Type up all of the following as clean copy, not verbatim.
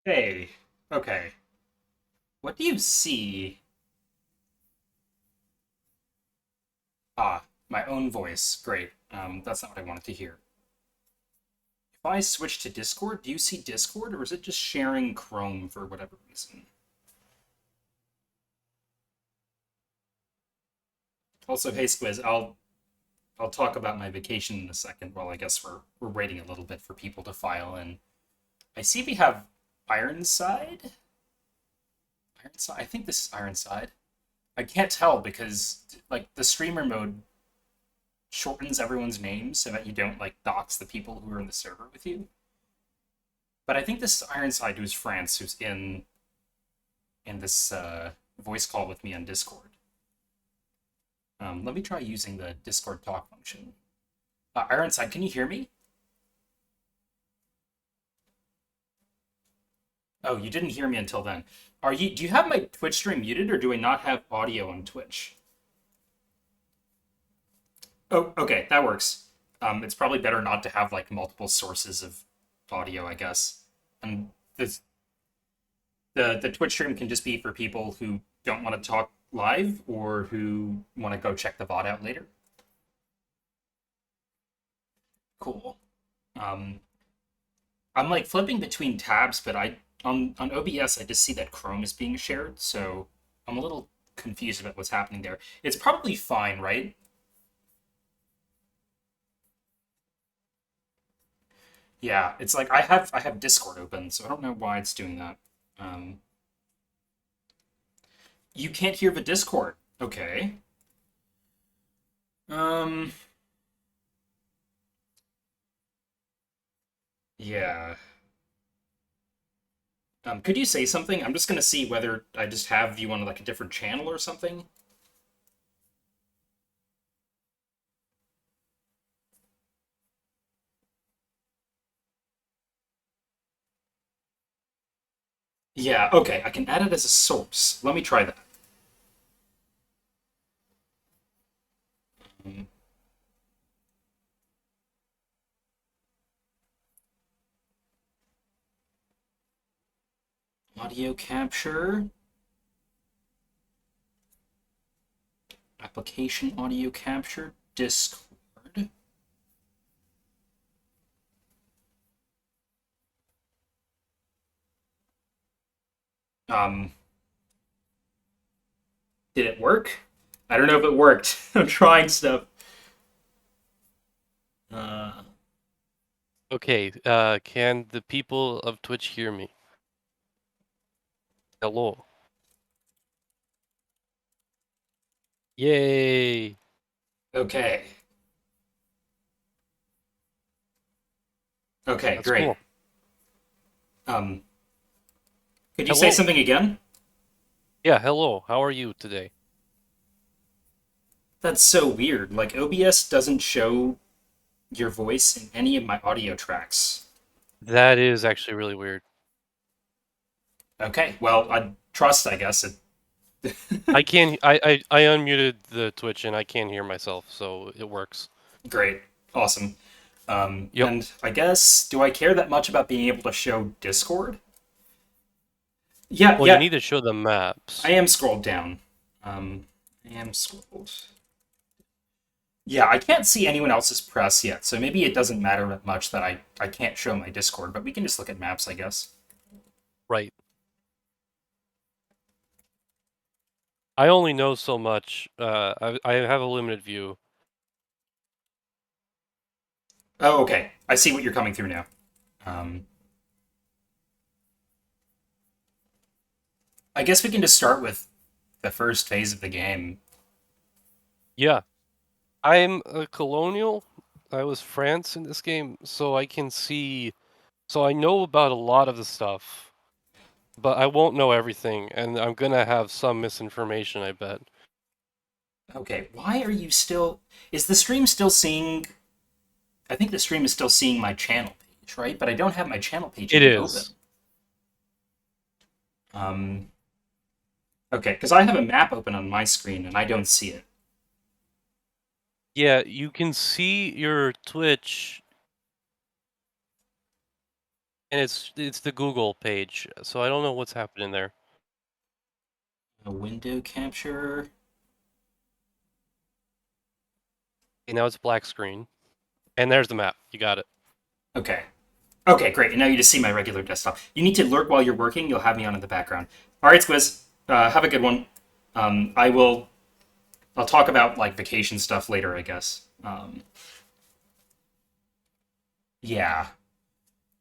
Hey, okay. What do you see? Ah, my own voice. Great. That's not what I wanted to hear. If I switch to Discord, do you see Discord, or is it just sharing Chrome for whatever reason? Also, hey Squiz, I'll talk about my vacation in a second. While I guess we're waiting a little bit for people to file in. I see we have Ironside. Ironside. I think this is Ironside. I can't tell because like the streamer mode shortens everyone's names so that you don't like dox the people who are in the server with you. But I think this is Ironside, who's France, who's in this voice call with me on Discord. Let me try using the Discord talk function. Ironside, can you hear me? Oh, you didn't hear me until then. Are you? Do you have my Twitch stream muted, or do I not have audio on Twitch? Oh, okay, that works. It's probably better not to have like multiple sources of audio, I guess. And the Twitch stream can just be for people who don't want to talk live or who want to go check the VOD out later. Cool. Um, I'm like flipping between tabs, but I on OBS I just see that Chrome is being shared, so I'm a little confused about what's happening there. It's probably fine, right? Yeah, it's like I have Discord open, so I don't know why it's doing that. Um, you can't hear the Discord. Okay. Um, yeah. Could you say something? I'm just gonna see whether I just have you on like a different channel or something. Yeah, okay, I can add it as a source. Let me try that. Um, audio capture, application audio capture, Discord. Um, did it work? I don't know if it worked. I'm trying stuff. Uh, Okay, can the people of Twitch hear me? Hello. Yay! okay. Okay, That's great. cool. Um, could you say Hello. something again? Yeah, hello. How are you today? That's so weird. Like OBS doesn't show your voice in any of my audio tracks. That is actually really weird. Okay, well, I trust, I guess. I can I unmuted the Twitch and I can hear myself, so it works. Great. Awesome. Yep. And I guess, do I care that much about being able to show Discord? Yeah, Well, you yeah, need to show the I maps. am scrolled down. I am scrolled. Yeah, I can't see anyone else's press yet, so maybe it doesn't matter that much that I can't show my Discord, but we can just look at maps, I guess. Right. I only know so much. I have a limited view. Oh, okay. I see what you're coming through now. Um, I guess we can just start with the first phase of the game. Yeah. I'm a colonial. I was France in this game, so I can see so I know about a lot of the stuff. But I won't know everything, and I'm gonna have some misinformation, I bet. Okay, why are you still? Is the stream still seeing? I think the stream is still seeing my channel page, right? But I don't have my channel page It even open. is. Um, okay, because I have a map open on my screen and I don't see it. Yeah, you can see your Twitch. and it's the Google page, so I don't know what's happening there. A window capture. Okay, now it's black screen, and there's the map. You got it. Okay. Okay, great. And now you just see my regular desktop. You need to lurk while you're working. You'll have me on in the background. All right, Squiz. Have a good one. I will. I'll talk about like vacation stuff later, I guess. Yeah.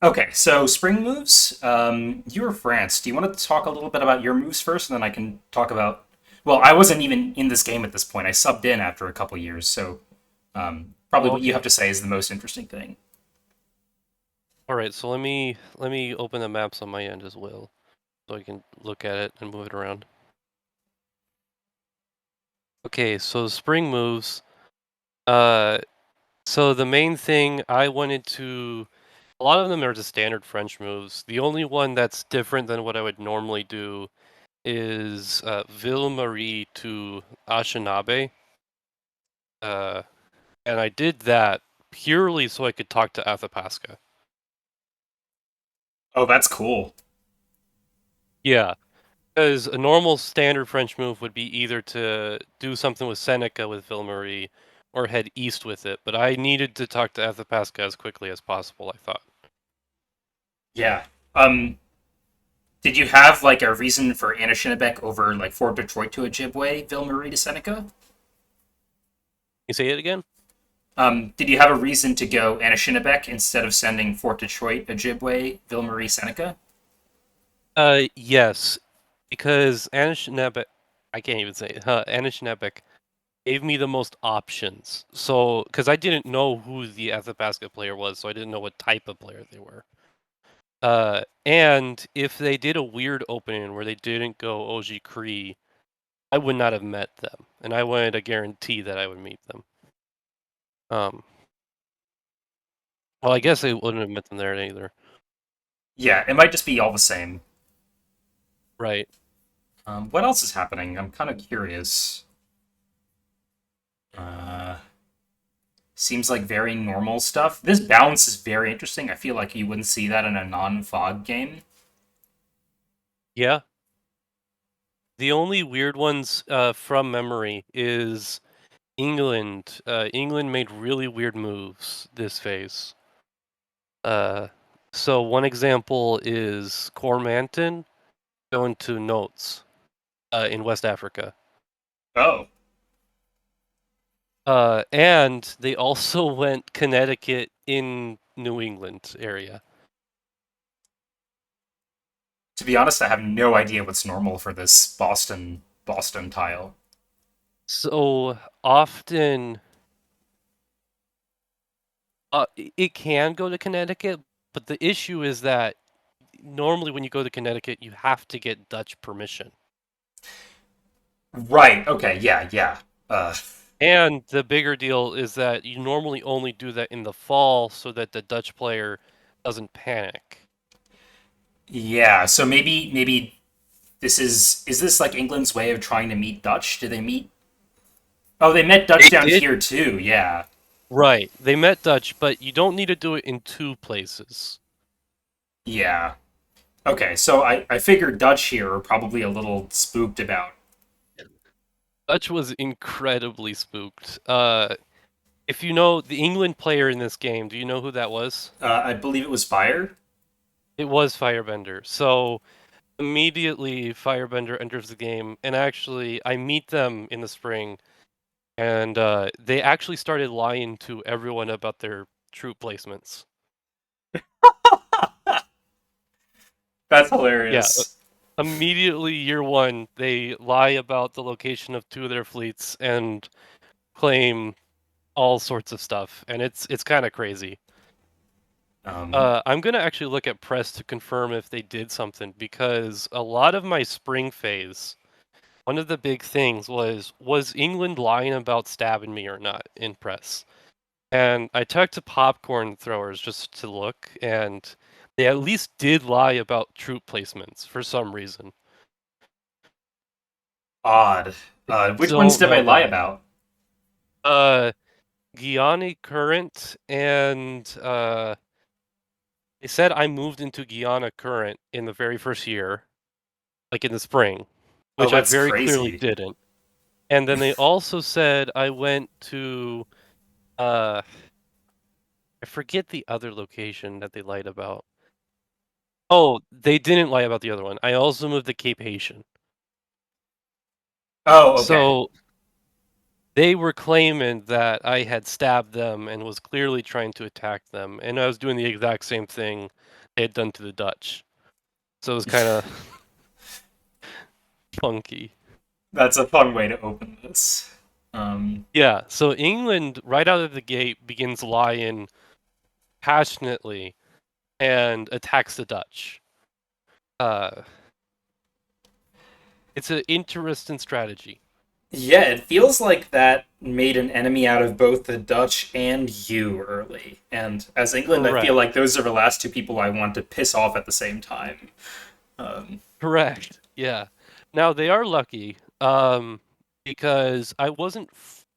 Okay, so spring moves. You're France. Do you want to talk a little bit about your moves first, and then I can talk about. Well, I wasn't even in this game at this point. I subbed in after a couple years, so probably Oh, what you okay. have to say is the most interesting thing. All right. So let me open the maps on my end as well, so I can look at it and move it around. Okay. So spring moves. Uh, so the main thing I wanted to. A lot of them are just standard French moves. The only one that's different than what I would normally do is Ville Marie to Ashinabe. Uh, and I did that purely so I could talk to Athapasca. Oh, that's cool. Yeah, because a normal standard French move would be either to do something with Seneca with Ville Marie or head east with it, but I needed to talk to Athapasca as quickly as possible, I thought. Yeah. Did you have like a reason for Anishinaabeg over like Fort Detroit to Ojibwe, Ville Marie to Seneca? You say it again? Did you have a reason to go Anishinaabeg instead of sending Fort Detroit, Ojibwe, Ville Marie, Seneca? Yes, because Anishinaabe, I can't even say it, Anishinaabe gave me the most options. So, because I didn't know who the Athapasca player was, so I didn't know what type of player they were. And if they did a weird opening where they didn't go OG Cree, I would not have met them, and I wanted a guarantee that I would meet them. Um, well, I guess I wouldn't have met them there either. Yeah, it might just be all the same. Right. What else is happening? I'm kind of curious. Uh, Seems like very normal stuff. This balance is very interesting. I feel like you wouldn't see that in a non-fog game. Yeah. The only weird ones from memory is England. England made really weird moves this phase. Uh, so one example is Cormanton going to Notes in West Africa. Oh, And they also went Connecticut in New England area. to be honest, I have no idea what's normal for this Boston tile. So often it can go to Connecticut, but the issue is that normally when you go to Connecticut, you have to get Dutch permission. Right. Okay. Yeah. Yeah. Uh, And the bigger deal is that you normally only do that in the fall so that the Dutch player doesn't panic. yeah. So maybe is this like England's way of trying to meet Dutch? Did they meet? Oh, they met Dutch They down did. here too. Yeah. Right. They met Dutch, but you don't need to do it in two places. Yeah. Okay. So I figured Dutch here are probably a little spooked about. Dutch was incredibly spooked. If you know the England player in this game, do you know who that was? I believe it was fire. It was Firebender. So immediately Firebender enters the game, and actually I meet them in the spring, and they actually started lying to everyone about their troop placements. That's Yeah, hilarious. immediately year one, they lie about the location of two of their fleets and claim all sorts of stuff, and it's kind of crazy. Um, I'm gonna actually look at press to confirm if they did something because a lot of my spring phase, one of the big things was England lying about stabbing me or not in press? And I talked to popcorn throwers just to look, and they at least did lie about troop placements for some reason. Odd. I Which ones don't did I know lie why. about? Uh, Guiani Current and They said I moved into Guyana Current in the very first year, like in the spring, Oh, which I that's very clearly crazy. didn't. And then they also said I went to I forget the other location that they lied about. Oh, they didn't lie about the other one. I also moved to Cape Haitian. Oh, okay. So they were claiming that I had stabbed them and was clearly trying to attack them, and I was doing the exact same thing they had done to the Dutch. So it was kind of funky. That's a fun way to open this. Um, Yeah, so England right out of the gate begins lying passionately and attacks the Dutch. Uh, it's an interesting strategy. yeah, it feels like that made an enemy out of both the Dutch and you early. And as England, I feel Correct. like those are the last two people I want to piss off at the same time. Correct. Yeah. Now they are lucky, because I wasn't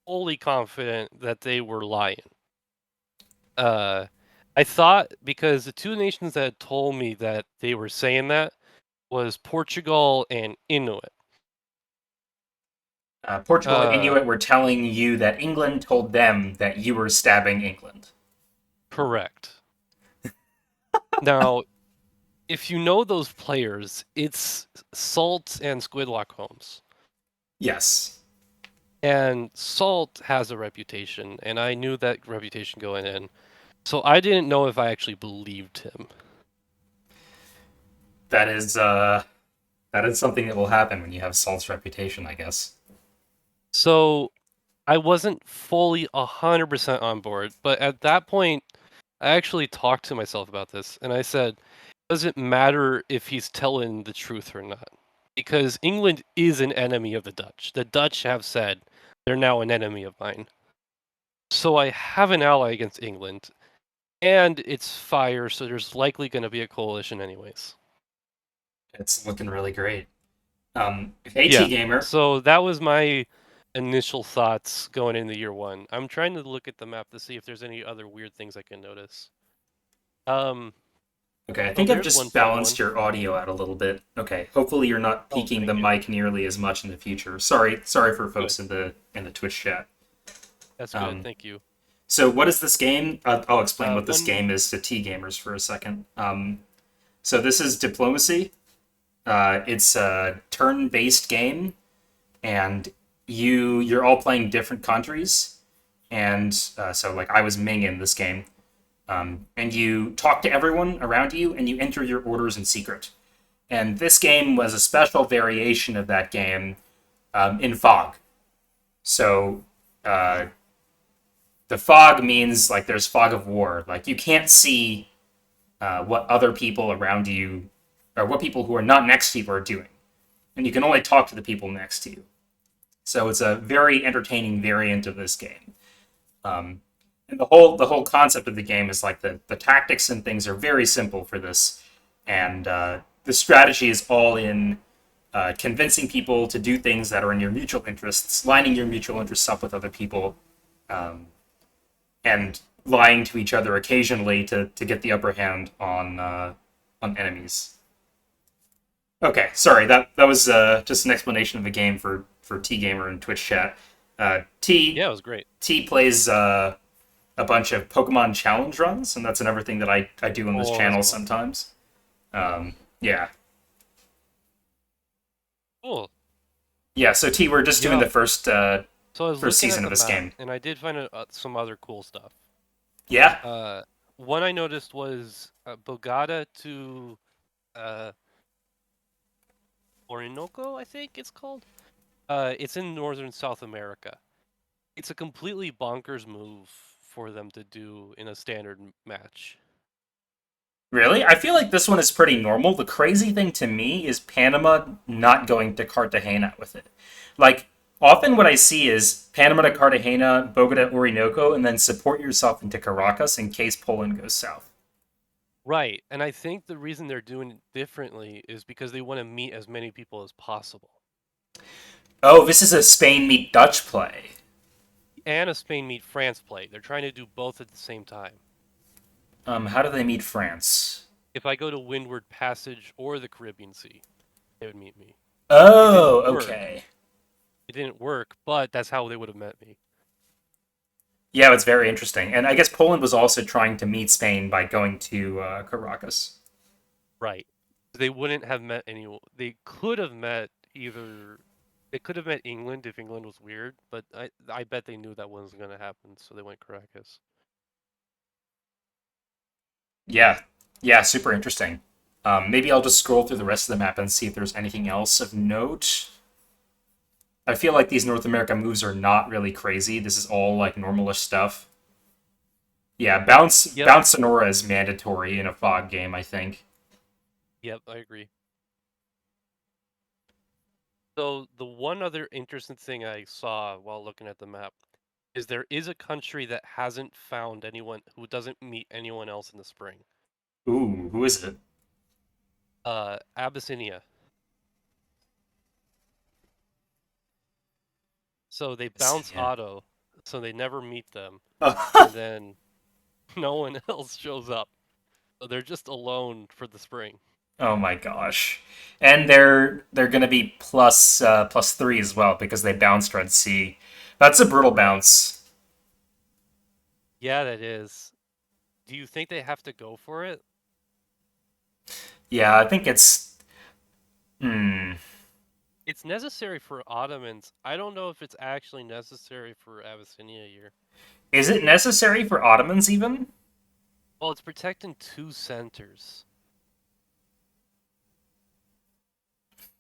fully confident that they were lying. Uh, I thought because the two nations that had told me that they were saying that was Portugal and Inuit. Portugal and Uh, Inuit were telling you that England told them that you were stabbing England. correct. Now, if you know those players, it's Salt and Squidlock Holmes. Yes, And Salt has a reputation, and I knew that reputation going in. So I didn't know if I actually believed him. that is that is something that will happen when you have Salt's reputation, I guess. So I wasn't fully 100% on board, but at that point, I actually talked to myself about this, and I said, does it matter if he's telling the truth or not? Because England is an enemy of the Dutch. The Dutch have said they're now an enemy of mine. So I have an ally against England, and it's fire, so there's likely going to be a coalition anyways. It's looking really great. AT Yeah. Gamer. So that was my initial thoughts going into year one. I'm trying to look at the map to see if there's any other weird things I can notice. Um. Okay, I Oh, think I've there's one just funny balanced one. your audio out a little bit. Okay, hopefully you're not Oh, peaking the thank you. mic nearly as much in the future. Sorry for Good. folks in the Twitch chat. That's good. Um, Thank you. so what is this game? I'll explain what this One. game is to T gamers for a second. So this is Diplomacy. It's a turn-based game, and you're all playing different countries. And so like I was Ming in this game, and you talk to everyone around you, and you enter your orders in secret. And this game was a special variation of that game in fog. So uh, the fog means like there's fog of war. Like you can't see what other people around you or what people who are not next to you are doing, and you can only talk to the people next to you. So it's a very entertaining variant of this game. Um, and the whole concept of the game is like the tactics and things are very simple for this, and the strategy is all in convincing people to do things that are in your mutual interests, lining your mutual interests up with other people, um, and lying to each other occasionally to get the upper hand on enemies. Okay, sorry that was just an explanation of the game for T Gamer and Twitch chat. T Yeah, it was great. T plays a bunch of Pokemon challenge runs, and that's another thing that I do on this Oh, that's channel fun. sometimes. Yeah, Cool. yeah. So T, we're just doing Yeah. the first So I was first looking season at of the this map, game. and I did find some other cool stuff. Yeah, Uh, One I noticed was Bogota to uh, Orinoco, I think it's called. It's in northern South America. It's a completely bonkers move for them to do in a standard match. really. I feel like this one is pretty normal. The crazy thing to me is Panama not going to Cartagena with it. Like often, what I see is Panama to Cartagena, Bogota, Orinoco, and then support yourself into Caracas in case Poland goes south. Right, and I think the reason they're doing it differently is because they want to meet as many people as possible. Oh, this is a Spain meet Dutch play. And a Spain meet France play. They're trying to do both at the same time. How do they meet France? If I go to Windward Passage or the Caribbean Sea, they would meet me. It didn't Oh, work. okay. It didn't work, but that's how they would have met me. Yeah, it's very interesting. And I guess Poland was also trying to meet Spain by going to Caracas. Right. They wouldn't have met anyone. They could have met either. They could have met England if England was weird, but I bet they knew that wasn't going to happen, so they went Caracas. Yeah, yeah, super interesting. Maybe I'll just scroll through the rest of the map and see if there's anything else of note. I feel like these North America moves are not really crazy. This is all like normalish stuff. Yeah, Yep. bounce Sonora is mandatory in a fog game, I think. Yep, I agree. So the one other interesting thing I saw while looking at the map is there is a country that hasn't found anyone who doesn't meet anyone else in the spring. Ooh, who is it? Abyssinia. So they bounce Yeah. Otto, so they never meet them, Oh, and then no one else shows up. So they're just alone for the spring. oh my gosh. And they're gonna be plus 3 as well because they bounced Red Sea. That's a brutal Right. bounce. Yeah, that is. Do you think they have to go for it? Yeah, I think it's hmm. It's necessary for Ottomans. I don't know if it's actually necessary for Abyssinia here. Is it necessary for Ottomans even? Well, it's protecting two centers.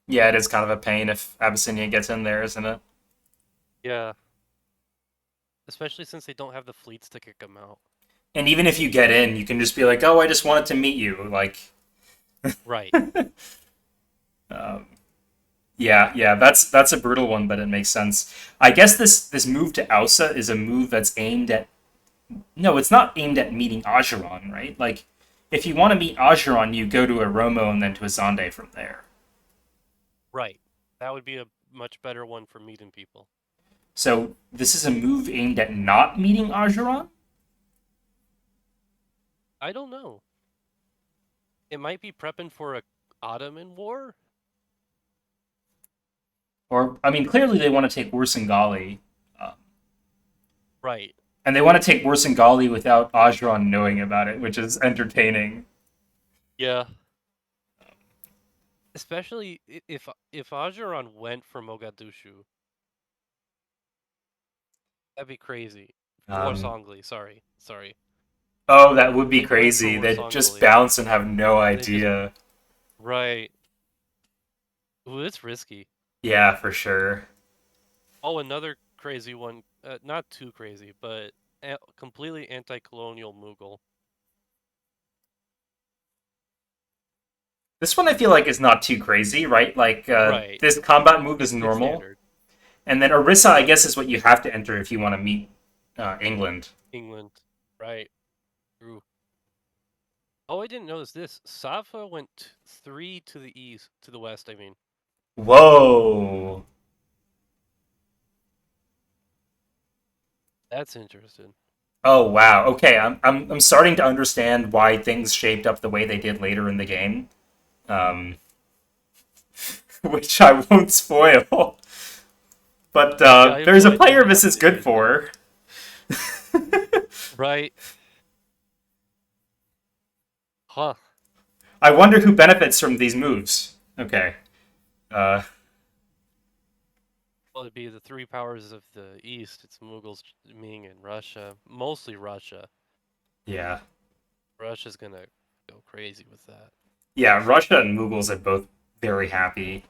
Yeah, it is kind of a pain if Abyssinia gets in there, isn't it? Yeah, especially since they don't have the fleets to kick them out. And even if you get in, you can just be like, "Oh, I just wanted to meet you." Like, Right. um, yeah, yeah, that's a brutal one, but it makes sense. I guess this move to Ausa is a move that's aimed at. No, it's not aimed at meeting Ajuran, right? Like, if you want to meet Ajuran, you go to Aromo and then to Azande from there. Right. That would be a much better one for meeting people. So this is a move aimed at not meeting Ajuran. I don't know. It might be prepping for a Ottoman war? Or, I mean, clearly they want to take Ursangali, uh, Right. and they want to take Ursangali without Ajuran knowing about it, which is entertaining. Yeah. Especially if Ajuran went for Mogadishu, that'd be crazy. War Um, Songli, sorry. oh, that would be They went for crazy. War They'd just Songli. bounce and have no They just idea. right. Ooh, it's risky. Yeah, for sure. Oh, another crazy one. Not too crazy, but completely anti-colonial Mughal. This one I feel like is not too crazy, right? Like Right. this combat move is It's normal, standard. and then Orissa, I guess, is what you have to enter if you want to meet England. England. Right. True. Oh, I didn't notice this. Safa went 3 to the east, to the west, I mean. Whoa. That's interesting. Oh wow. Okay, I'm starting to understand why things shaped up the way they did later in the game, um, which I won't spoil. But Yeah, I have there's no a idea player what this is happened good either. for. Right. Huh. I wonder who benefits from these moves. Okay. Uh, Well, it'd be the three powers of the east. It's Mughals, Ming, and Russia. Mostly Russia. yeah. Russia's gonna go crazy with that. Yeah, Russia and Mughals are both very happy.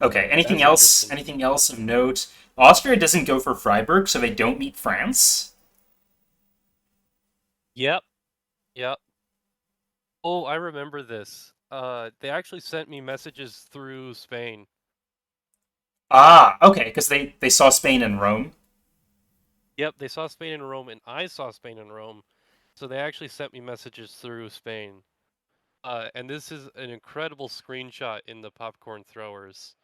Okay, anything That's else? interesting. Anything else of note? Austria doesn't go for Freiburg, so they don't meet France. Yep. Yep. Oh, I remember this. They actually sent me messages through Spain. Ah, okay, because they saw Spain and Rome. Yep, they saw Spain and Rome, and I saw Spain and Rome. So they actually sent me messages through Spain. And this is an incredible screenshot in the popcorn throwers,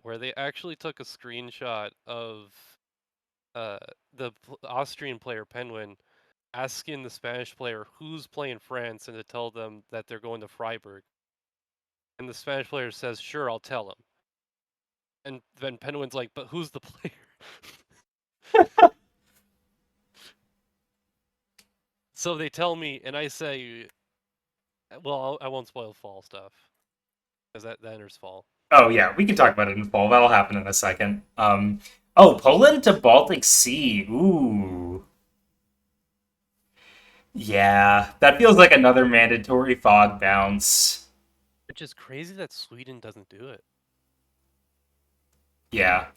where they actually took a screenshot of uh, the Austrian player Penguin asking the Spanish player who's playing France and to tell them that they're going to Freiburg. And the Spanish player says, "Sure, I'll tell him." And then Penguin's like, "But who's the player?" So they tell me, and I say, "Well, I won't spoil fall stuff because that enters fall." Oh yeah, we can talk about it in fall. That'll happen in a second. Oh, Poland to Baltic Sea. Ooh. Yeah, that feels like another mandatory fog bounce. Which is crazy that Sweden doesn't do it. Yeah.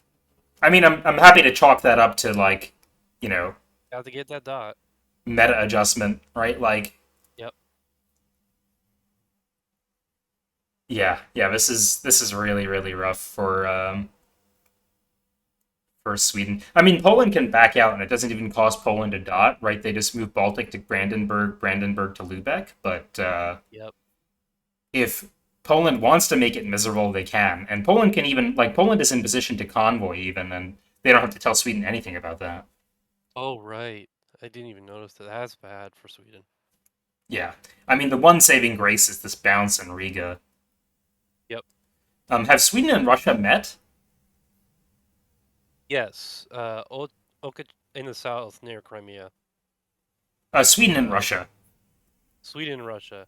I mean, I'm happy to chalk that up to like, you know, Got to get that dot. meta adjustment, right? Like, Yep. yeah, this is really rough for Sweden. I mean, Poland can back out, and it doesn't even cost Poland a dot, right? They just move Baltic to Brandenburg, Brandenburg to Lubeck. But Yep. if Poland wants to make it miserable, they can, and Poland can even like Poland is in position to convoy even, and they don't have to tell Sweden anything about that. Oh right. I didn't even notice that. That's bad for Sweden. Yeah, I mean the one saving grace is this bounce in Riga. Yep. Have Sweden and Russia met? Yes. Oka in the south near Crimea. Sweden and Uh, Russia. Sweden and Russia.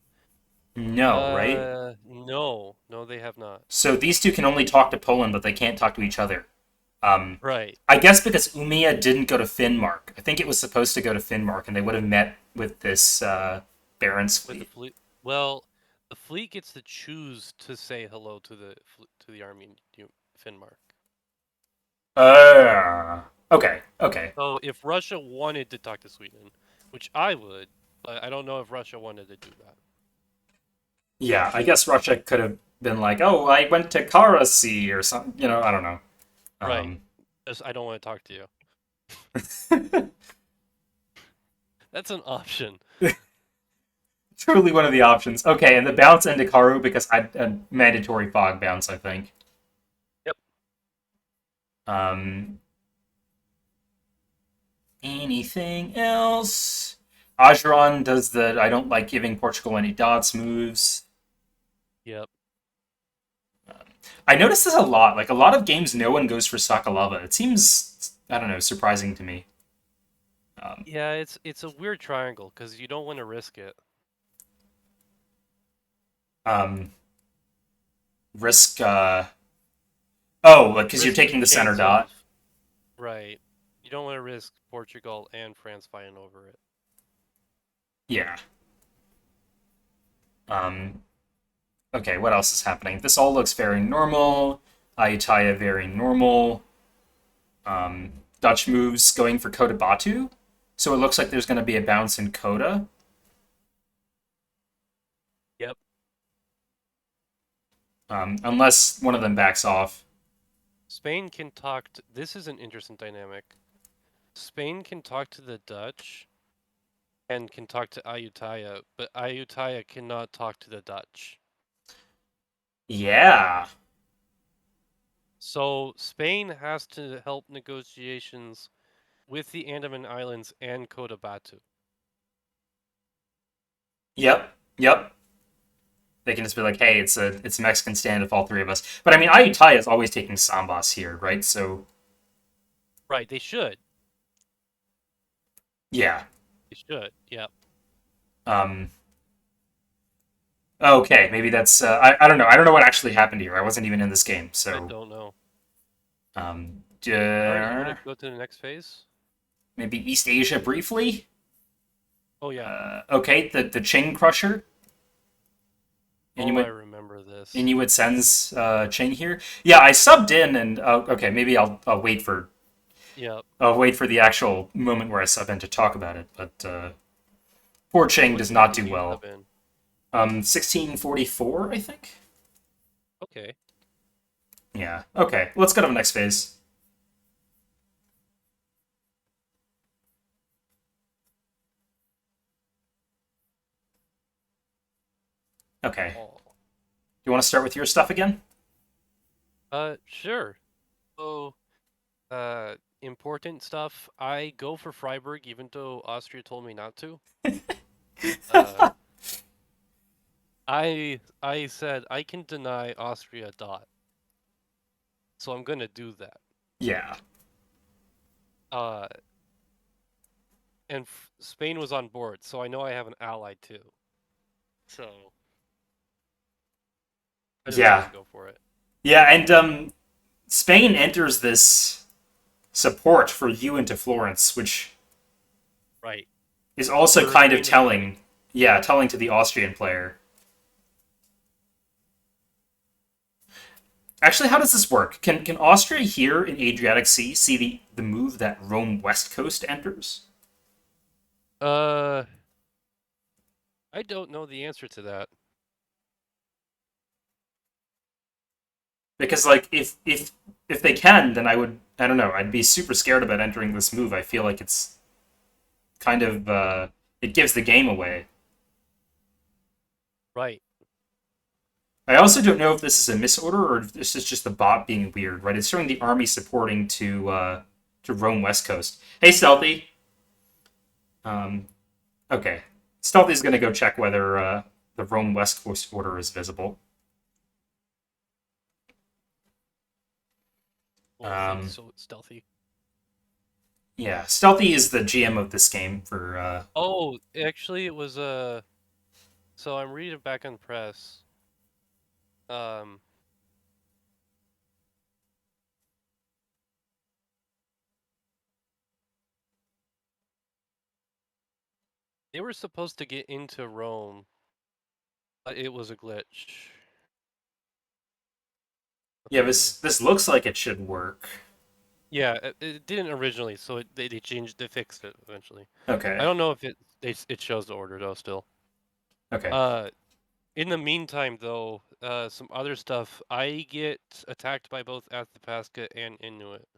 No, right? No, they have not. So these two can only talk to Poland, but they can't talk to each other. Um, Right. I guess because Umia didn't go to Finnmark. I think it was supposed to go to Finnmark, and they would have met with this Barents With the fleet. fleet. Well, the fleet gets to choose to say hello to the army in Finnmark. Okay. So if Russia wanted to talk to Sweden, which I would, but I don't know if Russia wanted to do that. Yeah, I guess Russia could have been like, oh, I went to Kara Sea or something. I don't know. Right. Um, I don't want to talk to you. That's an option. truly one of the options. Okay, and the bounce into Karu because I a mandatory fog bounce, I think. Yep. Um, anything else? Ajuran does the I don't like giving Portugal any dots moves. Yep. I noticed this a lot. Like a lot of games, no one goes for Sakalava. It seems I don't know, surprising to me. Um, Yeah, it's a weird triangle because you don't want to risk it. um, risk. Oh, like because you're Risk the taking the center chance of dot. right. You don't want to risk Portugal and France fighting over it. Yeah. Um, okay, what else is happening? This all looks very normal. Ayutthaya very normal. Dutch moves going for Kota Batu. So it looks like there's going to be a bounce in Kota. Yep. Unless one of them backs off. Spain can talk to, this is an interesting dynamic. Spain can talk to the Dutch and can talk to Ayutthaya, but Ayutthaya cannot talk to the Dutch. Yeah. So Spain has to help negotiations with the Andaman Islands and Cotabato. Yep. They can just be like, hey, it's a Mexican standoff, all three of us. But I mean, Ayutthaya is always taking Sambas here, right? So Right, they should. yeah. They should. Yep. Um, okay, maybe that's I don't know. I don't know what actually happened here. I wasn't even in this game, I so don't know. um, All right, you want to go to the next phase? maybe East Asia briefly. Oh yeah. Okay, the Qing Crusher. Oh, I Inuit remember this. Inuit sends Qing here. Yeah, I subbed in, and okay, maybe I'll wait for Yep. the actual moment where I sub in to talk about it. But poor Qing What does year not did do you well. sub in? 1644, I think. Okay. Yeah. Okay, let's go to the next phase. Okay. Oh. You want to start with your stuff again? Sure. So, important stuff, I go for Freiburg, even though Austria told me not to. Uh, I said I can deny Austria a dot, so I'm gonna do that. Yeah. Uh, and Spain was on board, so I know I have an ally too. So I just had Yeah. to go for it. Yeah, and Spain enters this support for you into Florence, which Right. is also For kind of Spain to join. telling. Yeah, telling to the Austrian player. Actually, how does this work? Can Austria here in Adriatic Sea see the move that Rome West Coast enters? Uh, I don't know the answer to that. Because like if they can, then I don't know, I'd be super scared about entering this move. I feel like it's kind of it gives the game away. Right. I also don't know if this is a misorder or if this is just the bot being weird, right? It's showing the army supporting to Rome West Coast. Hey, Stealthy. Um, okay, Stealthy's gonna go check whether the Rome West Coast order is visible. Oh, thanks, Um, so stealthy. yeah, Stealthy is the GM of this game for. Oh, actually, it was So I'm reading back on press. Um, they were supposed to get into Rome, but it was a glitch. Yeah, this looks like it should work. Yeah, it didn't originally, so they changed, they fixed it eventually. I Okay. don't know if it shows the order though still. Okay. Uh, in the meantime though, some other stuff. I get attacked by both Athapasca and Inuit.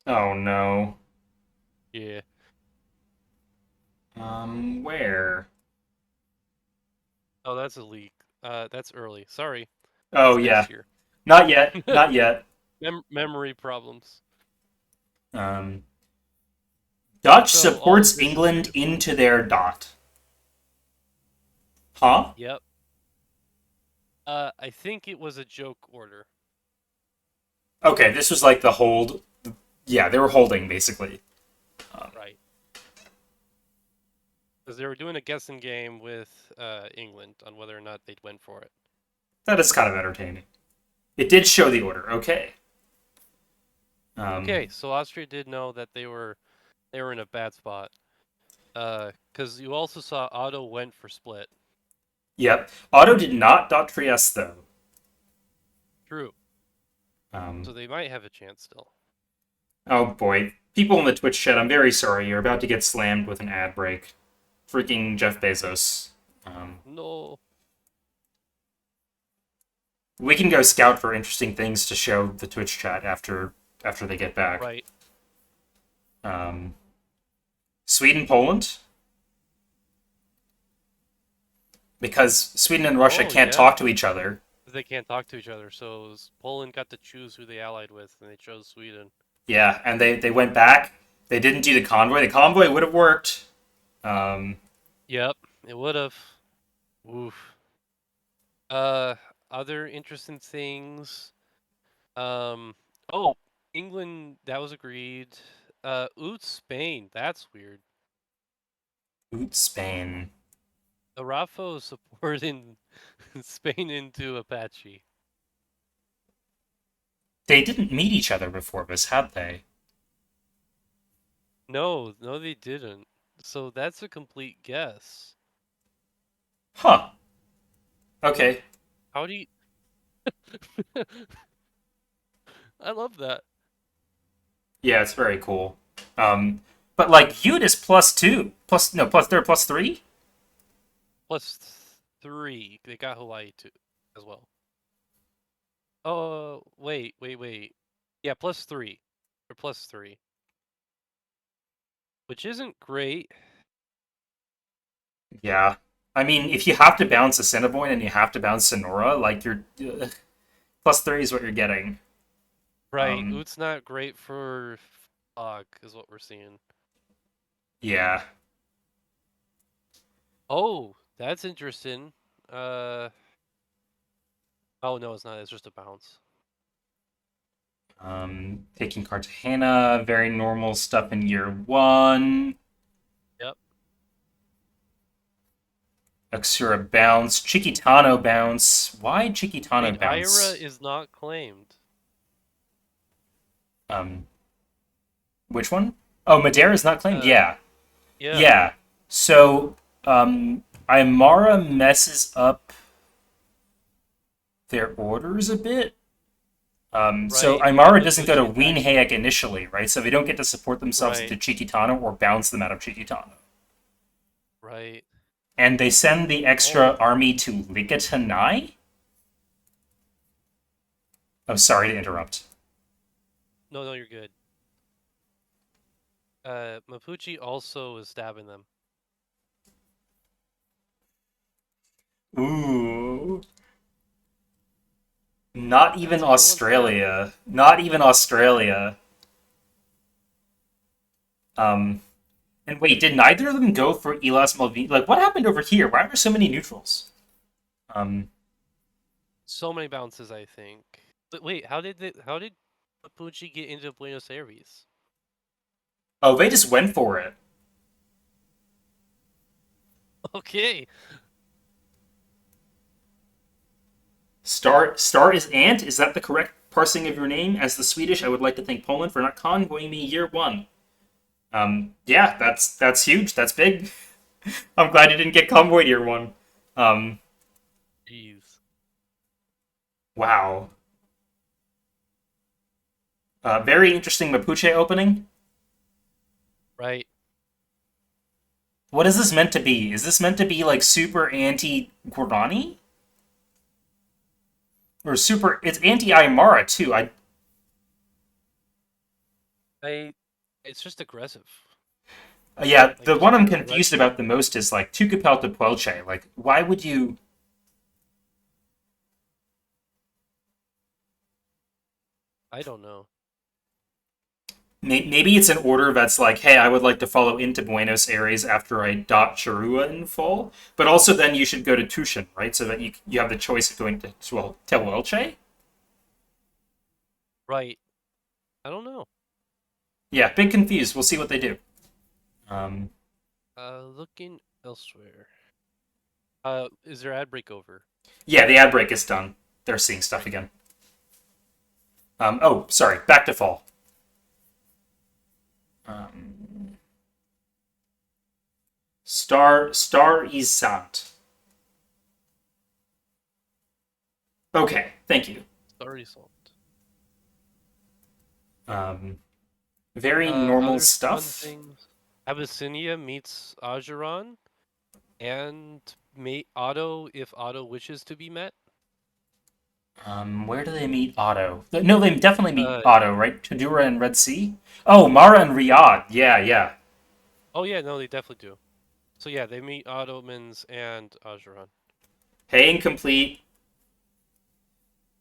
Oh no. Yeah. Where? Oh, that's a leak. That's early. Sorry. Oh It's yeah. next year. Not yet. Not yet. Memory problems. Um, Dutch So all of supports this is England beautiful. into their dot. Huh? Yep. I think it was a joke order. Okay, this was like the hold. Yeah, they were holding basically. Right. Because they were doing a guessing game with England on whether or not they'd win for it. That is kind of entertaining. It did show the order. Okay. Okay, so Austria did know that they were in a bad spot. Because you also saw Otto went for split. Yep. Otto did not dot Trieste though. True. Um, So they might have a chance still. oh boy, people in the Twitch chat, I'm very sorry. You're about to get slammed with an ad break. Freaking Jeff Bezos. Um, No. we can go scout for interesting things to show the Twitch chat after they get back. Right. Um, Sweden, Poland, because Sweden and Russia Oh can't yeah. talk to each other. They can't talk to each other, so Poland got to choose who they allied with, and they chose Sweden. Yeah, and they went back. They didn't do the convoy. The convoy would have worked. Um, Yep, it would have. Oof. Uh, other interesting things. Um, oh, England, that was agreed. Oot Spain, that's weird. Oot, Spain. Arafo supporting Spain into Apache. They didn't meet each other before this, had they? No, no, they didn't. So that's a complete guess. Huh. Okay. How do you? I love that. Yeah, it's very cool. But like Ute is plus two, plus no, plus they're plus three. Plus 3. They got Hawaii too, as well. Oh, wait. Yeah, plus 3. Or plus 3. Which isn't great. Yeah. I mean, if you have to bounce a Cinnabon and you have to bounce Sonora, like you're plus three is what you're getting. Right, Um, Oot's not great for fog is what we're seeing. Yeah. Oh, that's interesting. Uh, oh no, it's not. It's just a bounce. Taking Cartagena, very normal stuff in year one. Yep. Exura bounce. Chiquitano bounce. Why Chiquitano Wait, Ira bounce? is not claimed. Um, which one? Oh, Madeira's not claimed? Uh, Yeah. yeah. Yeah. So, Aymara messes up their orders a bit. So Right. Yeah, Aymara doesn't go to Mapuche attacks them. Weenhaek initially, right? So they don't get to support themselves into Right. Chiquitano or bounce them out of Chiquitano. Right. And they send the extra Oh. army to Ligatanai? Oh, sorry to interrupt. No, no, you're good. Mapuche also is stabbing them. Ooh. Not That's even a good one for them. Australia. Not even Australia. Um, and wait, did neither of them go for Elas Malvine? Like, what happened over here? Why are there so many neutrals? Um, So many bounces, I think. But wait, how did Mapuche get into Buenos Aires? oh, they just went for it. Okay. Star is Ant. Is that the correct parsing of your name? As the Swedish, I would like to thank Poland for not convoying me year one. Yeah, that's huge. That's big. I'm glad you didn't get convoyed year one. Um, Jeez. wow. Very interesting Mapuche opening. Right. What is this meant to be? Is this meant to be like super anti Guarani? Or super? It's anti Aymara too. I it's just aggressive. Yeah, Like the one I'm super confused aggressive. about the most is like Tucapel de Puelche. Like, why would you? I don't know. Maybe it's an order that's like, hey, I would like to follow into Buenos Aires after I dot Charrua in full. But also, then you should go to Tushin, right? So that you have the choice of going to Tehuelche. Right. I don't know. Yeah, big confused. We'll see what they do. Um, Looking elsewhere. Is there ad break over? yeah, the ad break is done. They're seeing stuff again. Oh, sorry. Back to fall. Um, Starysant. Okay, thank you. Starysant. Um, very normal Other fun stuff. things. Abyssinia meets Ajuran, and mate Otto if Otto wishes to be met. Where do they meet Otto? No, they definitely meet Uh, Otto, right? Tadura and Red Sea. Oh, Mara and Riyadh. Yeah, yeah. oh yeah, no, they definitely do. So yeah, they meet Ottomans and Ajuran. Hey, incomplete.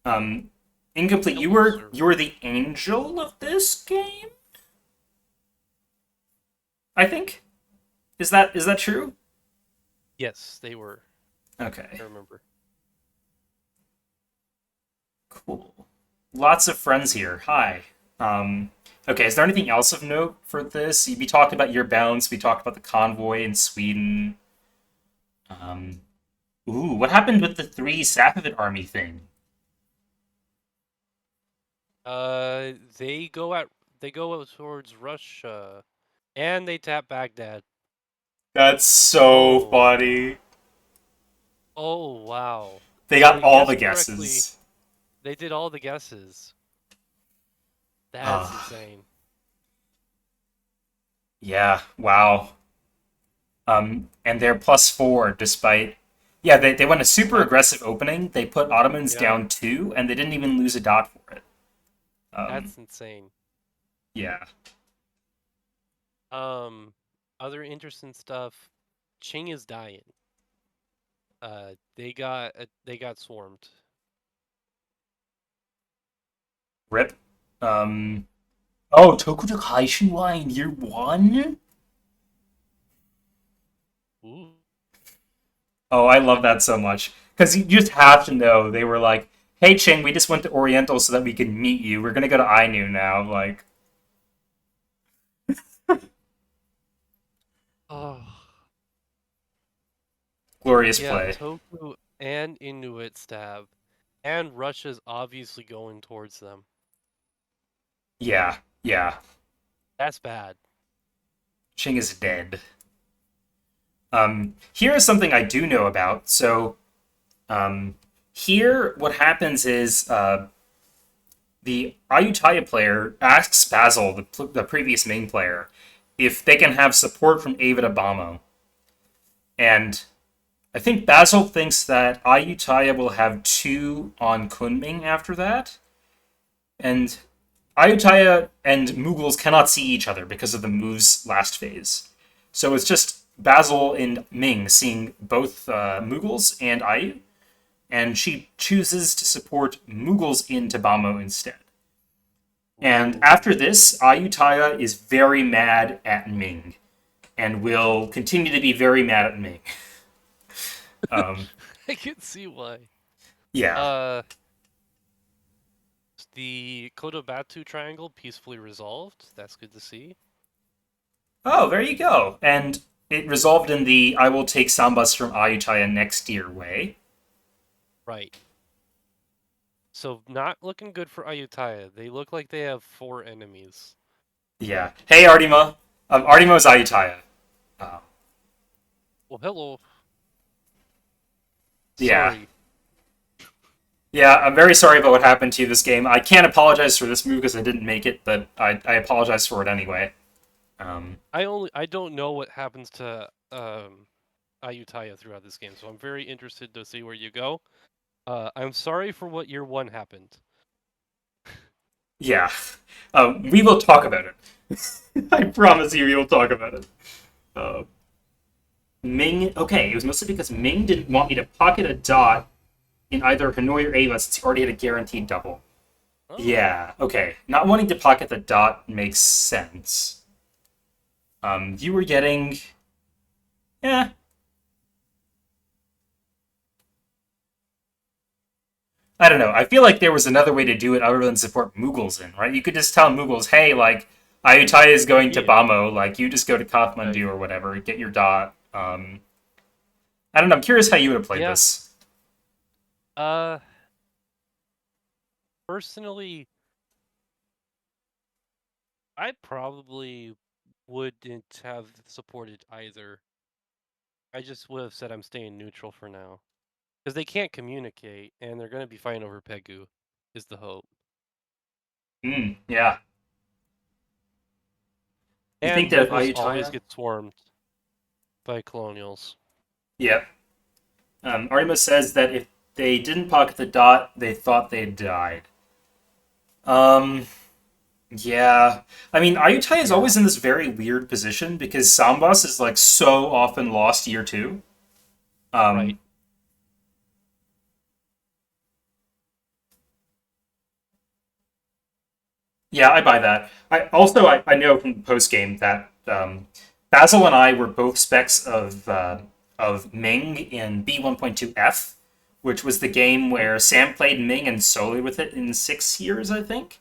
Um, incomplete. You Hello, were sir. you were the angel of this game. I think. Is that true? Yes, they were. Okay. I remember. Cool. Lots of friends here. Hi. Okay, is there anything else of note for this? We talked about your bounce. We talked about the convoy in Sweden. Um, what happened with the three Safavid army thing? They go at they go towards Russia, and they tap Baghdad. That's so Oh, funny. oh wow. They So got they all the guessed correctly. guesses. They did all the guesses. That's Uh, insane. yeah, wow. And they're +4 despite. Yeah, they went a super Yep. aggressive opening. They put Ottomans Yeah. down 2, and they didn't even lose a dot for it. Um, That's insane. yeah. Um, Other interesting stuff. Ching is dying. They got swarmed. Rip. Um, Oh, Tokuto Kaishinwa in year one? Ooh. Oh, I love that so much. Because you just have to know they were like, hey, Ching, we just went to Oriental so that we can meet you. We're going to go to Ainu now. Like, Oh. glorious Yeah, play. Toku and Inuit stab. And Russia's obviously going towards them. Yeah, yeah. That's bad. Ching is dead. Here is something I do know about. So, um, here, what happens is the Ayutthaya player asks Basil, the previous Ming player, if they can have support from Ava Bamo. And I think Basil thinks that Ayutthaya will have two on Kunming after that. And Ayutthaya and Mughals cannot see each other because of the move's last phase. So it's just Basil and Ming seeing both Mughals and Ayu, and she chooses to support Mughals in Tabamo instead. And Ooh. after this, Ayutthaya is very mad at Ming, and will continue to be very mad at Ming. Um, I can see why. yeah. Uh, the Kodabatu triangle peacefully resolved. That's good to see. Oh, there you go. And it resolved in the I will take Sambas from Ayutthaya next year way. Right. So not looking good for Ayutthaya. They look like they have 4 enemies. Yeah. Hey, Artyma. Artyma is Ayutthaya. Uh, Well, hello. yeah. Sorry. Yeah, I'm very sorry about what happened to you this game. I can't apologize for this move because I didn't make it, but I apologize for it anyway. Um, I don't know what happens to Ayutthaya throughout this game, so I'm very interested to see where you go. I'm sorry for what year 1 happened. yeah. We will talk about it. I promise you we will talk about it. Uh, Ming, okay, it was mostly because Ming didn't want me to pocket a dot in either Hanoi or Ava since he already had a guaranteed double. Oh, Yeah, okay. Not wanting to pocket the dot makes sense. You were getting. Yeah. I don't know. I feel like there was another way to do it other than support Mughals in, right? You could just tell Mughals, hey, like, Ayutthaya is going to yeah, Bamo, like, you just go to right. Kathmandu or whatever, get your dot. I don't know. I'm curious how you would have played Yeah. this. Uh, personally, I probably wouldn't have supported either. I just would have said I'm staying neutral for now. Because they can't communicate, and they're going to be fighting over Pegu, is the hope. Yeah. You think And that if Mughals always Ayutthaya. get swarmed by colonials. Yeah. Artemis says that if they didn't pocket the dot, they thought they'd died. Um, yeah. I mean, Ayutthaya is Yeah, always in this very weird position because Sambas is like so often lost year two. right. Um, yeah, I buy that. I know from the post game that Basil and I were both specs of Ming in B1.2F, which was the game Hmm? where Sam played Ming and soloed with it in 6 years, I think.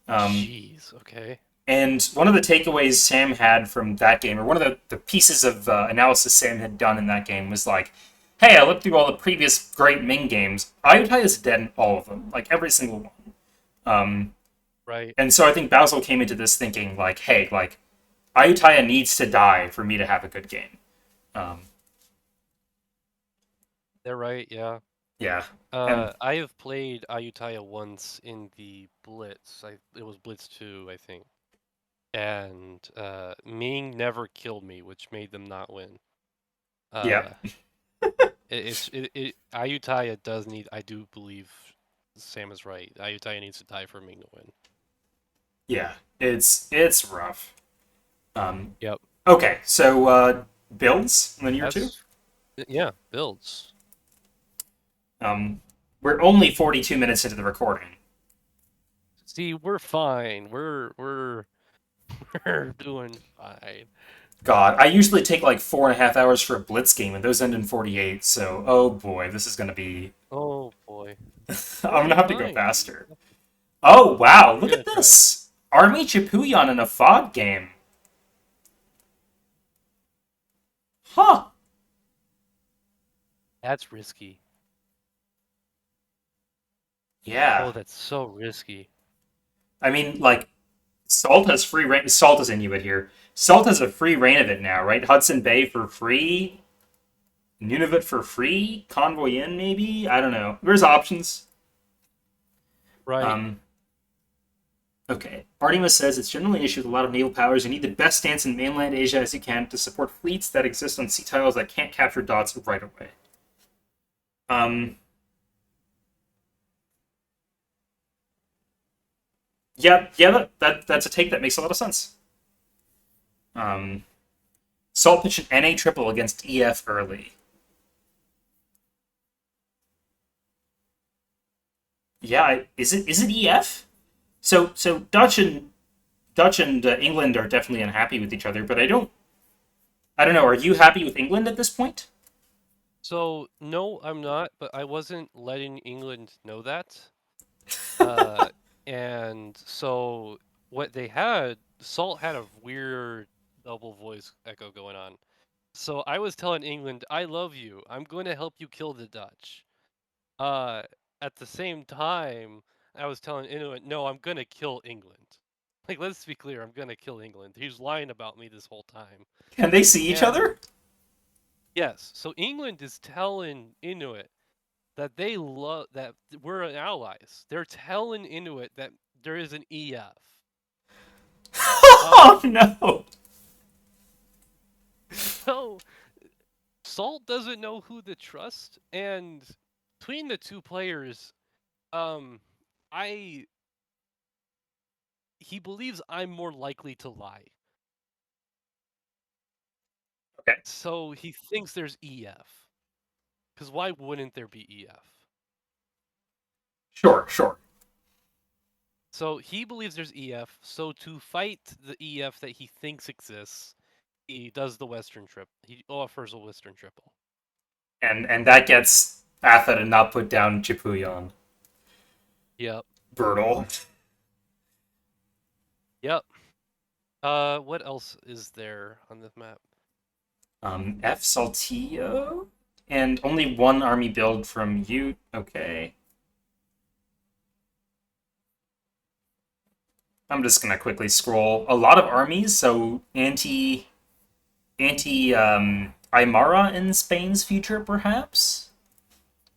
Um, Jeez, okay. And one of the takeaways Sam had from that game, or one of the pieces of analysis Sam had done in that game, was like, hey, I looked through all the previous great Ming games. Ayutthaya is dead in all of them, like every single one. Um, Right. and so I think Basil came into this thinking, like, hey, like, Ayutthaya needs to die for me to have a good game. Um, They're right, yeah. yeah. And I have played Ayutthaya once in the Blitz. It was Blitz 2, I think. And Ming never killed me, which made them not win. yeah, Uh, Ayutthaya does need. I do believe Sam is right. Ayutthaya needs to die for Ming to win. yeah, it's rough. Um, Yep. okay, so builds in the year two. That's yeah. Builds. Um, we're only 42 minutes into the recording. See, we're fine. We're doing fine. God, I usually take like 4.5 hours for a blitz game, and those end in 48. So, oh boy, this is gonna be. Oh boy. I'm You'll gonna be have to go fine. faster. Oh wow, We're look gonna at try. this! Army Chipuyan in a fog game. Huh. That's risky. Yeah. Oh, that's so risky. I mean, like, Salt has free reign. Salt is Inuit here. Salt has a free reign of it now, right? Hudson Bay for free. Nunavut for free. Convoy in, maybe? I don't know. There's options. Right. Um, okay. Artyma says it's generally an issue with a lot of naval powers. You need the best stance in mainland Asia as you can to support fleets that exist on sea tiles that can't capture dots right away. Um, yeah, that's a take that makes a lot of sense. Um, Salt pitched an NA triple against EF early. Yeah, is it EF? So Dutch and England are definitely unhappy with each other, but I don't know. Are you happy with England at this point? So no, I'm not, but I wasn't letting England know that. Uh, and so what they had, Salt had a weird double voice echo going on. So I was telling England, I love you. I'm going to help you kill the Dutch. Uh, at the same time, I was telling Inuit, no, I'm going to kill England. Like, let's be clear, I'm going to kill England. He's lying about me this whole time. Can they see each And other? yes, so England is telling Inuit that they love that we're allies. They're telling Inuit that there is an EF. Oh Um, no! so Salt doesn't know who to trust, and between the two players, um, I he believes I'm more likely to lie. Okay, So he thinks there's EF. Because why wouldn't there be EF? sure. So he believes there's EF. So to fight the EF that he thinks exists, he does the Western trip. He offers a Western triple. And that gets Atha to not put down Chipuyan. Yep. Brutal. Yep. What else is there on this map? F Saltillo, and only one army build from you. Okay. I'm just gonna quickly scroll. A lot of armies, so anti Aymara in Spain's future, perhaps.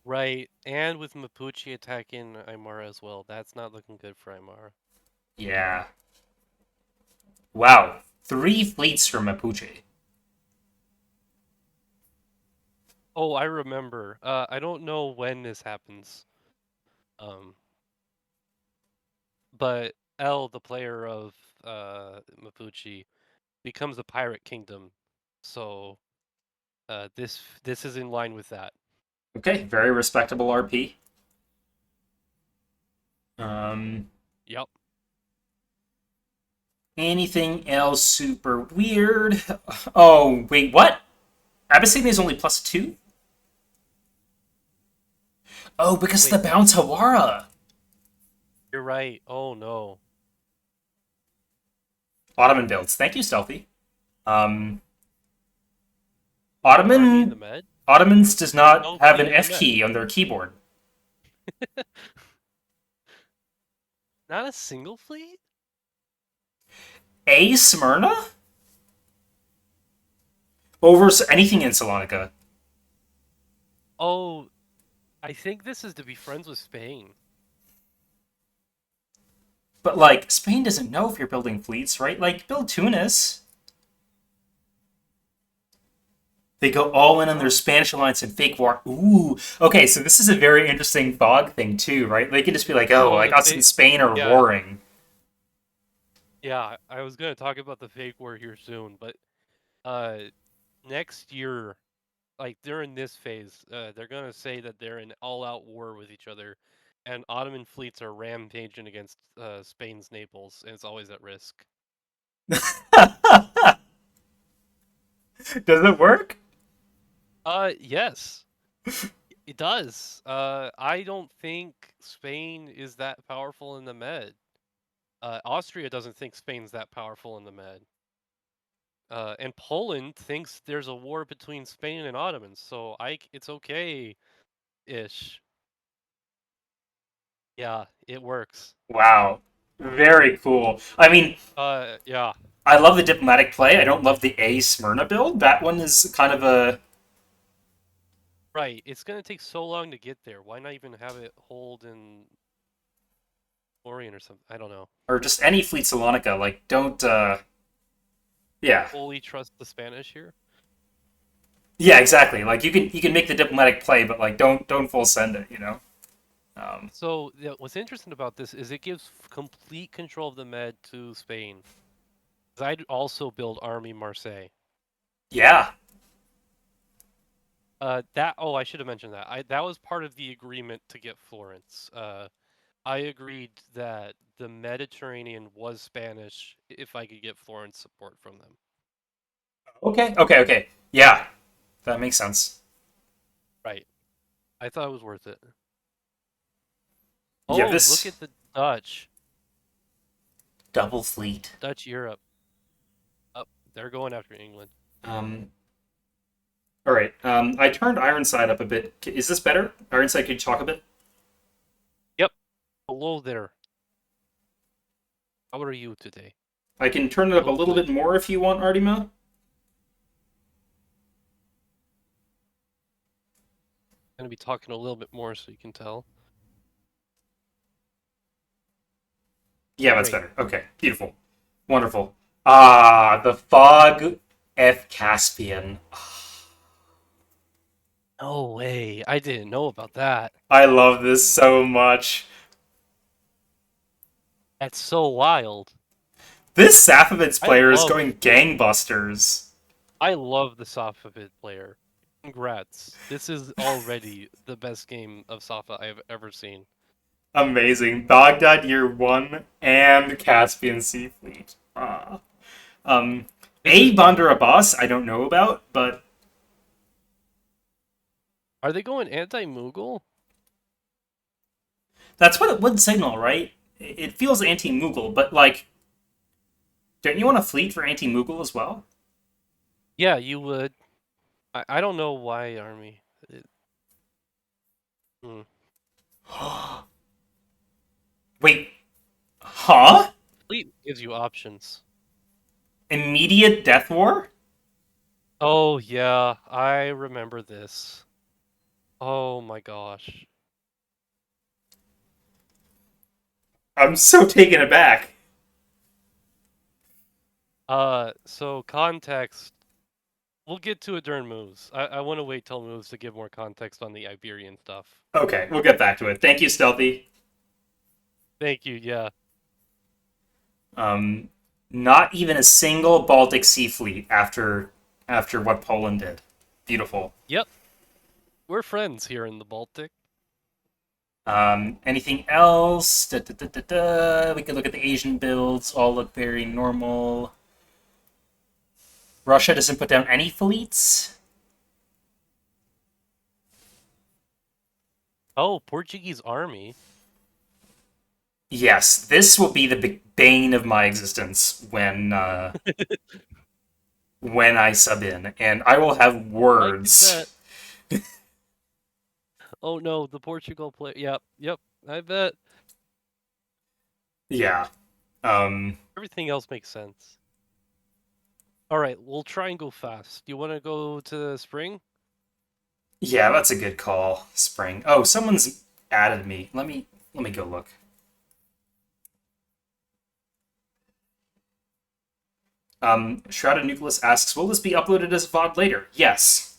Right, and with Mapuche attacking Aymara as well, that's not looking good for Aymara. Yeah. Wow. 3 fleets from Mapuche. Oh, I remember. I don't know when this happens. Um, but L, the player of Mapuche, becomes a pirate kingdom. So this is in line with that. Okay, very respectable RP. Um, Yep. anything else super weird? Oh, wait, what? Abyssinia is only +2? Oh, because of Wait, the bounce Hawara. you're right. Oh no. Ottoman builds. Thank you, Stealthy. Um, No army in the Ottoman med? Ottomans does not No have an fleet in the F med. key on their keyboard. Not a single fleet? A Smyrna over anything in Salonika. Oh, I think this is to be friends with Spain. But like Spain doesn't know if you're building fleets, right? Like build Tunis. They go all in on their Oh, Spanish alliance and fake war. Ooh. Okay, so this is a very interesting fog thing too, right? They can just be like, oh, oh, like the us in fake. Spain are Yeah, warring. yeah. I was gonna talk about the fake war here soon, but uh, next year, like during this phase, they're gonna say that they're in all-out war with each other, and Ottoman fleets are rampaging against Spain's Naples, and it's always at risk. Does it work? Yes, it does. I don't think Spain is that powerful in the Med. Austria doesn't think Spain's that powerful in the Med. And Poland thinks there's a war between Spain and Ottomans, so it's okay-ish. Yeah, it works. Wow. Very cool. I mean, Yeah, I love the diplomatic play. I don't love the A Smyrna build. That one is kind of a, right. It's gonna take so long to get there. Why not even have it hold in Orient or something? I don't know. or just any fleet Salonica. Like, don't, yeah. Fully trust the Spanish here. Yeah, exactly. Like, you can make the diplomatic play, but, like, don't full send it, you know? Um, So what's interesting about this is it gives complete control of the Med to Spain. 'Cause I'd also build Army Marseille. yeah. I should have mentioned that. That was part of the agreement to get Florence. I agreed that the Mediterranean was Spanish if I could get Florence support from them. Okay. Yeah. That makes sense. Right. I thought it was worth it. Yeah, Oh, look this at the Dutch. double fleet. Dutch Europe. Up. They're going after England. Um, all right. I turned Ironside up a bit. Is this better? Ironside, could you talk a bit? Yep. Hello there. How are you today? I can turn it up a Look little bit good. more if you want, Artyma. Gonna be talking a little bit more so you can tell. Yeah, that's Great. better. Okay, beautiful. Wonderful. Ah, the Fog F Caspian. No way. I didn't know about that. I love this so much. That's so wild. This Safavid's I player is love going gangbusters. I love the Safavid player. Congrats. This is already the best game of Safa I've ever seen. Amazing. Baghdad Year 1 and Caspian Sea Fleet. Ah. Um, This is Bandar Abbas, I don't know about, but Are they going anti-Mughal? that's what it would signal, right? It feels anti-Mughal, but like, don't you want a fleet for anti-Mughal as well? Yeah, you would. I don't know why army. Hmm. Wait, huh? Fleet gives you options. Immediate death war? Oh yeah, I remember this. Oh my gosh. I'm so taken aback. So context. We'll get to it during moves. I want to wait till moves to give more context on the Iberian stuff. Okay, we'll get back to it. Thank you, Stealthy. Thank you. Yeah. Um, Not even a single Baltic Sea fleet after what Poland did. Beautiful. Yep. We're friends here in the Baltic. Anything else? Da, da, da, da, da. We could look at the Asian builds. All look very normal. Russia doesn't put down any fleets. Oh, Portuguese army. Yes, this will be the big bane of my existence when I sub in, and I will have I could bet. words. Oh no, the Portugal play. Yep. Yep. I bet. Yeah. Um, Everything else makes sense. All right, we'll try and go fast. Do you want to go to spring? yeah, that's a good call. Spring. Oh, someone's added me. Let me go look. Shrouded Nucleus asks, "Will this be uploaded as a VOD later?" Yes.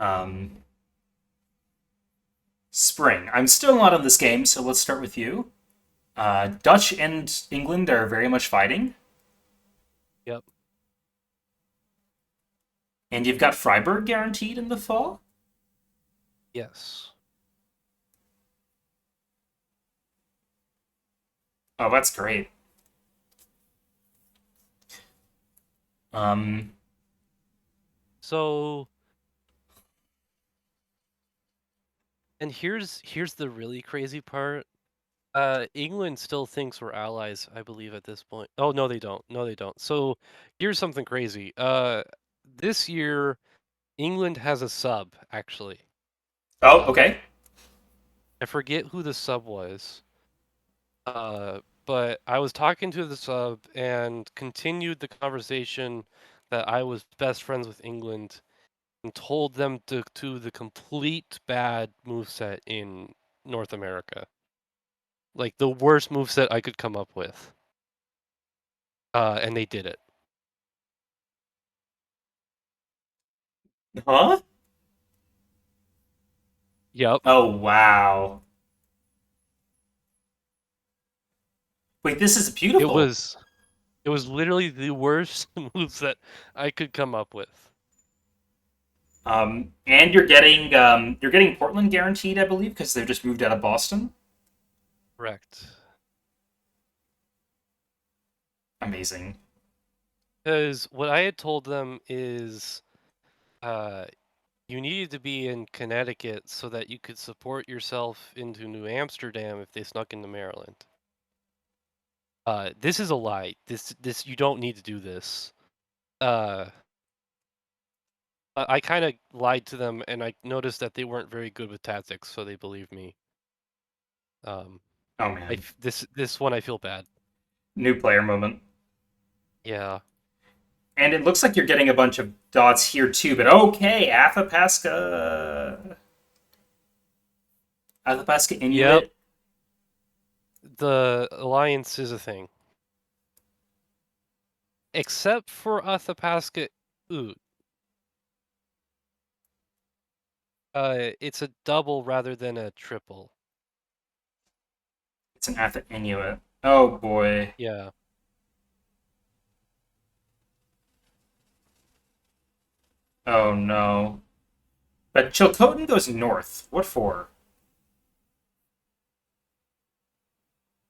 Um, Spring. I'm still not on this game, so let's start with you. Dutch and England are very much fighting, Yep. And you've got Freiburg guaranteed in the fall? Yes. Oh, that's great. Um, So, and here's the really crazy part. England still thinks we're allies, I believe, at this point. Oh, no, they don't. No, they don't. So, here's something crazy. This year, England has a sub, actually. oh, okay. I forget who the sub was. But I was talking to the sub and continued the conversation that I was best friends with England and told them to the complete bad moveset in North America. Like the worst moveset I could come up with. And they did it. Huh? Yep. Oh, wow. Wait, this is It beautiful. was it was literally the worst moveset I could come up with. And you're getting Portland guaranteed, I believe, because they've just moved out of Boston. Correct. Amazing. Because what I had told them is uh you needed to be in Connecticut so that you could support yourself into New Amsterdam if they snuck into Maryland. This is a lie. This you don't need to do this. Uh, I kind of lied to them, and I noticed that they weren't very good with tactics, so they believed me. Um, Oh man, this one I feel bad. new player moment. Yeah. And it looks like you're getting a bunch of dots here too. But okay, Athapasca Yep. Inuit. The alliance is a thing, except for Athapasca. Ooh. It's a double rather than a triple. It's an Atha Inuit. Oh boy. Yeah. Oh no. But Chilcotin goes north. What for?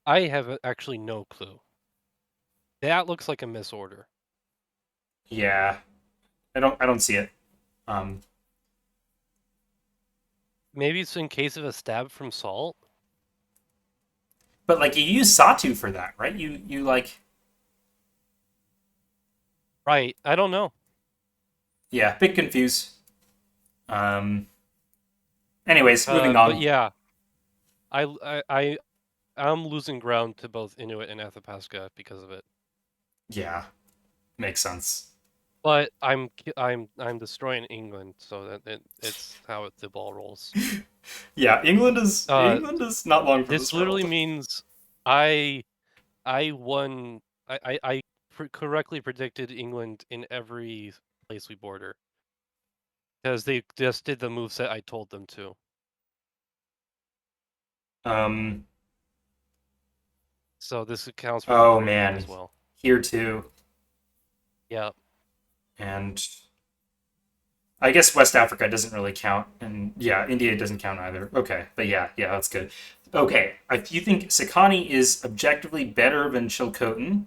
I have actually no clue. That looks like a misorder. Yeah, I don't see it. Um, Maybe it's in case of a stab from salt. but like you use Satu for that, right? You like Right. I don't know. yeah, bit confused. Um, anyways, moving But on. yeah, I'm losing ground to both Inuit and Athapasca because of it. Yeah, makes sense. But I'm destroying England, so that it's how the ball rolls. Yeah, England is Uh, England is not long for this this literally world. means I I won. I correctly predicted England in every place we border because they just did the moveset I told them to. Um, So this accounts for the oh border map man, as well. here too, Yeah. and I guess West Africa doesn't really count, and yeah, India doesn't count either. Okay, but yeah, that's good. Okay, if you think Sakani is objectively better than Chilcotin,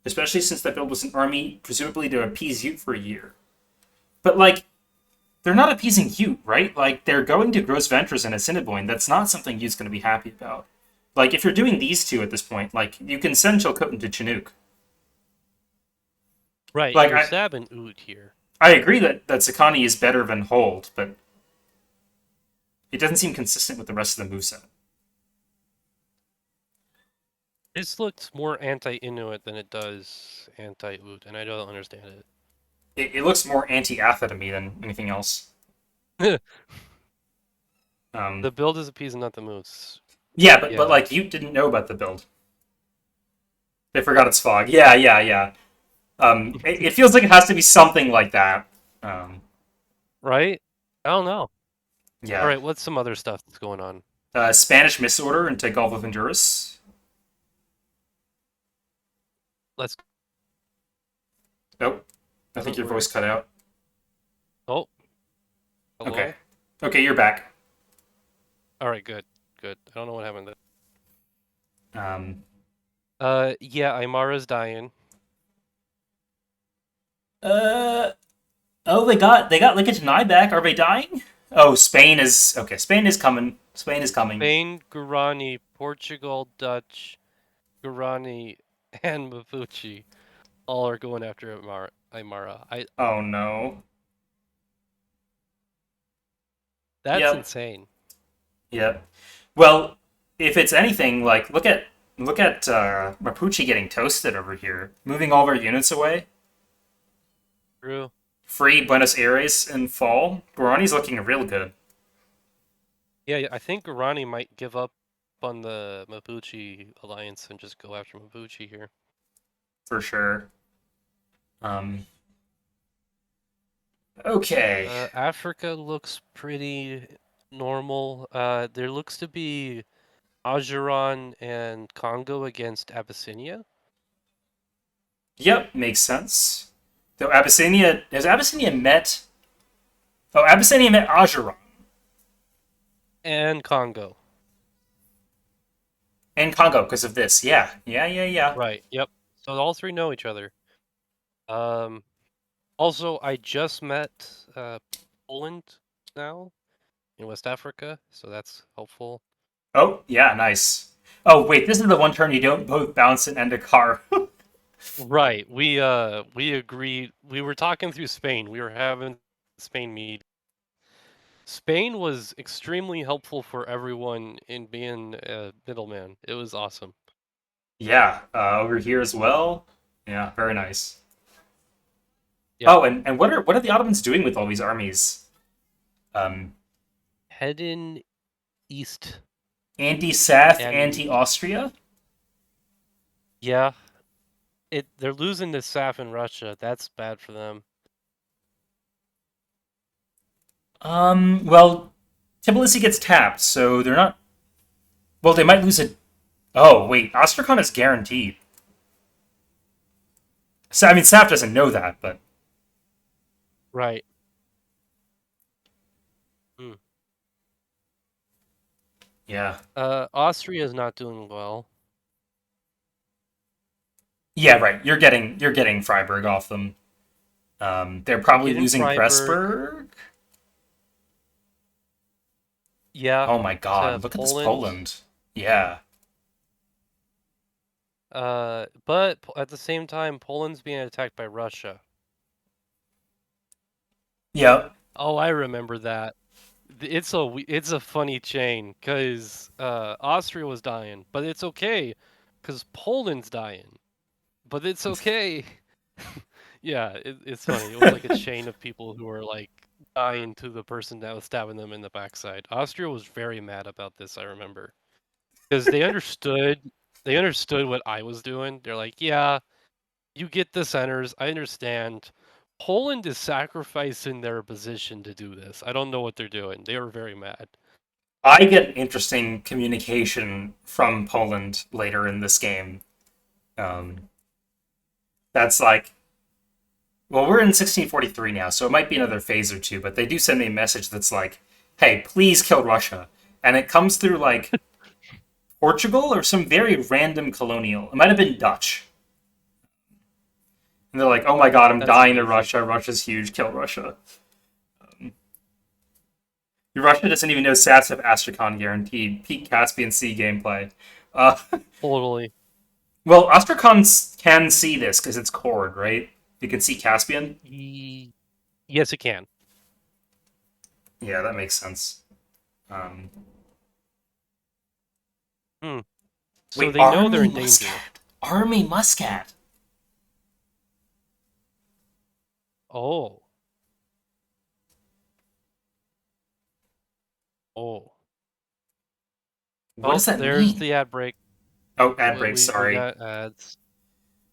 especially since that build was an army presumably to appease Ute for a year, but like they're not appeasing Ute, right? Like they're going to Gross Ventress and Assiniboine. That's not something Ute's going to be happy about. Like if you're doing these two at this point, like you can send Chilcotin to Chinook. Right. Like You're I, stabbing Ood here. I agree that Sakani is better than Hold, but it doesn't seem consistent with the rest of the moveset. This looks more anti-Inuit than it does anti-Ood, and I don't understand It looks more anti-Atha to me than anything else. it. Um, The build is appeasing, not the moves. yeah, but Yeah. like you didn't know about the build. They forgot its fog. Yeah. It feels like it has to be something like that. Um, Right? I don't know. All yeah. right, what's some other stuff that's going on? Spanish misorder into Gulf of Honduras. Let's Oh, I think Doesn't your voice work. cut out. Oh, Okay. hello? Okay, you're back. Alright, good. Good. I don't know what happened there. Um, Yeah, Aymara's dying. uh, oh, they got Linkage and I back. Are they dying? Oh, Spain is okay. Spain is coming. Spain is coming. Spain, Guarani, Portugal, Dutch, Guarani, and Mapuche all are going after Aymara. Oh no. That's Yep. insane. Yep. Well, if it's anything, like look at Mapuche getting toasted over here, moving all their units away. True. Free Buenos Aires in fall. Guarani's looking real good Yeah, I think Guarani might give up on the Mapuche alliance and just go after Mapuche here. for sure. Um, okay. Africa looks pretty normal. There looks to be Ajuran and Congo against Abyssinia Yep, makes sense. Though Abyssinia has Abyssinia met. Oh, Abyssinia met Ajuran and Congo. and Congo because of this. Yeah, yeah, yeah, yeah. Right. Yep. So all three know each other. Um, Also, I just met Poland now in West Africa, so that's helpful. Oh, yeah, nice. Oh, wait, this is the one turn you don't both bounce and end a car. Right. We agreed. We were talking through Spain. We were having Spain meet. Spain was extremely helpful for everyone in being a middleman. It was awesome. Yeah, over here as well. Yeah, very nice. Yep. Oh, and what are the Ottomans doing with all these armies? Um, Heading east anti-Sath, and anti-Austria. yeah, they're losing to SAF in Russia. That's bad for them. Well, Tbilisi gets tapped, so they're not. Well, they might lose it. Oh, wait, Astrakhan is guaranteed. So, I mean, Saf doesn't know that, but Right. Hmm. yeah, Austria is not doing well. yeah, right. You're getting Freiburg off them. They're They're probably getting losing Freiburg. Pressburg. Yeah, Oh my to God, look at this Poland. Poland. Yeah, But at the same time, Poland's being attacked by Russia. yeah. Oh, I remember that. It's a funny chain because Austria was dying, but it's okay because Poland's dying, but it's okay. Yeah, it's funny. It was like a chain of people who were like dying to the person that was stabbing them in the backside. Austria was very mad about this, I remember, because they understood what I was doing. They're like, yeah, you get the centers. I understand. Poland is sacrificing their position to do this. I don't know what they're doing. They were very mad. I get interesting communication from Poland later in this game. Um, that's like, well, we're in 1643 now, so it might be another phase or two, but they do send me a message that's like, hey, please kill Russia. And it comes through like Portugal or some very random colonial. It might have been Dutch. And they're like, oh my God, I'm That's dying to amazing. Russia. Russia's huge. Kill Russia. Russia doesn't even know stats have Astrakhan guaranteed. Peak Caspian Sea gameplay. Uh, Totally. well, Astrakhan can see this because it's cord, right? You can see Caspian. Yes, it can. Yeah, that makes sense. Um, Hmm. So wait, they know they're Army in danger. Muscat. Army Muscat. Oh. Oh. What Oh, does that there's mean? the ad break. Oh, ad We break. we, we Sorry. got ads.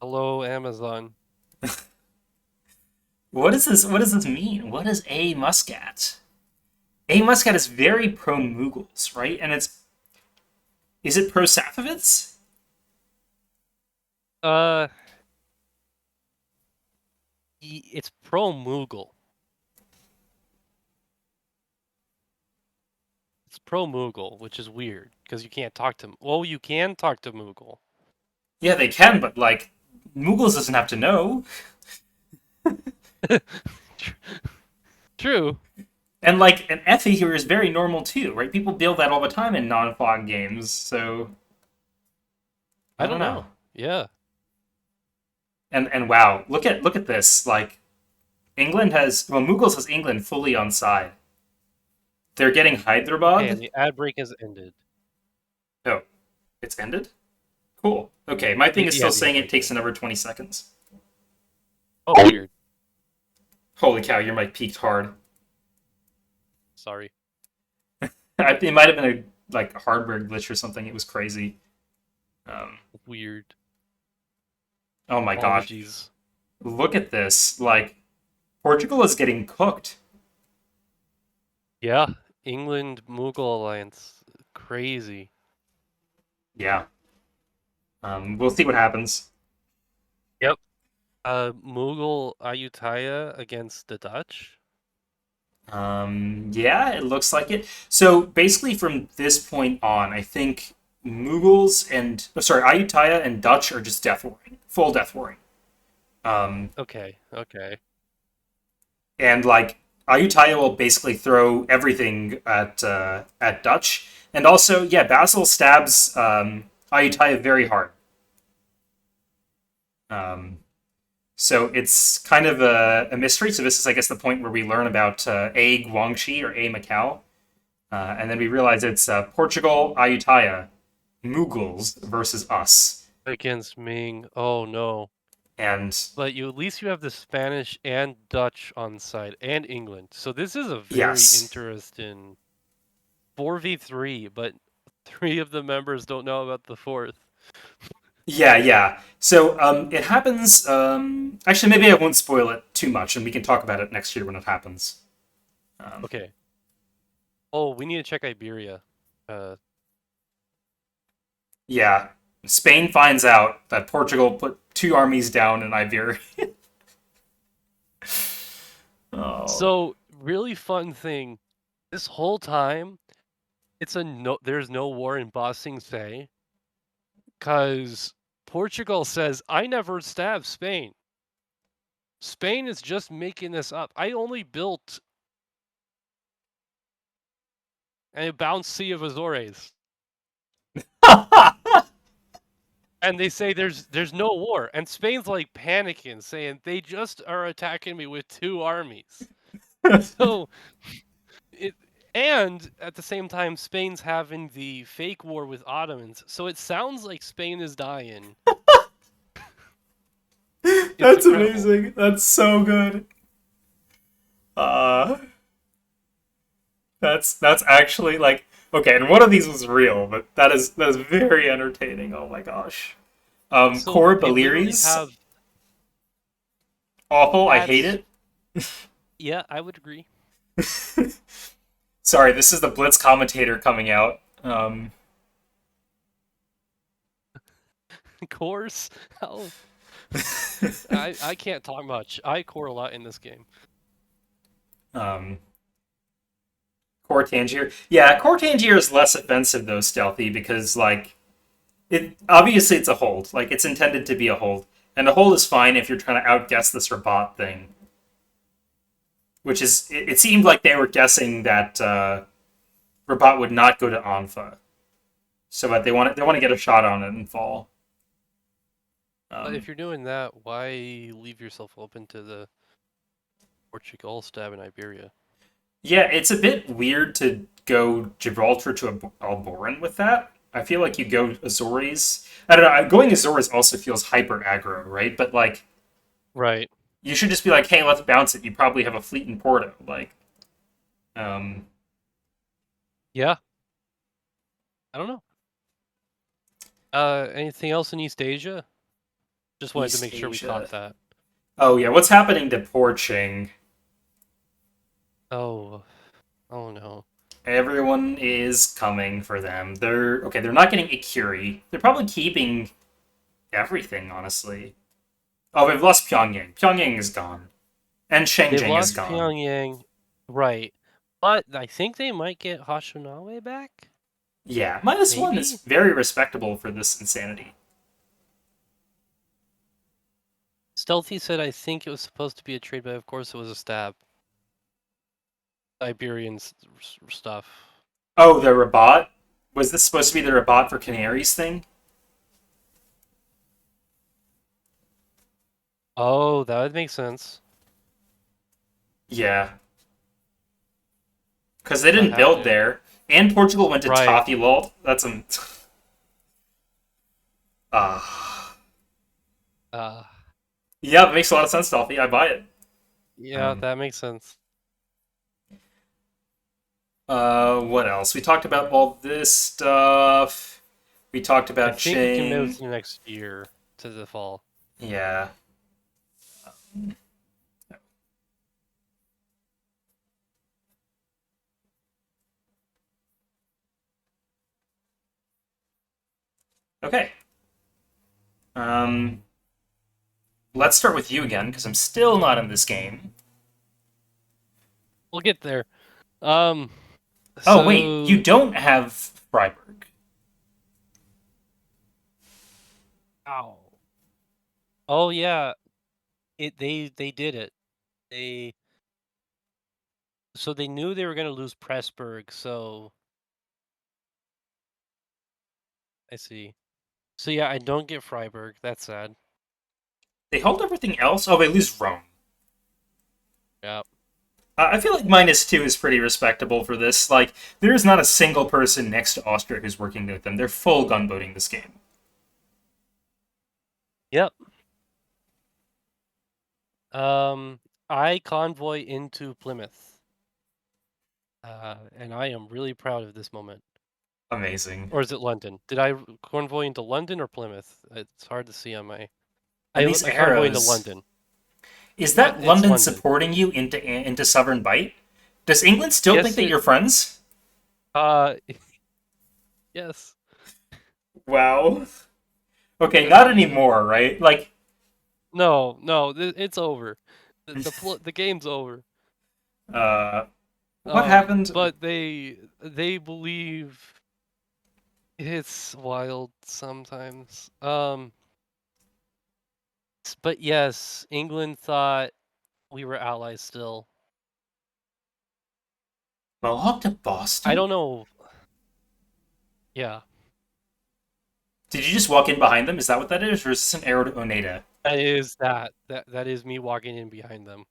Hello, Amazon. What does this? What does this mean? What is a Muscat? A Muscat is very pro Mughals, right? And is it pro Safavids? Uh, It's pro-Mughal. It's pro-Mughal, which is weird because you can't talk to. Well, you can talk to Mughal. Yeah, they can, but like Mughals doesn't have to know. True. And like an Effie here is very normal too, right? People build that all the time in non-fog games, so I I don't don't know. know. Yeah. And wow, look at this. Like England has Mughals has England fully on side. They're getting Okay, and Hyderabad. the ad break has ended. Oh, it's ended? Cool. Okay, my thing is Yeah, still the ad saying it break takes ended. another 20 seconds. Oh, weird. Holy cow, your mic peaked hard. Sorry. It might have been a like hardware glitch or something. It was crazy. Um, Weird. oh my gosh. Apologies. Look at this. Like, Portugal is getting cooked. Yeah, England Mughal alliance. Crazy. Yeah. We'll see what happens. Yep. Mughal Ayutthaya against the Dutch. Yeah, it looks like it. So basically, from this point on, I think Mughals and sorry, Ayutthaya and Dutch are just death warring, full death warring. Um, Okay, okay. and like Ayutthaya will basically throw everything at Dutch, and also yeah, Basil stabs Ayutthaya very hard. Um, so it's kind of a mystery. So this is, I guess, the point where we learn about A Guangxi or A Macau, and then we realize it's Portugal, Ayutthaya, Mughals versus us, Against Ming. Oh no. and But you at least you have the Spanish and Dutch on side and England. So this is a very yes, interesting 4v3, but three of the members don't know about the fourth. yeah, yeah. So it happens. Actually, maybe I won't spoil it too much, and we can talk about it next year when it happens. Um, Okay. Oh, we need to check Iberia. Uh, yeah, Spain finds out that Portugal put two armies down in Iberia. Oh, so really fun thing. This whole time, it's a no. There's no war in Ba Sing Se, because Portugal says I never stabbed Spain. Spain is just making this up. I only built a bound Sea of Azores. And they say there's no war, and Spain's like panicking, saying they just are attacking me with two armies. So it and at the same time, Spain's having the fake war with Ottomans. So it sounds like Spain is dying. It's that's incredible. amazing. That's so good. Uh, that's actually like okay, and one of these was real, but that is very entertaining. Oh my gosh. So Core they literally Balearies, have awful. I hate that's it. yeah, I would agree. Sorry, this is the Blitz commentator coming out. Cores, how I can't talk much. I core a lot in this game. um, Core Tangier. Yeah, Core Tangier is less offensive though, Stealthy, because like it obviously it's a hold. Like it's intended to be a hold, and a hold is fine if you're trying to outguess this Rabat thing. Which is, it seemed like they were guessing that Rabat would not go to Anfa, so but they want to get a shot on it and fall. But Um, if you're doing that, why leave yourself open to the Portugal stab in Iberia? yeah, it's a bit weird to go Gibraltar to Alboran with that. I feel like you go Azores. I don't know. Going Azores also feels hyper aggro, right? But like, Right. you should just be like, hey, let's bounce it. You probably have a fleet in Porto. Like, um, Yeah. I don't know. Anything else in East Asia? Just wanted to East make sure we caught Asia. that. Oh yeah, what's happening to Porching? Oh, oh no. Everyone is coming for them. They're okay. They're not getting Ikuri. They're probably keeping everything, honestly. Oh, we've lost Pyongyang. Pyongyang is gone. And They've Shengjing is lost gone. Pyongyang, right? But I think they might get Hashinawa back. Yeah, -1 is Maybe very respectable for this insanity. Stealthy said I think it was supposed to be a trade, but of course it was a stab. Iberian stuff. Oh, the Rabat? Was this supposed to be the Rabat for Canaries thing? Oh, that would make sense. Yeah. Because they That didn't have build to. there. And Portugal went to Right. Toffee Lalt. That's a. Ah. Uh, Yeah, it makes a lot of sense, Toffee. I buy it. yeah, Um, that makes sense. what else? We talked about all this stuff. We talked I about think we can move Ching. to next year to the fall. Yeah. Okay. Um, let's start with you again, because I'm still not in this game. We'll get there. Um, Oh, wait. You so don't have Freiburg. ow. Oh yeah, they did it. They so they knew they were gonna lose Pressburg. So I see. So yeah, I don't get Freiburg. That's sad. They hold everything else. Oh, they lose Rome. Yeah. I feel like -2 is pretty respectable for this. Like, there is not a single person next to Austria who's working with them. They're full gunboating this game. Yep. Um, I convoy into Plymouth. And I am really proud of this moment. Amazing. Or is it London? Did I convoy into London or Plymouth? It's hard to see on my. And these I convoy into arrows. London. Is that It's London London. supporting you into Sovereign Bite? Does England still think Yes, that it. you're friends? Uh, yes. Wow. Okay, Yes, not it is. anymore, right? Like, No, no, it's over. The game's over. uh, what happened? But they believe it's wild sometimes. But yes, England thought we were allies still. Mohawk to I Boston? don't know. Yeah, Did you just walk in behind them? Is that what that is? Or is this an arrow to Oneida? that is that is me walking in behind them.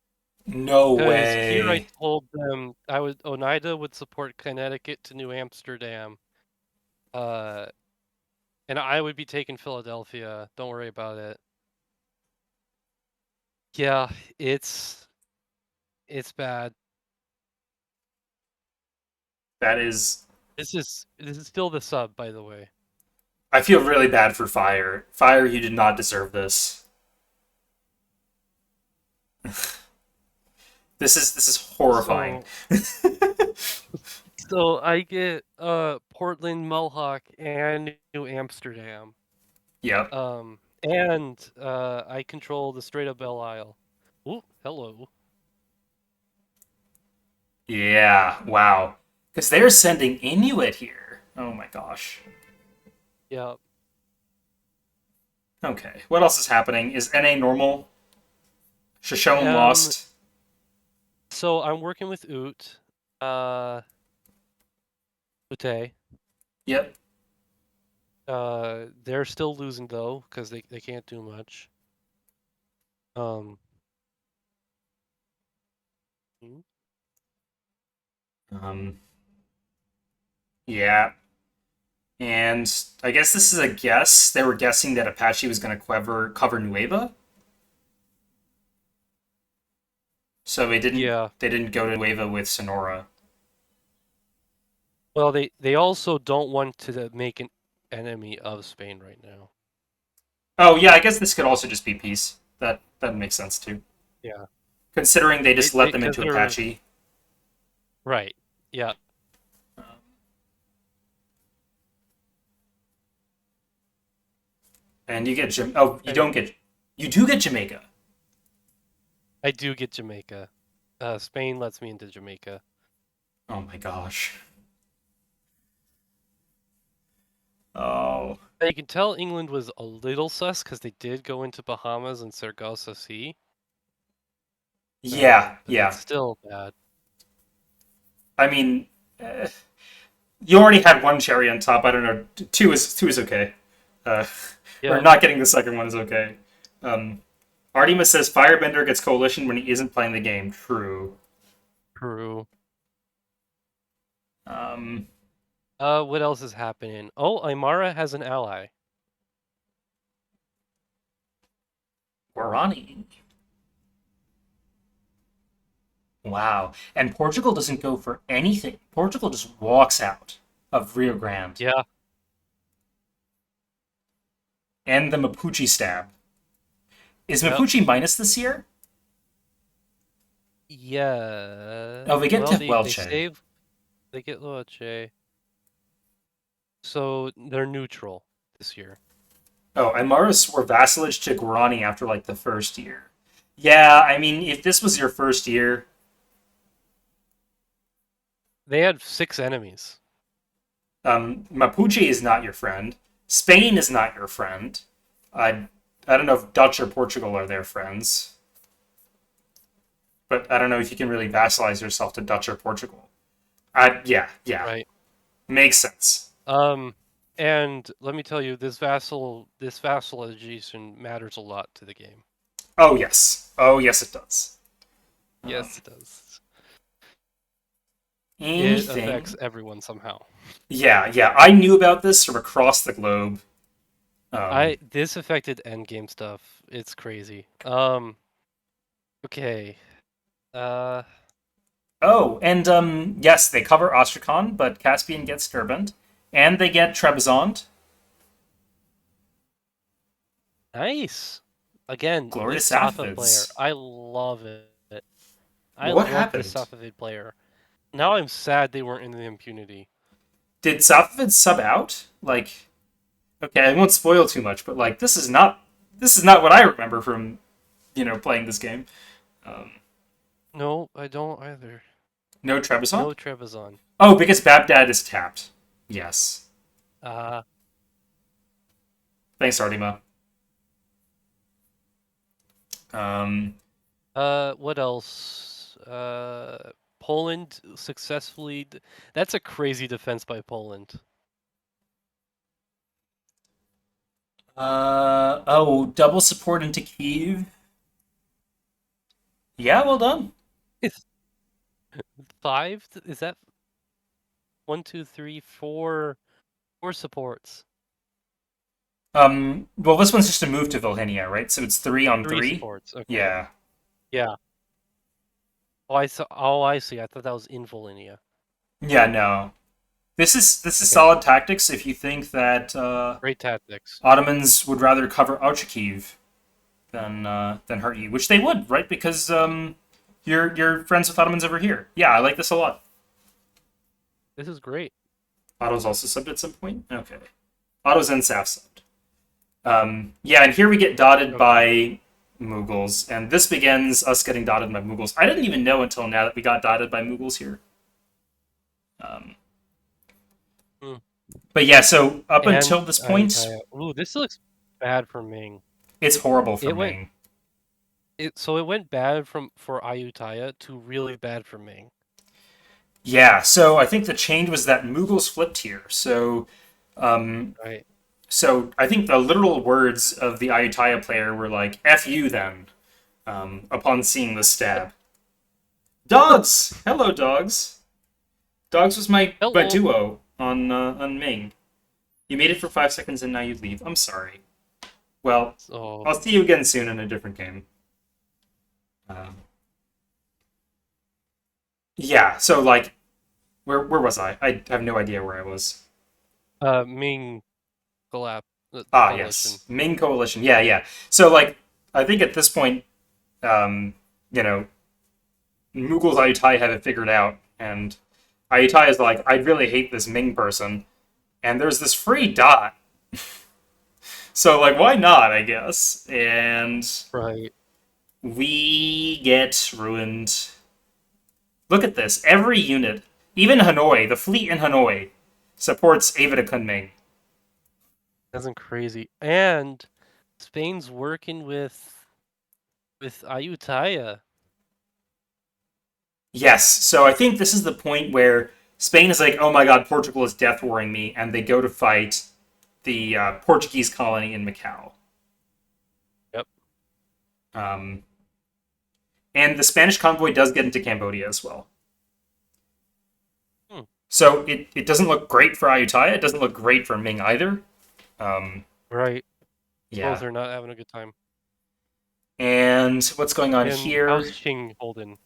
No Because here I way. told them Oneida would support Connecticut to New Amsterdam. Uh, and I would be taking Philadelphia. Don't worry about it. Yeah, it's bad. That is. This is still the sub, by the way. I feel really bad for Fire. Fire, you did not deserve this. This is horrifying. So so I get Portland, Mohawk, and New Amsterdam. Yep. And I control the Strait of Belle Isle. Ooh, hello. Yeah. Wow. Because they're sending Inuit here. Oh my gosh. Yeah. Okay. What else is happening? Is NA normal? Shoshone Um. lost. So I'm working with Oot. Uh. Ute. Yep. They're still losing though, because they can't do much. Um. hmm, Um. Yeah. And I guess this is a guess. They were guessing that Apache was going to cover Nueva, so they didn't. Yeah. They didn't go to Nueva with Sonora. Well, they also don't want to make an enemy of Spain right now. Oh yeah, I guess this could also just be peace. That makes sense too. Yeah. Considering they just let them Because into they're Apache. right. Yeah. And you get Oh, you And don't get. You do get Jamaica. I do get Jamaica. Spain lets me into Jamaica. Oh my gosh. Oh. You can tell England was a little sus because they did go into Bahamas and Sargasso Sea. Yeah, But yeah. it's still bad. I mean, you already had one cherry on top. I don't know. Two is okay. Uh, or Yeah, not getting the second one is okay. Artyma says Firebender gets coalition when he isn't playing the game. True. true. Um, What else is happening? Oh, Aymara has an ally. Guarani. Wow. And Portugal doesn't go for anything. Portugal just walks out of Rio Grande. Yeah, And the Mapuche stab. Is yep. Mapuche minus this year? Yeah. Oh, they get Well, to they Welche. save. They get Loache. So they're neutral this year. Oh, Aymara swore vassalage to Guarani after like the first year. Yeah, I mean, if this was your first year, They had 6 enemies. Mapuche is not your friend. Spain is not your friend. I don't know if Dutch or Portugal are their friends, but I don't know if you can really vassalize yourself to Dutch or Portugal. Yeah, Right. makes sense. And let me tell you, this vassalization matters a lot to the game. Oh yes, it does. Yes, it does. It affects Anything? everyone somehow. Yeah. I knew about this from across the globe. This affected endgame stuff. It's crazy. Okay. Uh, Oh, and yes, they cover Ostrakhan, but Caspian gets Derbent, and they get Trebizond. nice. Again, this Glorious Safa player, Safavids. I love it. I What love this happened? Safavid player. Now I'm sad they weren't in the impunity. Did Safavid sub out? Like, okay, I won't spoil too much, but like, this is not what I remember from playing this game. Um, No, I don't either. no Trebizond. No Trebizond. Oh, because Babdad is tapped. Yes. Uh, Thanks, Artyma. Um, what else? Poland successfully. That's a crazy defense by Poland. oh, double support into Kiev. Yeah, well done. 5? Is that 1, 2, 3, 4? 4 supports. Well, this one's just a move to Vilhenia, right? So it's 3 3-on-3. supports. Okay. Yeah. Yeah. Oh, I saw. Oh, I see. I thought that was in Volhynia. Yeah, no. This is Okay. solid tactics if you think that Great tactics. Ottomans would rather cover Archkiv than hurt you, which they would, right? Because you're friends with Ottomans over here. Yeah, I like this a lot. This is great. Otto's also subbed at some point. Okay. Otto's and Saf subbed. Yeah, and here we get dotted Okay. by Mughals, and this begins us getting dotted by Mughals. I didn't even know until now that we got dotted by Mughals here. Um, Hmm. but yeah, so up And until this point, ooh, this looks bad for Ming. it's horrible for It went. Ming. So it went bad for Ayutthaya to really bad for Ming. Yeah, so I think the change was that Mughals flipped here. So, Right. so I think the literal words of the Ayutthaya player were like "F you" then, upon seeing the stab. Dogs, hello, dogs. Dogs was my Hello. duo on Ming. You made it for 5 seconds and now you leave. I'm sorry. Well, So I'll see you again soon in a different game. Um, yeah, so like, where was I? I have no idea where I was. Ming collapse. Ah, Coalition. yes, Ming Coalition. Yeah. So like, I think at this point, um, you know, Mughals Ayutthaya have it figured out, and Ayutthaya is like, I really hate this Ming person, and there's this free dot. So like, why not? I guess. And Right. We get ruined. Look at this. Every unit, even Hanoi, the fleet in Hanoi, supports Ava de Kunming. That's crazy. And Spain's working with Ayutthaya. Yes, so I think this is the point where Spain is like, oh my god, Portugal is death warring me, and they go to fight the Portuguese colony in Macau. Yep. Um, and the Spanish convoy does get into Cambodia as well. Hmm. So it doesn't look great for Ayutthaya. It doesn't look great for Ming either. Um, Right. yeah. Both are not having a good time. And what's going on And here? how's Qing holding?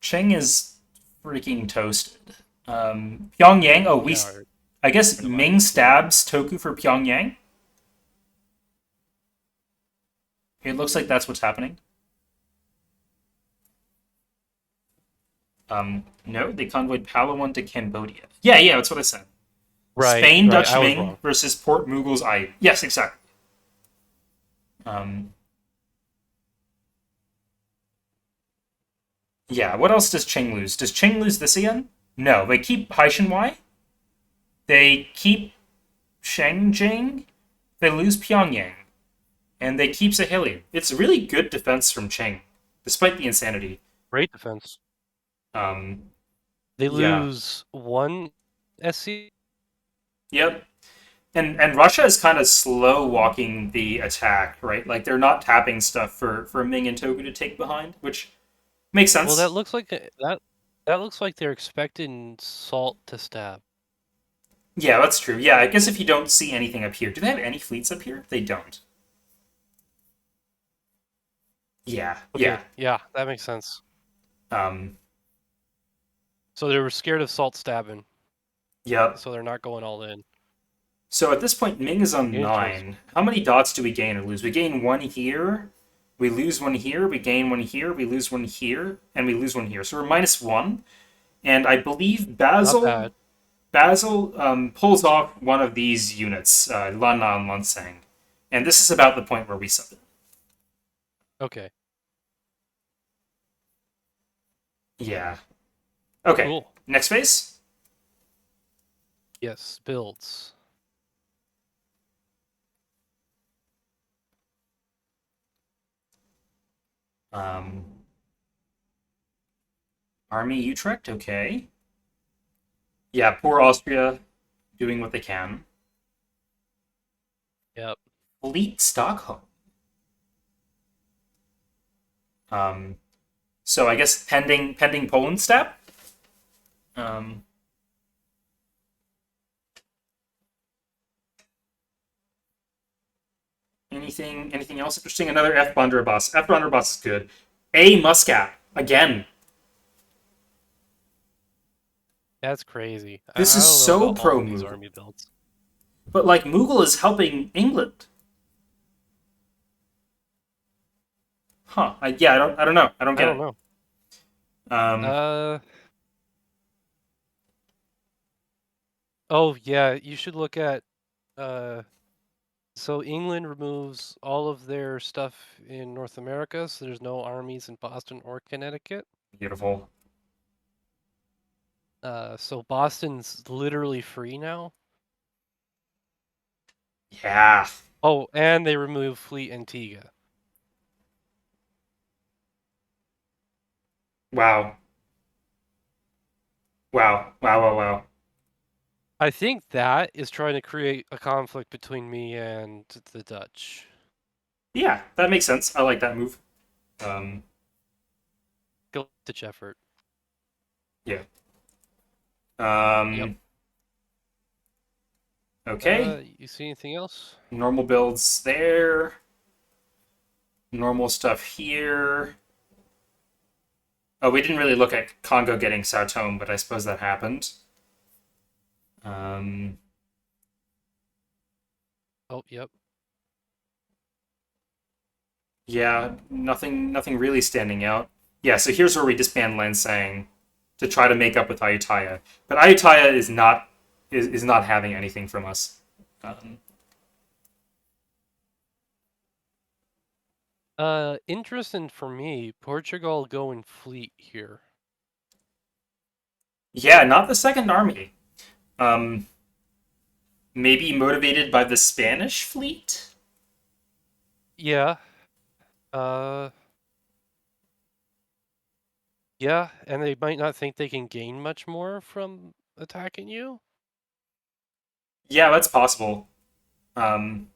Cheng is freaking toasted. Pyongyang. Oh, we. Yeah, or I guess rid of Ayu Ming too. stabs Toku for Pyongyang. It looks like that's what's happening. No, they convoyed Palawan to Cambodia. Yeah, yeah, that's what I said. Right, Spain, right. Dutch I was Ming wrong. versus Port Mughals I. Yes, exactly. Um, yeah, what else does Cheng lose? Does Cheng lose this again? No, they keep Haishanwei. They keep Shengjing. They lose Pyongyang. And they keep Sahelian. It's really good defense from Cheng, despite the insanity. Great defense. Um, They yeah. lose one SC. Yep. And Russia is kind of slow walking the attack, right? Like they're not tapping stuff for Ming and Togu to take behind, which makes Well, that sense. looks like that looks like they're expecting Salt to stab. Yeah, that's true. Yeah, I guess if you don't see anything up here, do they have any fleets up here? They don't. Yeah, yeah. Okay, yeah, that makes sense. Um, So they were scared of Salt stabbing, yep. so they're not going all in. So at this point, Ming is on Getting toast. 9. How many dots do we gain or lose? We gain one here, we lose one here, we gain one here, we lose one here, and we lose one here. So we're -1. And I believe Not Basil bad. Basil pulls off one of these units, Lan Na and Lan Sang. And this is about the point where we sub it. Okay, Yeah. Okay. cool. Next phase. Yes, builds. Um, Army Utrecht. Okay. Yeah, poor Austria doing what they can. Yep. Fleet Stockholm. Um, so I guess pending Poland step. Um, anything else interesting? Another F Blunderbuss. F Blunderbuss is good. A Muscat again. That's crazy. This I is don't know so about all pro of these Mughal. army builds. But like Mughal is helping England. Huh. Yeah, I don't know. I don't I get don't it. know. Um, Uh oh yeah, you should look at uh so England removes all of their stuff in North America, so there's no armies in Boston or Connecticut. beautiful. So Boston's literally free now. Yeah. Oh, and they remove Fleet Antigua. Wow. Wow. Wow. Wow. Wow. I think that is trying to create a conflict between me and the Dutch. Yeah, that makes sense. I like that move. Um, Ditch effort. yeah. Yep. Um, okay. You see anything else? Normal builds there. Normal stuff here. Oh, we didn't really look at Congo getting Sao Tome, but I suppose that happened. Um, Oh, yep. yeah, nothing really standing out. Yeah, so here's where we disband Lansang to try to make up with Ayutthaya. But Ayutthaya is not having anything from us. Um, Interesting for me, Portugal go in fleet here. Yeah, not the Second Army. Um, maybe motivated by the Spanish fleet? Yeah. Uh, yeah, and they might not think they can gain much more from attacking you. Yeah, that's possible. Um,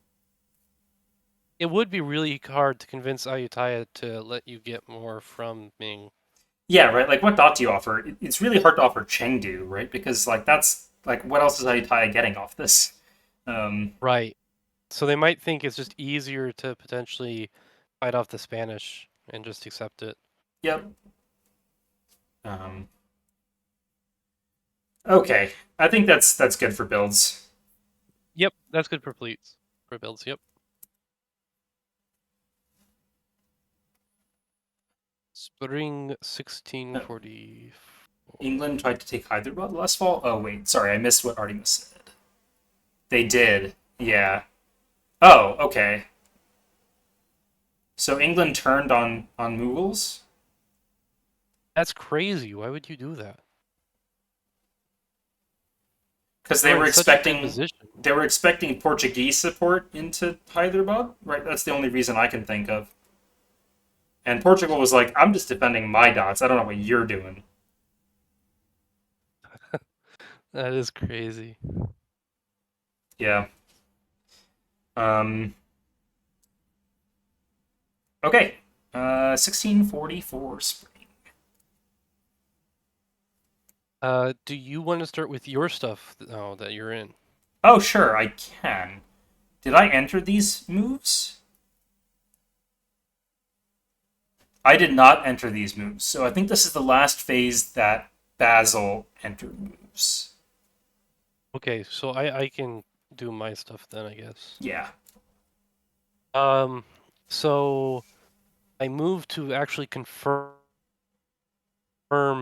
It would be really hard to convince Ayutthaya to let you get more from Ming. yeah, right. Like, what dot do you offer? It's really hard to offer Chengdu, right? Because like that's like what else is Ayutthaya getting off this? Um, Right. So they might think it's just easier to potentially fight off the Spanish and just accept it. yep. Um, okay, I think that's good for builds. Yep, that's good for fleets. For builds, yep. Spring Uh, 1644. England tried to take Hyderabad last fall. Oh wait, sorry, I missed what Artyma said. They did. Yeah. Oh, okay. So England turned on Mughals That's crazy. Why would you do that? because We're in such a good position. they were expecting Portuguese support into Hyderabad, right? That's the only reason I can think of. And Portugal was like, "I'm just defending my dots. I don't know what you're doing." That is crazy. Yeah. Um. Okay. 1644 spring. Do you want to start with your stuff now that you're in? Oh, sure, I can. Did I enter these moves? I did not enter these moves, so I think this is the last phase that Basil entered moves. Okay, so I can do my stuff then, I guess. Yeah. Um, so I moved to actually confirm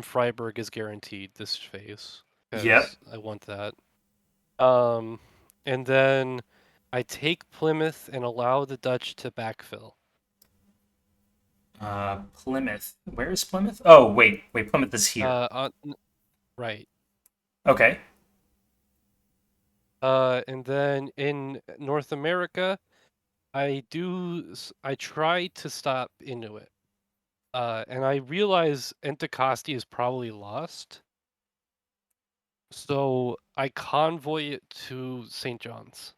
Freiburg is guaranteed this phase Yep. because I want that. Um, and then I take Plymouth and allow the Dutch to backfill. Plymouth. Where is Plymouth? Oh, wait. Plymouth is here. Right. Okay. And then in North America, I try to stop Inuit. And I realize Anticosti is probably lost. So I convoy it to St. John's.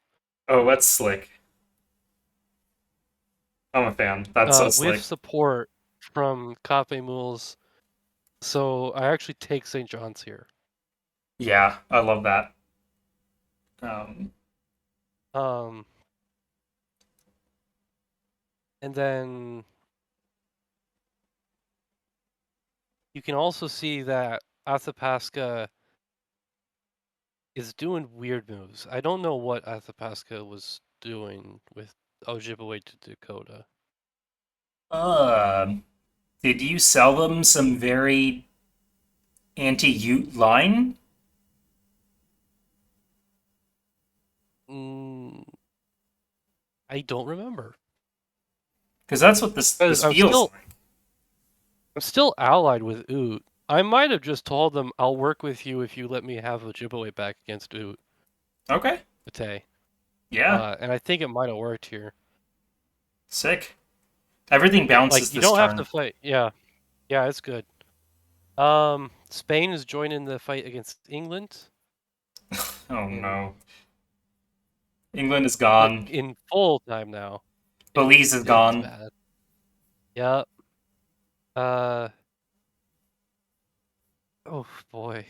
Oh, that's slick. I'm a fan. That's so With slick. support from Cafe Mules. So I actually take St. John's here. Yeah, I love that. Um, Um, and then you can also see that Athapasca is doing weird moves. I don't know what Athapasca was doing with Ojibwe to Dakota. uh, did you sell them some very anti-Ute line? Mm, I don't remember. Because that's what this Because feels like. I'm still allied with Oot. I might have just told them I'll work with you if you let me have Ojibwe back against Oot Okay. Pate. Yeah. And I think it might have worked here. Sick. Everything Like bounces you this don't have to turn. fight. Yeah, yeah, it's good. Spain is joining the fight against England, Oh in no. England is like gone. in full time now. Belize is It's gone. bad. Yeah. Uh. Oh boy.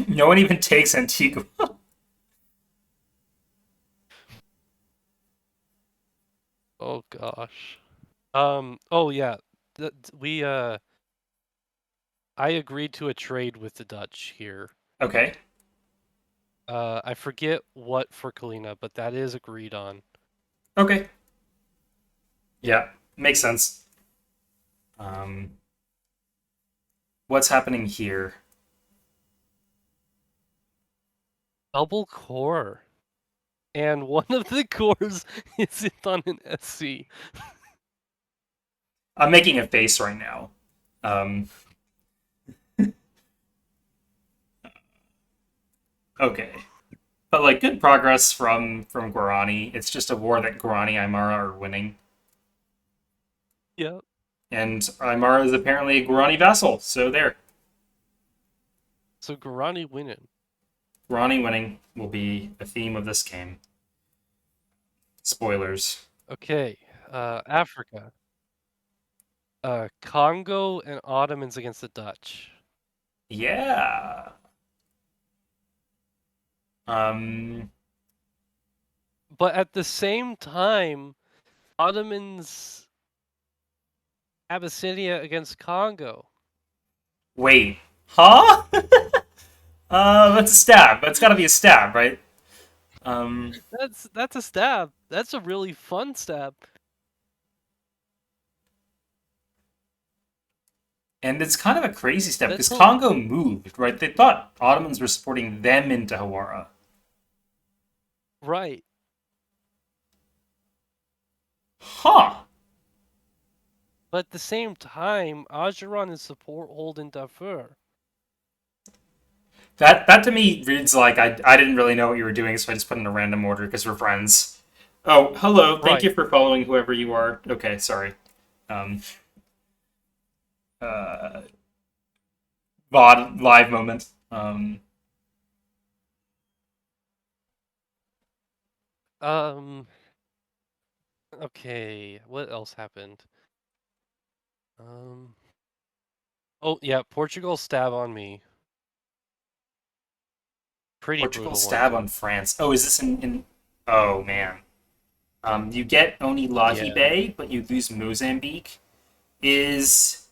No one even takes Antigua. Oh gosh. Oh yeah. We I agreed to a trade with the Dutch here. Okay. I forget what for Kalina, but that is agreed on. Okay. Yeah. Makes sense. Um, what's happening here? Double core. And one of the cores isn't on an SC. I'm making a face right now. Um, okay, but like good progress from Guarani. It's just a war that Guarani Aymara are winning, Yeah. and Aymara is apparently a Guarani vassal. So there, So Guarani winning. Guarani winning will be a theme of this game. Spoilers. Okay. Africa. Congo and Ottomans against the Dutch. Yeah. Um, But at the same time, Ottomans Abyssinia against Congo. wait. Huh? That's a stab. That's got to be a stab, right? That's a stab. That's a really fun stab. And it's kind of a crazy step because That's a Congo moved, right? They thought Ottomans were supporting them into Hawara. right. Huh. But at the same time, Ajuran is support holding Darfur. That to me reads like I didn't really know what you were doing, so I just put in a random order because we're friends. Oh, hello. Thank you Right. for following whoever you are. Okay, sorry. Um, uh, VOD live moment. Um. Okay. What else happened? Um. Oh yeah, Portugal stab on me. Pretty Portugal brutal one stab on too. France. Oh, is this in? Oh man. You get Oni Lahi Yeah. Bay, but you lose Mozambique. Is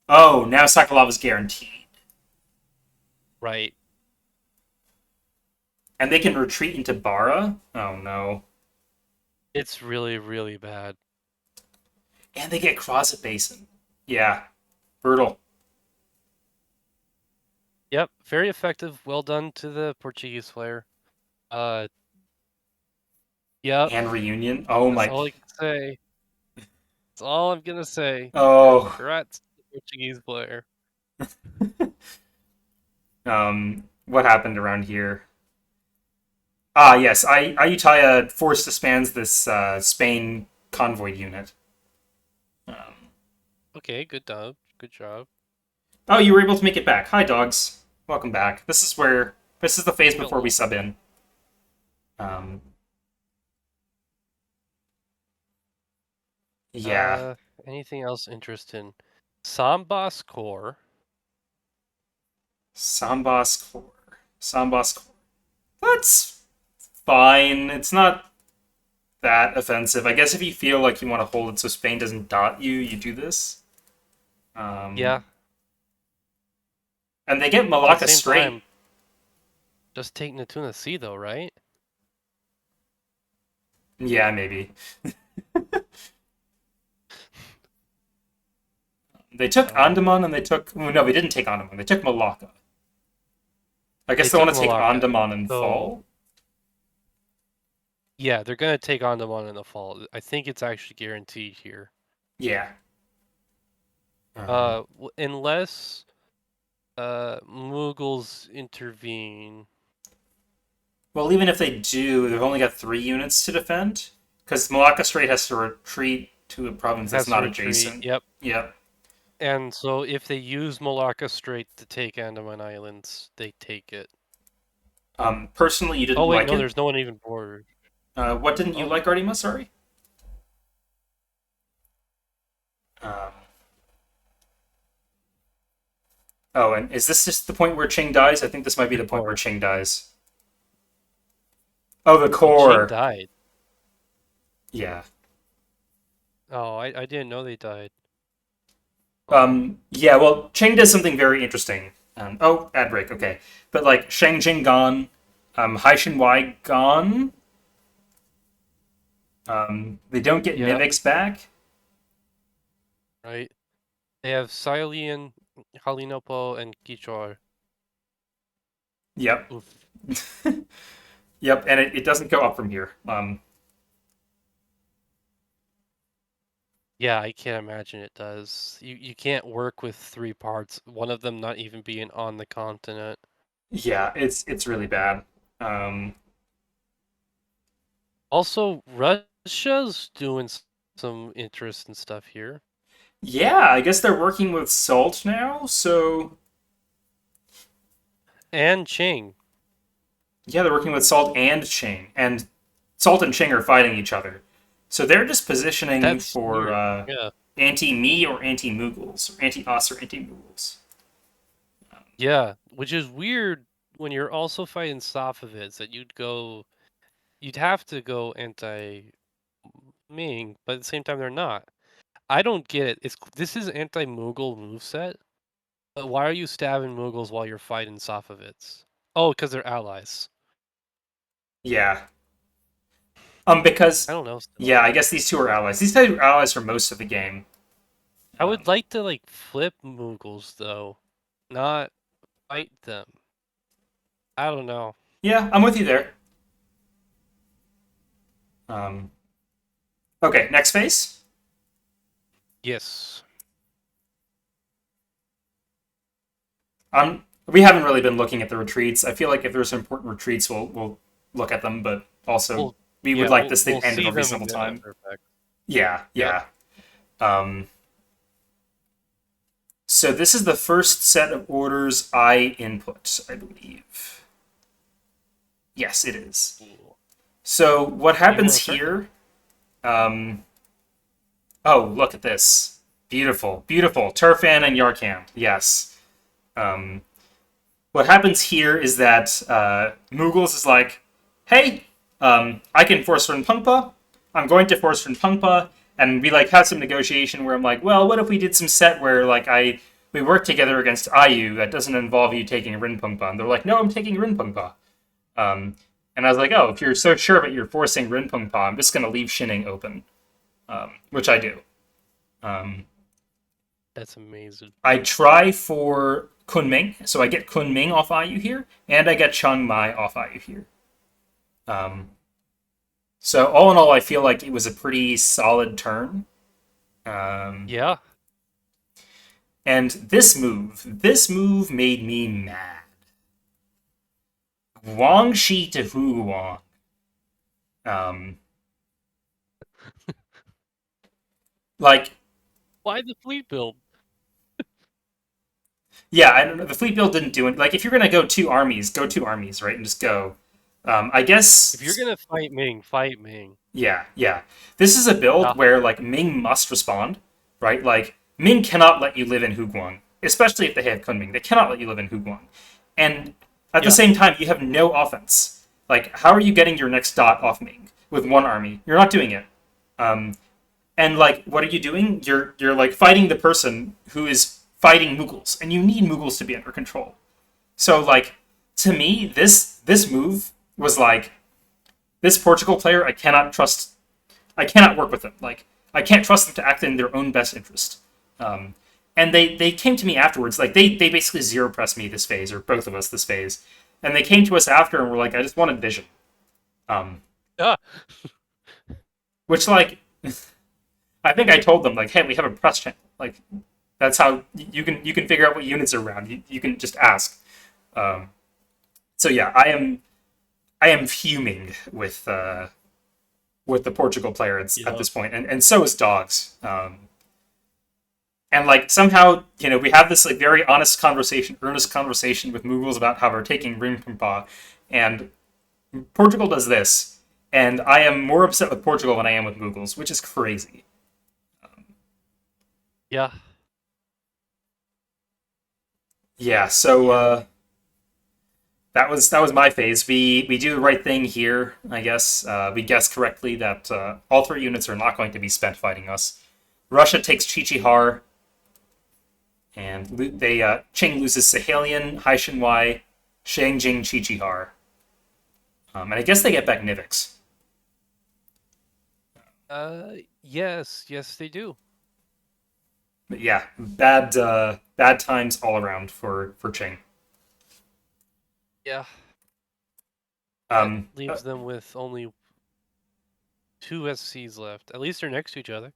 oh now Sakalava's guaranteed, Right. and they can retreat into Bara. Oh no, It's really really bad. and they get Crozet Basin. Yeah, brutal. Yep. Very effective. Well done to the Portuguese player. Uh. Yep. And Reunion. Oh That's my. all I can say. That's all I'm gonna say. Oh. Congrats to the Portuguese player. What happened around here? Ah, yes. Ayutthaya forced disbands this Spain convoy unit. Um, Okay, good job. Good job. oh, you were able to make it back. Hi, dogs. Welcome back. This is the phase before we Hello. sub in. Um, yeah, Uh, anything else interesting? Sambas core. Sambas core. Sambas core. That's fine. It's not that offensive. I guess if you feel like you want to hold it so Spain doesn't dot you, you do this. Yeah, Um, and they get but at the Malacca same straight. time, just take Natuna Sea though, right? Yeah, maybe. They took Um, Andaman and they took. Well, no, they didn't take Andaman. They took Malacca. I they guess they took want to take Malacca. Andaman and So fall. yeah, they're gonna take Andaman in the fall. I think it's actually guaranteed here. Yeah. Um, Unless Mughals intervene. well, even if they do, they've only got 3 units to defend because Malacca Strait has to retreat to a province that's Has to not retreat. adjacent. Yep. Yep. And so if they use Malacca Strait to take Andaman Islands, they take it. Personally, you Oh didn't wait, like no, it. there's no one even bordered. What didn't you Oh, like, Artyma? Sorry. Um, oh, and is this just the point where Ching dies? I think this might be the the point where core. Ching dies. Oh, the Oh, Ching core. died. Yeah. Oh, I didn't know they died. Oh, Yeah, well, Cheng does something very interesting. Oh, ad break, okay. But like Sheng Jing gone, Haishin Wai gone. They don't get yeah, mimics back. right. They have Silean, Halinopo, and Kichor. Yep. Oof. Yep, and it doesn't go up from here. Yeah, I can't imagine it does. You can't work with 3 parts, one of them not even being on the continent. Yeah, it's really bad. Um, Also, Russia's doing some interesting stuff here. yeah, I guess they're working with Salt now, so And Qing. yeah, they're working with Salt and Ching, and Salt and Ching are fighting each other. So they're just positioning That's for weird. Yeah. anti-me or anti-Mughals, or anti-us or anti-Mughals. Yeah, which is weird when you're also fighting Safavids that you'd have to go anti Ming, but at the same time they're not. I don't get it. This is anti-Mughal moveset, but why are you stabbing Mughals while you're fighting Safavids? Oh, because they're allies. Yeah, I because don't know still. yeah, I guess these two are allies. These two are allies for most of the game. I would like to like flip Mughals though, not fight them. I don't know. Yeah, I'm with you there. Um, okay, next phase. Yes. We haven't really been looking at the retreats. I feel like if there's important retreats, we'll look at them, but also We'll we would yeah, like we'll this thing we'll ended see every them single again time. after effect. Yeah, Yep. yeah. Um, so this is the first set of orders I input, I believe. Yes, it is. Cool. So what You want happens to start then? here? Um, oh, look at this. Beautiful, beautiful. Turfan and Yarkam. Yes. Um, what happens here is that Mughals is like, hey, I can force Rinpungpa. I'm going to force Rinpungpa, and we like have some negotiation where I'm like, well, what if we did some set where like we work together against Ayu that doesn't involve you taking Rinpungpa? And they're like, no, I'm taking Rinpungpa. Um, and I was like, oh, if you're so sure that you're forcing Rinpungpa, I'm just going to leave Shining open, which I do. Um, That's amazing. I try for Kunming, so I get Kunming off Ayu here, and I get Chiang Mai off Ayu here. Um, so all in all, I feel like it was a pretty solid turn. Um, Yeah. and this move made me mad. Wang Shi to Hu Wang. Um, like, Why the fleet build? yeah, I don't know. The fleet build didn't do it. Like, if you're gonna go two armies, right, and just go. I If you're guess gonna fight Ming, fight Ming. yeah, yeah. This is a build Yeah. where like Ming must respond, right? Like Ming cannot let you live in Huguang, especially if they have Kunming. They cannot let you live in Huguang. And at the Yeah. same time, you have no offense. Like, how are you getting your next dot off Ming with one army? You're not doing it. Um, and like, what are you doing? You're like fighting the person who is fighting Mughals, and you need Mughals to be under control. So like, to me, this move was like this Portugal player. I cannot trust. I cannot work with them. Like I can't trust them to act in their own best interest. Um, and they came to me afterwards. Like they basically zero pressed me this phase, or both of us this phase. And they came to us after and were like, I just wanted vision. Um, Yeah. which like I think I told them like, hey, we have a press channel. Like that's how you can figure out what units are around. You can just ask. Um, so yeah, I am fuming with the Portugal player at Yeah. this point, and so is Dogs. And like somehow, we have this like very honest conversation, earnest conversation with Mughals about how they're taking Ringpumpa, and Portugal does this, and I am more upset with Portugal than I am with Mughals, which is crazy. Yeah. Yeah, so Yeah. that was my phase. We do the right thing here, I guess. We guessed correctly that all three units are not going to be spent fighting us. Russia takes Chichihar, and they Qing loses Sahelian, Haishanwai, Shangjing, Chichihar. And I guess they get back Nivix. Yes, they do. But yeah, bad times all around for Qing. Yeah. That Um, uh, leaves them with only 2 SCs left. At least they're next to each other.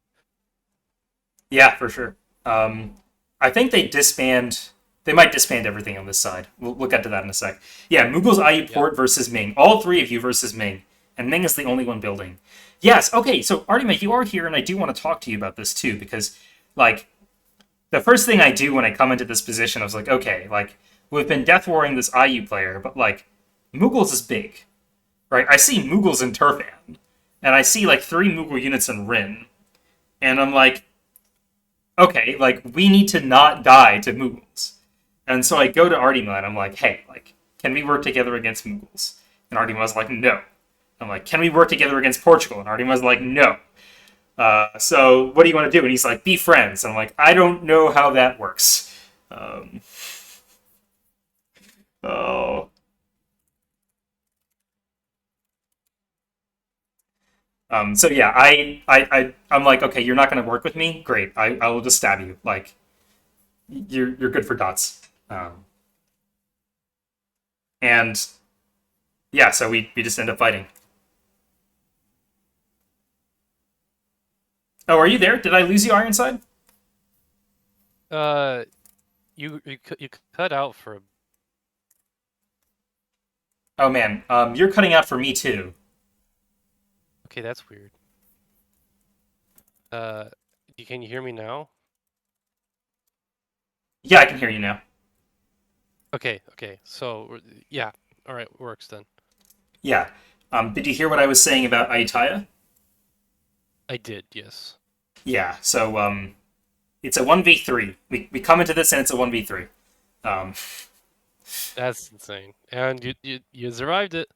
Yeah, for sure. Um, I think they disband. They might disband everything on this side. We'll get to that in a sec. Yeah, Mughals IE Yep. port versus Ming. All three of you versus Ming, and Ming is the only one building. Yes. Okay. So Artyma, you are here, and I do want to talk to you about this too, because like the first thing I do when I come into this position, I was like, okay, like we've been death warring this IU player, but like Mughals is big, right? I see Mughals in Turfan, and I see like three Mughal units in Rin, and I'm like, okay, like we need to not die to Mughals. And so I go to Artyma and I'm like, hey, like, can we work together against Mughals? And Artyma's like, no. I'm like, can we work together against Portugal? And Artyma's like, no. So what do you want to do? And he's like, be friends. And I'm like, I don't know how that works. Um, oh. So yeah, I'm like, okay, you're not going to work with me. Great, I will just stab you. Like, you're good for dots. And yeah, so we just end up fighting. Oh, are you there? Did I lose you, Ironside? Uh, you cut out for a... Oh man, you're cutting out for me too. Okay, that's weird. Uh, can you hear me now? Yeah, I can hear you now. Okay. So yeah, all right, works then. Yeah. Did you hear what I was saying about Ayutthaya? I did, yes. Yeah. So it's a 1v3. We come into this and it's a 1v3. Um, That's insane. And you survived it.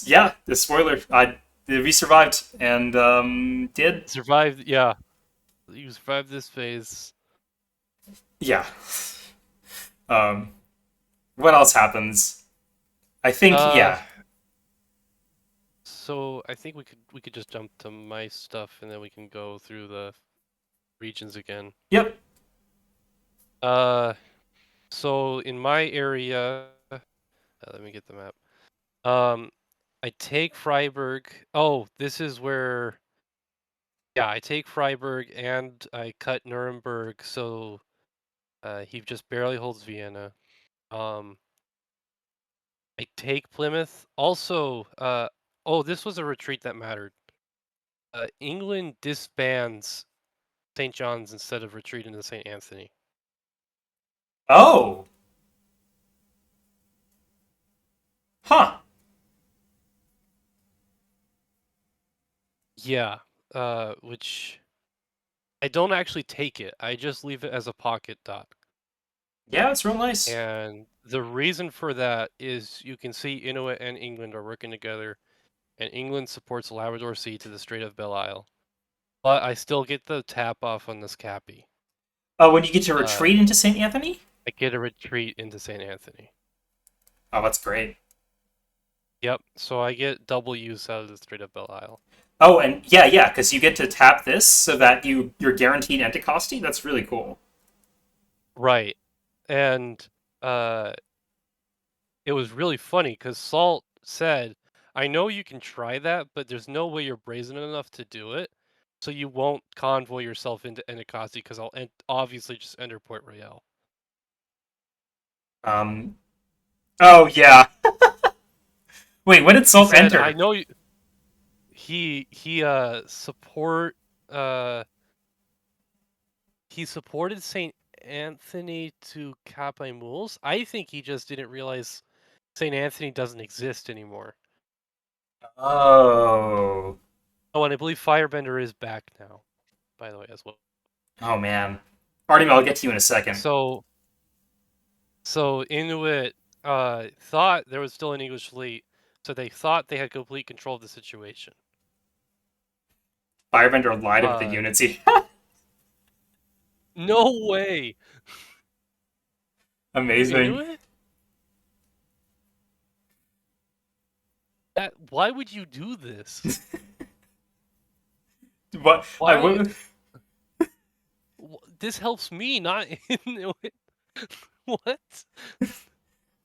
yeah. The spoiler. We survived and did. Survived, yeah. You survived this phase. Yeah. Um, what else happens? I think Uh, yeah. so I think we could just jump to my stuff and then we can go through the regions again. Yep. Uh, so in my area, let me get the map. Um, I take Freiburg. Oh, this is where, yeah, I take Freiburg and I cut Nuremberg, so he just barely holds Vienna. Um, I take Plymouth. Also, oh, this was a retreat that mattered. England disbands St. John's instead of retreating to St. Anthony. Oh. Huh. Yeah, which I don't actually take it. I just leave it as a pocket dot. Yeah, it's real nice. And the reason for that is you can see Inuit and England are working together, and England supports Labrador Sea to the Strait of Belle Isle. But I still get the tap off on this Cappy. When you get to Uh, retreat into St. Anthony? I get a retreat into St. Anthony. Oh, that's great. Yep, so I get double use out of the Strait of Belle Isle. Oh, and yeah, because you get to tap this so that you're guaranteed Anticosti. That's really cool. Right. And uh, it was really funny because Salt said, I know you can try that, but there's no way you're brazen enough to do it. So you won't convoy yourself into Anticosti because I'll obviously just enter Port Royal. Um. Oh yeah. Wait, when did He Salt said, I enter? know you... support he supported St. Anthony to Capai Mules. I think he just didn't realize St. Anthony doesn't exist anymore. Oh. Oh, and I believe Firebender is back now, by the way, as well. Oh man. Artyma, I'll get to you in a second. So, so Inuit thought there was still an English fleet, so they thought they had complete control of the situation. Firebender lied with the Uh, units he no way! You Amazing. Inuit? Why would you do this? What? Why? This helps me, not Inuit. What?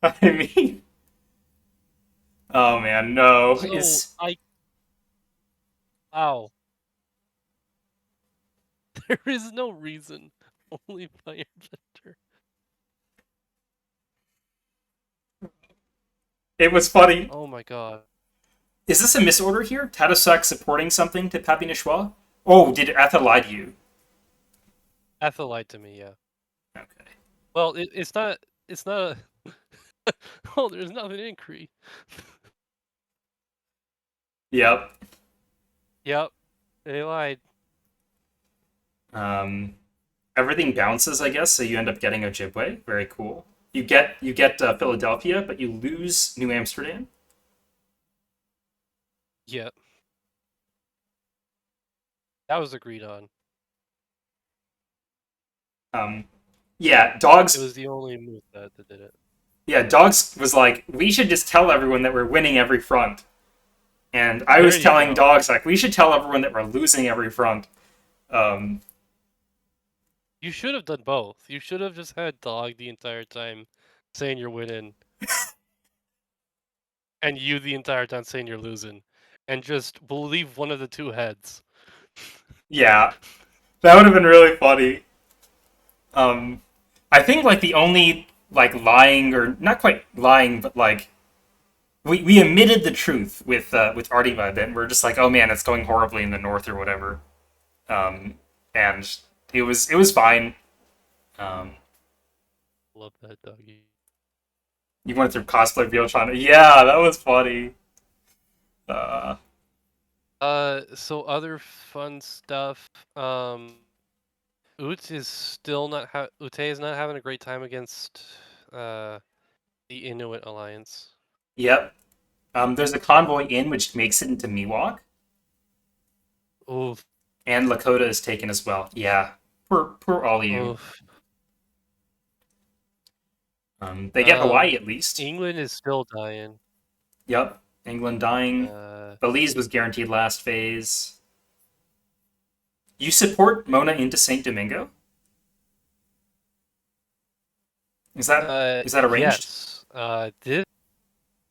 I mean. Oh man, no. So I... Wow. There is no reason. Only Firebender. It was funny. Oh my god. Is this a misorder here? Tadoussac supporting something to Papi Nishwa? Oh, did Atha lie to you? Ethel lied to me, yeah. Okay. Well, it's not. It's not a. Oh, there's nothing in Cree. Yep. Yep, they lied. Um, everything bounces, I guess, so you end up getting Ojibwe. Very cool. You get Philadelphia, but you lose New Amsterdam. Yep, that was agreed on. Um, yeah, It dogs. was the only move that did it. Yeah, dogs was like, we should just tell everyone that we're winning every front, and I There was you telling go. dogs like, we should tell everyone that we're losing every front. Um, You should have done both. You should have just had dog the entire time saying you're winning, and you the entire time saying you're losing, and just believe one of the two heads. yeah, that would have been really funny. Um, I think like the only like lying or not quite lying, but like we admitted the truth with Artyma that we're just like, oh man, it's going horribly in the north or whatever. And it was fine. Um, Love that doggy. you went through cosplay Biotron. Yeah, that was funny. Uh, So other fun stuff. Ut is still not Ute is not having a great time against uh the Inuit alliance. yep. There's a convoy in which makes it into Miwok, Oof, and Lakota is taken as well. Yeah, poor all of you. oof. They get Hawaii at least. England is still dying. Yep. England dying. Uh, Belize was guaranteed last phase. You support Mona into Saint Domingo? Is that is that arranged? yes.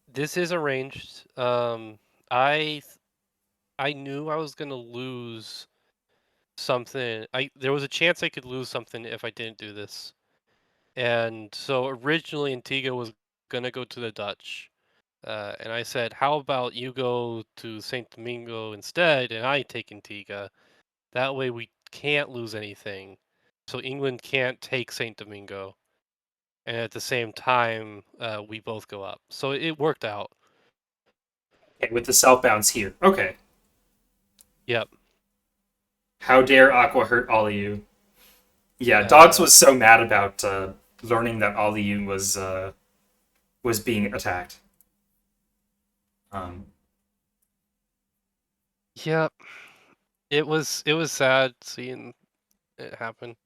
This is arranged. I I knew I was gonna lose something. There was a chance I could lose something if I didn't do this. And so originally Antigua was gonna go to the Dutch. And I said, how about you go to Saint Domingo instead and I take Antigua? That way we can't lose anything. So England can't take Saint Domingo. And at the same time, we both go up. So it worked out. Okay, with the southbounds here. Okay. Yep. How dare Aqua hurt all of you? Yeah, Dogs Uh, was so mad about learning that all of you was being attacked. Um, yep. It was sad seeing it happen.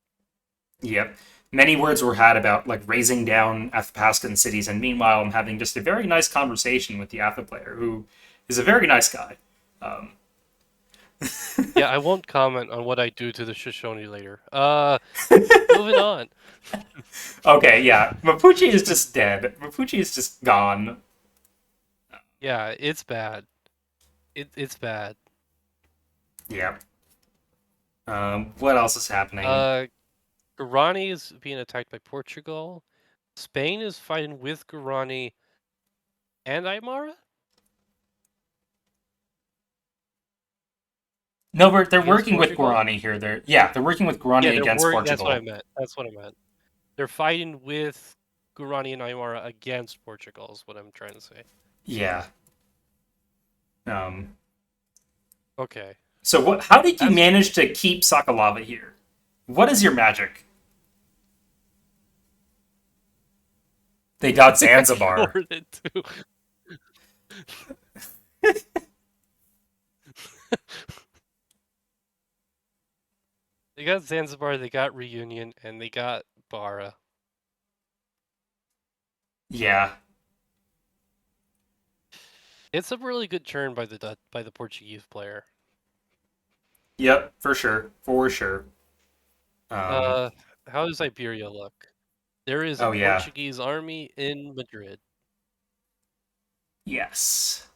yep. Many words were had about like raising down Athapascan cities, and meanwhile, I'm having just a very nice conversation with the Atha player, who is a very nice guy. Um, Yeah, I won't comment on what I do to the Shoshone later. Moving on. okay, yeah, Mapuche is just dead. Mapuche is just gone. Yeah, it's bad. It's bad. Yeah. What else is happening? Uh, Guarani is being attacked by Portugal. Spain is fighting with Guarani and Aymara No, they're against working with Portugal. Guarani here. They're working with Yeah, Guarani they're against worried. That's what I Portugal. meant. That's what I meant. They're fighting with Guarani and Aymara against Portugal. Is what I'm trying to say. Yeah. Um. Okay, So what? How did you that's manage to keep Sakalava here? What is your magic? They got I Zanzibar. ignored it too. They got Zanzibar, they got Reunion, and they got Bara. Yeah. It's a really good turn by the Portuguese player. Yep. For sure. For sure. Um. Uh, how does Iberia look? There is a Oh yeah. Portuguese army in Madrid. Yes.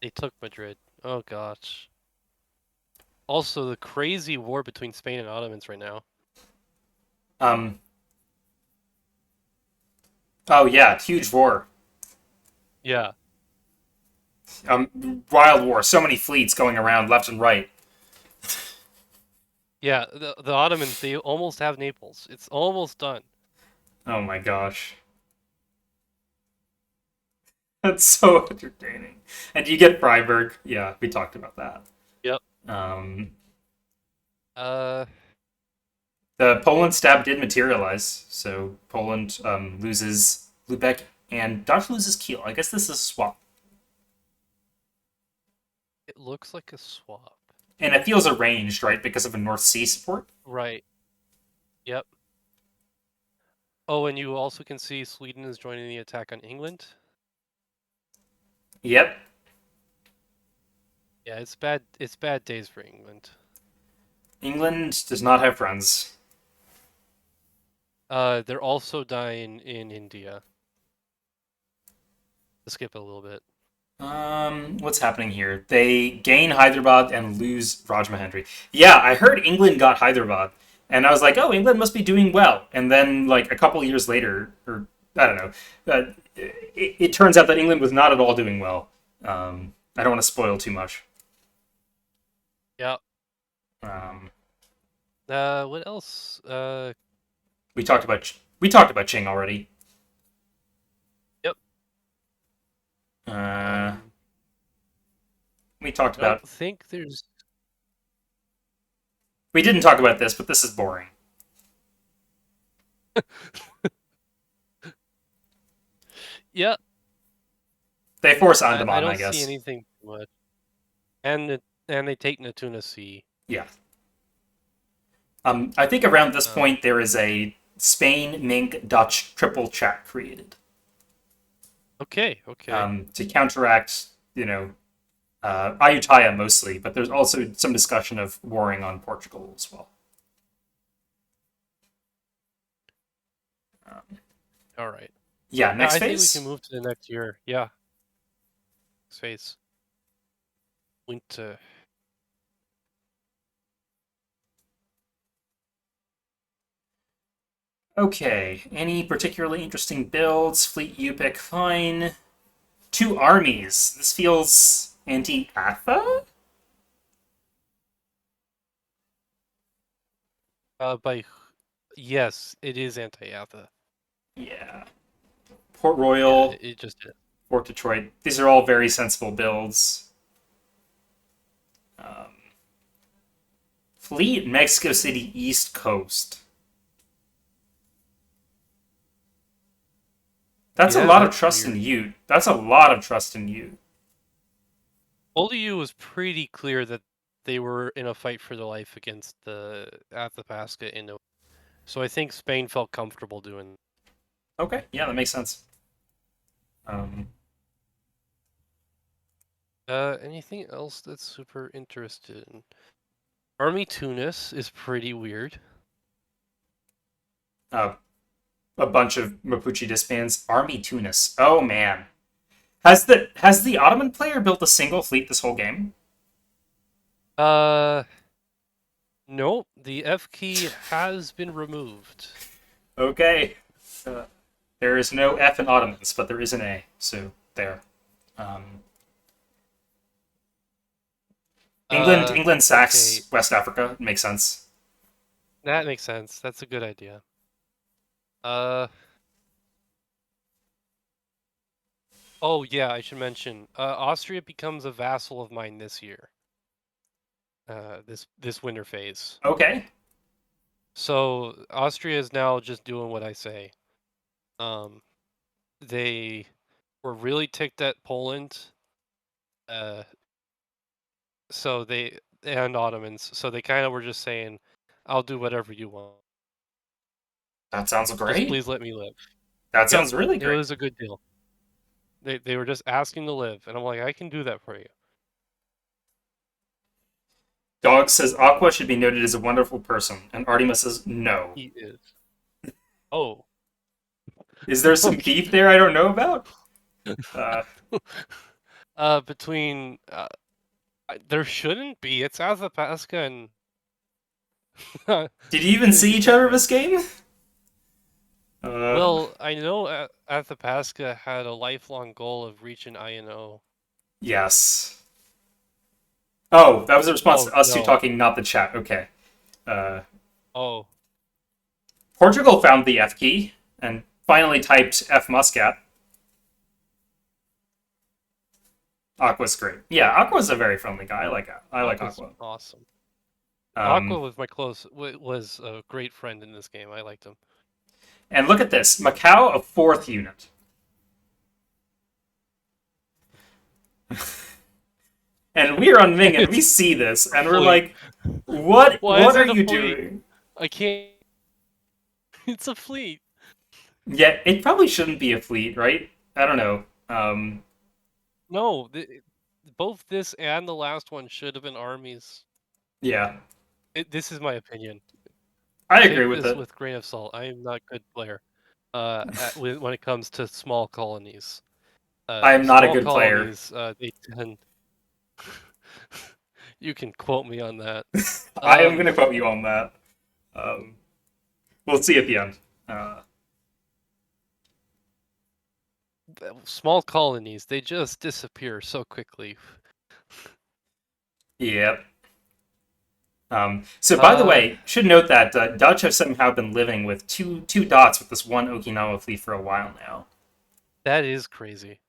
They took Madrid. Oh gosh. Also, the crazy war between Spain and Ottomans right now. Um. Oh yeah, huge war. Yeah, Wild war. So many fleets going around left and right. yeah. The Ottomans, they almost have Naples. It's almost done. Oh my gosh. That's so entertaining. And you get Freiburg. Yeah, we talked about that. Yep. Um, Uh, the Poland stab did materialize, so Poland loses Lubeck and Dutch loses Kiel. I guess this is a swap, it looks like a swap. and it feels arranged, right, because of a North Sea support. Right. Yep. Oh, and you also can see Sweden is joining the attack on England. Yep. Yeah, it's bad. It's bad days for England. England does not have friends. They're also dying in India. To skip a little bit. What's happening here? They gain Hyderabad and lose Rajmahendri. Yeah, I heard England got Hyderabad, and I was like, oh, England must be doing well. And then, like a couple years later, or I don't know, it turns out that England was not at all doing well. I don't want to spoil too much. Yeah. Um, What else? we talked about Qing already. Yep. Uh, we talked I don't about. think there's. We didn't talk about this, but this is boring. Yeah. They force I Andaman, I don't see guess. anything too much. And they take Natuna Sea. Yeah. I think around this Um. point there is a Spain, Ming, Dutch triple chat created Okay. Okay. to counteract, Ayutthaya mostly, but there's also some discussion of warring on Portugal as well. Um, All right. yeah, Yeah, next I think we can phase. move to the next year. Yeah. Next phase. Winter. Okay, any particularly interesting builds? Fleet Yupik, fine. Two armies. This feels anti-Atha? By yes, it is anti-Atha. Yeah. Port Yeah, Royal, it just is. Fort Detroit. These are all very sensible builds. Um, Fleet, Mexico City, East Coast. That's a Yeah, lot of that's trust in weird. you. That's a lot of trust in you. ODU was pretty clear that they were in a fight for their life against the Athapasca in the. So I think Spain felt comfortable doing. Okay, yeah, that makes sense. Um, Anything else that's super interesting? Army Tunis is pretty weird. uh, a bunch of Mapuche disbands. Army Tunis. Oh man, has the Ottoman player built a single fleet this whole game? Uh, nope. The F key has been removed. Okay, uh, there is no F in Ottomans, but there is an A. So there. Um, England Okay, sacks West Africa. Makes sense. that makes sense. That's a good idea. Uh, oh yeah, I should mention. Austria becomes a vassal of mine this year. This winter phase. Okay, So Austria is now just doing what I say. Um, they were really ticked at Poland. Uh, so they and Ottomans. So they kind of were just saying, "I'll do whatever you want. that sounds Just great. please let me live." That Yep, sounds really it great. was a good deal. They were just asking to live, and I'm like, I can do that for you. Dog says Aqua should be noted as a wonderful person, and Artyma says no. He is. Oh, Is there some beef there I don't know about? Uh, between There shouldn't be. It's Athapasca and Did you even see you each can't other really. this game? Uh, Well, I know Athapasca had a lifelong goal of reaching INO. yes. Oh, that was a response Oh to us two no. talking, not the chat. Okay. Uh, Oh, Portugal found the F key and finally typed F Muscat. Aqua's great. Yeah, Aqua's a very friendly guy. I like Aqua's Aqua. awesome. Aqua Um, was was a great friend in this game. I liked him. and look at this, Macau, a fourth unit. And we're on Ming and we It's see this a and we're fleet. like, what Why what is are it a you fleet? doing? I can't. It's a fleet. Yeah, it probably shouldn't be a fleet, right? I don't know. No, both this and the last one should have been armies. Yeah, This is my opinion. I agree Take with this it. with grain of salt. I am not a good player. When it comes to small colonies. I am not a Small good player. colonies, they tend. You can quote me on that. I am Um, going to quote you on that. Um, we'll see at the end. Uh, small colonies, they just disappear so quickly. yeah. So, by the Uh, way, should note that Dutch have somehow been living with two dots with this one Okinawa fleet for a while now, that is crazy.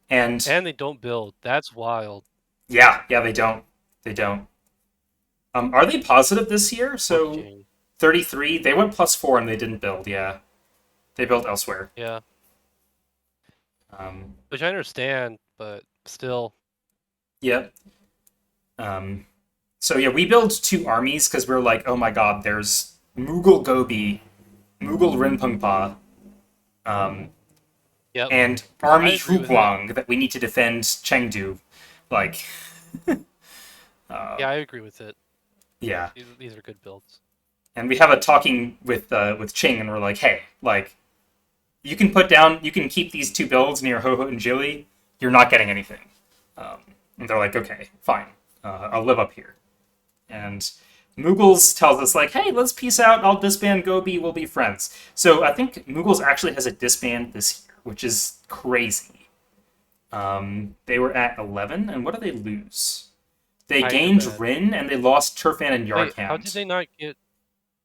and And they don't build. That's wild. yeah, they don't. Are they positive this year? Poor So Jane. 33, they went +4 and they didn't build. Yeah, they built elsewhere. Yeah, Um, which I understand, but still. yep. Um, so yeah, we build two armies because we're like, oh my god, there's Mughal Gobi, Mughal Rinpoche, um, Yep, and I Army agree with it. Huguang that we need to defend Chengdu. Like, uh, Yeah, I agree with it. yeah. These are good builds. And we have a talking with Ching, and we're like, hey, like, you can keep these two builds near Ho and Jilly. You're not getting anything. Um, and they're like, okay, fine, I'll live up here. And Mughals tells us like, hey, let's peace out. I'll disband Gobi. We'll be friends. So I think Mughals actually has a disband this year, which is crazy. They were at 11, and what did they lose? They gained Hyderabad. Rin, and they lost Turfan and Wait, how did Yarkand. they not get?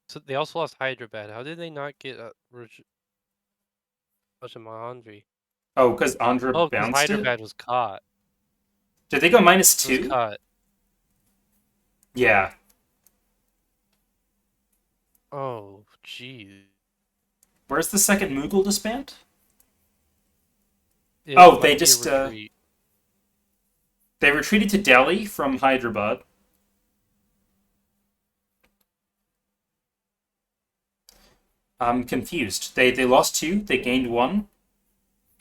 So they also lost Hyderabad. How did they not get Rajamahindri? Oh, because Andhra Oh, because bounced it? Hyderabad was caught. Did they go minus It was 2? caught. Yeah. Oh, jeez. Where's the second Mughal disband? It Oh, they might be a just retreat. they retreated to Delhi from Hyderabad. I'm confused. They lost 2, they gained 1,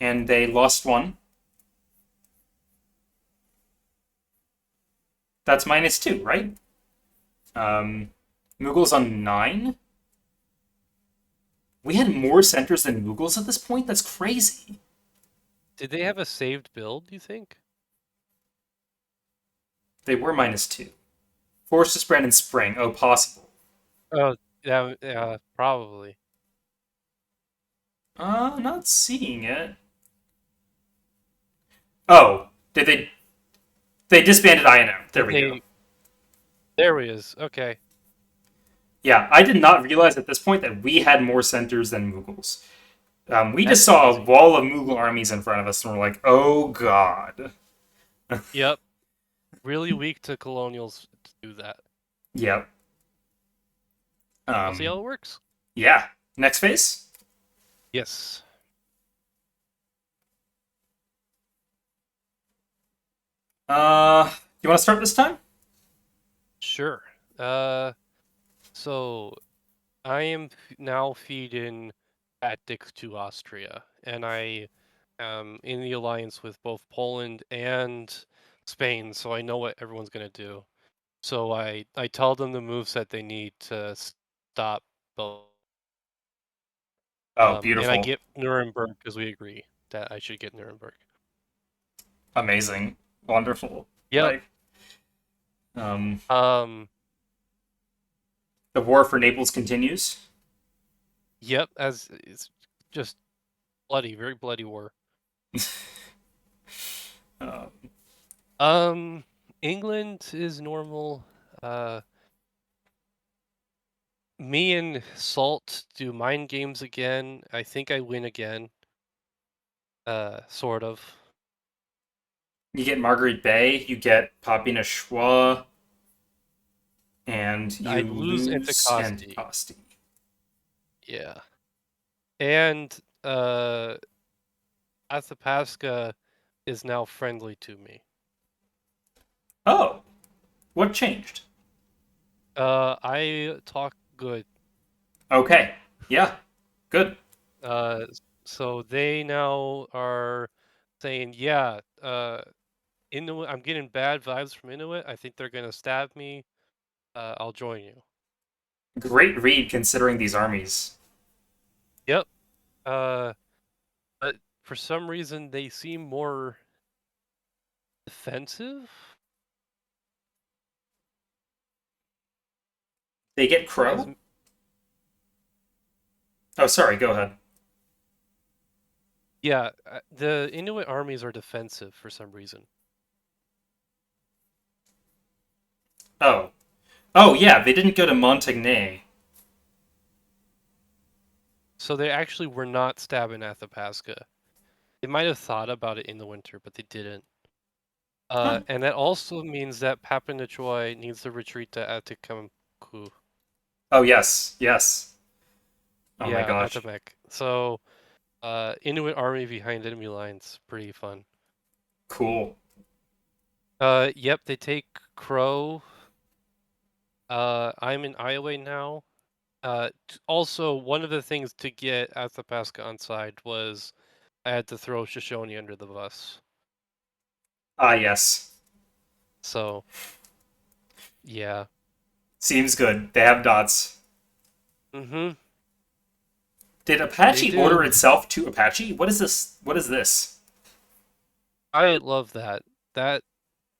and they lost 1. That's minus 2, right? Um, Mughals on 9. We had more centers than Mughals at this point. That's crazy. Did they have a saved build, do you think? They were minus 2. Forced to spread in spring. Oh, possible. Oh, yeah, probably. Not seeing it. Oh, did they? They disbanded INO. There Did we go. they? There he is. Okay. Yeah, I did not realize at this point that we had more centers than Mughals. We That's just saw a crazy. wall of Mughal armies in front of us, and we're like, oh god. Yep. Really weak to colonials to do that. Yep. I'll see Um, how it works. yeah. Next phase. Yes. You want to start this time? Sure. So I am now feeding tactics to Austria, and I am in the alliance with both Poland and Spain, so I know what everyone's gonna do. So I tell them the moves that they need to stop both. Oh, And I beautiful. get Nuremberg because we agree that I should get Nuremberg. Amazing. Wonderful. Yep. Like, um, Um. the war for Naples continues. Yep. As it's just bloody, very bloody war. Uh, England is normal. Me and Salt do mind games again. I think I win again. Sort of. you get Marguerite Bay, you get Papina Schwa, and I you lose lose Anticosti. Anticosti. Yeah. And Athapasca is now friendly to me. Oh, what changed? I talk good. Okay, yeah, good. Uh, so they now are saying, yeah, Inuit. I'm getting bad vibes from Inuit. I think they're gonna stab me. I'll join you. Great read considering these armies. Yep. Uh, but for some reason they seem more defensive. They get As Crow? Oh, sorry, go ahead. yeah, the Inuit armies are defensive for some reason. Oh. Oh, yeah, they didn't go to Montagnais. So they actually were not stabbing Athapasca. They might have thought about it in the winter, but they didn't. Huh. And that also means that Papanachoy needs to retreat to Atikamekw. Oh, yes, yes. Oh my Yeah, gosh. Atamek. So, Inuit army behind enemy lines, pretty fun. Cool. Yep, they take Crow. I'm in Iowa now. Also, one of the things to get Athapasca on side was I had to throw Shoshone under the bus. Ah, yes. So, yeah. Seems good. They have dots. Mm-hmm. Did They Apache order do. itself to Apache? What is this? What is this? I love that. That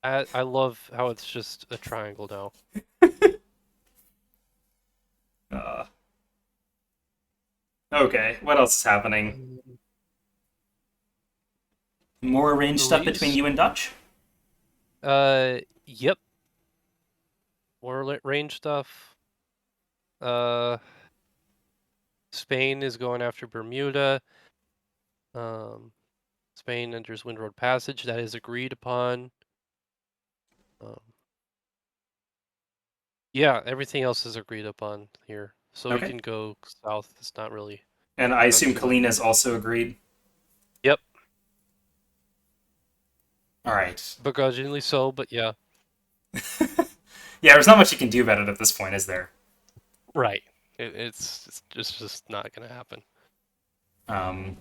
I love how it's just a triangle now. Uh, okay, what else is happening? Mm. More arranged stuff between Greece. you and Dutch? Yep. More range stuff. Uh, Spain is going after Bermuda. Um, Spain enters Windward Passage. That is agreed upon. Um, yeah, everything else is agreed upon here. So we Okay. can go south. It's not really And I done assume too much. Kalina's also agreed. Yep, All right. begrudgingly so, but yeah. Yeah, there's not much you can do about it at this point, is there? Right. It's just not gonna happen. Um,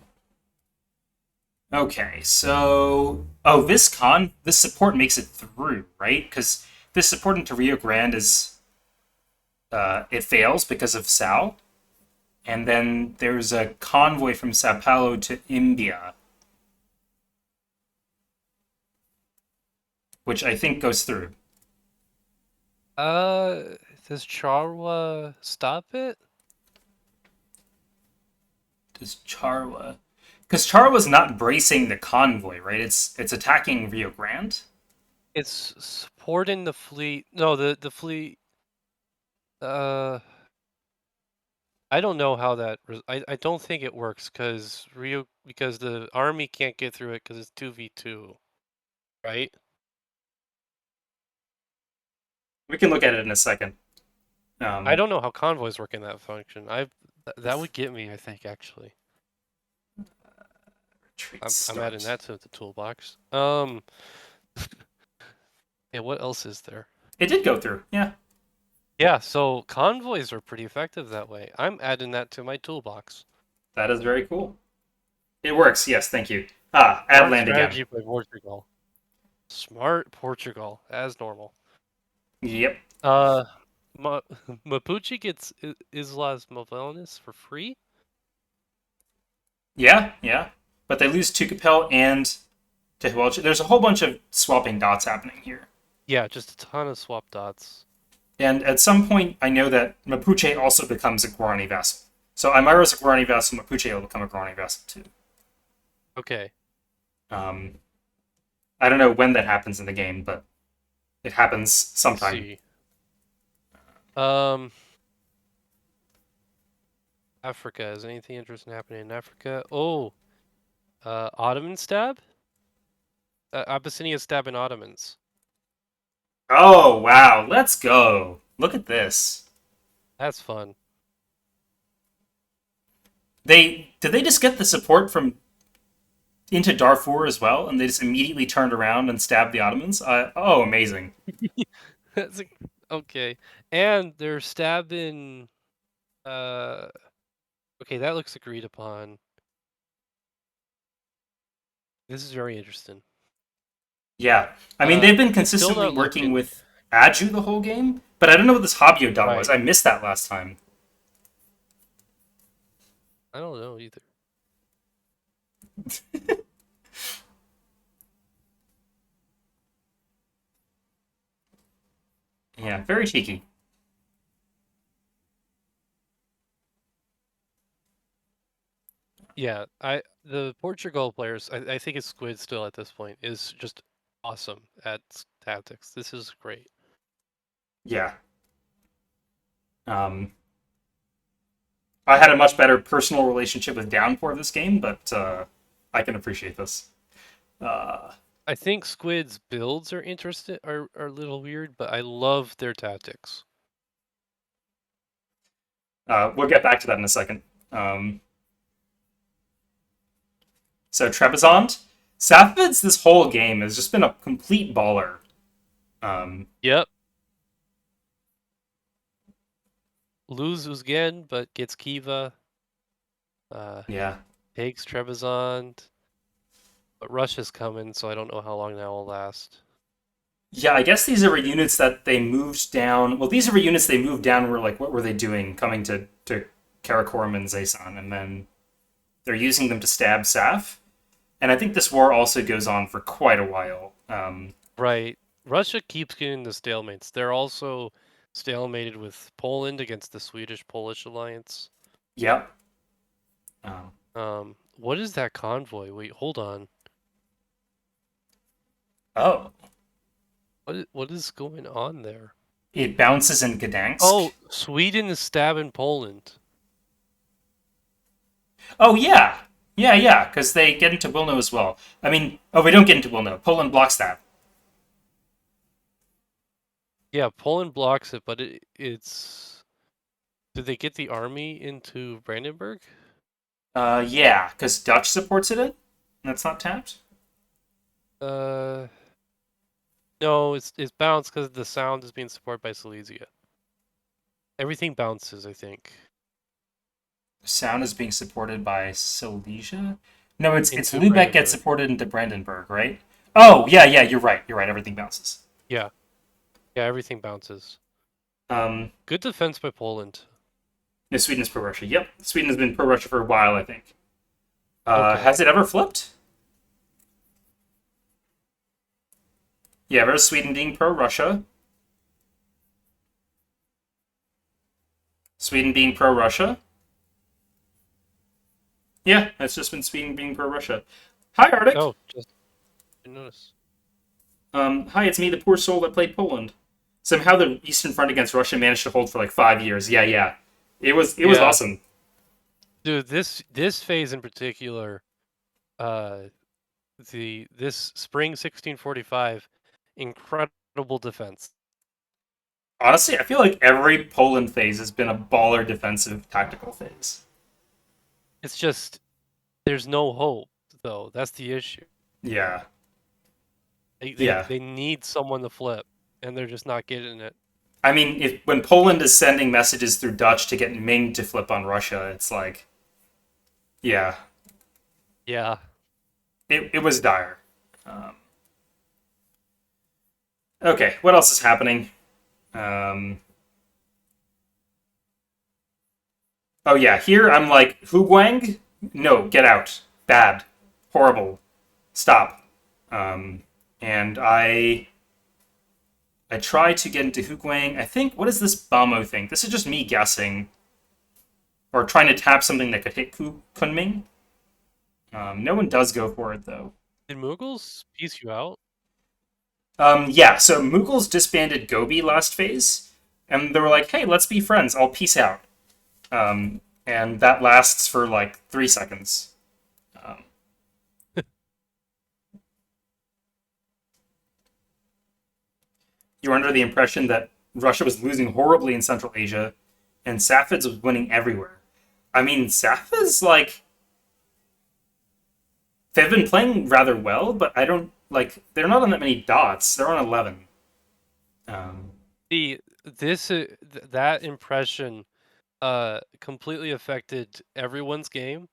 okay, so this support makes it through, right? Because this support into Rio Grande is it fails because of Sal, and then there's a convoy from Sao Paulo to Imbia, which I think goes through. Uh, does Charwa stop it? Does Charwa? Because Charwa's not bracing the convoy, right? It's attacking Rio Grande. It's supporting the fleet. No, the fleet. Uh, I don't know how that. I don't think it works because the army can't get through it because it's 2v2, right? We can look at it in a second. I Um, don't know how convoys work in that function. That would get me, I think, actually. retreat I'm adding start. that to the toolbox. Yeah, what else is there? It did go through. Yeah, Yeah, so convoys are pretty effective that way. I'm adding that to my toolbox. that is very cool. It works. Yes, thank you. Ah, add Smart land again. strategy by Portugal. Smart Portugal, as normal. Yep. Uh, Mapuche gets Islas Movellanas for free? Yeah, yeah. But they lose Tucapel and There's a whole bunch of swapping dots happening here. Yeah, just a ton of swap dots. And at some point, I know that Mapuche also becomes a Guarani vassal. So Aymara's a Guarani vassal, Mapuche will become a Guarani vassal too. Okay. Um, I don't know when that happens in the game, but it happens Let's sometime. see. Um, Africa. Is anything interesting happening in Africa? Oh, Ottoman stab? Abyssinia stabbing Ottomans. Oh, wow. Let's go. Look at this. That's fun. Did they just get the support from into Darfur as well, and they just immediately turned around and stabbed the Ottomans? Oh, amazing. That's okay. And they're stabbing. Uh, okay, that looks agreed upon. This is very interesting. Yeah. I mean, they've been It's still consistently not working looking with Aju the whole game, but I don't know what this Habio dot was. right. I missed that last time. I don't know either. Yeah, very cheeky. Yeah, the Portugal players, I think it's Squid still at this point is just awesome at tactics. This is great. Yeah. Um, I had a much better personal relationship with Downpour this game, but I can appreciate this. Uh, I think Squid's builds are interesting are a little weird, but I love their tactics. we'll get back to that in a second. So Trebizond, Safavid's this whole game has just been a complete baller. Yep. Loses again, but gets Kiva. Yeah. Takes Trebizond. But Russia's coming, so I don't know how long that will last. Yeah, I guess these are units that they moved down. Well, these are units they moved down. Were like, what were they doing? Coming to Karakorum and Zaysan, and then they're using them to stab Saf. And I think this war also goes on for quite a while. Right. Russia keeps getting the stalemates. They're also stalemated with Poland against the Swedish-Polish alliance. Yep. What is that convoy? Wait, hold on. Oh, What is going on there? it bounces in Gdansk. Oh, Sweden is stabbing Poland. Oh yeah, yeah. Because they get into Wilno as well. I mean, oh, we don't get into Wilno. Poland blocks that. Yeah, Poland blocks it, but it's. Did they get the army into Brandenburg? Yeah, because Dutch supports it. That's not tapped. Uh, no, it's bounced because the sound is being supported by Silesia. Everything bounces, I think. Sound is being supported by Silesia. No, it's Into Lubeck gets Brandenburg. supported into Brandenburg, right? Oh yeah, you're right. You're right. Everything bounces. Yeah, yeah, everything bounces. Um, Good defense by Poland. no, Sweden is pro Russia. Yep, Sweden has been pro Russia for a while, I think. Okay. Has it ever flipped? Yeah, there's Sweden being pro Russia. Sweden being pro Russia. Yeah, it's just been Sweden being pro Russia. Hi, Artic. Oh, just didn't notice. Hi, it's me, the poor soul that played Poland. Somehow the Eastern Front against Russia managed to hold for like 5 years. Yeah. It was Yeah. awesome. Dude, this phase in particular, this spring 1645, incredible defense. Honestly, I feel like every Poland phase has been a baller defensive tactical phase. It's just there's no hope though. That's the issue. Yeah. They they, Yeah. they need someone to flip, and they're just not getting it. I mean, if when Poland is sending messages through Dutch to get Ming to flip on Russia, it's like, yeah, Yeah. it was dire. Um, okay, what else is happening? Um, oh yeah, here I'm like, Hu Guang? No, get out. Bad. Horrible. Stop. Um, and I try to get into Hukwang. I think, what is this Bamo thing? This is just me guessing. Or trying to tap something that could hit Kunming. No one does go for it, though. Did Mughals piece you out? Yeah, so Mughals disbanded Gobi last phase, and they were like, hey, let's be friends. I'll peace out. And that lasts for like 3 seconds. Um, you were under the impression that Russia was losing horribly in Central Asia, and Safavids was winning everywhere. I mean, Safavids, like, they've been playing rather well, but I don't, like, they're not on that many dots. They're on 11. Um, That impression completely affected everyone's game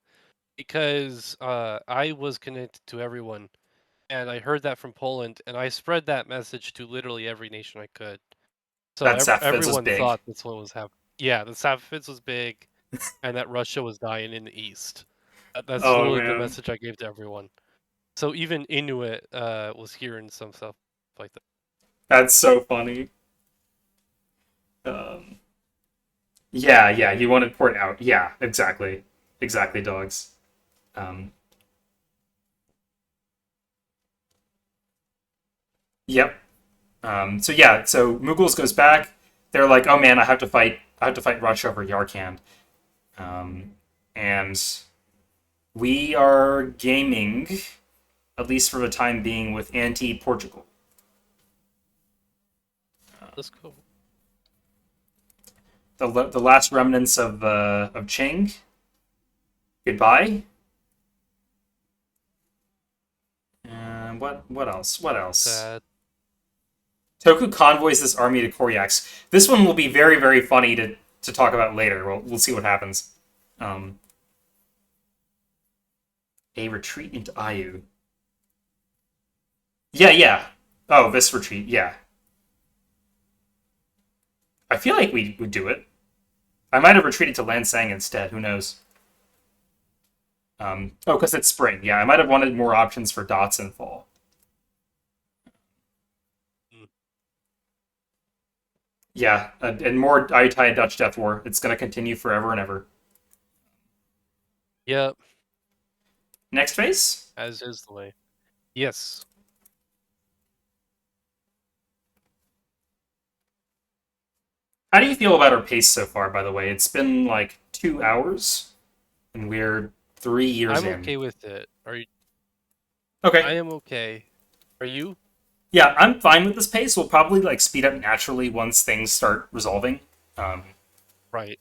because I was connected to everyone and I heard that from Poland and I spread that message to literally every nation I could. So that Safavids was everyone big. thought that's what was happening. Yeah, the Safavids was big and that Russia was dying in the east. That's Oh, literally the man. message I gave to everyone. So even Inuit was hearing some stuff like that. That's so funny. Um, yeah, you wanted port out. Yeah, exactly. Exactly, dogs. Um, yep. So yeah, so Mughals goes back. They're like, oh man, I have to fight Russia over Yarkand. And we are gaming, at least for the time being, with anti-Portugal. Let's go. The last remnants of Ching. Goodbye. And what else? What else? Sad. Toku convoys this army to Koryax. This one will be very funny to talk about later. We'll see what happens. Um, a retreat into Ayu. Yeah. Oh, this retreat. Yeah. I feel like we would do it. I might have retreated to Lansang instead. Who knows? Oh, because it's spring. Yeah, I might have wanted more options for dots and fall. Mm. Yeah, and more Ayutthaya Dutch Death War. It's going to continue forever and ever. Yep, Next phase? as is the way. Yes. How do you feel about our pace so far, by the way? It's been like 2 hours, and we're 3 years I'm in. okay with it. Are you? Okay. I am okay. Are you? Yeah, I'm fine with this pace. We'll probably like speed up naturally once things start resolving. Um, Right.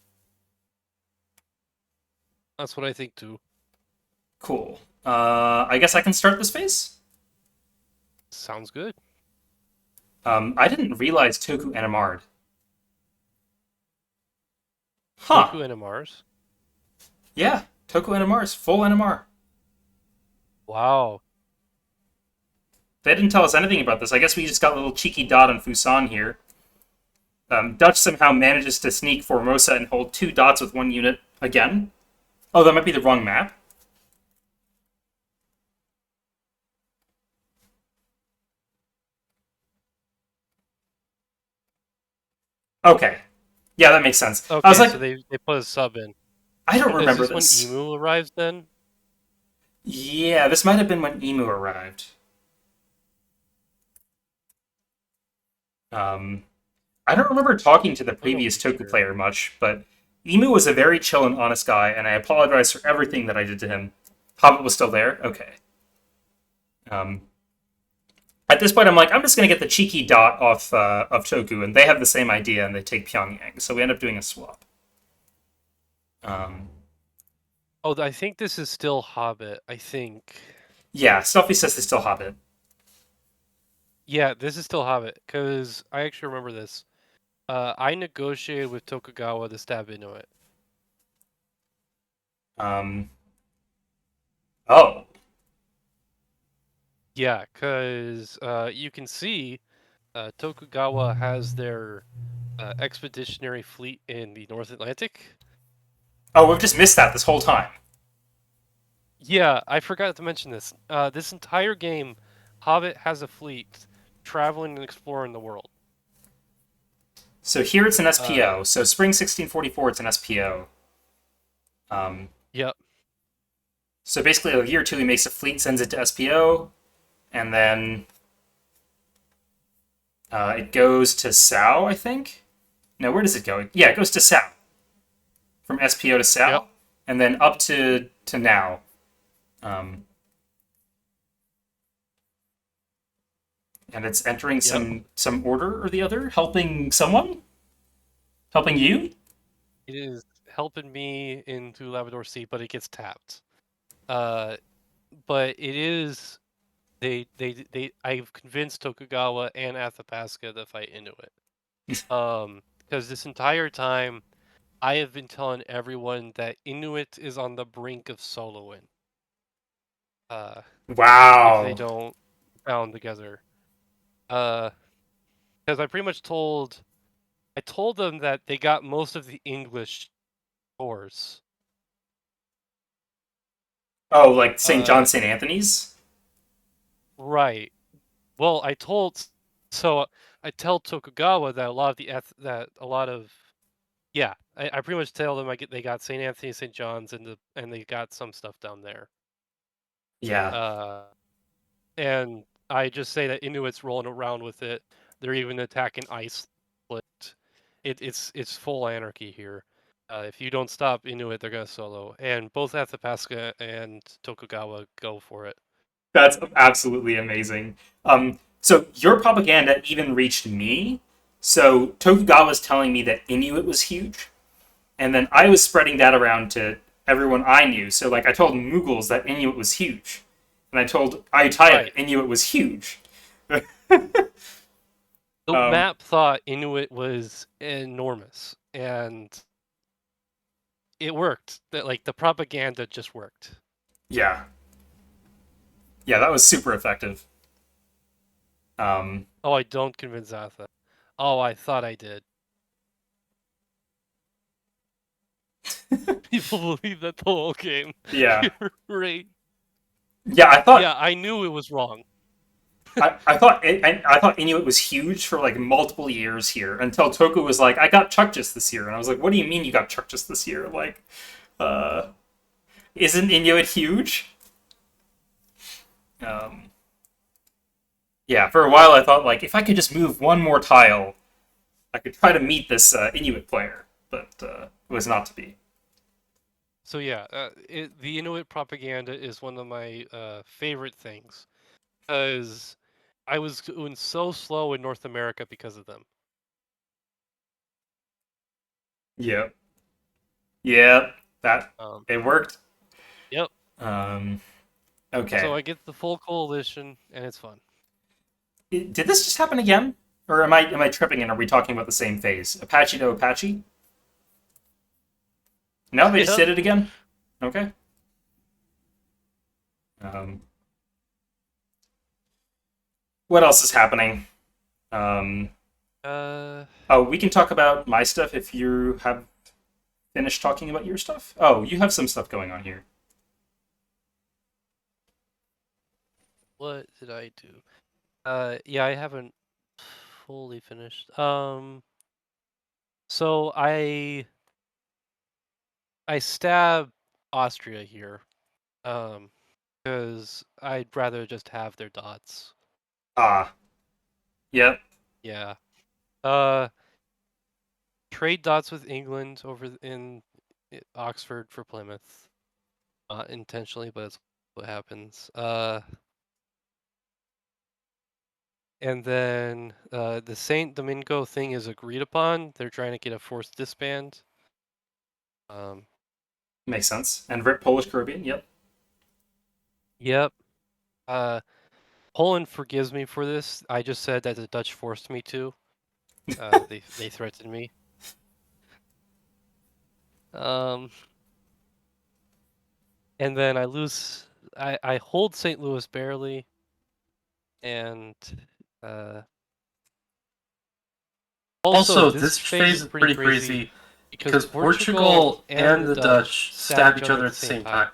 That's what I think too. cool. I guess I can start this phase? Sounds good. I didn't realize Toku NMR'd. Huh. Toku NMRs. Yeah, Toku NMRs, full NMR. Wow. They didn't tell us anything about this. I guess we just got a little cheeky dot on Fusan here. Dutch somehow manages to sneak Formosa and hold 2 dots with 1 unit again. Oh, that might be the wrong map. Okay. Yeah, that makes sense. I Okay, was so like, they put a sub in. I don't Is remember this when this. Emu arrives then? Yeah, this might have been when Emu arrived. Um, I don't remember talking to the I don't previous think Toku sure. player much, but Emu was a very chill and honest guy, and I apologize for everything that I did to him. Hobbit was still there? Okay. Um, at this point, I'm like, I'm just going to get the cheeky dot off of Toku, and they have the same idea, and they take Pyongyang. So we end up doing a swap. Um, Oh, I think this is still Hobbit. I think. yeah, Stealthy says they still Hobbit. Yeah, this is still Hobbit because I actually remember this. I negotiated with Tokugawa to stab Inuit. Um, oh, Yeah, because you can see Tokugawa has their expeditionary fleet in the North Atlantic. oh, we've just missed that this whole time. Yeah, I forgot to mention this. This entire game, Hobbit has a fleet traveling and exploring the world. So here it's an Uh, SPO. So spring 1644, it's an SPO. Um, yep, so basically, a year or two, he makes a fleet, sends it to SPO, and then it goes to Sao, I think. No, where does it go? Yeah, it goes to Sao. From SPO to yep, Sao, and then up to now. Um, and it's entering yep. some order or the other, helping someone, helping you. It is helping me into Labrador Sea, but it gets tapped. Uh, but it is I've convinced Tokugawa and Athapasca to fight Inuit. Because this entire time I have been telling everyone that Inuit is on the brink of soloing. Uh, if they Wow, don't bound together. Uh, because I pretty much I told them that they got most of the English cores. oh, like St. John, Uh, St. Anthony's. right. Well, so I tell Tokugawa that a lot of that a lot of yeah, I pretty much tell them they got St. Anthony, St. John's, and they got some stuff down there. Yeah, Uh, and I just say that Inuit's rolling around with it. They're even attacking Iceland. It's full anarchy here. If you don't stop Inuit, they're gonna solo, and both Athapasca and Tokugawa go for it. that's absolutely amazing. So your propaganda even reached me. So Tokugawa's telling me that Inuit was huge, and then I was spreading that around to everyone I knew. So like I told Mughals that Inuit was huge, and I told Ayutthaya Right. that Inuit was huge. The um, map thought Inuit was enormous, and it worked. That like the propaganda just worked. yeah, yeah, that was super effective. Um, Oh, I don't convince Atha. Oh, I thought I did. People believe that the whole game. yeah, You're right. yeah. Yeah, I knew it was wrong. I thought Inuit was huge for like multiple years here until Toku was like, I got Chukchus this year, and I was like, what do you mean you got Chukchus this year? Like, uh, isn't Inuit huge? Um, yeah, for a while I thought like if I could just move one more tile, I could try to meet this Inuit player, but it was not to be. So yeah, the Inuit propaganda is one of my favorite things because I was doing so slow in North America because of them. Yep, yep, that Um, it worked. yep. Um, So okay, I get the full coalition, and it's fun. did this just happen again, or am I tripping? And are we talking about the same phase? Apache to Apache? No, they just Yep. did it again. Okay. Um, what else is happening? Um, Uh, oh, we can talk about my stuff if you have finished talking about your stuff. Oh, you have some stuff going on here. what did I do? Yeah, I haven't fully finished. So I stab Austria here. Because I'd rather just have their dots. Ah, yep, Yeah. Uh, trade dots with England in Oxford for Plymouth. Not intentionally, but it's what happens. And then the Saint Domingo thing is agreed upon. They're trying to get a forced disband. Um, makes sense. And Rip Polish Caribbean. Yep. yep. Uh, Poland forgives me for this. I just said that the Dutch forced me to. They threatened me. Um, and then I lose. I hold St. Louis barely, and uh, also Also, this this phase phase is is pretty pretty crazy crazy because because Portugal Portugal and and the the Dutch Dutch stab stab each each other other at at the the same same time. time.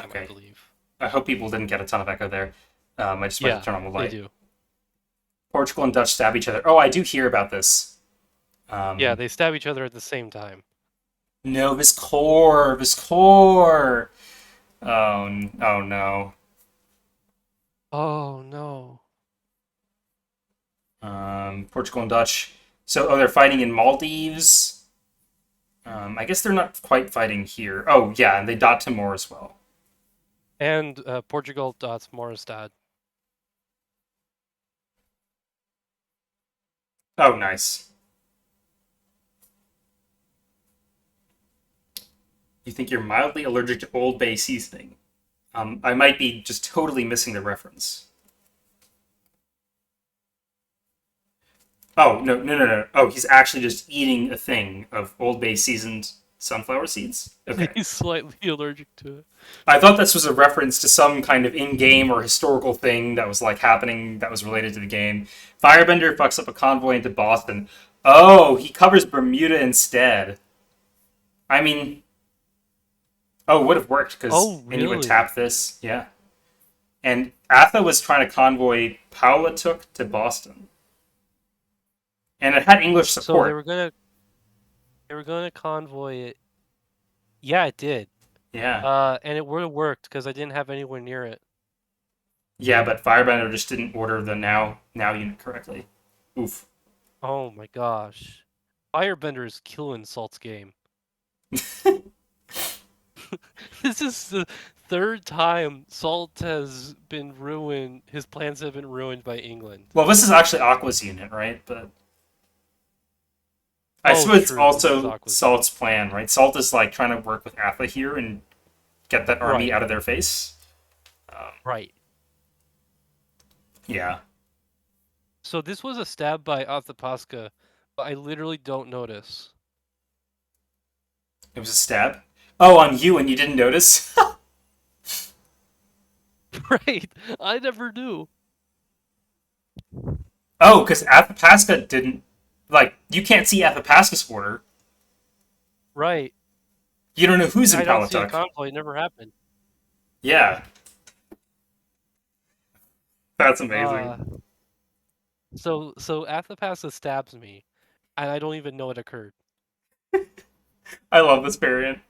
I Okay. believe. I hope people didn't get a ton of echo there. I just wanted to Yeah, turn on the they light. do. Portugal and Dutch stab each other. Oh, I do hear about this. Yeah, Um, they stab each other at the same time. no, Viscor, Viscor. Oh no. Oh no. Portugal and Dutch. So, oh, they're fighting in Maldives. I guess they're not quite fighting here. Oh, yeah, and they dot Timor as well. And Portugal dots Moristad. Oh, nice. You think you're mildly allergic to Old Bay seasoning? I might be just totally missing the reference. Oh, no, no, no, no. Oh, he's actually just eating a thing of Old Bay seasoned sunflower seeds? Okay. He's slightly allergic to it. I thought this was a reference to some kind of in-game or historical thing that was like happening that was related to the game. Firebender fucks up a convoy into Boston. Oh, he covers Bermuda instead. I mean, oh, it would have worked because Oh and you would really? tap this, yeah. And Atha was trying to convoy Powlatook to Boston, and it had English So support. they were gonna convoy it. Yeah, it did. Yeah, And it would have worked because I didn't have anywhere near it. yeah, but Firebender just didn't order the now unit correctly. Oof. Oh my gosh. Firebender is killing Salt's game. This is the third time Salt has been ruined. His plans have been ruined by England. Well, this is actually Aqua's unit, right? But I Oh, suppose it's true. This is also Aqua's unit. Salt's plan, right? Salt is like trying to work with Atha here and get that army Right. out of their face. Right. Yeah, So this was a stab by Athapasca, but I literally don't notice. it was a stab. Oh, on you, and you didn't notice. Right. I never knew. Oh, because Athapasca didn't like you can't see Athapasca's order. Right. You don't know who's in I don't see a Palatuck. convoy. It never happened. Yeah, that's Uh, amazing. so Athapasca stabs me, and I don't even know it occurred. I love this variant.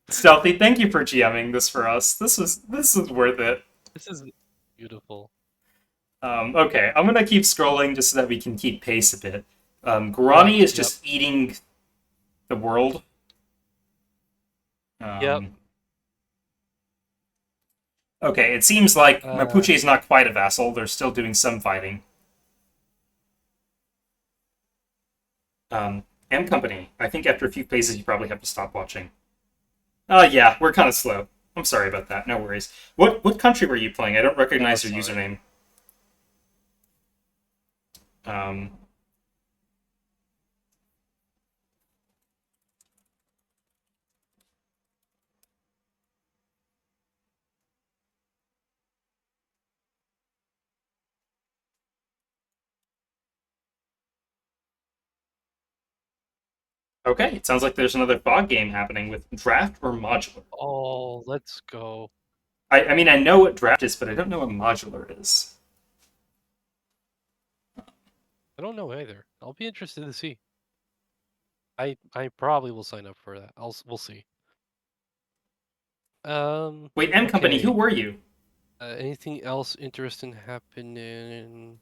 Stealthy, thank you for GMing this for us. This was worth it. This is beautiful. Okay, I'm gonna keep scrolling just so that we can keep pace a bit. Right. Guarani is Yep. just eating the world. Yep. Um, okay, it seems like Uh, Mapuche is not quite a vassal. They're still doing some fighting. MCompany. I think after a few paces, you probably have to stop watching. Yeah, we're kind of slow. I'm sorry about that. No worries. What country were you playing? I don't yeah. recognize your Sorry. username. Um, okay, it sounds like there's another fog game happening with draft or modular. Oh, let's go. I mean, I know what draft is, but I don't know what modular is. I don't know either. I'll be interested to see. I probably will sign up for that. We'll see. Wait, MCompany, who Okay. were you? Anything else interesting happening?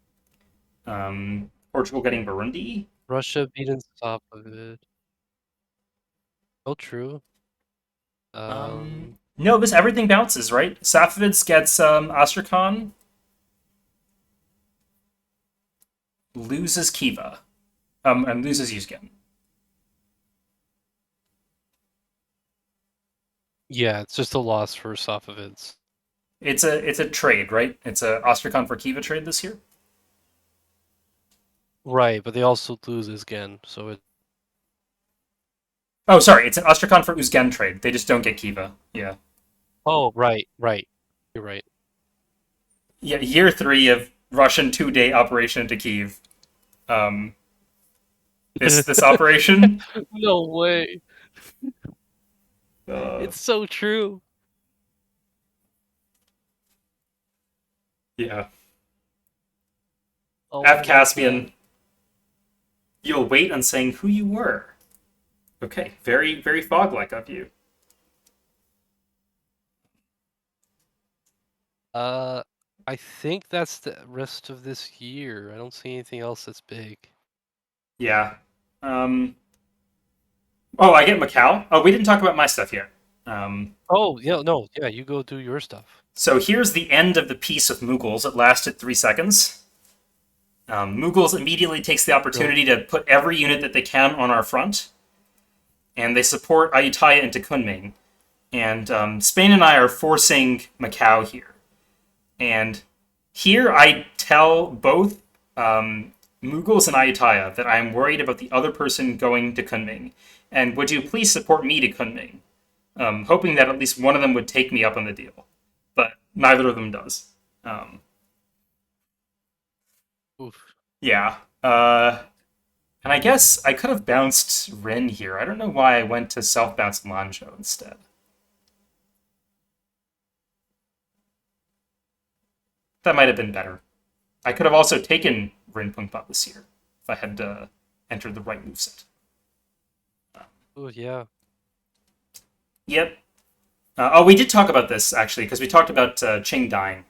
Portugal getting Burundi? Russia beating top of it. Oh, true. No, this everything bounces, right? Safavids gets Astrakhan, loses Kiva, and loses Yuzgen. Yeah, it's just a loss for Safavids. It's a trade, right? It's a Astrakhan for Kiva trade this year. Right, but they also lose again, so it. Oh, sorry, it's an Astrakhan for Uzgen trade. They just don't get Kiva. Yeah, Oh, right, right. You're right. yeah. Year three of Russian 2-day operation into Kiev. Um, this operation. No way. Uh, It's so true. Yeah. Oh F my god. Caspian, you'll wait on saying who you were. Okay, very, very fog-like of you. Uh, I think that's the rest of this year. I don't see anything else that's big. Yeah. Um, oh, I get Macau. Oh, we didn't talk about my stuff yet. Oh, yeah, no, yeah, you go do your stuff. So here's the end of the piece of Mughals. It lasted 3 seconds. Mughals immediately takes the Go. opportunity to put every unit that they can on our front, and they support Ayutthaya into Kunming. And Spain and I are forcing Macau here. And here I tell both Mughals and Ayutthaya that I am worried about the other person going to Kunming. And would you please support me to Kunming? Hoping that at least one of them would take me up on the deal. But neither of them does. Um, Oof. yeah. And I guess I could have bounced Rin here. I don't know why I went to self-bounce Lanzhou instead. That might have been better. I could have also taken Rin Pungpa this year if I had entered the right moveset. Oh, yeah. Yep. Oh, we did talk about this actually because we talked about Qing dying.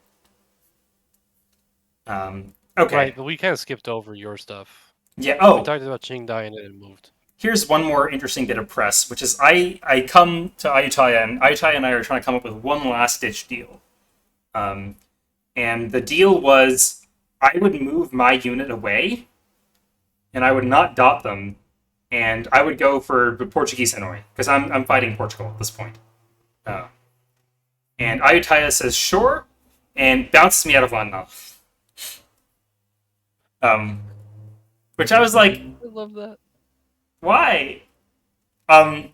Okay. Right, but we kind of skipped over your stuff. Yeah. We Oh, talked about Qing dying and it moved. here's one more interesting bit of press, which is I come to Ayutthaya and Ayutthaya and I are trying to come up with one last ditch deal. Um, and the deal was I would move my unit away and I would not dot them and I would go for the Portuguese Hanoi because I'm fighting Portugal at this point. Uh, and Ayutthaya says sure and bounces me out of London. Um, which I was like, I love that. why? Um,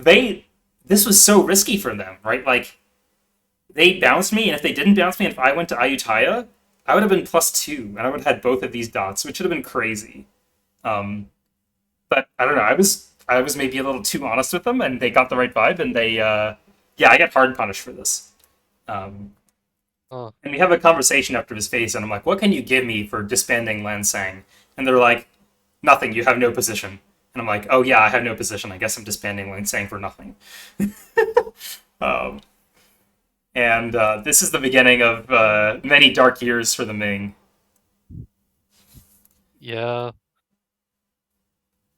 they this was so risky for them, right? Like they bounced me, and if they didn't bounce me, and if I went to Ayutthaya, I would have been +2, and I would have had both of these dots, which would have been crazy. Um, but I don't know. I was maybe a little too honest with them, and they got the right vibe, and they yeah, I get hard punished for this. Um, Oh, and we have a conversation after his face, and I'm like, "What can you give me for disbanding Lansang?" And they're like, "Nothing. You have no position." And I'm like, "Oh yeah, I have no position. I guess I'm disbanding Lansang for nothing." um, and this is the beginning of many dark years for the Ming. yeah.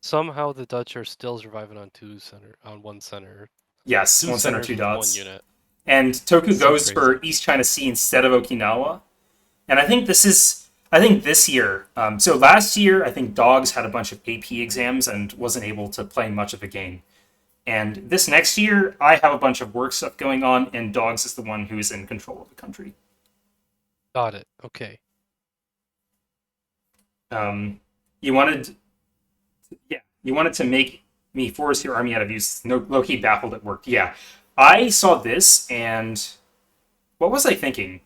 Somehow the Dutch are still surviving on one center. Yes, Two one center, centers two with one dots. unit. And Toku So goes crazy. for East China Sea instead of Okinawa. And I think I think this year, so last year, I think Dogs had a bunch of AP exams and wasn't able to play much of the game. And this next year, I have a bunch of work stuff going on, and Dogs is the one who is in control of the country. Got it. Okay. Um, you wanted, yeah, you wanted to make me force your army out of use. No, low-key baffled it worked. Yeah, I saw this, and what was I thinking?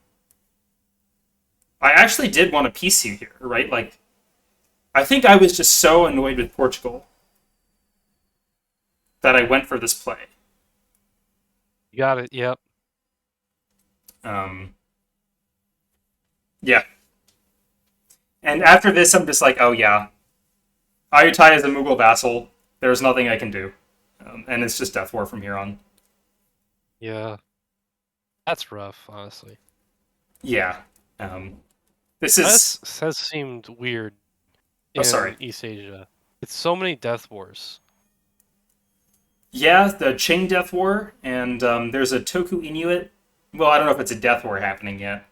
I actually did want to piece you here, right? Like, I think I was just so annoyed with Portugal that I went for this play. You got it. Yep. Um, yeah, and after this, I'm just like, oh yeah, Ayutthaya is a Mughal vassal. There's nothing I can do, and it's just death war from here on. Yeah. That's rough, honestly. Yeah, this is. This has seemed weird Oh, sorry. in East Asia. It's so many death wars. Yeah, the Qing death war, and there's a Toku Inuit. Well, I don't know if it's a death war happening yet.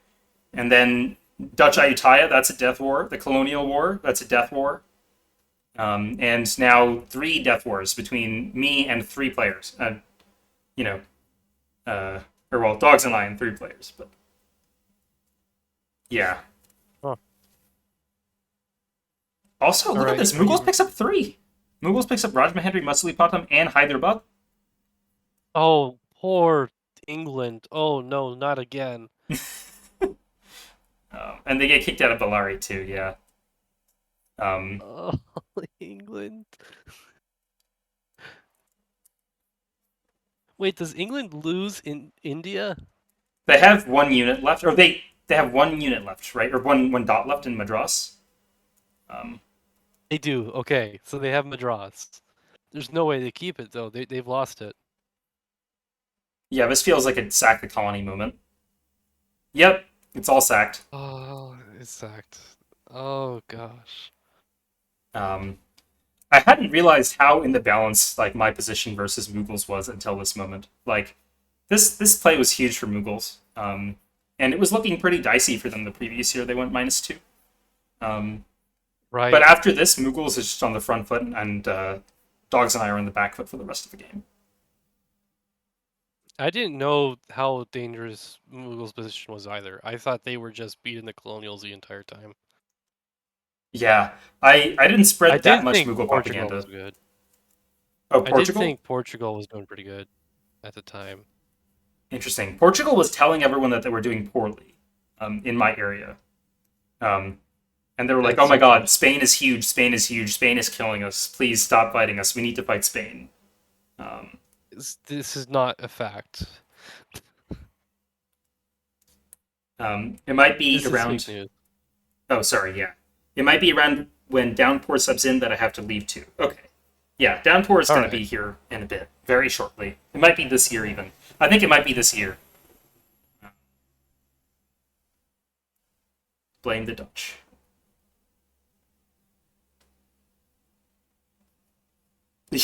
And then Dutch Ayutthaya, that's a death war. The Colonial War, that's a death war. And now 3 death wars between me and 3 players. You know, uh, or well, Dogs and I and 3 players. But yeah. Huh. Also, All look at right. this. Mughals picks up 3. Mughals picks up Rajmahendri, Masulipatam, and Hyderabad. Oh, poor England. Oh no, not again. And they get kicked out of Bellari too. Yeah. Um, Oh, England. Wait, does England lose in India? they have 1 unit left, or they they have one unit left, right, or one dot left in Madras. Um, They do. Okay, so they have Madras. There's no way they keep it though. They've lost it. yeah, this feels like a sack the colony moment. Yep, it's all sacked. Oh, it's sacked. Oh gosh. Um, I hadn't realized how in the balance like my position versus Mughals was until this moment. Like this play was huge for Mughals, and it was looking pretty dicey for them the previous year. They went -2. Um, but Right. after this, Mughals is just on the front foot, and Dogs and I are on the back foot for the rest of the game. I didn't know how dangerous Mughals' position was either. I thought they were just beating the Colonials the entire time. Yeah, I didn't I spread that did much think Mughal Portugal was propaganda. good. Oh, I did Portugal? think Portugal was doing pretty good at the time. Interesting. Portugal was telling everyone that they were doing poorly in my area. Um, and they were like, oh That's my god, interesting. Spain is huge, Spain is huge, Spain is killing us. Please stop fighting us. We need to fight Spain. Um, This is not a fact. it might be This is fake around. news. Oh, sorry, yeah. It might be around when Downpour subs in that I have to leave too. Okay. Yeah, Downpour is All going to right. be here in a bit, very shortly. It might be this year even. I think it might be this year. Blame the Dutch.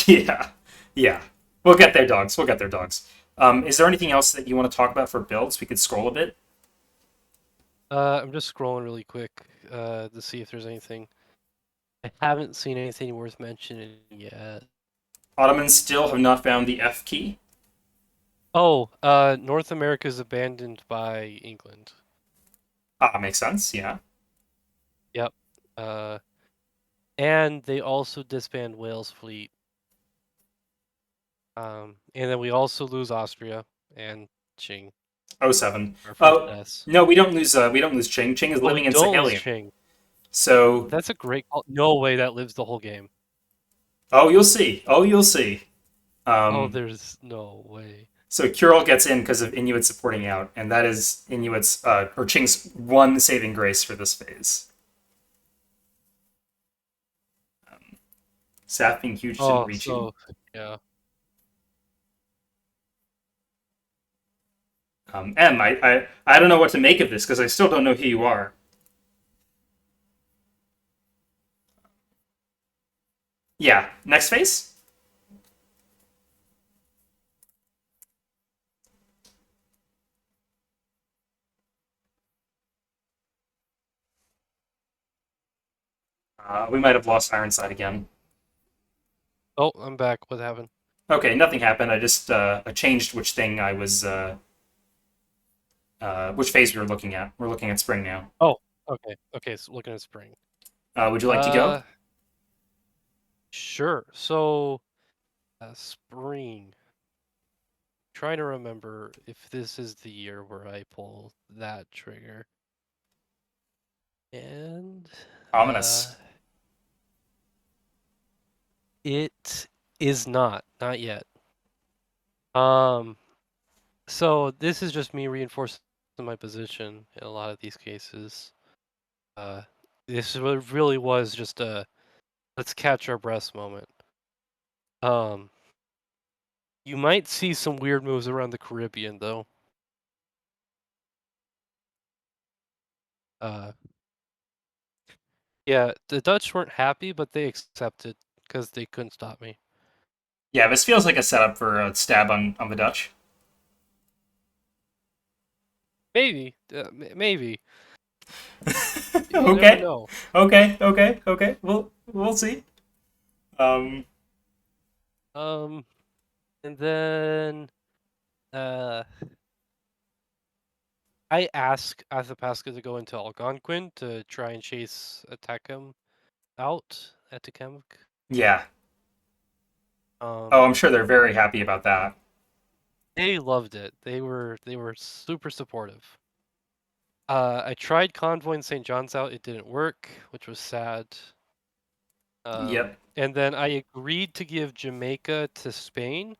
Yeah, yeah. We'll get there, dogs. We'll get there, dogs. Is there anything else that you want to talk about for builds? We could scroll a bit. I'm just scrolling really quick to see if there's anything. I haven't seen anything worth mentioning yet. Ottomans still have not found the F key. Oh, North America is abandoned by England. Ah, makes sense. Yeah. Yep. Uh, and they also disband Wales fleet. And then we also lose Austria and Qing, Oh seven. our first Oh S. no, we don't lose. We don't lose Qing. Qing is Oh, we living in don't lose Sahelian. Qing. So, That's a great call. No way that lives the whole game. oh, you'll see. Oh, you'll see. Oh, Um, there's no way. so Kuril gets in because of Inuit supporting out, and that is Inuit's or Qing's one saving grace for this phase. Saf being huge didn't Oh, reach you. so yeah. M, I don't know what to make of this because I still don't know who you are. Yeah, next phase. We might have lost Ironside again. Oh, I'm back. What happened? Okay, nothing happened. I changed which thing I was which phase we were looking at. We're looking at spring now. Oh, okay. Okay, so looking at spring. Would you like to go? Uh, sure. So, spring. Trying to remember if this is the year where I pull that trigger. And Ominous. it is not yet. Um, so this is just me reinforcing my position in a lot of these cases. Uh, this really was just a let's catch our breaths moment. Um, you might see some weird moves around the Caribbean though. Uh, yeah, the Dutch weren't happy, but they accepted because they couldn't stop me. Yeah, this feels like a setup for a stab on the Dutch. Maybe, maybe. You never Okay, know. okay. We'll see. Um, Um, and then uh, I asked Athapasca to go into Algonquin to try and chase Atacam out at Tecumseh. yeah. Oh, Um, I'm sure they're very happy about that. they loved it. They were super supportive. I tried convoying St. John's out. It didn't work, which was sad. Yep. And then I agreed to give Jamaica to Spain.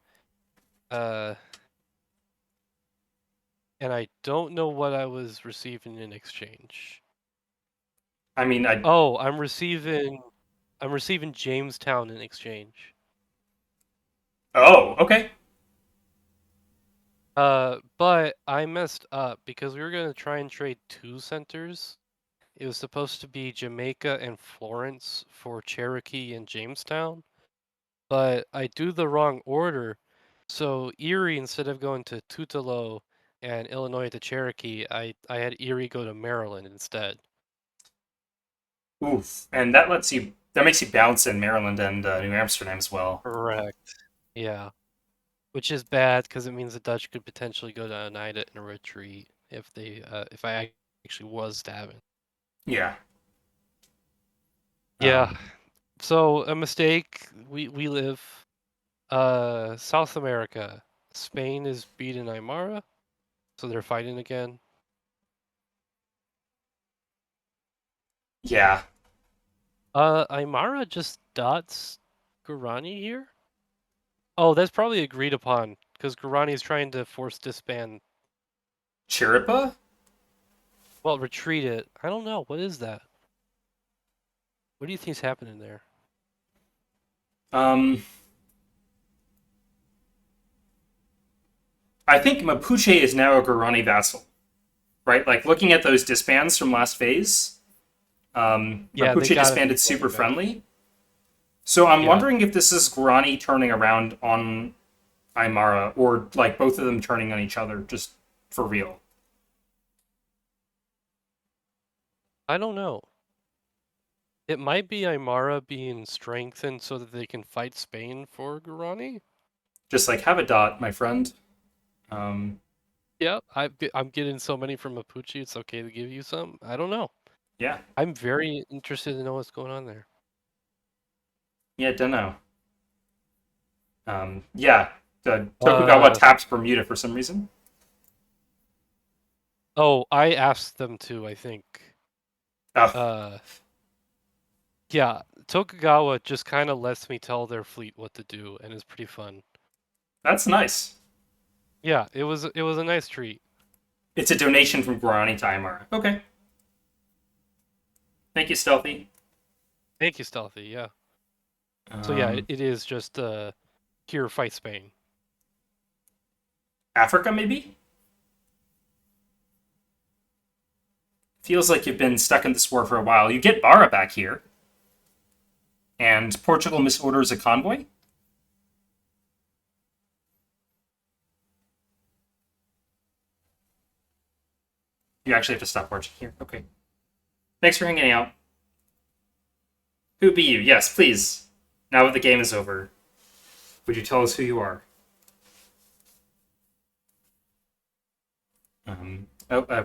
Uh, and I don't know what I was receiving in exchange. I mean, I Oh, I'm receiving Jamestown in exchange. oh, okay. But I messed up because we were gonna try and trade two centers. It was supposed to be Jamaica and Florence for Cherokee and Jamestown, but I do the wrong order. So Erie, instead of going to Tutelo and Illinois to Cherokee, I had Erie go to Maryland instead. Oof. And that makes you bounce in Maryland and New Amsterdam as well. Correct. Yeah. Which is bad because it means the Dutch could potentially go to Oneida in a retreat if I actually was to have it. Yeah. Yeah. Um, So a mistake. We live South America. Spain is beating Aymara, so they're fighting again. yeah. Aymara just dots Guarani here. Oh, that's probably agreed upon because Guarani is trying to force disband. Chiripa? Well, retreat it. I don't know. What is that? What do you think's happening there? Um, I think Mapuche is now a Guarani vassal, right? Like looking at those disbands from last phase, Yeah, they Mapuche gotta be disbanded Guarani super back. friendly. So I'm Yeah, wondering if this is Guarani turning around on Aymara, or like both of them turning on each other, just for real. I don't know. It might be Aymara being strengthened so that they can fight Spain for Guarani. Just like have a dot, my friend. Um, Yeah, I'm getting so many from Mapuche. It's okay to give you some. I don't know. yeah, I'm very interested to know what's going on there. yeah, don't know. Yeah, the Tokugawa Uh taps Bermuda for some reason. oh, I asked them to. I think. Oh, Uh, yeah, Tokugawa just kind of lets me tell their fleet what to do, and it's pretty fun. that's nice. Yeah, it was a nice treat. It's a donation from Guarani to Aymara. Okay, thank you, Stealthy. Thank you, Stealthy. Yeah. So yeah, it, Um, it is just here fight Spain. Africa, maybe? Feels like you've been stuck in this war for a while. You get Barra back here, and Portugal misorders a convoy. You actually have to stop watching here. Okay. Thanks for hanging out. Who be you? Yes, please. Now that the game is over, would you tell us who you are?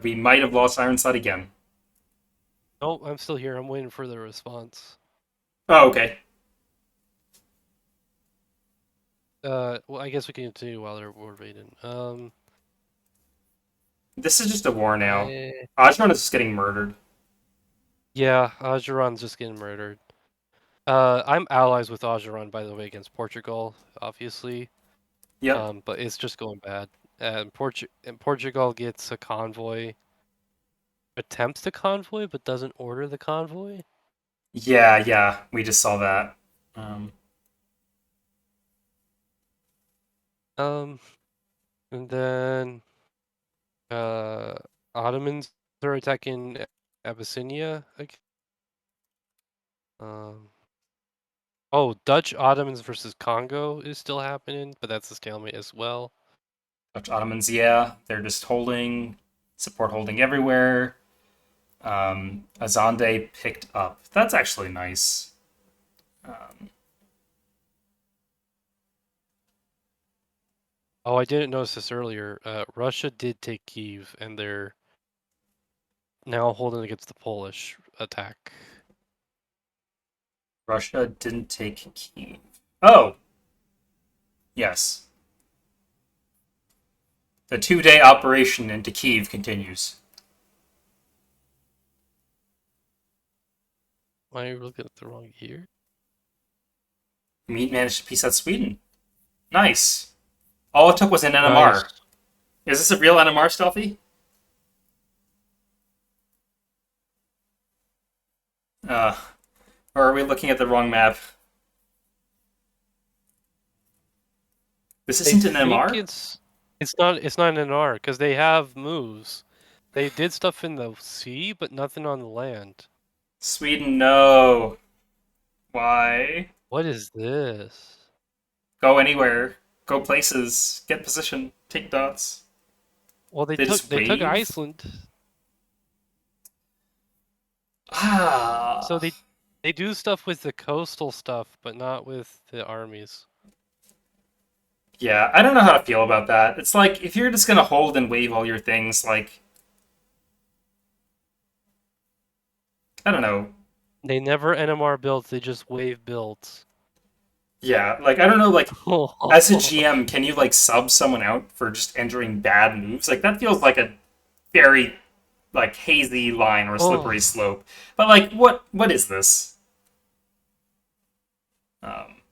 We might have lost Ironside again. Oh, I'm still here. I'm waiting for the response. Oh, okay. Well, I guess we can continue while they're war raiding. This is just a war now. I Ajman is just getting murdered. Yeah, Ajuran's just getting murdered. I'm allies with Ajuran, by the way, against Portugal, obviously. Yep. But it's just going bad. And Portugal gets a convoy, attempts to convoy, but doesn't order the convoy. Yeah, yeah. We just saw that. Um, Um, and then uh, Ottomans are attacking Abyssinia. Um, oh, Dutch Ottomans versus Congo is still happening, but that's a stalemate as well. Dutch Ottomans, yeah. They're just holding, support holding everywhere. Azande picked up. That's actually nice. Um, Oh, I didn't notice this earlier. Russia did take Kiev, and they're now holding against the Polish attack. Russia didn't take Kiev. Oh, yes. The 2 day operation into Kiev continues. Why are you looking at the wrong year? Meat managed to piece out Sweden. Nice. All it took was an Nice. NMR. Is this a real NMR, Stealthy? Uh, or are we looking at the wrong map? This I isn't an think NMR? it's not an R because they have moves. They did stuff in the sea, but nothing on the land. Sweden, no. Why? What is this? Go anywhere. Go places. Get position. Take dots. Well, they They took just they took wave. Iceland, so Ah. they do stuff with the coastal stuff, but not with the armies. Yeah, I don't know how to feel about that. It's like if you're just gonna hold and wave all your things, like I don't know. They never NMR builds; they just wave builds. Yeah, like I don't know. Like as a GM, can you like sub someone out for just entering bad moves? Like that feels like a very like hazy line or a slippery Oh, slope. But like, what is this? Um,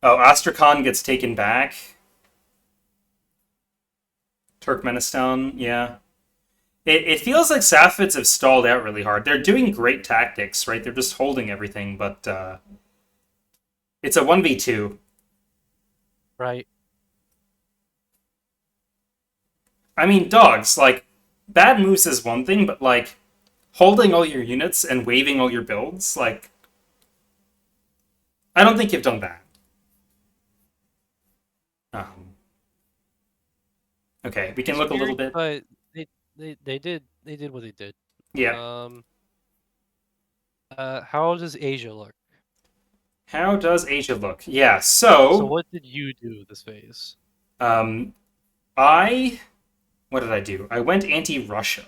oh, Astrakhan gets taken back. Turkmenistan, yeah. It feels like Safavids have stalled out really hard. They're doing great tactics, right? They're just holding everything, but it's a 1v2. right. I mean, dogs, like, bad moves is one thing, but like, holding all your units and waving all your builds, like, I don't think you've done that. Um, okay, we can It's look a little weird, bit. but they did what they did. Yeah. Um, how does Asia look? How does Asia look? Yeah, So so, what did you do this phase? um, I. What did I do? I went anti Russia.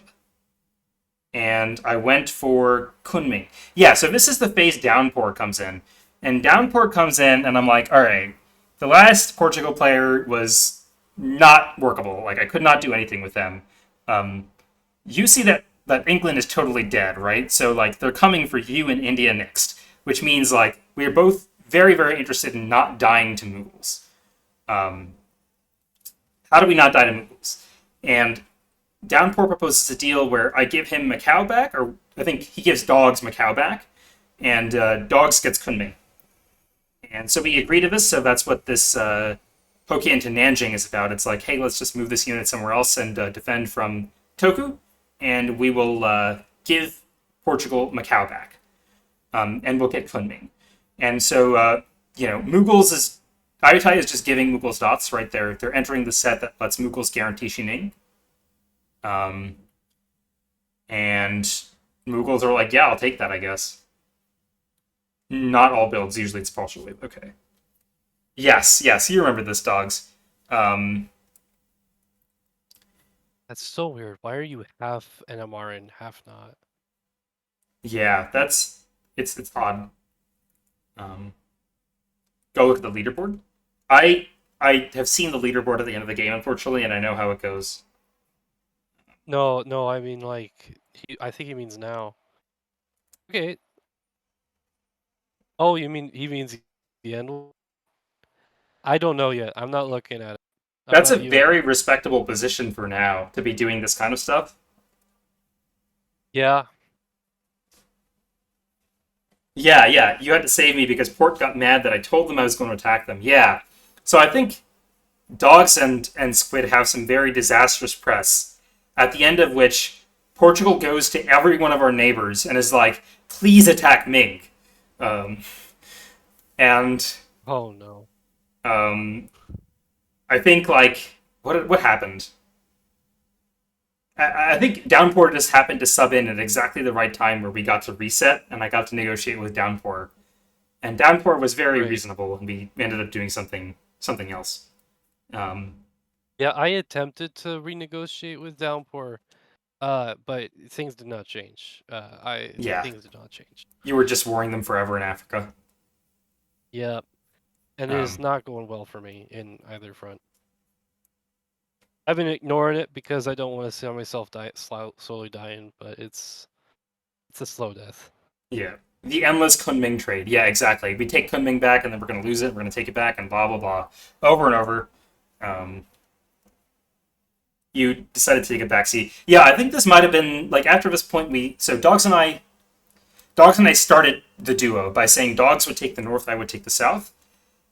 And I went for Kunming. Yeah, so this is the phase Downpour comes in. And Downpour comes in, and I'm like, all right, the last Portugal player was not workable. Like, I could not do anything with them. Um, you see that England is totally dead, right? So, like, they're coming for you in India next, which means, like, we are both very, very interested in not dying to Mughals. Um, how do we not die to Mughals? And Downpour proposes a deal where I give him Macau back, or I think he gives Dogs Macau back, and Dogs gets Kunming. And so we agree to this, so that's what this Poke into Nanjing is about. It's like, hey, let's just move this unit somewhere else and defend from Toku, and we will give Portugal Macau back, and we'll get Kunming. And so, Mughals is Ayutthaya is just giving Mughals dots, right? They're entering the set that lets Mughals guarantee Shining. Um, and Mughals are like, yeah, I'll take that, I guess. Not all builds. Usually it's partial wave. Okay. Yes, yes, you remember this, dogs. Um, That's so weird. Why are you half NMR and half not? yeah, it's odd. Um, go look at the leaderboard. I I have seen the leaderboard at the end of the game, unfortunately, and I know how it goes. No, no, I mean like I think he means now. Okay. Oh, you mean he means the end? I don't know yet. I'm not looking at it. I'm That's a not even. very respectable position for now to be doing this kind of stuff. Yeah. Yeah, yeah, you had to save me because Port got mad that I told them I was going to attack them. Yeah. So I think Dogs and Squid have some very disastrous press, at the end of which Portugal goes to every one of our neighbors and is like, please attack Ming. Um, and Oh no. um, I think, like, what happened? I think Downpour just happened to sub in at exactly the right time where we got to reset and I got to negotiate with Downpour. And Downpour was very Right. reasonable and we ended up doing something else. Um, Yeah, I attempted to renegotiate with Downpour, but things did not change. yeah, Things did not change. you were just warring them forever in Africa. Yeah, and it is Um, not going well for me in either front. I've been ignoring it because I don't want to see myself slowly dying, but it's a slow death. yeah. The endless Kunming trade. Yeah, exactly. We take Kunming back, and then we're going to lose it. We're going to take it back, and blah blah blah, over and over. Um, you decided to take a backseat. Yeah, I think this might have been like after this point. Dogs and I started the duo by saying Dogs would take the north, I would take the south,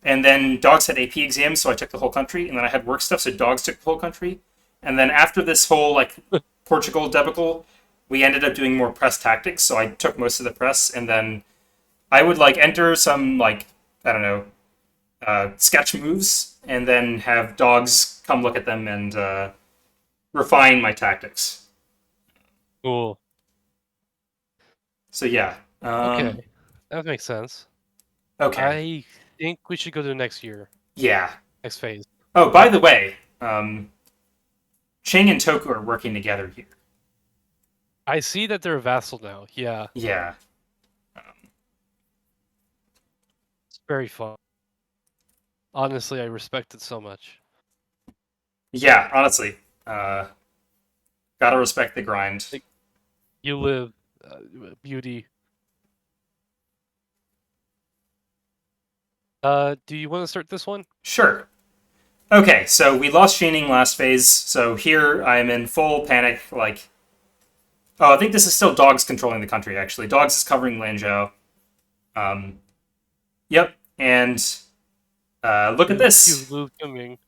and then Dogs had AP exams, so I took the whole country, and then I had work stuff, so Dogs took the whole country, and then after this whole like Portugal debacle, we ended up doing more press tactics, so I took most of the press, and then I would like enter some like I don't know sketch moves, and then have Dogs come look at them and refine my tactics. Cool. So yeah, Okay, that makes sense. okay, I think we should go to the next year, yeah. next phase. Oh, by the way, Ching and Toku are working together here. I see that they're a vassal now. Yeah, Yeah, it's very fun. Honestly, I respect it so much. yeah. Honestly, uh, gotta respect the grind. Like, you live, beauty. Do you want to start this one? Sure. Okay, so we lost Shining last phase, so here I'm in full panic. Like, oh, I think this is still Dogs controlling the country. Actually, Dogs is covering Lanzhou. Um, yep, and look at You this. lose Ming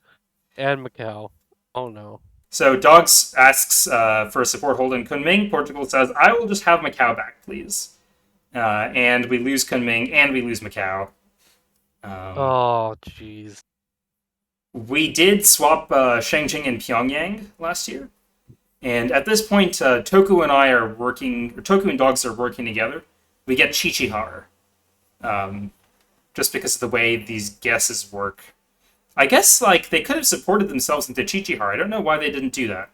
and Macau. Oh no. So Dogs asks for a support hold in Kunming. Portugal says, "I will just have Macau back, please." And we lose Kunming and we lose Macau. Um, Oh jeez. we did swap Shangjing and Pyongyang last year, and at this point, Toku and I are working. Or Toku and Dogs are working together. We get Chichihar, um, just because of the way these guesses work. I guess like they could have supported themselves into Chichihar. I don't know why they didn't do that.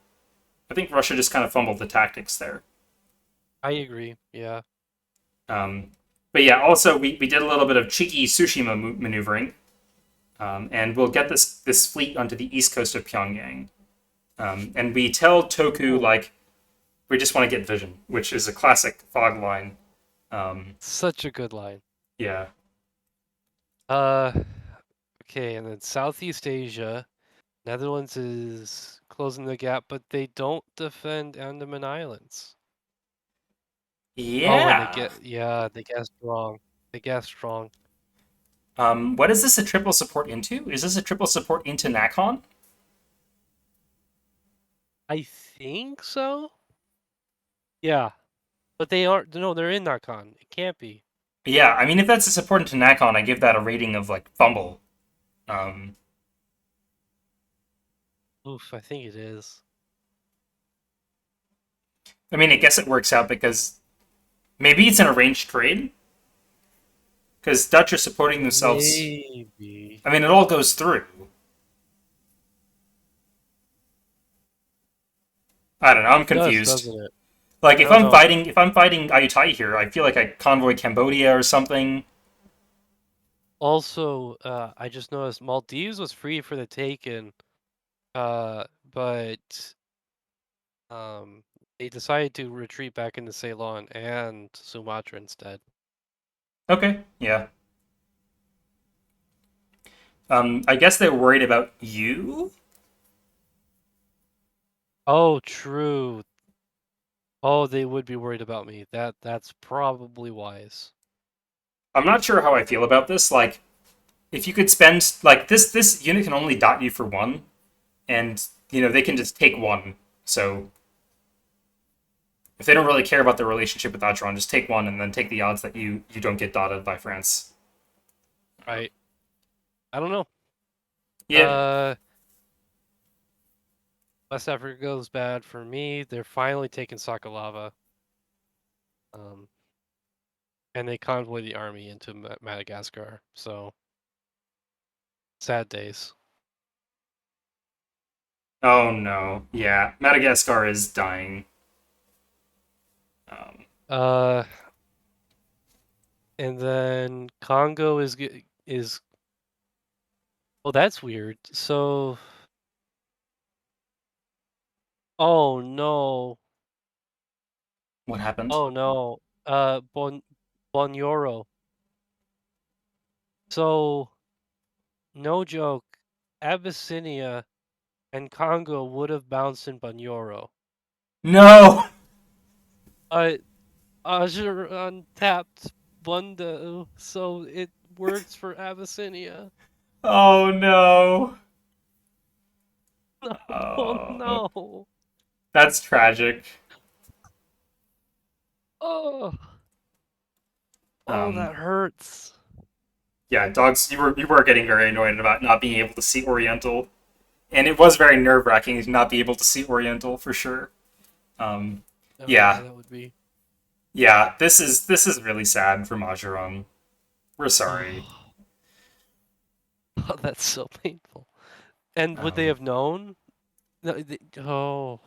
I think Russia just kind of fumbled the tactics there. I agree. Yeah. Um, but yeah, also we did a little bit of cheeky Tsushima maneuvering, and we'll get this fleet onto the east coast of Pyongyang. And we tell Toku Cool. like we just want to get vision, which is a classic fog line. Such a good line. Yeah, Uh, okay, and then Southeast Asia, Netherlands is closing the gap, but they don't defend Andaman Islands. Oh, and yeah. they guessed wrong. They guessed wrong. What is this a triple support into? Is this a triple support into Nakhon? I think so. Yeah, but they aren't. No, they're in Nakhon. It can't be. Yeah, I mean if that's a support into Nakhon, I give that a rating of like fumble. Um, Oof, I think it is. I mean, I guess it works out because maybe it's an arranged trade because Dutch are supporting themselves. Maybe. I mean, it all goes through. I don't know. I'm It does, confused. doesn't it? Like I don't know. if I'm fighting Ayutthaya here, I feel like I convoy Cambodia or something. Also, I just noticed Maldives was free for the taken, but they decided to retreat back into Ceylon and Sumatra instead. Okay, yeah. I guess they're worried about you. Oh, true. Oh, they would be worried about me. That's probably wise. I'm not sure how I feel about this. Like, if you could spend like this unit can only dot you for one, and they can just take one. So if they don't really care about their relationship with Atron, just take one and then take the odds that you don't get dotted by France. Right. I don't know. Yeah. Uh, West Africa goes bad for me. They're finally taking Sakalava. Um, and they convoy the army into Madagascar. So sad days. Oh no. Yeah. Madagascar is dying. Um, Uh, and then Congo is. Oh, that's weird. So, oh no, what happened? oh no. Bunyoro. So, no joke, Abyssinia and Congo would have bounced in Bunyoro. No! Azure untapped Bundo, so it works for Abyssinia. Oh no. Oh Oh, no. that's tragic. Oh, oh, Um, that hurts. yeah, dogs. You were getting very annoyed about not being able to see Oriental, and it was very nerve wracking to not be able to see Oriental for sure. Um, Oh yeah, yeah, that would be. yeah. This is really sad for Majoran. We're sorry. Oh, oh, that's so painful. And would they Um, have known? No, oh,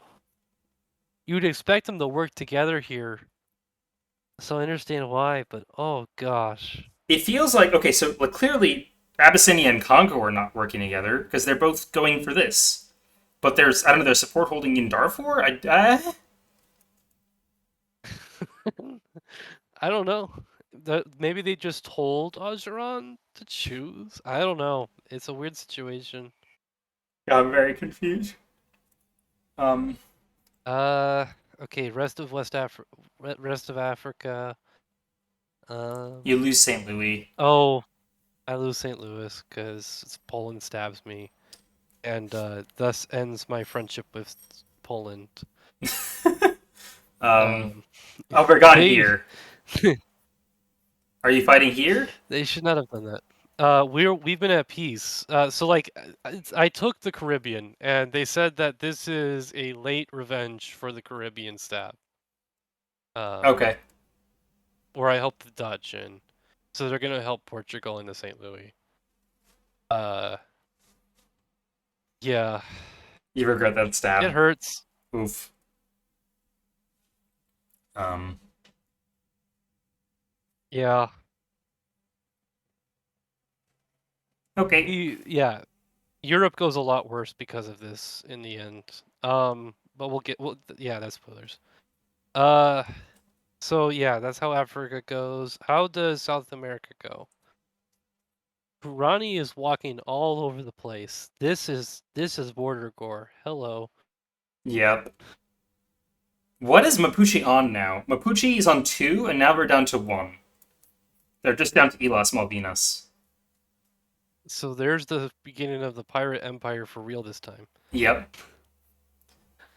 you'd expect them to work together here, so I understand why. But oh gosh. it feels like okay. So like, clearly, Abyssinia and Congo are not working together because they're both going for this. But there's I don't know. There's support holding in Darfur. I don't know. Maybe they just told Ogeron to choose. I don't know. It's a weird situation. Yeah, I'm very confused. Um, Uh, okay. Rest of Africa. you Um. lose St. Louis. Oh, I lose St. Louis because Poland stabs me, and thus ends my friendship with Poland. um, Um, oh, we're gone they here. Are you fighting here? they should not have done that. We've been at peace. So like I took the Caribbean, and they said that this is a late revenge for the Caribbean stab. Um, Okay. where I helped the Dutch, and so they're gonna help Portugal into St. Louis. Uh, yeah, You regret that it stab. hurts. Oof. Um, Yeah, okay. yeah. Europe goes a lot worse because of this in the end. But yeah, that's spoilers. Uh, so yeah, that's how Africa goes. How does South America go? Ronnie is walking all over the place. This is border gore. Hello. Yep. What is Mapuche on now? Mapuche is on 2, and now we're down to 1. They're just down to Ilas Malvinas. So there's the beginning of the pirate empire for real this time. Yep.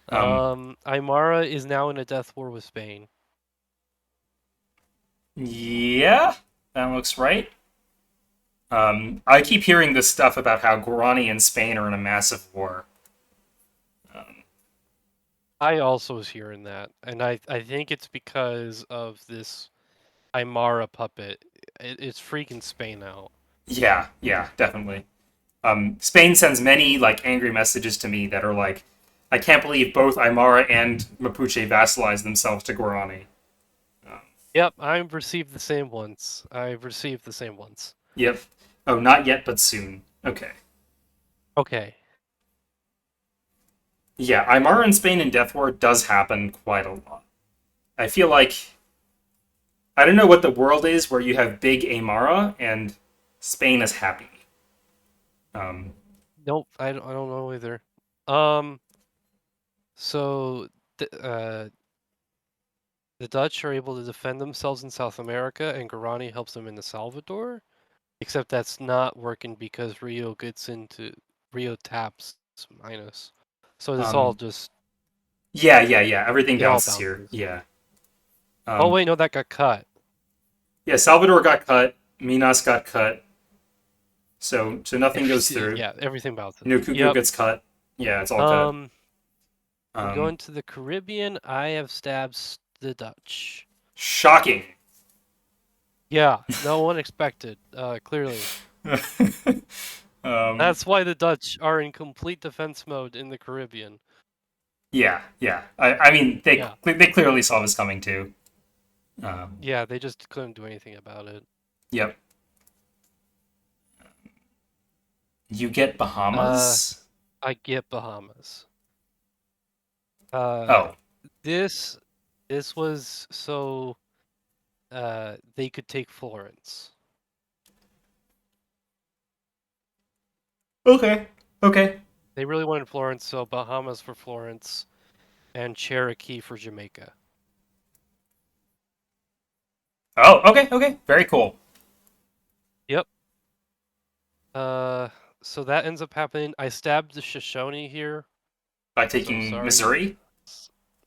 Um, Aymara is now in a death war with Spain. yeah, that looks right. I keep hearing this stuff about how Guarani and Spain are in a massive war. Um, I also was hearing that, and I think it's because of this Aymara puppet. It's freaking Spain out. yeah, yeah, definitely. Spain sends many like angry messages to me that are like, I can't believe both Aymara and Mapuche vassalized themselves to Guarani. Um, Yep, I've received the same ones. I've received the same ones. yep. Oh, not yet, but soon. Okay. Okay. Yeah, Aymara and Spain in Death War does happen quite a lot. I feel like I don't know what the world is where you have big Aymara and Spain is happy. Um, Nope, I don't know either. Um, so the Dutch are able to defend themselves in South America, and Guarani helps them in the Salvador. Except that's not working because Rio taps minus. So this all um, just yeah, yeah, yeah. Everything it all bounces here. bounces. Yeah. Oh Um, wait, no, that got cut. yeah. Salvador got cut. Minas got cut. So nothing goes through. Yeah, everything bounces. Nukugo Yep. gets cut. Yeah, it's all good. Um, I'm Um, going to the Caribbean. I have stabs the Dutch. shocking. Yeah, no one expected. Clearly. um, That's why the Dutch are in complete defense mode in the Caribbean. yeah, yeah. I mean, Yeah. they clearly saw this coming too. Um, Yeah, they just couldn't do anything about it. yep. You get Uh, Bahamas. I get Bahamas. Uh, Oh, this this was so they could take Florence. Okay. Okay. They really wanted Florence, so Bahamas for Florence and Cherokee for Jamaica. Oh, okay, okay. Very cool. Yep. Uh, so that ends up happening. I stabbed the Shoshone here, By so taking sorry. Missouri?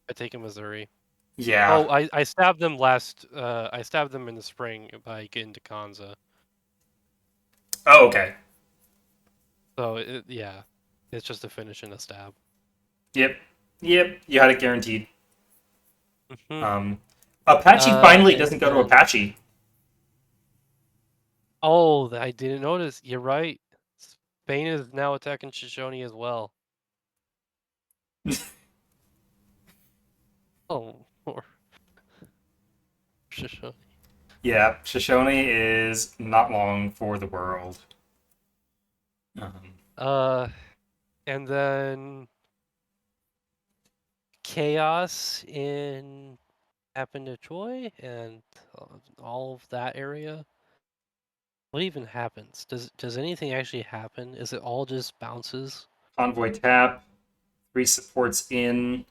I take in Missouri. Yeah. Oh, I stabbed them last. I stabbed them in the spring by getting to Kanza. Oh, okay. So yeah, it's just a finish and a stab. Yep. Yep. You had it guaranteed. Hmm. Um, Apache finally And doesn't go to then Apache. oh, I didn't notice. You're right. Spain is now attacking Shoshone as well. Oh, or Shoshone. Yeah, Shoshone is not long for the world. Um, Uh, and then chaos in Appanachoi and all of that area. What even happens? Does anything actually happen? Is it all just bounces? Convoy tap, three supports in.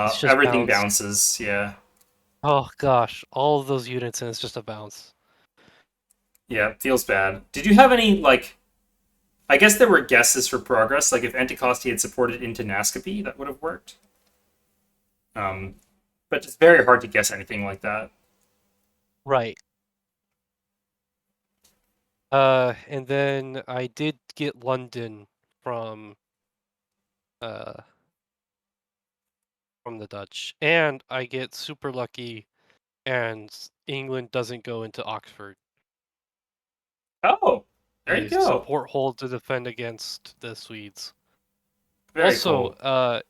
It's just Everything bounce. bounces. Yeah, Oh gosh, all of those units and it's just a bounce. yeah, feels bad. Did you have any like? I guess there were guesses for progress. Like if Anticosti had supported into Nascapi, that would have worked. Um, but it's very hard to guess anything like that. Right. And then I did get London from uh from the Dutch, and I get super lucky, and England doesn't go into Oxford. Oh, there you A go. support hold to defend against the Swedes. Very Also, cool.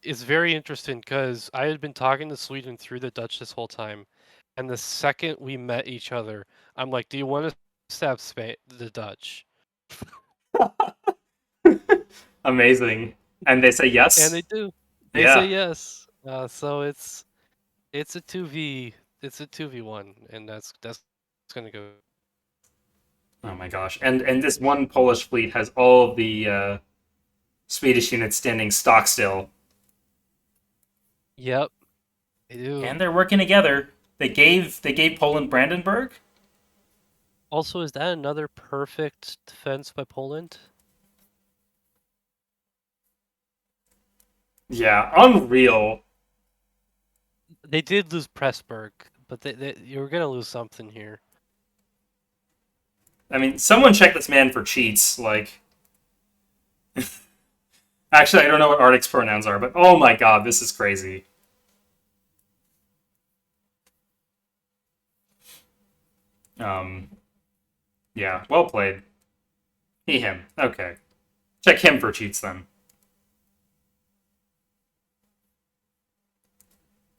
it's very interesting because I had been talking to Sweden through the Dutch this whole time, and the second we met each other, I'm like, "Do you want to stab Spain, the Dutch?" Amazing. And they say And they yes. do. They say Yeah. yes. So it's a 2v, it's a 2v1, and that's gonna go. Oh my gosh. And this one Polish fleet has all of the Swedish units standing stock still, Yep, they do. and they're working together. They gave Poland Brandenburg. Also, is that another perfect defense by Poland? Yeah, unreal. They did lose Pressburg, but you were gonna lose something here. I mean, someone check this man for cheats. Like, actually, I don't know what Arctic's pronouns are, but oh my god, this is crazy. Um, yeah, well played. He him. Okay, check him for cheats then.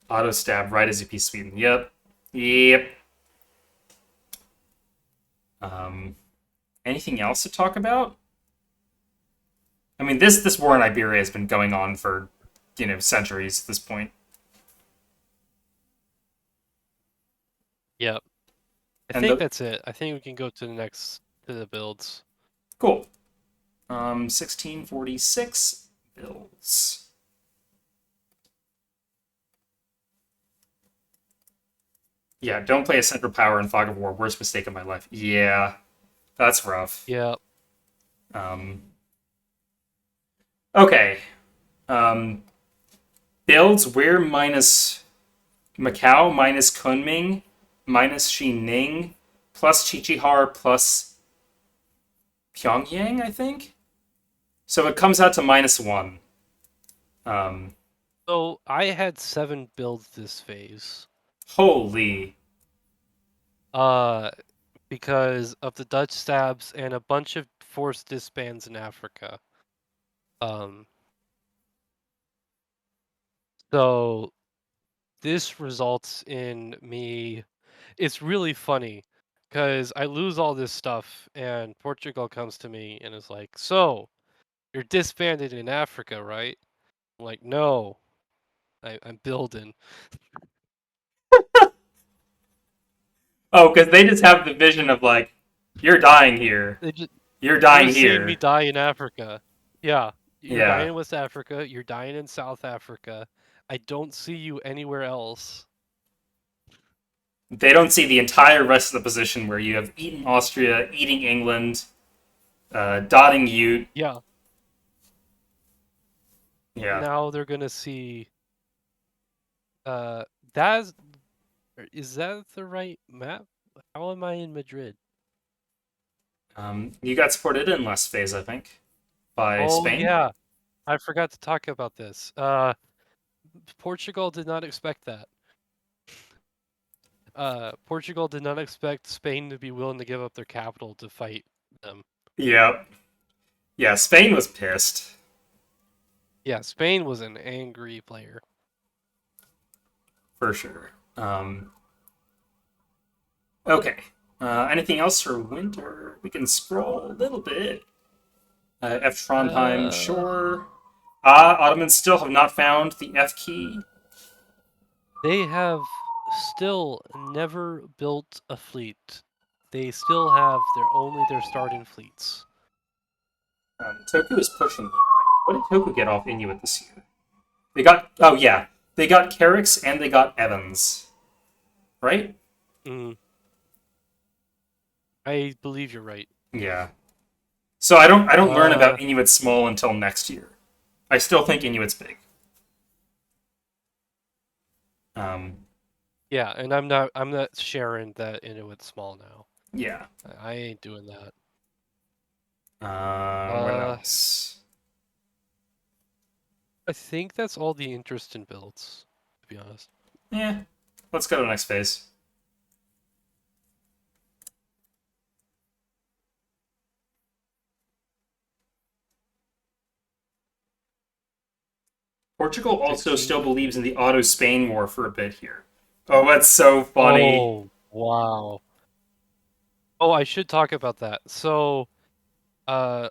Auto stab right as you piece Sweden. Yep. Yep. Um, anything else to talk about? I mean, this war in Iberia has been going on for centuries at this point. Yep. I And think the that's it. I think we can go to the next to the builds. cool. 1646 builds. Yeah, don't play a Central Power in Fog of War. Worst mistake of my life. Yeah, that's rough. Yep. Um, okay. Um, builds we're minus Macau minus Kunming minus Xining plus Chichihar plus Pyongyang, I think. So it comes out to -1. Um, So I had 7 builds this phase. holy. Uh, because of the Dutch stabs and a bunch of forced disbands in Africa. Um, so this results in me. It's really funny because I lose all this stuff, and Portugal comes to me and is like, "So you're disbanded in Africa, right?" I'm like, "No, I'm building." Oh, because they just have the vision of like, you're dying here. They just You're they're dying just seeing me here. die in Africa. Yeah, you're dying Yeah. in West Africa. You're dying in South Africa. I don't see you anywhere else. They don't see the entire rest of the position where you have eaten Austria, eating England, dotting Ute. Yeah, Yeah. now they're gonna see. Uh, that's is that the right map? How am I in Madrid? You got supported in last phase, I think, by Oh Spain. yeah, I forgot to talk about this. Portugal did not expect that. Portugal did not expect Spain to be willing to give up their capital to fight them. Yeah. Yeah, Spain was pissed. Yeah, Spain was an angry player. For sure. Okay. Anything else for winter? We can scroll a little bit. F Trondheim, Uh, sure. Ah, Ottomans still have not found the F key. they have still never built a fleet. They still have their starting fleets. Toku is pushing here. What did Toku get off Inuit this year? They got, oh yeah, they got Carricks and they got Evans, right? Mm, I believe you're right. Yeah. So I don't learn Uh, about Inuit small until next year. I still think Inuit's big. Um, yeah, and I'm not sharing that Inuit small now. yeah. I ain't doing that. What Uh, else? I think that's all the interest in builds, to be honest. Yeah. Let's go to the next phase. Portugal also still 16. believes in the Auto-Spain War for a bit here. Oh, that's so funny. Oh, wow. Oh, I should talk about that. So,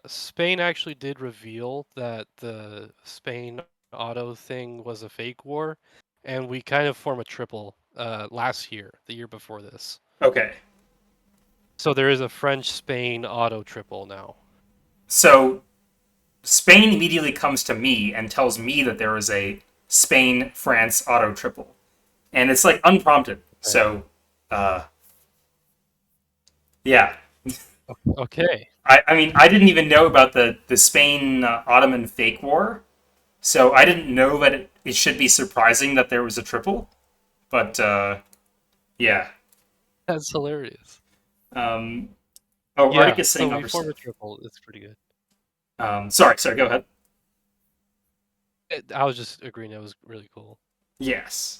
Spain actually did reveal that the Spain auto thing was a fake war, and we kind of form a triple last year, the year before this. Okay. So there is a French-Spain auto triple now. So Spain immediately comes to me and tells me that there is a Spain France auto triple. And it's like unprompted. Okay. So yeah. Okay. I mean I didn't even know about the Spain Ottoman fake war. So I didn't know that it should be surprising that there was a triple. But yeah. That's hilarious. Um, oh, Artic Yeah, is so saying we other form a stuff. triple. It's pretty good. Sorry, go ahead. I was just agreeing it was really cool. Yes.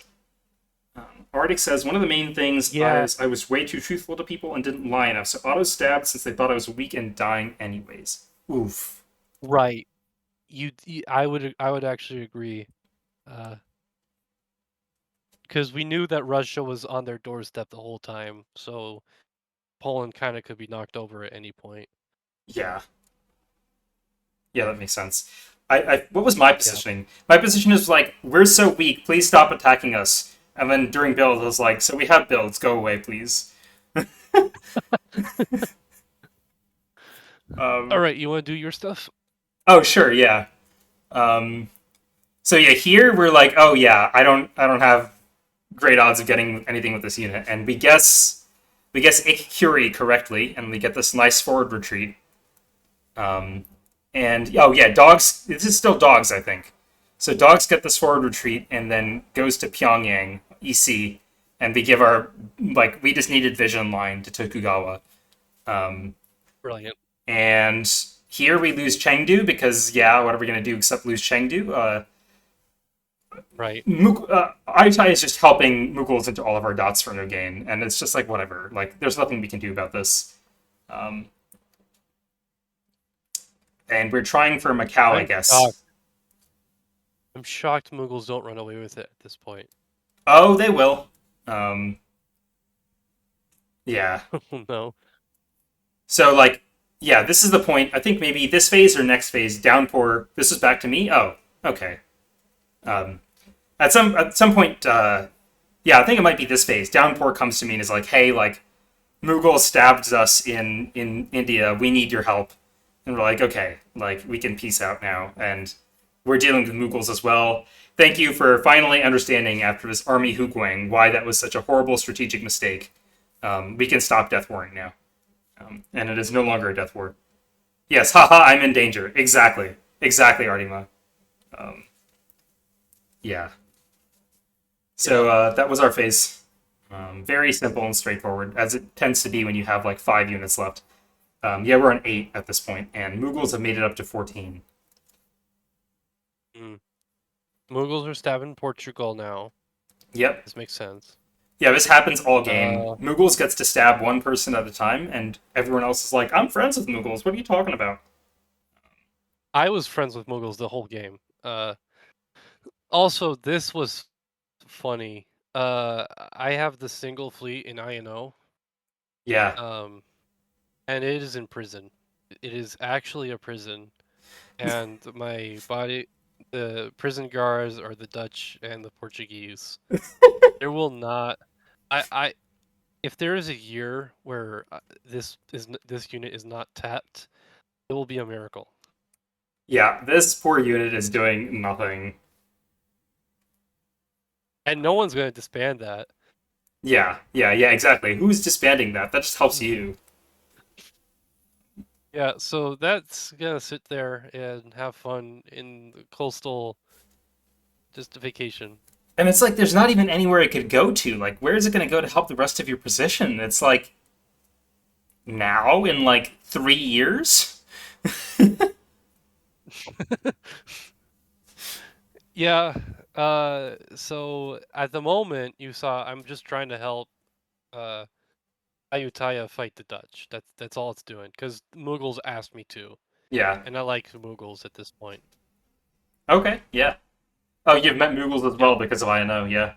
Arctic says one of the main things Yeah, is I was way too truthful to people and didn't lie enough, so auto stabbed since they thought I was weak and dying anyways. Oof. right. I would actually agree. Because we knew that Russia was on their doorstep the whole time, so Poland kind of could be knocked over at any point. Yeah. Yeah, that makes sense. I what was my Yeah. positioning? My position is like, we're so weak, please stop attacking us. And then during build, I was like, so we have builds, go away, please. All um, right, you want to do your stuff? oh, sure, yeah. Um, so yeah, here we're like, oh yeah, I don't have great odds of getting anything with this unit, and we guess Ikkyuri correctly, and we get this nice forward retreat. Um, and oh yeah, dogs. This is still dogs, I think. So dogs get this forward retreat, and then goes to Pyongyang EC, and we give our like we just needed vision line to Tokugawa. Um, Brilliant. and here we lose Chengdu because yeah, what are we gonna do except lose Chengdu? Right. Ayutthaya is just helping Mughals into all of our dots for no gain, and it's just like whatever. Like, there's nothing we can do about this. Um, and we're trying for Macau, I I'm shocked. guess. I'm shocked Mughals don't run away with it at this point. Oh, they will. Um, yeah. Oh no. So, like, yeah, this is the point. I think maybe this phase or next phase, downpour. This is back to me. Oh, okay. Um, at some point, yeah, I think it might be this phase. Downpour comes to me and is like, hey, like, Mughal stabbed us in India. We need your help. And we're like, okay, like we can peace out now. And we're dealing with Mughals as well. Thank you for finally understanding after this army Hugwang why that was such a horrible strategic mistake. We can stop death warring now. And it is no longer a death war. Yes, haha, I'm in danger. Exactly. Exactly, Artyma. Um, yeah. So Yeah. that was our phase. Very simple and straightforward, as it tends to be when you have like 5 units left. Yeah, we're on 8 at this point, and Mughals have made it up to 14. Mm. Mughals are stabbing Portugal now. Yep. This makes sense. Yeah, this happens all game. Uh, Mughals gets to stab one person at a time, and everyone else is like, I'm friends with Mughals. What are you talking about? I was friends with Mughals the whole game. Also, this was funny. I have the single fleet in INO, Yeah. and it is in prison. It is actually a prison, and the prison guards are the Dutch and the Portuguese. There will not. I if there is a year where this unit is not tapped, it will be a miracle. Yeah, this poor unit is doing nothing. And no one's going to disband that. Yeah, exactly. Who's disbanding that? That just helps you. Yeah, so that's gonna sit there and have fun in the coastal, just a vacation. And it's like there's not even anywhere it could go to. Like, where is it going to go to help the rest of your position? It's like now in like 3 years. Yeah, so at the moment you saw I'm just trying to help uh Ayutthaya fight the Dutch. That's all it's doing, because Mughals asked me to, Yeah. and I like Mughals at this point. Okay. Yeah. Oh, you've met Mughals as Yep. well because of INO. Yeah.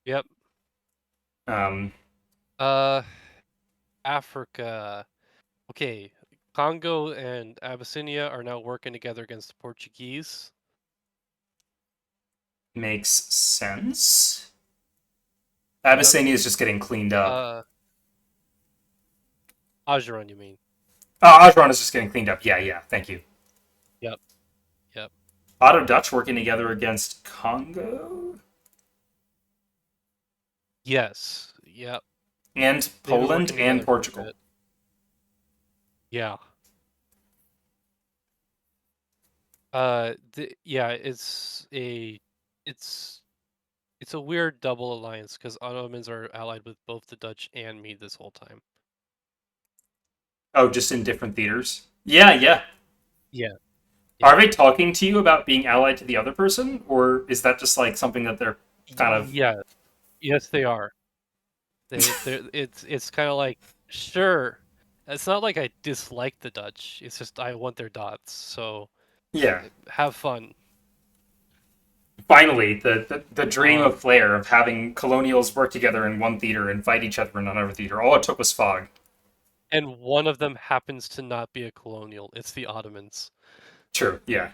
Yep. Um, Uh, Africa. Okay, Congo and Abyssinia are now working together against the Portuguese. makes sense. Yep. Abyssinia is just getting cleaned up. Uh, Ajuran, you mean? Oh, Ajran is just getting cleaned up. Yeah. Thank you. Yep. Yep. Otto Dutch working together against Congo Yes. Yep. and They've been Poland working and together for a Portugal. bit. Yeah. Yeah, it's it's a weird double alliance because Ottomans are allied with both the Dutch and me this whole time. Oh, just in different theaters. Yeah. Yeah. Are Yeah. they talking to you about being allied to the other person, or is that just like something that they're kind of? Yeah. Yes, they are. It's kind of like, sure. It's not like I dislike the Dutch. It's just I want their dots. So Yeah. have fun. Finally, the dream Um, of Flair of having colonials work together in one theater and fight each other in another theater. All it took was fog. and one of them happens to not be a colonial. It's the Ottomans. True. Yeah.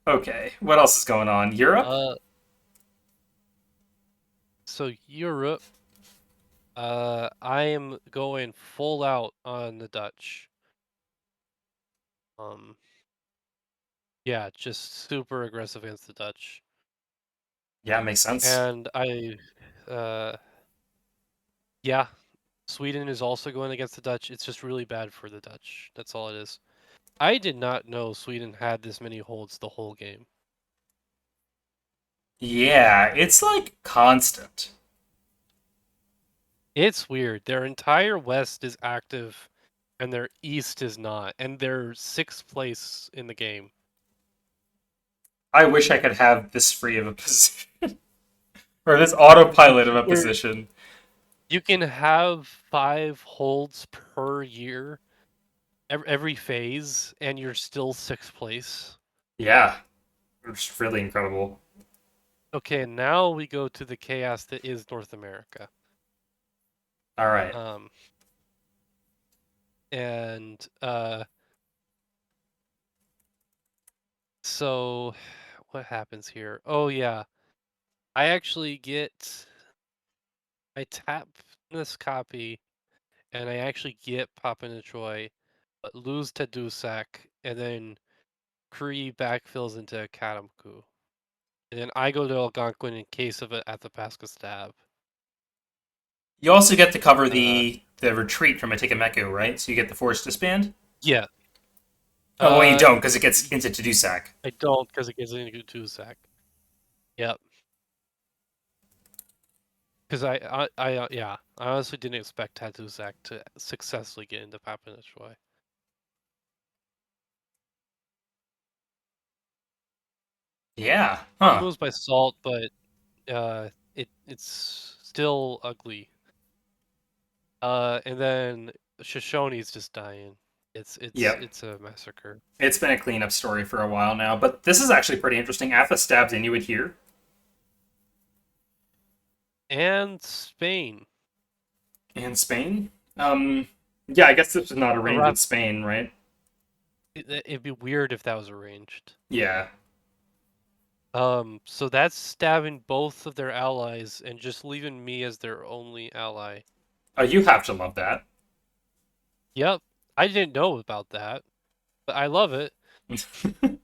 Okay. What else is going on? Europe Uh, so Europe, I am going full out on the Dutch. Um, yeah, just super aggressive against the Dutch. Yeah, makes sense. And uh, yeah, Sweden is also going against the Dutch. It's just really bad for the Dutch. That's all it is. I did not know Sweden had this many holds the whole game. Yeah, it's like constant. It's weird. Their entire west is active and their east is not, and they're sixth place in the game. I wish I could have this free of a position or this autopilot of a Where position. you can have 5 holds per year, every phase, and you're still sixth place. Yeah, it's really incredible. Okay, now we go to the chaos that is North America. All right. Um, and so what happens here? Oh yeah, I actually I tap this copy, and I actually get Pop into Troy, but lose to Dusak, and then Kree backfills into Katamku. And then I go to Algonquin in case of an Athapasca stab. You also get to cover Uh, the retreat from Atikameku, right? So you get the force disband. yeah. Oh well, you Uh, don't because it gets into Tadusak. I don't because it gets into Dusak. Yep. Because yeah, I honestly didn't expect Tatuzak to successfully get into Papanachoi. Yeah. He Huh. moves by salt, but it's still ugly. And then Shoshone's just dying. Yep. It's a massacre. It's been a cleanup story for a while now, but this is actually pretty interesting. Atha stabs Inuit here. And Spain. And Spain. Yeah, I guess this is not Or arranged rather, with Spain, right? it'd be weird if that was arranged. Yeah. So that's stabbing both of their allies and just leaving me as their only ally. Oh, you have to love that. Yep, I didn't know about that, but I love it. I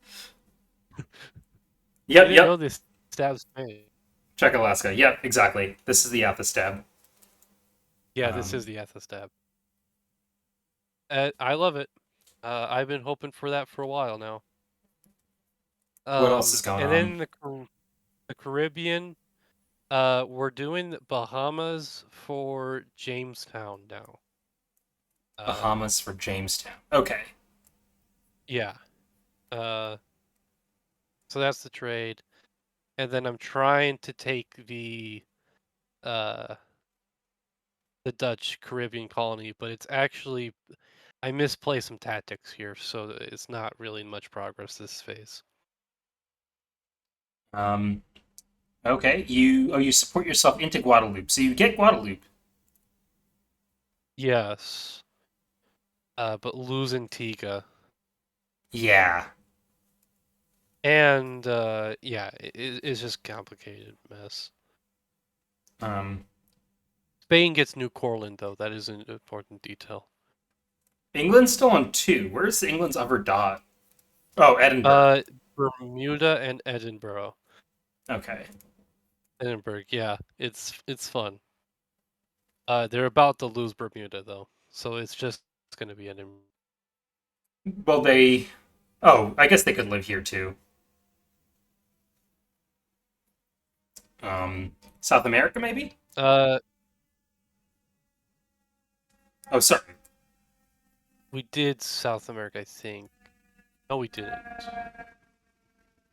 Yep, didn't know yep. this stabs Spain. Check Alaska. Yep, exactly. This is the Atha stab. Yeah, this is Um, the Etha stab. I love it. I've been hoping for that for a while now. what else is going And on? then the Caribbean, we're doing the Bahamas for Jamestown now. Um, Bahamas for Jamestown. Okay. yeah. Uh, so that's the trade, and then I'm trying to take uh the Dutch Caribbean colony, but it's actually I misplay some tactics here, so it's not really much progress this phase. Um, okay. You support yourself into Guadeloupe, so you get Guadeloupe. Yes, but lose Antigua. Yeah. And yeah, it's just complicated mess. Um, Spain gets New Courland though. That is an important detail. England's still on two. Where's England's other dot? Oh, Edinburgh. Uh, Bermuda and Edinburgh. Okay. Edinburgh, yeah, it's fun. They're about to lose Bermuda though, so it's gonna be Edinburgh. Well, they. Oh, I guess they could live here too. South America, maybe? Uh, Oh, sorry. we did South America, I think. No, we didn't.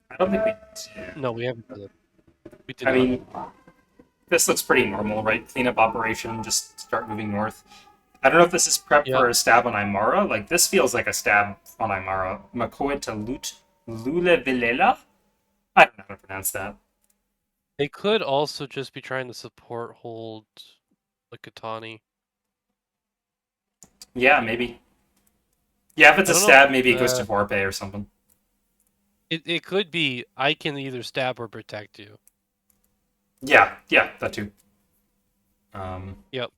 I don't think we did. No, we haven't done it. We did I not. mean, this looks pretty normal, right? Cleanup operation, just start moving north. I don't know if this is prep Yep. for a stab on Aymara. Like, this feels like a stab on Aymara. Makoe to Lule Vilela? I don't know how to pronounce that. They could also just be trying to support hold Likatani. Yeah, maybe. Yeah, if it's I a don't know. stab, maybe it goes to Vorpe or something. It could be I can either stab or protect you. Yeah, yeah, that too. Um, Yep.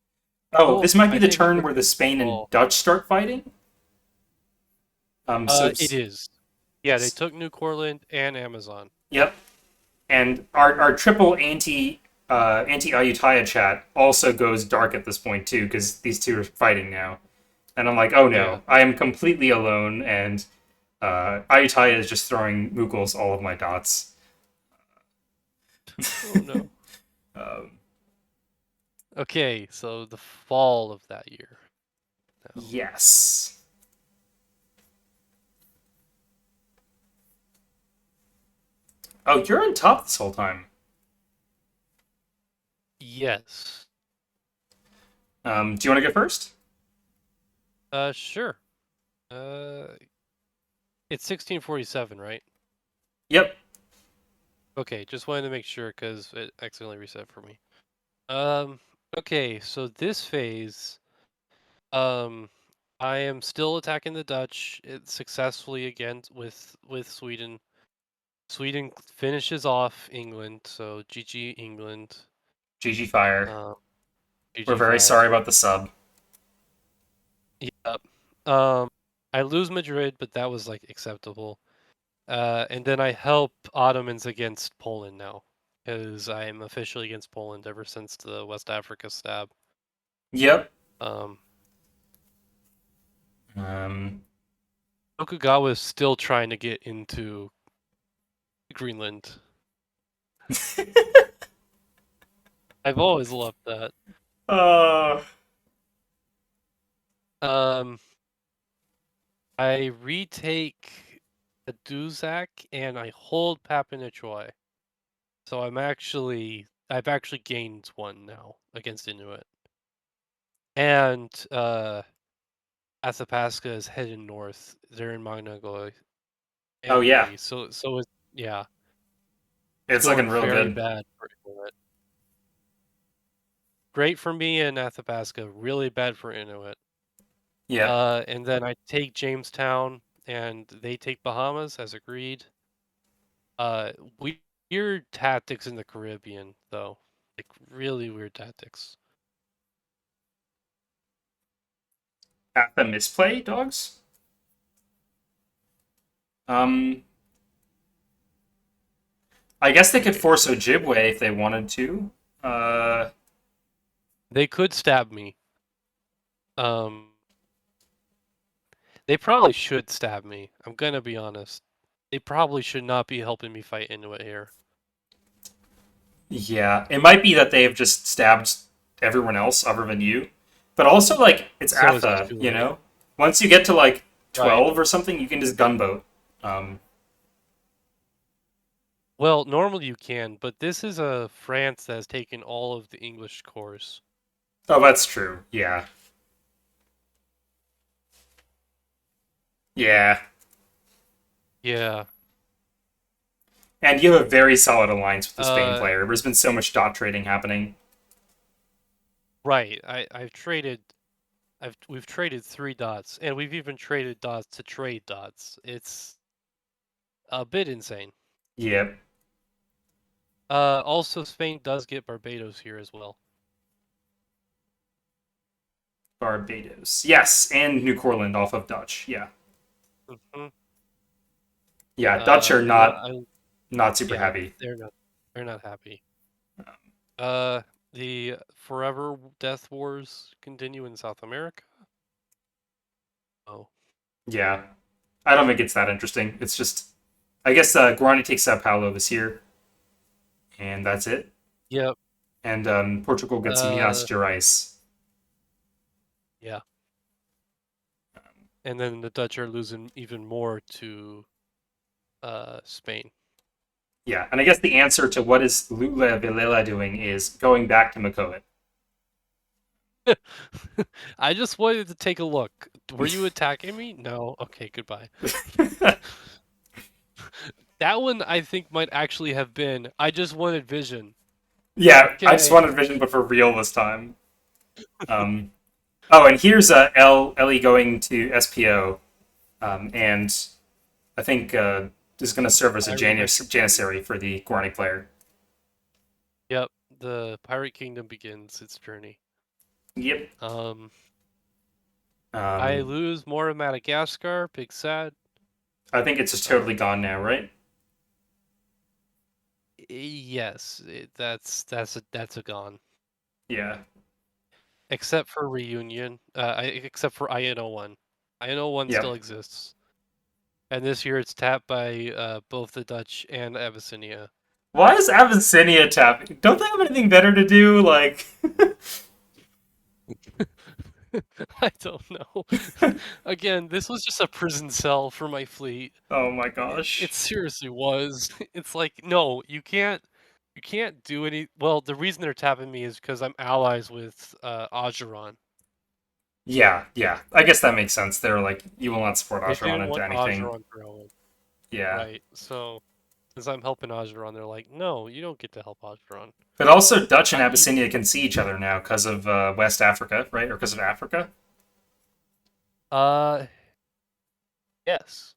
oh, Oh, this might be I the think turn where the Spain and Dutch start fighting. So it is. Yeah, they took New Courland and Amazon. yep, and our triple anti Ayutthaya chat also goes dark at this point too because these two are fighting now, and I'm like, oh Yeah. no, I am completely alone, and Ayutthaya is just throwing Mughals all of my dots. Oh no. um, Okay, so the fall of that year. Now. yes. Oh, you're on top this whole time. Yes. Do you want to go first? Sure. Uh, it's 1647, right? Yep. Okay, just wanted to make sure because it accidentally reset for me. Um, okay, so this phase, um, I am still attacking the Dutch successfully again with Sweden. Sweden finishes off England, so GG England. GG Fire. Um, We're GG very Fire. sorry about the sub. Yep. I lose Madrid, but that was like acceptable. And then I help Ottomans against Poland now, because I'm officially against Poland ever since the West Africa stab. Yep. Um, Um, Tokugawa is still trying to get into Greenland. I've always loved that. uh, Um, I retake the Duzak and I hold Papanachoy. So I've actually gained one now against Inuit. And Athapasca is heading north. They're in Magnagoy oh yeah, enemy. So it's yeah, it's it's going looking real very good. bad for Inuit. Great for me and Athapasca, really bad for Inuit. Yep. And then I take Jamestown and they take Bahamas as agreed. Uh, weird tactics in the Caribbean though, like really weird tactics. At the misplay, dogs. Um, I guess they could Okay, force Ojibwe if they wanted to. they could stab me. Um, they probably should stab me. I'm gonna be honest. They probably should not be helping me fight Inuit here. Yeah, it might be that they have just stabbed everyone else other than you, but also like it's So it's Atha, too you late. know. Once you get to like Right. 12 or something, you can just gunboat. Um, Well, normally you can, but this is a France that has taken all of the English cores. oh, that's true. Yeah, yeah, Yeah. and you have a very solid alliance with the Spain Uh, player. There's been so much dot trading happening. right. We've traded 3 dots, and we've even traded dots to trade dots. It's a bit insane. Yep, Also Spain does get Barbados here as well. Barbados. Yes, and New Courland off of Dutch. Yeah, Hmm. yeah. Dutch are And then not super yeah, happy. they're not happy. Uh, the forever death wars continue in South America. Oh, Yeah, I don't think it's that interesting. It's just, I guess Guarani takes Sao Paulo this year, and that's it. yep. And Portugal gets Minas Uh, Gerais. yeah. And then the Dutch are losing even more to Spain. Yeah, and I guess the answer to what is Lula Vilela doing is going back to Makoit. I just wanted to take a look. Were you attacking me? No. Okay, goodbye. That one I think might actually have been. I just wanted vision. Yeah, I just Okay. wanted vision, but for real this time. Um, oh, and here's Ellie going to SPO, and I think is going to serve as a Pirate Entropy. janissary for the Guarani player. Yep. The Pirate Kingdom begins its journey. Yep. Um, I Um, lose more of Madagascar. Big sad. I think it's just totally Um, gone now, right? yes, that's a gone. Yeah. Except for reunion. Except for INO1. INO1 Yep. still exists. And this year it's tapped by both the Dutch and Abyssinia. Why is Abyssinia tapping? Don't they have anything better to do? Like, I don't know. Again, this was just a prison cell for my fleet. oh my It gosh. seriously was. It's like, no, you can't do any. Well, the reason they're tapping me is because I'm allies with Ajuran. Yeah, yeah. I guess that makes sense. They're like, you will not support They Asheron didn't into want anything. Ajuran growing, Yeah. right? So, since I'm helping Ajuran, they're like, no, you don't get to help Ajuran. But also, Dutch and You, Abyssinia can see each other now because of West Africa, right? Or because of Africa. uh, yes.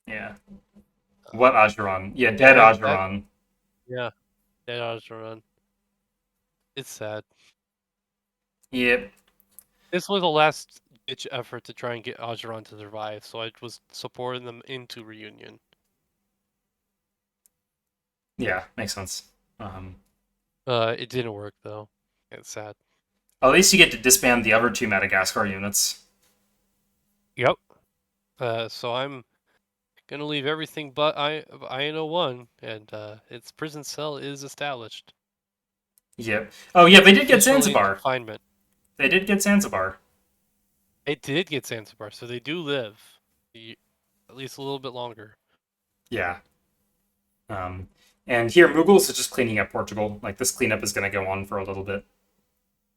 Yeah. What Ajuran? Yeah, Yeah, dead Ajuran. yeah, that was run. It's sad. Yep. This was the last ditch effort to try and get Ajuran to survive, so I was supporting them into reunion. Yeah, makes sense. Um, It didn't work though. It's sad. at least you get to disband the other two Madagascar units. Yep. So I'm gonna leave everything but INO1, and its prison cell is established. Yep. Oh yeah, they It's did get officially in Zanzibar. confinement. They did get Zanzibar. It did get Zanzibar, so they do live, at least a little bit longer. Yeah. Um, and here Mughals is just cleaning up Portugal. Like this cleanup is going to go on for a little bit,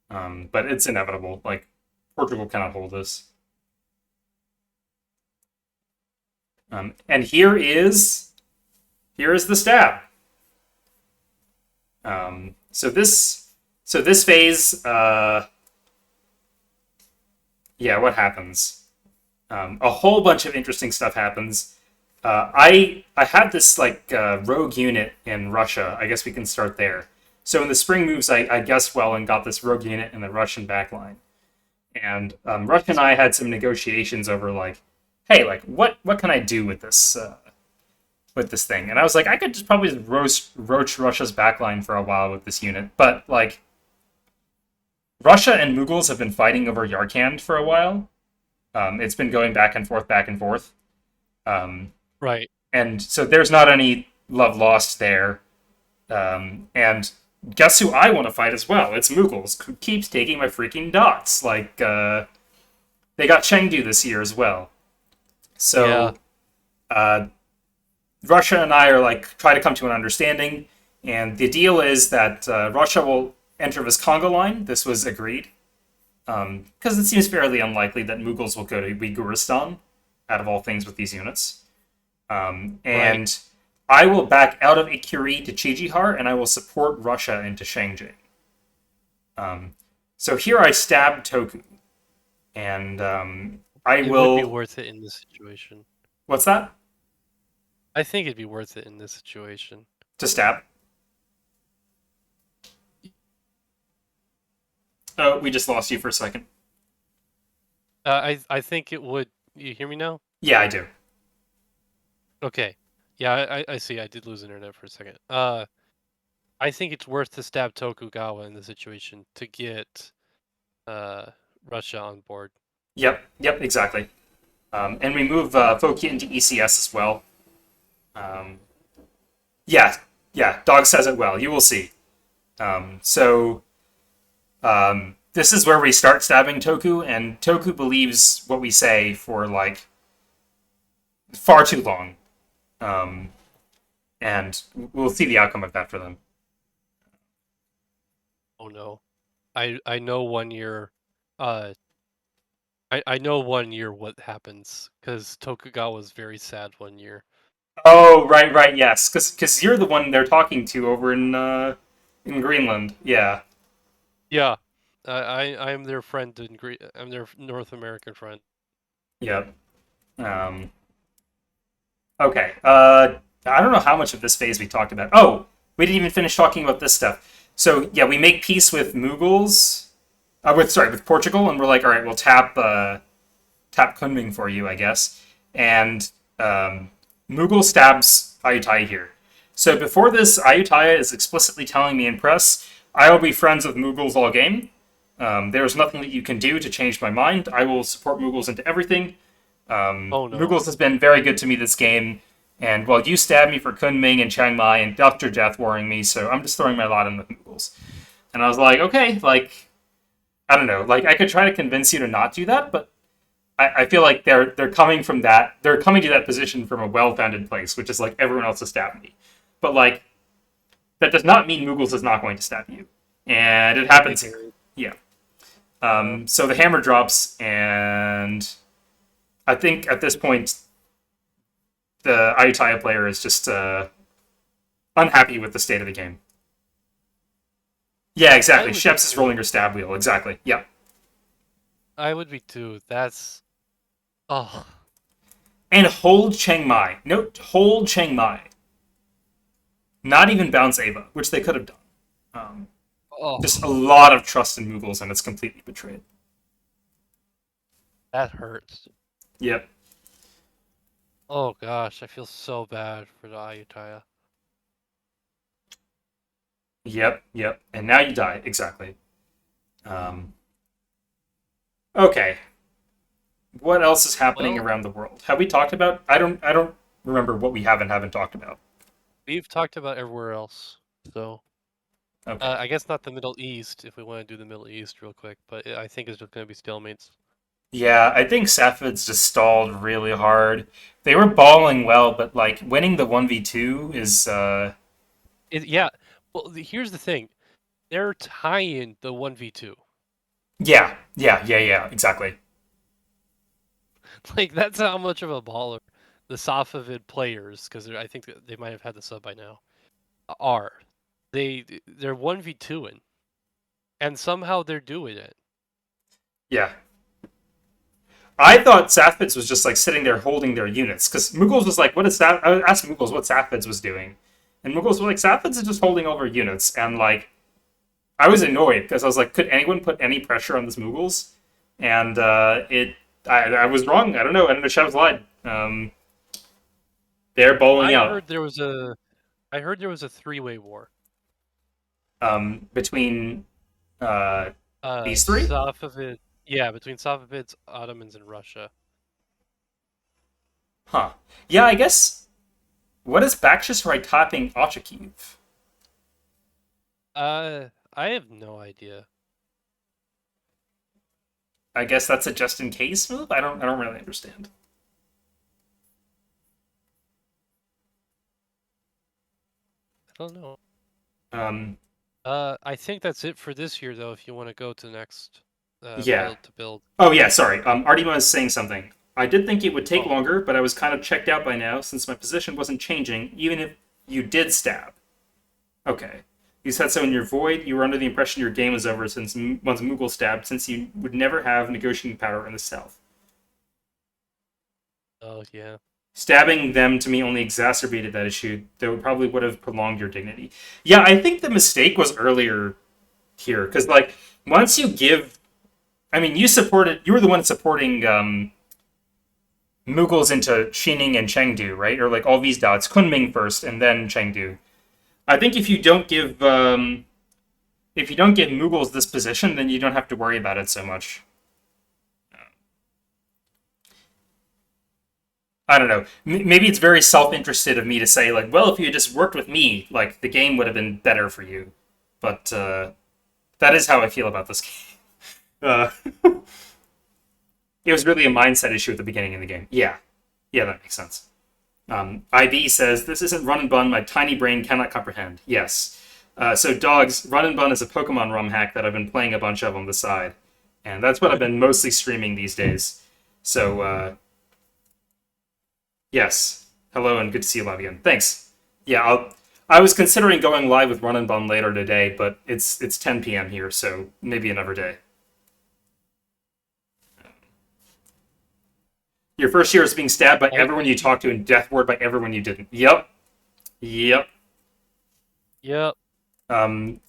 but it's inevitable. Like Portugal cannot hold this. And here is the stab. So this phase, yeah, what happens? A whole bunch of interesting stuff happens. I had this like rogue unit in Russia. I guess we can start there. So in the spring moves, I guessed well and got this rogue unit in the Russian backline. And Russia and I had some negotiations over like, hey, like what can I do with this thing? And I was like, I could just probably just roach Russia's backline for a while with this unit, but like Russia and Mughals have been fighting over Yarkand for a while. It's been going back and forth, back and forth. Um, Right. and so there's not any love lost there. And guess who I want to fight as well? It's Mughals, who keeps taking my freaking dots. Like they got Chengdu this year as well. Yeah. So uh, Russia and I are like try to come to an understanding, and the deal is that Russia will enter this Congo line. This was agreed because it seems fairly unlikely that Mughals will go to Uyghuristan, out of all things with these units. Right. And I will back out of Ikuri to Chijihar, and I will support Russia into Shangjing. Um, so here I stab Toku, and I It would be will. worth it in this situation. What's that? I think it'd be worth it in this situation. To stab? Oh, we just lost you for a second. I think it would. You hear me now? Yeah, I do. Okay. Yeah, I see. I did lose internet for a second. I think it's worth to stab Tokugawa in the situation to get uh Russia on board. Yep, exactly. And we move Foki into ECS as well. Um, yeah, yeah, Dog says it well. You will see. So this is where we start stabbing Toku, and Toku believes what we say for like far too long. Um, and we'll see the outcome of that for them. Oh no. I know 1 year uh I know 1 year what happens because Tokugawa was very sad 1 year. Oh, right, yes, because you're the one they're talking to over in Greenland. Yeah, Yeah. I am their friend I'm their North American friend. yep. Um, okay. I don't know how much of this phase we talked about. Oh, we didn't even finish talking about this stuff. So yeah, we make peace with Mughals. With Portugal, and we're like, all right, we'll tap Kunming for you, I guess. And Mughal stabs Ayutthaya here. So before this, Ayutthaya is explicitly telling me in press, I will be friends with Mughals all game. There is nothing that you can do to change my mind. I will support Mughals into everything. Oh no. Mughals has been very good to me this game, and well, you stabbed me for Kunming and Chiang Mai and Dr. Death warring me, so I'm just throwing my lot in with Mughals. And I was like, okay, like I don't know, like I could try to convince you to not do that, but I feel like they're coming from that they're coming to that position from a well founded place, which is like everyone else has stabbed me. But like that does not mean Mughals is not going to stab you. And it I happens here. agree. Yeah. Yeah. So the hammer drops, and I think at this point the Ayutthaya player is just unhappy with the state of the game. Yeah, I exactly. would be Sheps is too. rolling her stab wheel. Exactly. Yeah. I would be too. That's oh And hold Chiang Mai. No, hold Chiang Mai. Not even bounce Ava, which they could have done. Um, Oh, just a lot of trust in Mughals, and it's completely betrayed. that hurts. Yep, Oh gosh, I feel so bad for the Ayutthaya. yep. And now you die. Exactly. Um, okay. What else is happening Well, around the world? Have we talked about? I don't remember what we haven't talked about. we've talked about everywhere else, so Okay. I guess not the Middle East if we want to do the Middle East real quick, but I think it's just going to be stalemates. Yeah, I think Sapphids just stalled really hard. They were balling well, but like winning the 1v2 is Yeah, well, here's the thing: they're tying the 1v2. yeah, exactly. Like that's how much of a baller the Safavid players, because I think that they might have had the sub by now, are. They're 1v2ing, and somehow they're doing it. Yeah. I thought Sapphids was just like sitting there holding their units because Mughals was like, "What is that?" I asked Mughals what Sapphids was doing, and Mughals were like, "Sapphids is just holding over units." And like, I was annoyed because I was like, "Could anyone put any pressure on this Mughals?" And I was wrong. I don't know. I don't know. Shadow's lied. They're bowling I out heard there was a I heard there was a three-way war. between these three. Safavid, yeah, between Safavids, Ottomans, and Russia. Huh. Yeah, I guess. What is Bakshis right topping Ochakiv? I have no idea. I guess that's a just in case move. I don't really understand. I don't know. Um, I think that's it for this year, though. If you want to go to the next yeah. build to build. Oh yeah. Sorry. Artyma is saying something. I did think it would take Oh, longer, but I was kind of checked out by now since my position wasn't changing, even if you did stab. Okay. You said so in your void. You were under the impression your game was over since once Mughal stabbed, since you would never have negotiating power in the south. oh yeah. Stabbing them to me only exacerbated that issue, though it probably would have prolonged your dignity. Yeah, I think the mistake was earlier here, because like once you give, I mean, you were the one supporting Mughals into Xining and Chengdu, right? Or like all these dots, Kunming first and then Chengdu. I think if you don't give Mughals this position, then you don't have to worry about it so much. I don't know. Maybe it's very self-interested of me to say like, well, if you had just worked with me, like the game would have been better for you. But that is how I feel about this game. It was really a mindset issue at the beginning of the game. Yeah, that makes sense. IB says this isn't run and bun. My tiny brain cannot comprehend. Yes. So dogs, run and bun is a Pokemon ROM hack that I've been playing a bunch of on the side, and that's what I've been mostly streaming these days. So yes, hello and good to see you live again. Thanks. Yeah, I was considering going live with Run and Bun later today, but it's 10 p.m. here, so maybe another day. Your first year is being stabbed by everyone you I talked to and death ward by everyone you didn't. Yep. yep.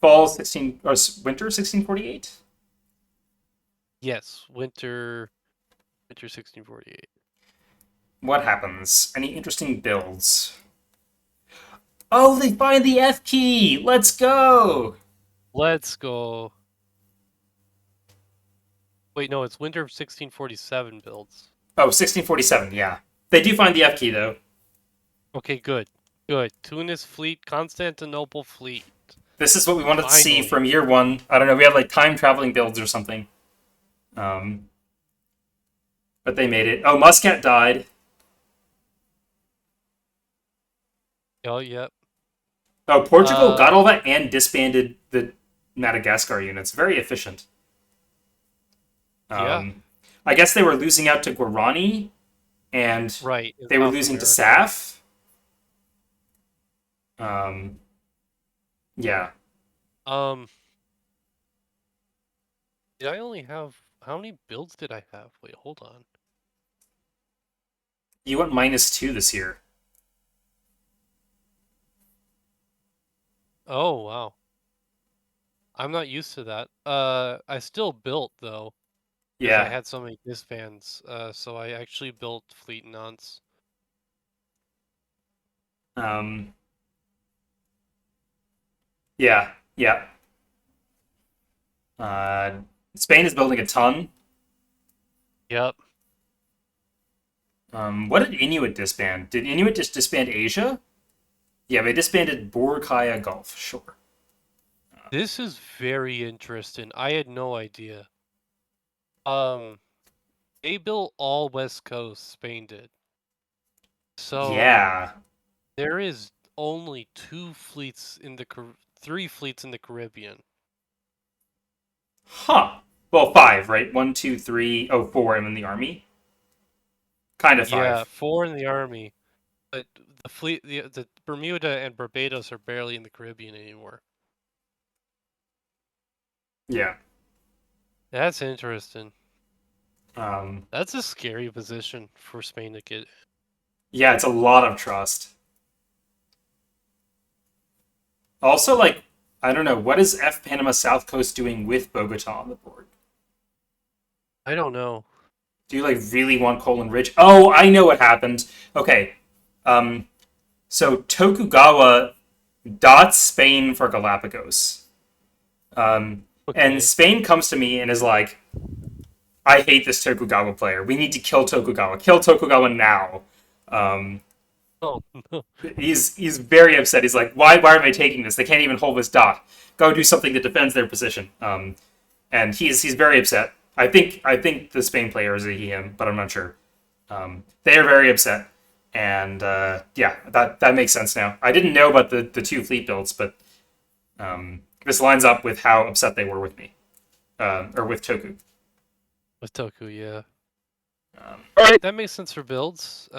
Fall 16 or winter 1648. Yes, winter 1648. What happens? Any interesting builds? Oh, they find the F key. Let's go. Let's go. Wait, no, it's winter 1647 builds. Oh, 1647. Yeah, they do find the F key though. Okay, good. Good. Tunis fleet, Constantinople fleet. This is what we wanted to see Finally. from year one. I don't know. We had like time traveling builds or something. Um, but they made it. Oh, Muscat died. Oh, yep. Oh, Portugal Uh, got all that and disbanded the Madagascar units. Very efficient. yeah, Um, I guess they were losing out to Guarani and right. In they were South losing to America. Saf. Um, yeah. Um, did I only have how many builds did I have? Wait, hold on. You went -2 this year. Oh wow. I'm not used to that. I still built though, because I Yeah. had so many disbands. So I actually built fleet nonce. Um, yeah. Yeah. Uh, Spain is building a ton. Yep. What did Inuit disband? Did Inuit just disband Asia? Yeah, they disbanded Borkaya Gulf. Sure. This is very interesting. I had no idea. Um, they built all West Coast, Spain did. So Yeah. there is only three fleets in the Caribbean. Huh. Well, five, right? One, two, three, oh, four, and then the army. Kind of Yeah, five. four in the army, but the Bermuda and Barbados are barely in the Caribbean anymore. Yeah. That's interesting. Um, That's a scary position for Spain to get. yeah, it's a lot of trust. Also, like, I don't know, what is F Panama South Coast doing with Bogota on the board? I don't know. Do you like really want Colon Ridge? Oh, I know what happened. Okay. Um, so Tokugawa dots Spain for Galapagos. And Okay. Spain comes to me and is like, I hate this Tokugawa player. We need to kill Tokugawa. Kill Tokugawa now. Um, Oh no. he's very upset. He's like, why are they taking this? They can't even hold this dot. Go do something that defends their position. And he's very upset. I think the Spain player is a him, but I'm not sure. They are very upset, and yeah, that makes sense now. I didn't know about the two fleet builds, but this lines up with how upset they were with me, or with Toku. With Toku, yeah. Um, All right, that makes sense for builds.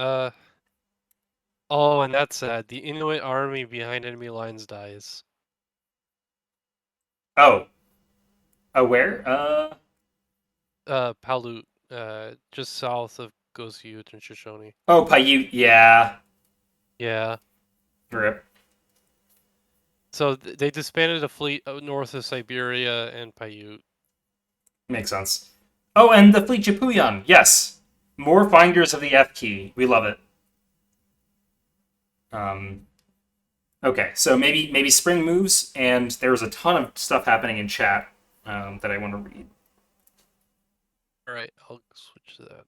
Oh, and that's sad. The Inuit army behind enemy lines dies. oh, where? Palut, just south of Gosyut and Shoshone. Oh, Paiute. Yeah, Yeah. rip. So they disbanded a fleet north of Siberia and Paiute. Makes sense. Oh, and the fleet Japuyan. Yes, more finders of the F key. We love it. Um, Okay, so maybe spring moves, and there's a ton of stuff happening in chat that I want to read. All right, I'll switch to that.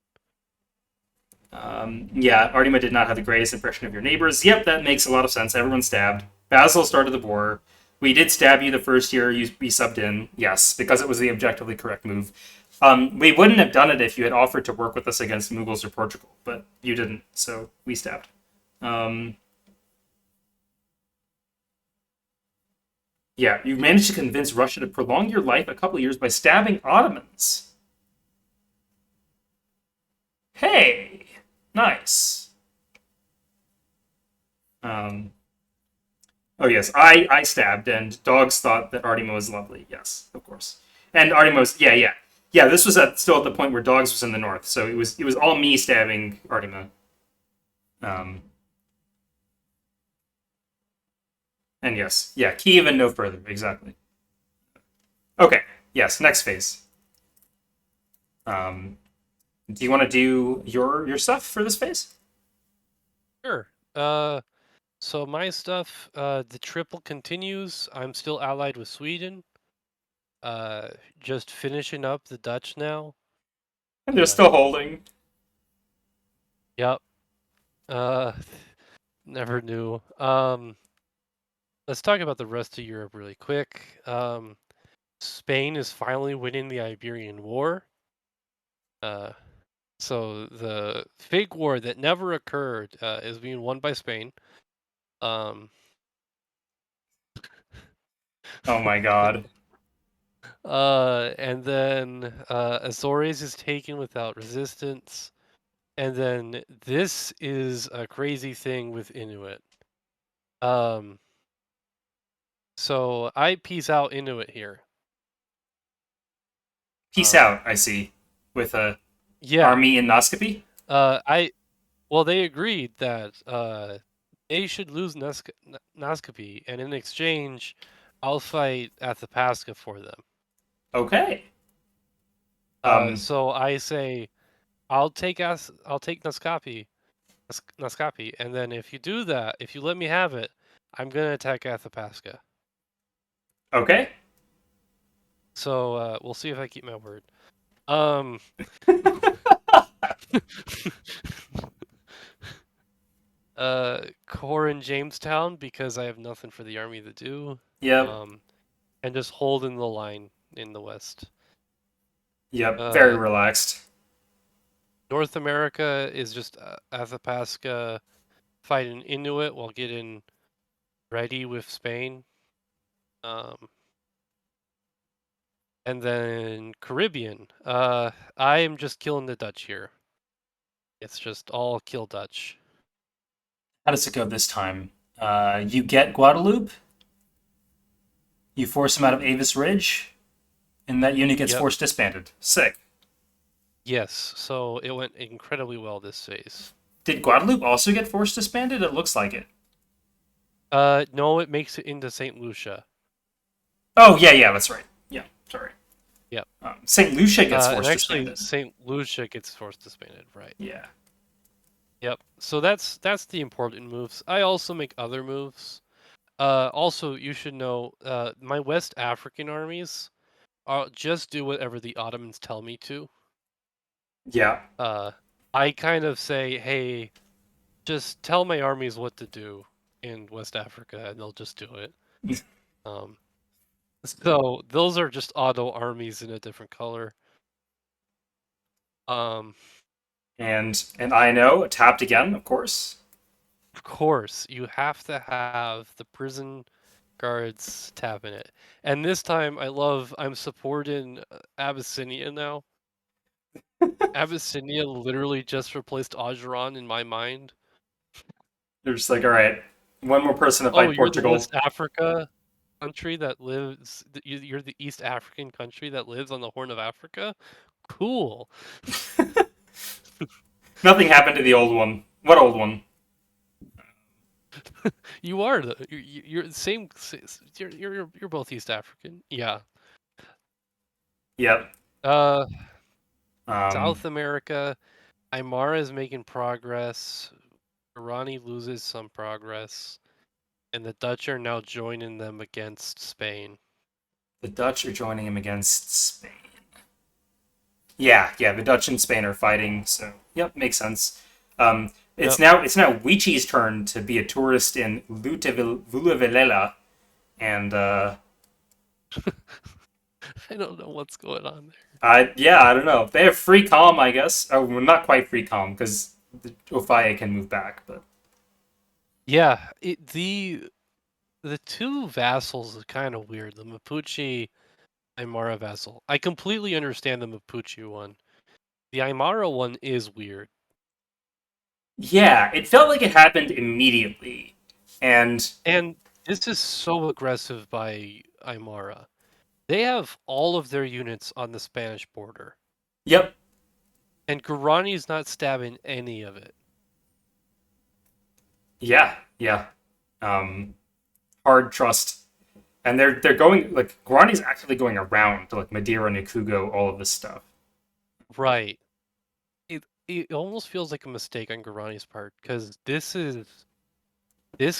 Yeah, Artyma did not have the greatest impression of your neighbors. Yep, that makes a lot of sense. Everyone stabbed. Basil started the war. We did stab you the first year we subbed in. Yes, because it was the objectively correct move. We wouldn't have done it if you had offered to work with us against Mughals or Portugal, but you didn't, so we stabbed. Um, Yeah, you managed to convince Russia to prolong your life a couple of years by stabbing Ottomans. Hey, nice. Um, oh yes, I stabbed, and dogs thought that Artyma was lovely. Yes, of course. And Artyma was yeah. This was still at the point where dogs was in the north, so it was all me stabbing Artyma. Um, and yes, yeah, Kiev and no further exactly. Okay, yes, next phase. Um, do you want to do your stuff for this phase? Sure. So my stuff, the triple continues. I'm still allied with Sweden. Uh, just finishing up the Dutch now. And they're still Uh, holding. yep. Uh, never knew. Let's talk about the rest of Europe really quick. Spain is finally winning the Iberian War. Uh, so the fake war that never occurred is being won by Spain. Um, Oh my god. and then Azores is taken without resistance. And then this is a crazy thing with Inuit. Um, so I piece out Inuit here. Peace out, I see. With a Yeah. army endoscopy. I Well, they agreed that they should lose Nascapi, and in exchange, I'll fight Athapasca for them. Okay. Um, So I say I'll take Nascapi, and then if you do that, if you let me have it, I'm gonna attack Athapasca. okay. So we'll see if I keep my word. Um, core in Jamestown because I have nothing for the army to do. Yep. Um, and just hold in the line in the west. Yep. Very Uh, relaxed. North America is just Athapasca fighting Inuit while getting ready with Spain. Um, and then Caribbean. I am just killing the Dutch here. It's just all kill Dutch. How does it go this time? You get Guadeloupe. You force him out of Avis Ridge, and that unit gets Yep. force disbanded. Sick. Yes. So it went incredibly well this phase. Did Guadeloupe also get force disbanded? It looks like it. No, it makes it into Saint Lucia. Oh yeah, yeah, that's right. Yeah, sorry. Yep. Saint Lucia gets And force actually, disbanded. Saint Lucia gets forced disbanded. Right. Yeah. Yep. So that's the important moves. I also make other moves. Also, you should know, my West African armies just do whatever the Ottomans tell me to. Yeah. Uh, I kind of say, hey, just tell my armies what to do in West Africa, and they'll just do it. Um, so those are just auto armies in a different color. Um, And I know tapped again, of course. of course, you have to have the prison guards tapping it. And this time, I'm supporting Abyssinia now. Abyssinia literally just replaced Ajuran in my mind. They're just like, all right, one more person to Oh, fight you're the Portugal. West Africa country that lives. You're the East African country that lives on the Horn of Africa. Cool. Nothing happened to the old one. What old one? You are you're the same. You're both East African. Yeah. Yep. Uh, Um, South America. Aymara is making progress. Irani loses some progress, and the Dutch are now joining them against Spain. the Dutch are joining him against Spain. Yeah, yeah, the Dutch and Spain are fighting, so yep, makes sense. It's Yep. now Wichi's turn to be a tourist in Vuluvelela, and I don't know what's going on there. I don't know. They have free calm, I guess. Oh, well, not quite free calm because the Ophaya can move back, but Yeah, the two vassals are kind of weird. The Mapuche Aymara vassal. I completely understand the Mapuche one. The Aymara one is weird. yeah, it felt like it happened immediately, and And this is so aggressive by Aymara. They have all of their units on the Spanish border. yep, And Guarani's not stabbing any of it. yeah, yeah. Um, Hard trust, and they're going like Guarani's actively going around to like Madeira, Nikugo, all of this stuff. Right. It almost feels like a mistake on Guarani's part because this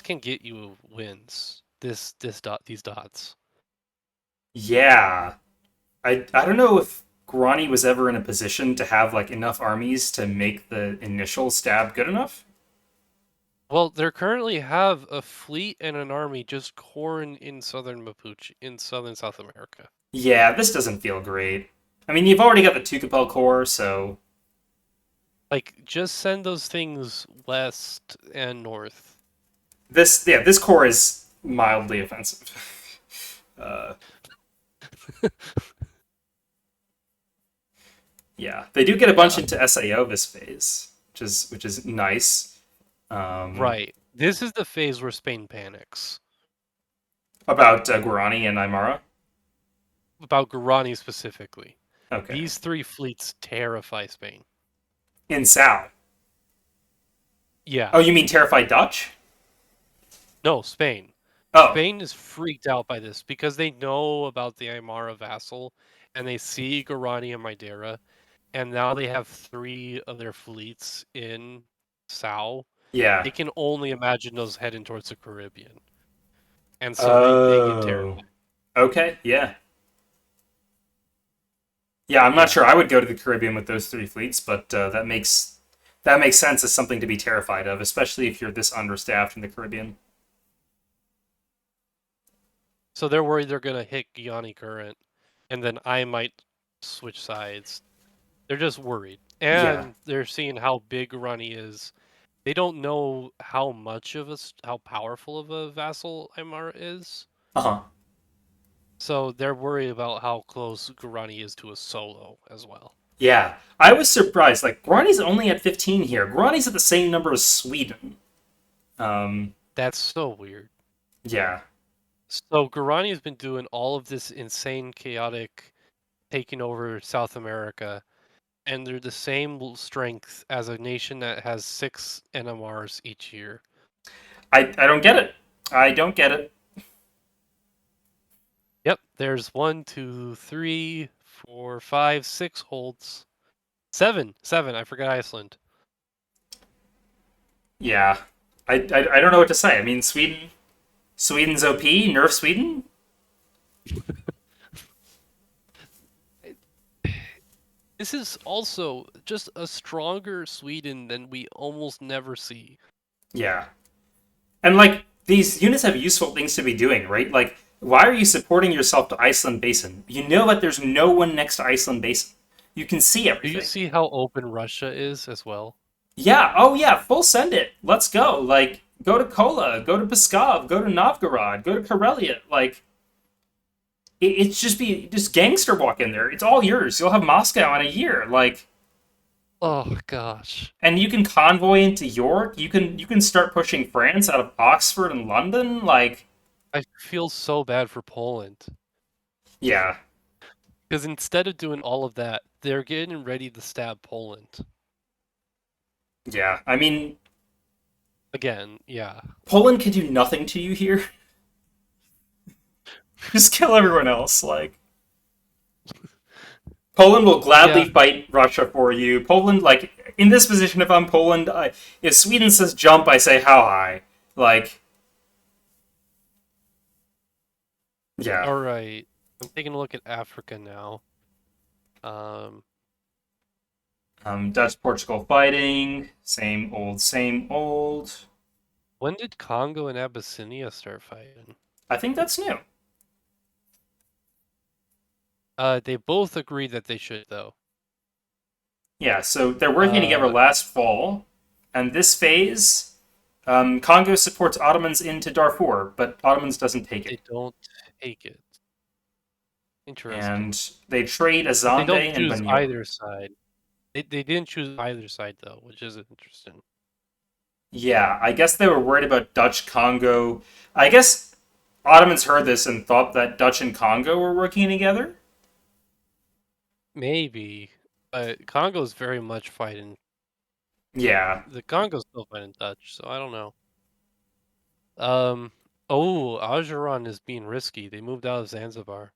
can get you wins. These dots. Yeah, I don't know if Guarani was ever in a position to have like enough armies to make the initial stab good enough. Well, they currently have a fleet and an army just coring in southern Mapuche, in southern South America. Yeah, this doesn't feel great. I mean, you've already got the Tucapel Corps, so Like, just send those things west and north. this core is mildly offensive. uh, yeah, they do get a bunch Yeah, into SAO this phase, which is nice. Um, right. This is the phase where Spain panics. about Guarani and Aymara. About Guarani specifically. Okay, These three fleets terrify Spain. in Sal. Yeah. Oh, you mean terrified Dutch? No, Spain. Oh, Spain is freaked out by this because they know about the Aymara vassal and they see Guarani and Madeira, and now they have 3 of their fleets in Sao. yeah. They can only imagine those heading towards the Caribbean. And so they get Oh. terrified. Okay, yeah. Yeah, I'm not Yeah. sure I would go to the Caribbean with those three fleets, but that makes sense as something to be terrified of, especially if you're this understaffed in the Caribbean. So they're worried they're gonna hit Guyana Current, and then I might switch sides. They're just worried. Yeah. And they're seeing how big Guarani is. They don't know how much of how powerful of a vassal Aymara is. Uh-huh. So they're worried about how close Guarani is to a solo as well. Yeah. I was surprised. Like, Guarani's only at 15 here. Guarani's at the same number as Sweden. Um, That's so weird. yeah. So Guarani has been doing all of this insane, chaotic taking over South America, and they're the same strength as a nation that has 6 NMRs each year. I don't get it. I don't get it. Yep, there's 1, 2, 3, 4, 5, 6 holds. 7, 7. I forgot Iceland. Yeah. I don't know what to say. I mean, Sweden's OP, nerf Sweden? This is also just a stronger Sweden than we almost never see. Yeah. And like these units have useful things to be doing, right? Like, why are you supporting yourself to Iceland Basin? You know that there's no one next to Iceland Basin. You can see Do you everything. see how open Russia is as well? Yeah, oh yeah, full send it. Let's go. Like, go to Kola, go to Pskov, go to Novgorod, go to Karelia. Like, it's just gangster walk in there. It's all yours. You'll have Moscow in a year. Like, Oh gosh. and you can convoy into York. You can start pushing France out of Oxford and London. Like, I feel so bad for Poland. yeah, Because instead of doing all of that, they're getting ready to stab Poland. yeah. I mean, Again, yeah. Poland can do nothing to you here. Just kill everyone else. Like, Poland will Yeah. gladly fight Russia for you. Poland, like, in this position, if I'm Poland, if Sweden says jump, I say how high. Like, yeah. Alright. I'm taking a look at Africa now. Um, Dutch Portugal fighting. Same old, same old. when did Congo and Abyssinia start fighting? I think that's new. They both agreed that they should, though. Yeah, so they're working together Uh, last fall, and this phase, Congo supports Ottomans into Darfur, but Ottomans doesn't take they it. don't take it. Interesting. And they trade But they Azande don't and choose Banyor. either side. They didn't choose either side, though, which is interesting. Yeah, I guess they were worried about Dutch Congo. I guess Ottomans heard this and thought that Dutch and Congo were working together. Maybe. But Congo's very much fighting. Yeah. The Congo's still fighting Dutch, so I don't know. Um. Oh, Ajuran is being risky. They moved out of Zanzibar.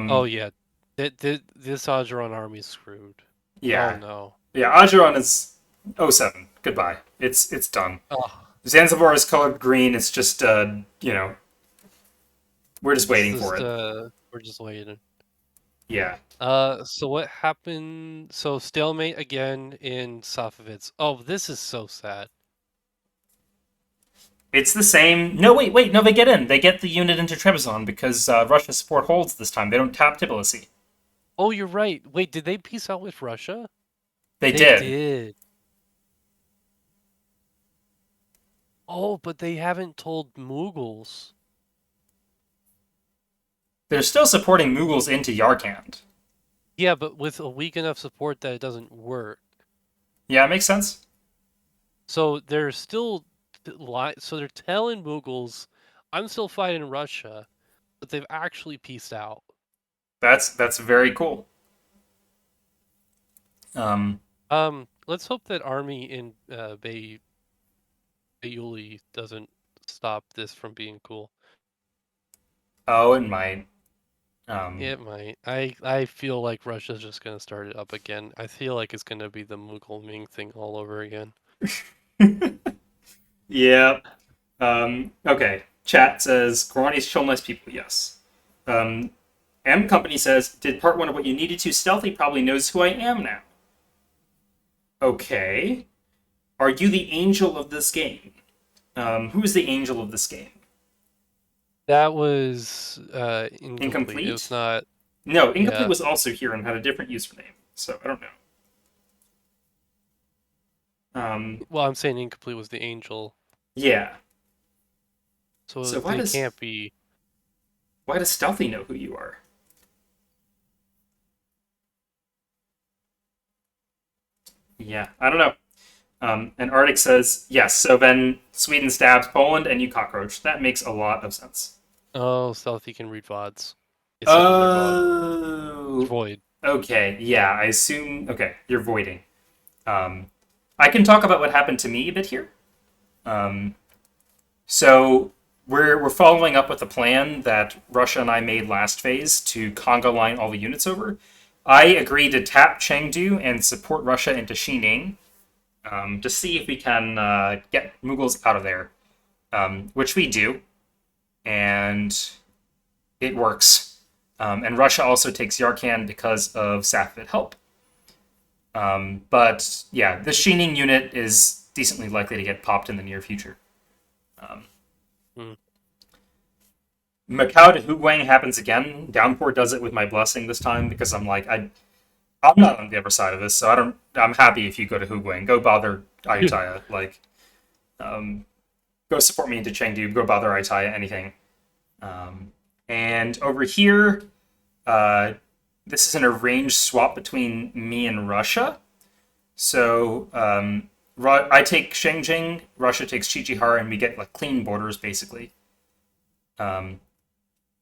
Oh Um, yeah, this Ajuran army's screwed. Oh yeah. no. Yeah, Ajuran is '07. Goodbye. It's done. Oh, Zanzibar is colored green. It's just we're just this waiting is for it. we're just waiting. Yeah. So what happened? So stalemate again in Safavitz. Oh, this is so sad. It's the same. No, wait. No, they get in. They get the unit into Trebizond because Russia support holds this time. They don't tap Tbilisi. Oh, you're right. Wait, did they peace out with Russia? They They did. did. Oh, but they haven't told Mughals. They're still supporting Mughals into Yarkand. Yeah, but with a weak enough support that it doesn't work. Yeah, it makes sense. So they're still so they're telling Mughals, I'm still fighting Russia, but they've actually peaced out. That's very cool. let's hope that army in Bayuli doesn't stop this from being cool. Oh, it might. It might. I feel like Russia's just gonna start it up again. I feel like it's gonna be the Mughal Ming thing all over again. Yeah. Okay. Chat says Corani's chill, nice people. Yes. Um, MCompany says, did part one of what you needed to. Stealthy probably knows who I am now. Okay. Are you the angel of this game? Who is the angel of this game? That was incomplete. It was Incomplete? not. No, Incomplete Yeah. was also here and had a different username. So I don't know. Well, I'm saying incomplete was the angel, Yeah. so So they can't be. why does Stealthy know who you are? Yeah, I don't know. And Artic says, yes, so then Sweden stabs Poland and you cockroach. That makes a lot of sense. Oh, Stealthy can read VODs. It says in their VOD. It's Oh, void. okay. Yeah, I assume. Okay, you're voiding. Um, I can talk about what happened to me a bit here. Um, so we're following up with the plan that Russia and I made last phase to conga line all the units over. I agreed to tap Chengdu and support Russia into Xining to see if we can get Mughals out of there, which we do, and it works. And Russia also takes Yarkand because of Safavid help. But yeah, the Xining unit is decently likely to get popped in the near future. Um, Hmm. Macau to Huguang happens again. Downpour does it with my blessing this time because I'm like I'm not on the other side of this, so I don't. I'm happy if you go to Huguang. Go bother Ayutthaya. Like, um, go support me into Chengdu. Go bother Ayutthaya. Anything. And over here, uh, this is an arranged swap between me and Russia. So I take Shengjing, Russia takes Chichihar, and we get like clean borders basically. Um,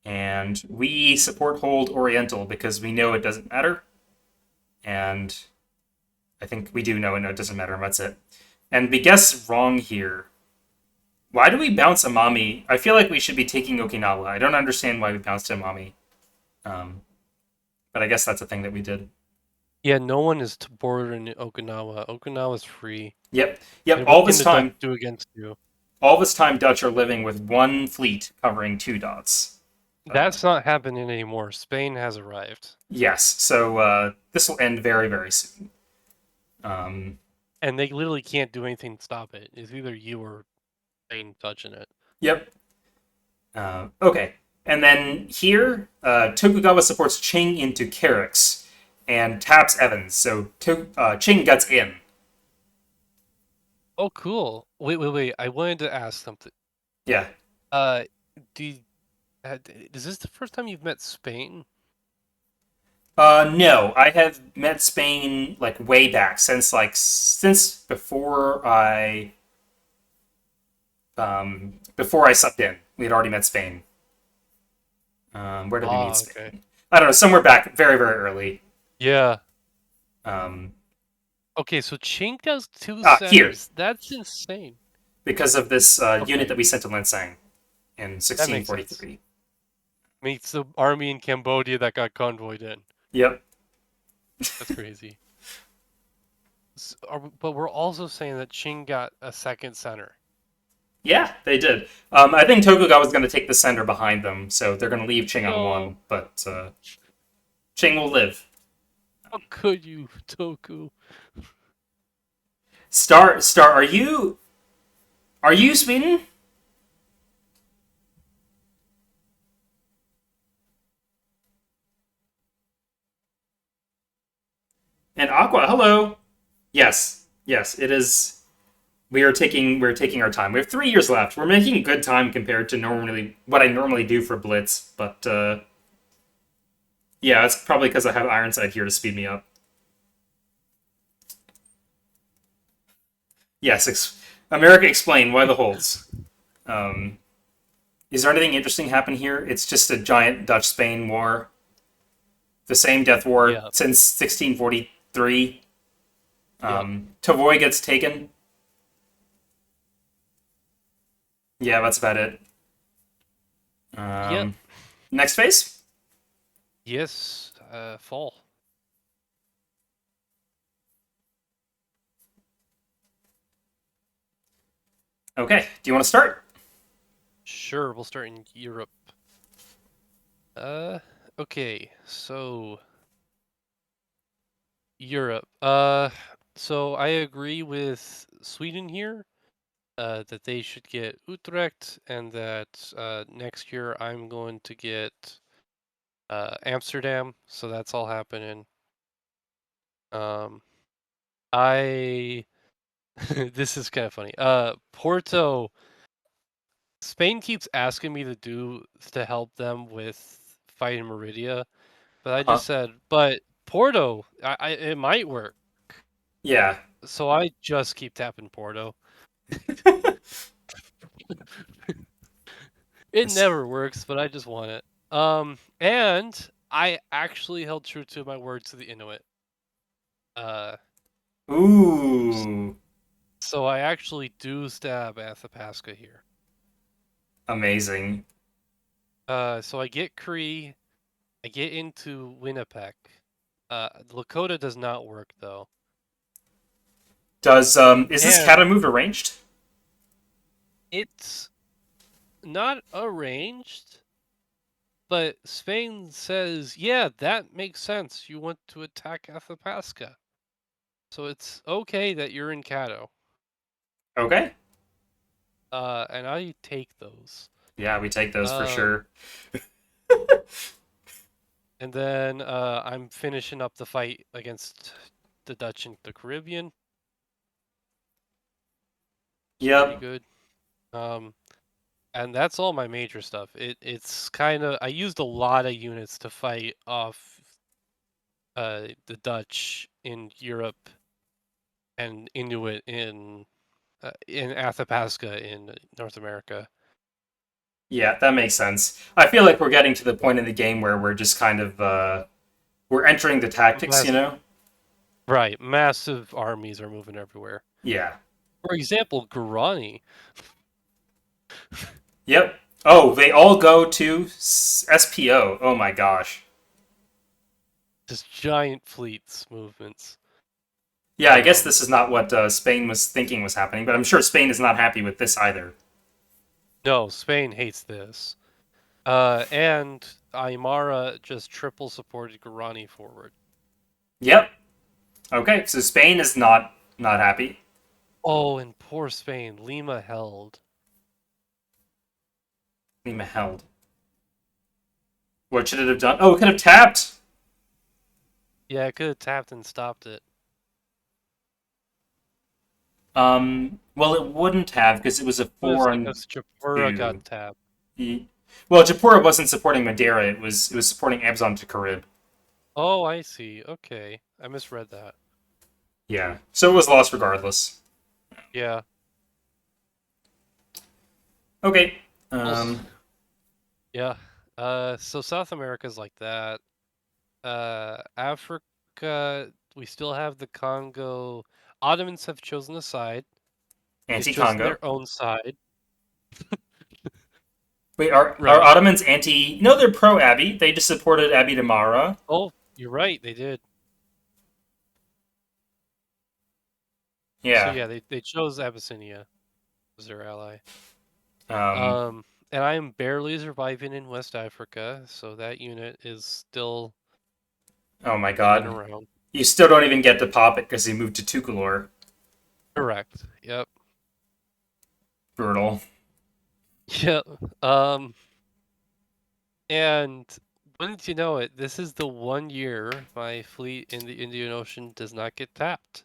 and we support Hold Oriental because we know it doesn't matter, and I think we do know it doesn't matter, and that's it. And we guess wrong here. Why do we bounce Amami? I feel like we should be taking Okinawa. I don't understand why we bounced Amami. Um, but I guess that's a thing that we did. Yeah, no one is bordering Okinawa. Okinawa's free. Yep, yep. And what can the Dutch do against you? All this time, Dutch are living with one fleet covering two dots. That's not happening anymore. Spain has arrived. Yes, so this will end very, very soon. And they literally can't do anything to stop it. It's either you or Spain touching it. Yep. Okay. And then here, Tokugawa supports Ching into Carix and taps Evans. So Ching gets in. Oh, cool. Wait. I wanted to ask something. Yeah. Uh, do you, is this the first time you've met Spain? No, I have met Spain like way back since before I subbed in. We had already met Spain. Where did we meet Spain? Okay. I don't know, somewhere back very, very early. Yeah. Um, Okay, so Chink does two here. centers. That's insane. Because of this Okay. unit that we sent to Linsang in That makes 1643. Meets the army in Cambodia that got convoyed in. Yep. That's crazy. But we're also saying that Ching got a second center. Yeah, they did. I think Tokugawa was going to take the center behind them, so they're going to leave Ching on one, but Ching will live. How could you, Toku? Star, are you Sweden? And Aqua, hello. Yes, yes, it is. We're taking our time. We have 3 years left. We're making good time compared to normally what I normally do for Blitz, but yeah, it's probably because I have Ironside here to speed me up. Yes, America, explain why the holds. Um, is there anything interesting happen here? It's just a giant Dutch-Spain war. The same death war since 1643. Yep. Tavoy gets taken. Yeah, that's about it. Yep. Next phase. Yes. Fall. Okay, do you want to start? Sure, we'll start in Europe. Uh, okay, so Europe. So I agree with Sweden here, that they should get Utrecht, and that next year I'm going to get Amsterdam. So that's all happening. Um, I this is kind of funny. Porto. Spain keeps asking me to help them with fighting Meridia, but I Uh-huh. just said, but Porto, it might work. Yeah. So I just keep tapping Porto. It This- never works, but I just want it. And I actually held true to my word to the Inuit. Uh, Ooh, so I actually do stab Athapasca here. amazing. So I get Cree, I get into Winnipeg. Lakota does not work though. Does is this And kata move arranged? it's not arranged, but Spain says, yeah, that makes sense. You want to attack Athapasca. So it's okay that you're in Caddo. Okay. And I take those. Yeah, we take those for Um, sure. and then I'm finishing up the fight against the Dutch in the Caribbean. Pretty Yep. good. Um, and that's all my major stuff. It's kind of I used a lot of units to fight off the Dutch in Europe and Inuit in Athapasca in North America. Yeah, that makes sense. I feel like we're getting to the point in the game where we're just kind of we're entering the tactics, you Mass- know? right, massive armies are moving everywhere. Yeah. For example, Guarani, Yep. Oh, they all go to SPO. Oh my gosh. just giant fleets movements. Yeah, I guess this is not what Spain was thinking was happening, but I'm sure Spain is not happy with this either. No, Spain hates this. And Aymara just triple supported Guarani forward. Yep. Okay, so Spain is not happy. Oh, and poor Spain, Lima held. Lima held. What should it have done? Oh, it could have tapped. Yeah, it could have tapped and stopped it. Well, it wouldn't have because it was a It was four on because Japura got two. tapped. Well, Japura wasn't supporting Madeira. It was supporting Abzon to Carib. Oh, I see. Okay, I misread that. Yeah, so it was lost regardless. Yeah. Okay. Well, yeah. So South America's like that. Africa, we still have the Congo. Ottomans have chosen a side. They've chosen Anti-Congo. their own side. Wait, are Right. Ottomans anti? No, they're pro Abbey. They just supported Abbey Damara. Oh, you're right. They did. So Yeah. yeah, they chose Abyssinia as their ally. Um. And I am barely surviving in West Africa, so that unit is still Oh my hanging God. around. You still don't even get to pop it because he moved to Tukulor. Correct. Yep. Brutal. Yep. And wouldn't you know it, this is the 1 year my fleet in the Indian Ocean does not get tapped.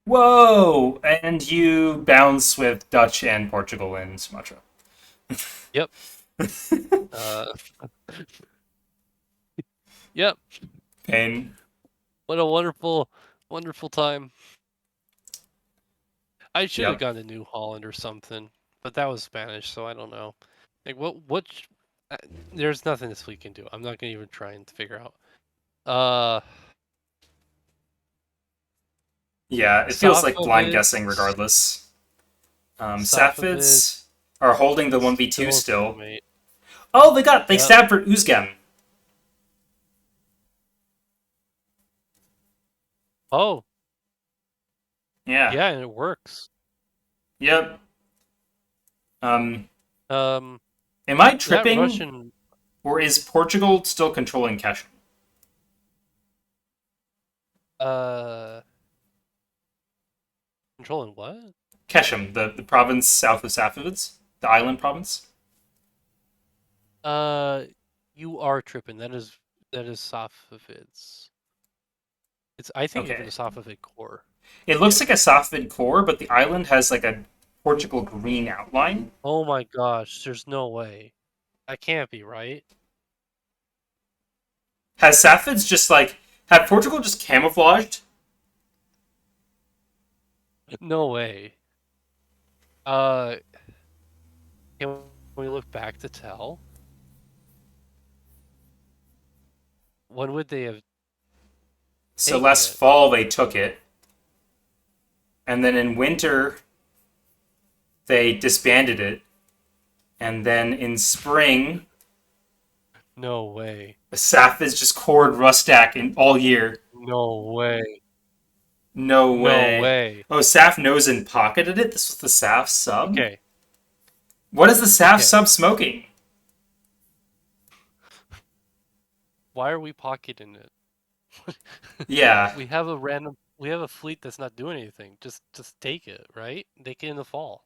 Whoa! And you bounce with Dutch and Portugal in Sumatra. Yep. Uh, yep. Pain. What a wonderful, wonderful time. I should have Yep. gone to New Holland or something, but that was Spanish, so I don't know. Like what? Uh, there's nothing this fleet can do. I'm not gonna even try and figure out. Uh, Yeah, it feels like blind guessing Safavids, regardless. Safavids Sapphids are holding the 1v2 still a still. crewmate. Oh, they Yep. stabbed for Uzgem. Oh, Yeah. yeah, and it works. Yep. Um, Um, am I that tripping, Russian or is Portugal still controlling Keshem? uh controlling what? Keshem, the province south of Sapphids, the island province. Uh, you are tripping. That is Safavids. It's I think even the Okay. Safavid core. It looks Yeah. like a Sapphid core, but the island has like a Portugal green outline. Oh my gosh, there's no way. That can't be right. Has Sapphids just like have Portugal just camouflaged? No way. Uh, can we look back to tell? When would they have So taken last it? fall they took it, and then in winter they disbanded it, and then in spring No way. the Sapphids just cored Rustak in all year. No way. No No way. way. Oh, Saf knows and pocketed it. This was the Saf sub. Okay. What is the Saf Okay. sub smoking? Why are we pocketing it? Yeah, We have a fleet that's not doing anything. Just take it, right? Take it in the fall.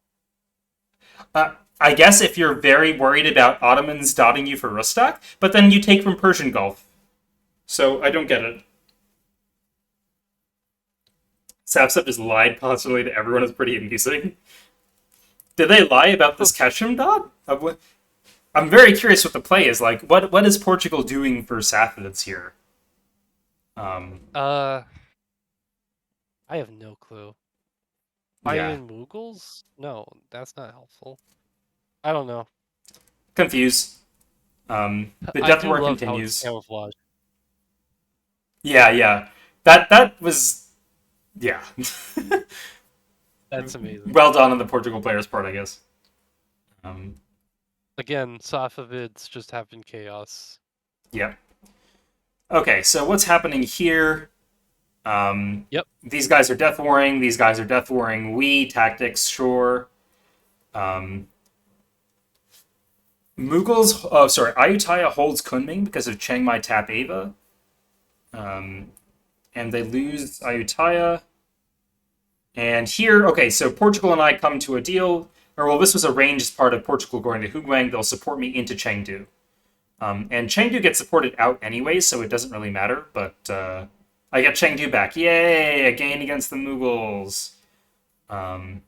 I guess if you're very worried about Ottomans dotting you for Rustak, but then you take from Persian Gulf. So I don't get it. Sapsep just lied constantly to everyone. Is pretty amusing. Did they lie about this Keshem dot? I'm very curious what the play is like. What is Portugal doing for Sapphids here? Um, Uh, I have no clue. yeah, Fighting Mughals? No, that's not helpful. I don't know. confused. The I death do war love how it's continues. camouflaged. Yeah, yeah. That was yeah. That's amazing. Well done on the Portugal players' part, I guess. Um, Again, Safavids just having chaos. yeah. Okay, so what's happening here? Yep. These guys are death warring. These guys are death warring. We tactics, sure. Um, Mughals. Oh, sorry. Ayutthaya holds Kunming because of Chiang Mai Tap Ava. And they lose Ayutthaya. And here, okay, so Portugal and I come to a deal. Or, well, this was arranged as part of Portugal going to Huguang. They'll support me into Chengdu. And Chengdu gets supported out anyway, so it doesn't really matter. But I get Chengdu back. Yay! A gain against the Mughals. Um,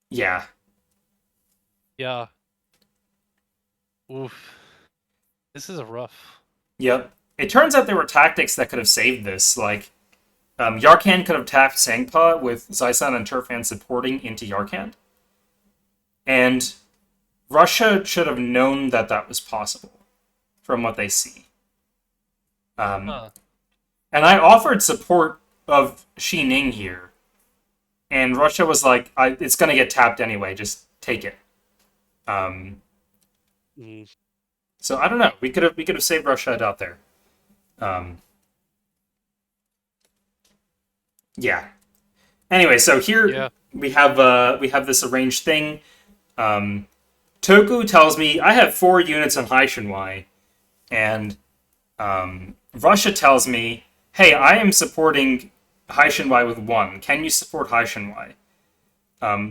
yeah. Yeah. Oof. This is a rough. Yep. It turns out there were tactics that could have saved this. Like, Yarkand could have tapped Sangpa with Zaisan and Turfan supporting into Yarkand. And Russia should have known that that was possible from what they see. Um, Huh. and I offered support of Xining here. And Russia was like, it's going to get tapped anyway. Just take it. Um, Mm. so I don't know. We could have saved Russia out there. Um, yeah. Anyway, so here Yeah. we have this arranged thing. Um, Toku tells me I have 4 units on Haishinwai, and Russia tells me, "Hey, I am supporting Haishinwai with 1. Can you support Haishinwai?"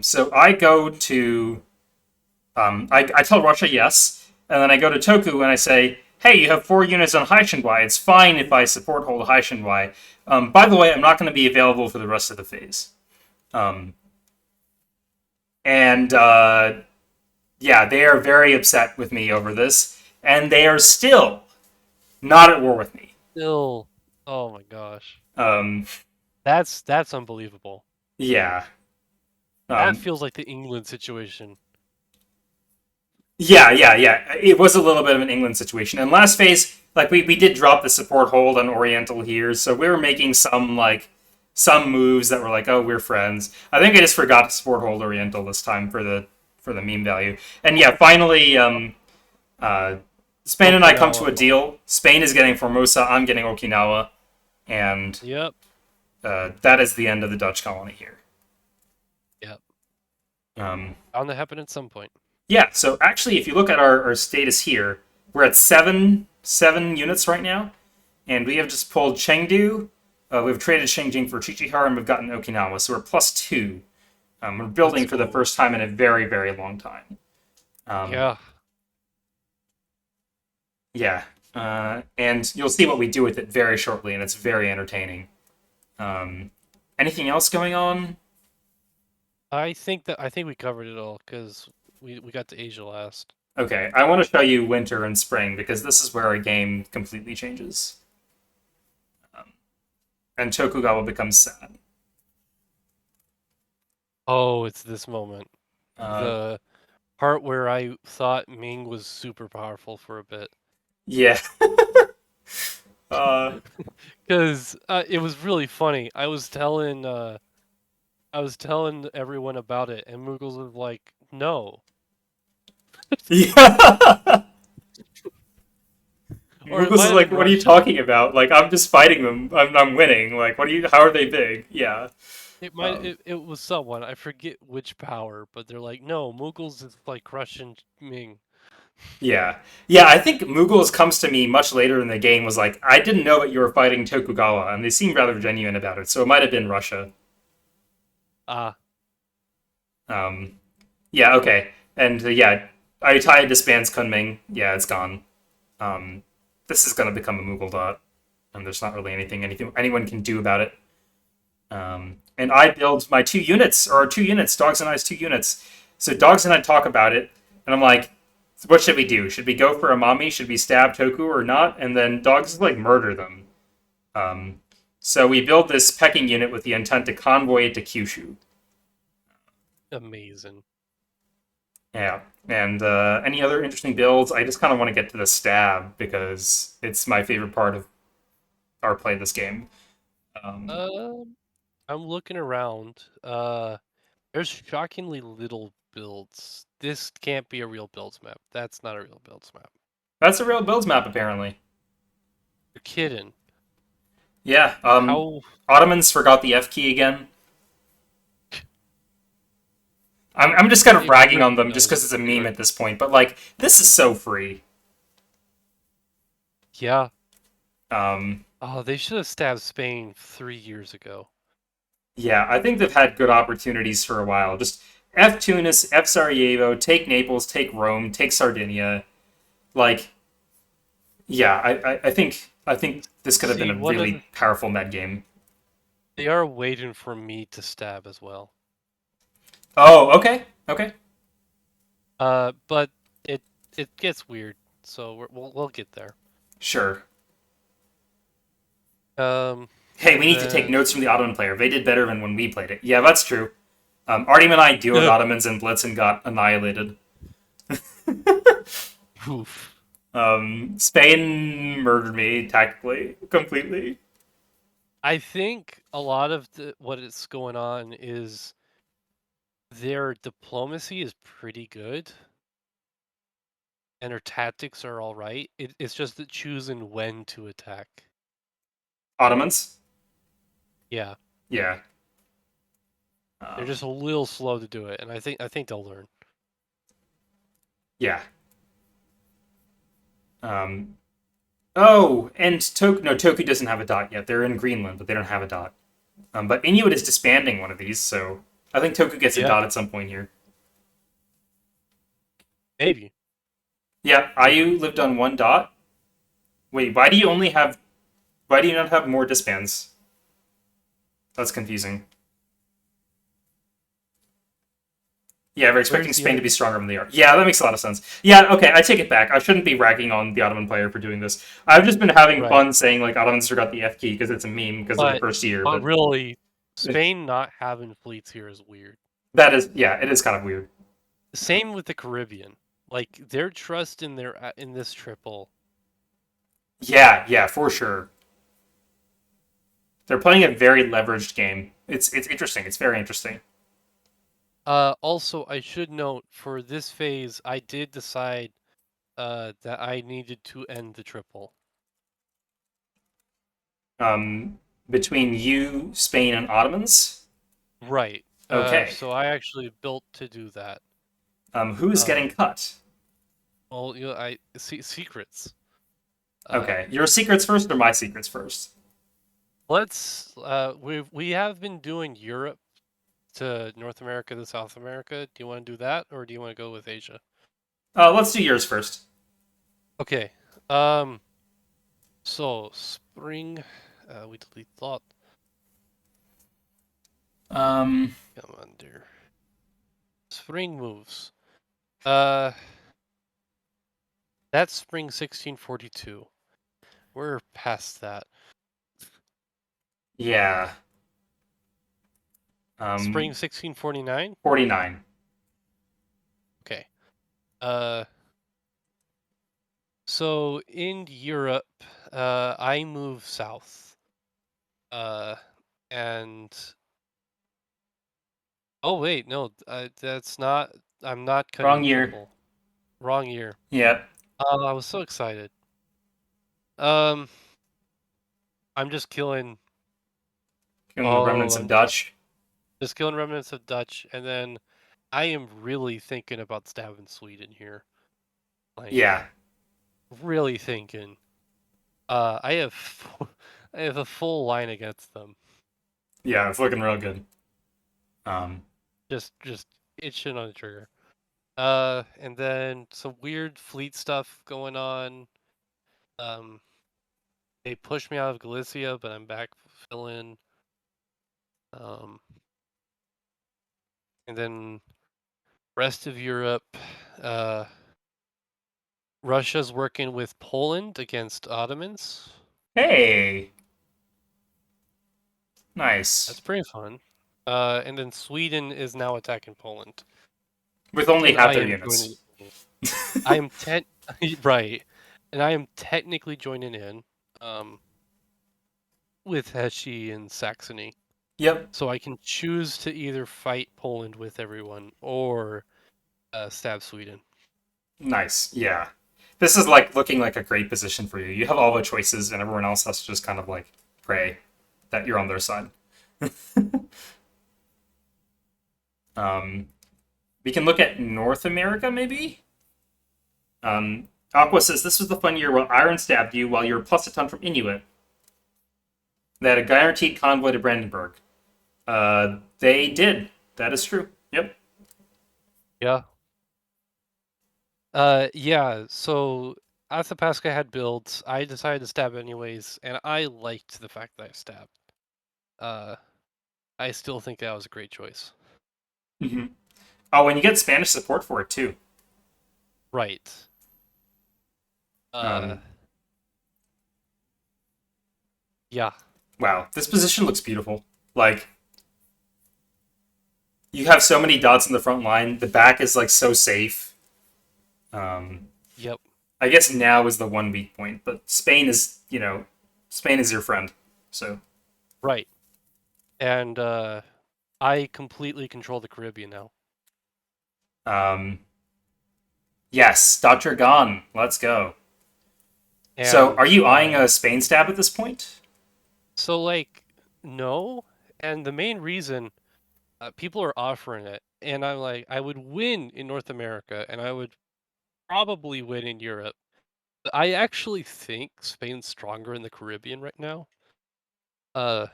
So I go to I tell Russia yes, and then I go to Toku and I say, "Hey, you have 4 units on Haishinwai. It's fine if I support hold Haishinwai. By the way, I'm not going to be available for the rest of the phase." Um, and yeah, they are very upset with me over this, and they are still not at war with me. Still. Oh my gosh. Um, That's unbelievable. yeah. That Um, feels like the England situation. Yeah. It was a little bit of an England situation. And last phase, like we did drop the support hold on Oriental here, so we were making some moves that were like, oh, we're friends. I think I just forgot to support hold Oriental this time for the meme value. And yeah, finally, uh, Spain and I come to Okinawa. a deal. Spain is getting Formosa, I'm getting Okinawa, and Yep. that is the end of the Dutch colony here. Yep. Um, Bound to happen at some point. Yeah, so actually, if you look at our status here, we're at seven units right now, and we have just pulled Chengdu. We've traded Shengjing for Chichihara, and we've gotten Okinawa, so we're +2. We're Let's building for the go. first time in a very, very long time. Um, Yeah. yeah, and you'll see what we do with it very shortly, and it's very entertaining. Anything else going on? I think we covered it all because we got to Asia last. Okay, I want to show you winter and spring because this is where our game completely changes, and Tokugawa becomes sad. Oh, it's this moment. Uh, The part where I thought Ming was super powerful for a bit. Yeah. uh, Because it was really funny. I was telling everyone about it, and Moogles was like, "No," yeah. or it Mughals might is have like, been what are you Russia. talking about? Like, I'm just fighting them. I'm winning. Like, what are you? How are they big? Yeah. Um, It was someone I forget which power, but they're like, "No, Moogles is like crushing Ming." yeah. Yeah. I think Mughals comes to me much later in the game. Was like, I didn't know that you were fighting Tokugawa, and they seem rather genuine about it. So it might have been Russia. Ah, Um, yeah. Okay. And yeah, Ayutthaya disbands Kunming. Yeah, it's gone. Um, this is gonna become a Mughal dot, and there's not really anything anyone can do about it. And I build my 2 units, or 2 units, Dogs and I's 2 units. So Dogs and I talk about it, and I'm like, what should we do? Should we go for Amami? Should we stab Toku or not? And then Dogs like murder them. Um, so we build this pecking unit with the intent to convoy it to Kyushu. amazing. Yeah. And any other interesting builds? I just kind of want to get to the stab because it's my favorite part of our play this game. Um, Um, I'm looking around. There's shockingly little builds. This can't be a real builds map. That's not a real builds map. that's a real builds map, apparently. You're kidding. Yeah. How? Ottomans forgot the F key again. I'm just kind of It ragging on really them just does. because it's a meme at this point, but like this is so free. Yeah. Um, Oh, they should have stabbed Spain 3 years ago. yeah, I think they've had good opportunities for a while. Just F Tunis, F Sarajevo, take Naples, take Rome, take Sardinia. Like, yeah, I think this could have been See, a one of really powerful med game. they are waiting for me to stab as well. Oh, okay, okay, But it it gets weird, so we'll get there. sure. Um, Hey, we need to take then notes from the Ottoman player. They did better than when we played it. Yeah, that's true. Artyma and I duoed Ottomans and Blitz and got annihilated. oof. Spain murdered me tactically, completely. I think a lot of what is going on is their diplomacy is pretty good, and their tactics are all right. It's just that choosing when to attack. Ottomans? Yeah, Yeah. they're just a little slow to do it, and I think they'll learn. Yeah. Um, oh, and Toku doesn't have a dot yet. They're in Greenland, but they don't have a dot. But Inuit is disbanding one of these, so I think Toku gets a Yeah, dot at some point here. maybe. Yeah, Ayu lived on 1 dot. Wait, why do you only have? Why do you not have more disbands? That's confusing. Yeah, we're expecting Where's the Spain to other? be stronger than they are. Yeah, that makes a lot of sense. Yeah, okay, I take it back. I shouldn't be ragging on the Ottoman player for doing this. I've just been having Right, fun saying like Ottomans forgot the F key because it's a meme because of the but first year, but really, Spain not having fleets here is weird. that is, yeah, it is kind of weird. Same with the Caribbean. Like their trust in this triple. Yeah, yeah, for sure. They're playing a very leveraged game. It's interesting. It's very interesting. Also, I should note for this phase, I did decide that I needed to end the triple. Between you, Spain, and Ottomans. Right. Okay. So I actually built to do that. Who's getting Um, cut? well, I see secrets. Uh, Okay, your secrets first or my secrets first? we have been doing Europe to North America to South America. Do you want to do that, or do you want to go with Asia? Let's do yours first. Okay. Um. So spring. We delete thought. Um, Come on, dear. Spring moves. Uh. That's spring 1642. We're past that. yeah. Spring 1649. 49. Okay. Uh. So in Europe, I move south. Uh. And oh wait, no, that's not. I'm not cutting Wrong the year. triple. Wrong year. Yep. Oh, I was so excited. Um, I'm just killing. Killing the Oh, remnants of I'm just Dutch. just killing remnants of Dutch, and then I am really thinking about stabbing Sweden here. Like, Yeah. really thinking. I have I have a full line against them. Yeah, it's looking real good. Um, Just itching on the trigger. And then some weird fleet stuff going on. Um, they pushed me out of Galicia, but I'm back filling. Um, and then rest of Europe. Uh, Russia's working with Poland against Ottomans. hey. That's Nice. pretty fun. And then Sweden is now attacking Poland, With only and half I their am joining units. in. I am right, and I am technically joining in, um, with Hesse and Saxony, Yep. so I can choose to either fight Poland with everyone or stab Sweden. Nice. Yeah. This is like looking like a great position for you. You have all the choices, and everyone else has to just kind of like pray that you're on their side. um, we can look at North America, maybe. Aqua says this was the fun year where Iron stabbed you while you were plus a ton from Inuit. They had a guaranteed convoy to Brandenburg. They did. That is true. Yep. Yeah. Yeah. So Athapasca had builds. I decided to stab anyways, and I liked the fact that I stabbed. Uh, I still think that was a great choice. Mm-hmm. Oh, and you get Spanish support for it too. Right. Uh, Um, yeah. wow, this position looks beautiful. Like you have so many dots in the front line. The back is like so safe. Um, Yep. I guess now is the one weak point, but Spain is Spain is your friend. So Right. And I completely control the Caribbean now. um, yes, Dr. Gone. Let's go. So, are And you eyeing a Spain stab at this point? so like no, and the main reason people are offering it, and I'm like, I would win in North America, and I would probably win in Europe. But I actually think Spain's stronger in the Caribbean right now. Uh,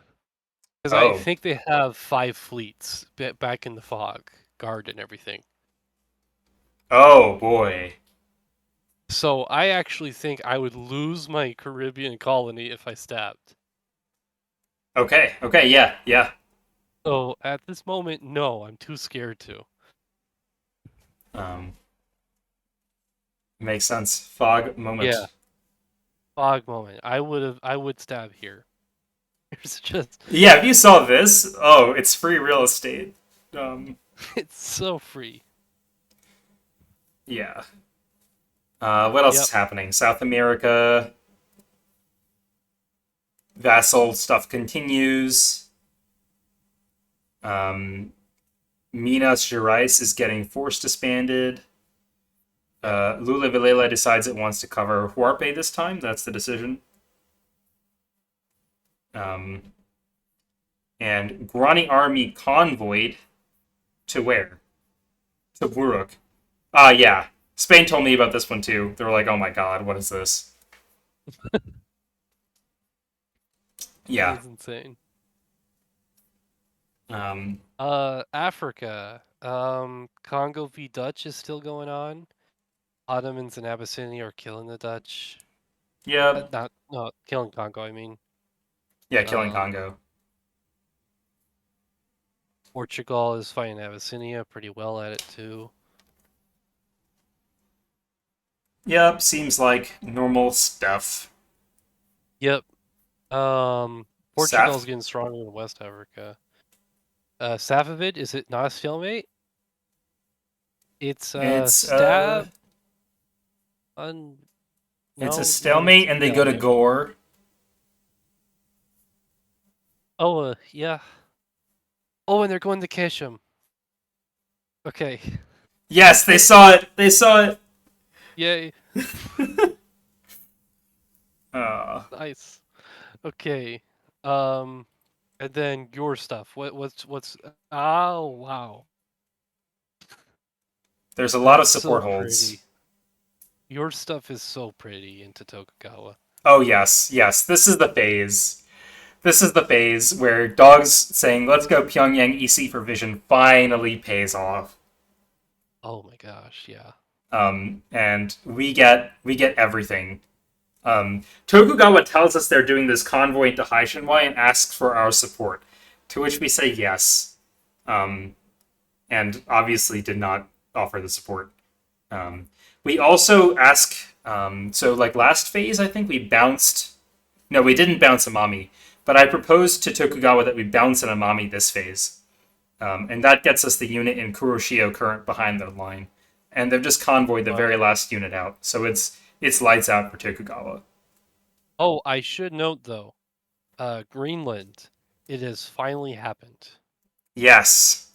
because I Oh, think they have 5 fleets back in the fog, guard and everything. oh boy. So I actually think I would lose my Caribbean colony if I stabbed. Okay, okay, yeah, yeah. So at this moment, no, I'm too scared to. Um, makes sense. Fog Yeah, moment. fog moment. I would stab here. It's just, Yeah, if you saw this, oh, it's free real estate. Um, it's so free. yeah. What else is Yep. happening? South America, vassal stuff continues. Um, Minas Gerais is getting force disbanded. Yep. Lula Vilela decides it wants to cover Huarpe this time. That's the decision. Um, and Guarani army convoyed to where? To Buruk. Yeah. Spain told me about this one too. They were like, "Oh my god, what is this?" That Yeah. is insane. Um, Africa. Congo v Dutch is still going on. Ottomans and Abyssinia are killing the Dutch. yeah. Not killing Congo, I mean. Yeah. Killing Um, Congo. Portugal is fighting Abyssinia pretty well at it too. Yep. Seems like normal stuff. Yep. Portugal's Saf. getting stronger in West Africa. Safavid, is it not a stalemate? It's It's stab on it's a no, it's stalemate, and they go to stalemate. Gore. Oh, yeah. Oh, and they're going to Kesham. Okay. Yes, they saw it. They saw it. Yay. Uh, Nice. Okay. Um, and then your stuff. What's? Oh, wow. there's a lot of That's support so holds. pretty. Your stuff is so pretty into Tokugawa. Oh yes, yes. This is the phase. This is the phase where dogs saying "Let's go Pyongyang EC for Vision" finally pays off. Oh my gosh, yeah. And we get everything. Tokugawa tells us they're doing this convoy into Haishinwai and asks for our support, to which we say yes, um, and obviously did not offer the support. Um, we also ask. So like last phase, I think we bounced. No, we didn't bounce Amami, but I proposed to Tokugawa that we bounce an Amami this phase, and that gets us the unit in Kuroshio current behind their line, and they've just convoyed the very Wow. last unit out. So it's lights out for Tokugawa. Oh, I should note though, Greenland, it has finally happened. Yes.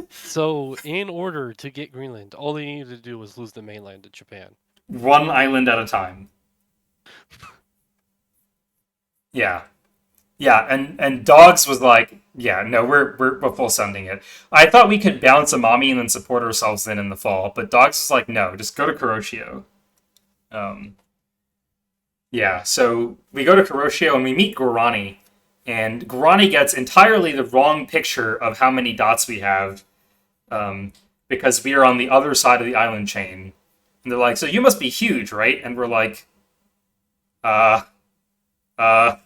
So, in order to get Greenland, all they needed to do was lose the mainland to Japan. One island at a time. Yeah. Yeah, and Dogs was like, yeah, no, we're full sending it. I thought we could bounce Amami and then support ourselves in the fall, but Dogs was like, no, just go to Kuroshio. Um, yeah, so we go to Kuroshio and we meet Guarani, and Guarani gets entirely the wrong picture of how many dots we have, um, because we are on the other side of the island chain. And they're like, so you must be huge, right? And we're like, uh, uh,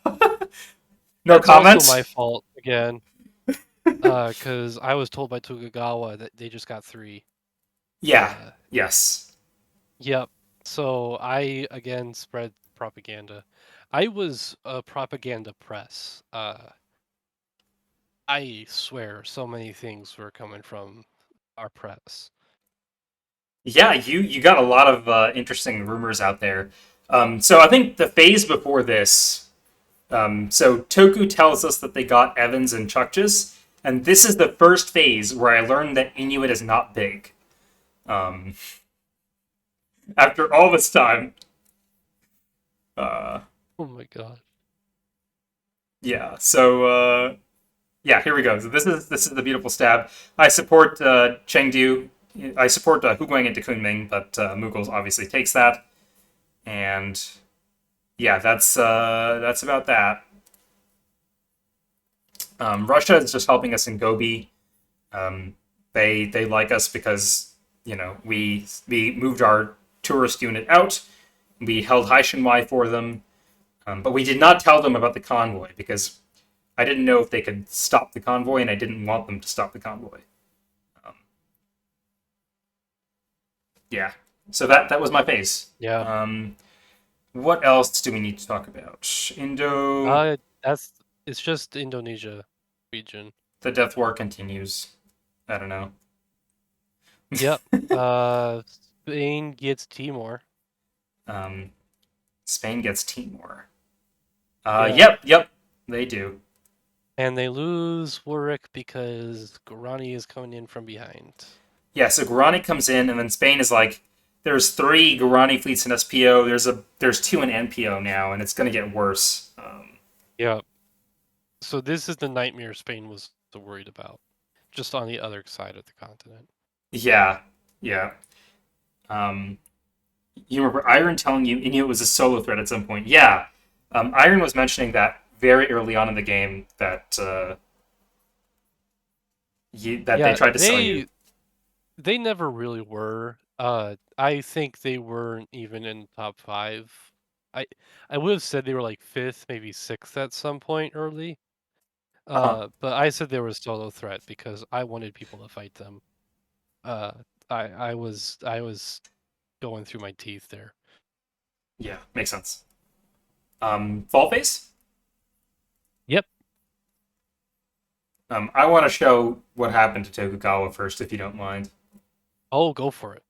no That's also comment. my fault again, because I was told by Tokugawa that they just got 3. Yeah, Uh, yes. yep. So I again spread propaganda. I was a propaganda press. I swear so many things were coming from our press. Yeah, you got a lot of interesting rumors out there. So I think the phase before this, so Toku tells us that they got Evans and Chukchas, and this is the first phase where I learned that Inuit is not big. Um, After all this time, uh, Oh my god. yeah. So yeah, here we go. So this is the beautiful stab. I support Chengdu. I support Huguang into Kunming, but Mughals obviously takes that, and yeah, that's about that. Russia is just helping us in Gobi. Um, they like us because we moved our tourist unit out. We held Haishinwai for them, but we did not tell them about the convoy because I didn't know if they could stop the convoy, and I didn't want them to stop the convoy. Um, yeah, so that was my phase. Yeah. What else do we need to talk about? Indo, That's it's just Indonesia region. the death war continues. I don't know. Yep. Spain gets Timor. Um, Spain gets Timor. Yeah. Yep, they do. And they lose Warwick because Guarani is coming in from behind. Yeah, so Guarani comes in, and then Spain is like, there's 3 Guarani fleets in SPO. There's 2 in NPO now, and it's going to get worse. Yeah. So this is the nightmare Spain was so worried about, just on the other side of the continent. Yeah, yeah. Um, you remember Iron telling you Inuit was a solo threat at some point. Yeah, Iron was mentioning that very early on in the game that that they Yeah, tried to sell you. they never really were. I think they weren't even in top 5. I I would have said they were like 5th, maybe 6th at some point early. Uh-huh. But I said they were a solo threat because I wanted people to fight them. Uh, I was going through my teeth there. Yeah, makes sense. Fall phase. Yep. I want to show what happened to Tokugawa first, if you don't mind. Oh, go for it.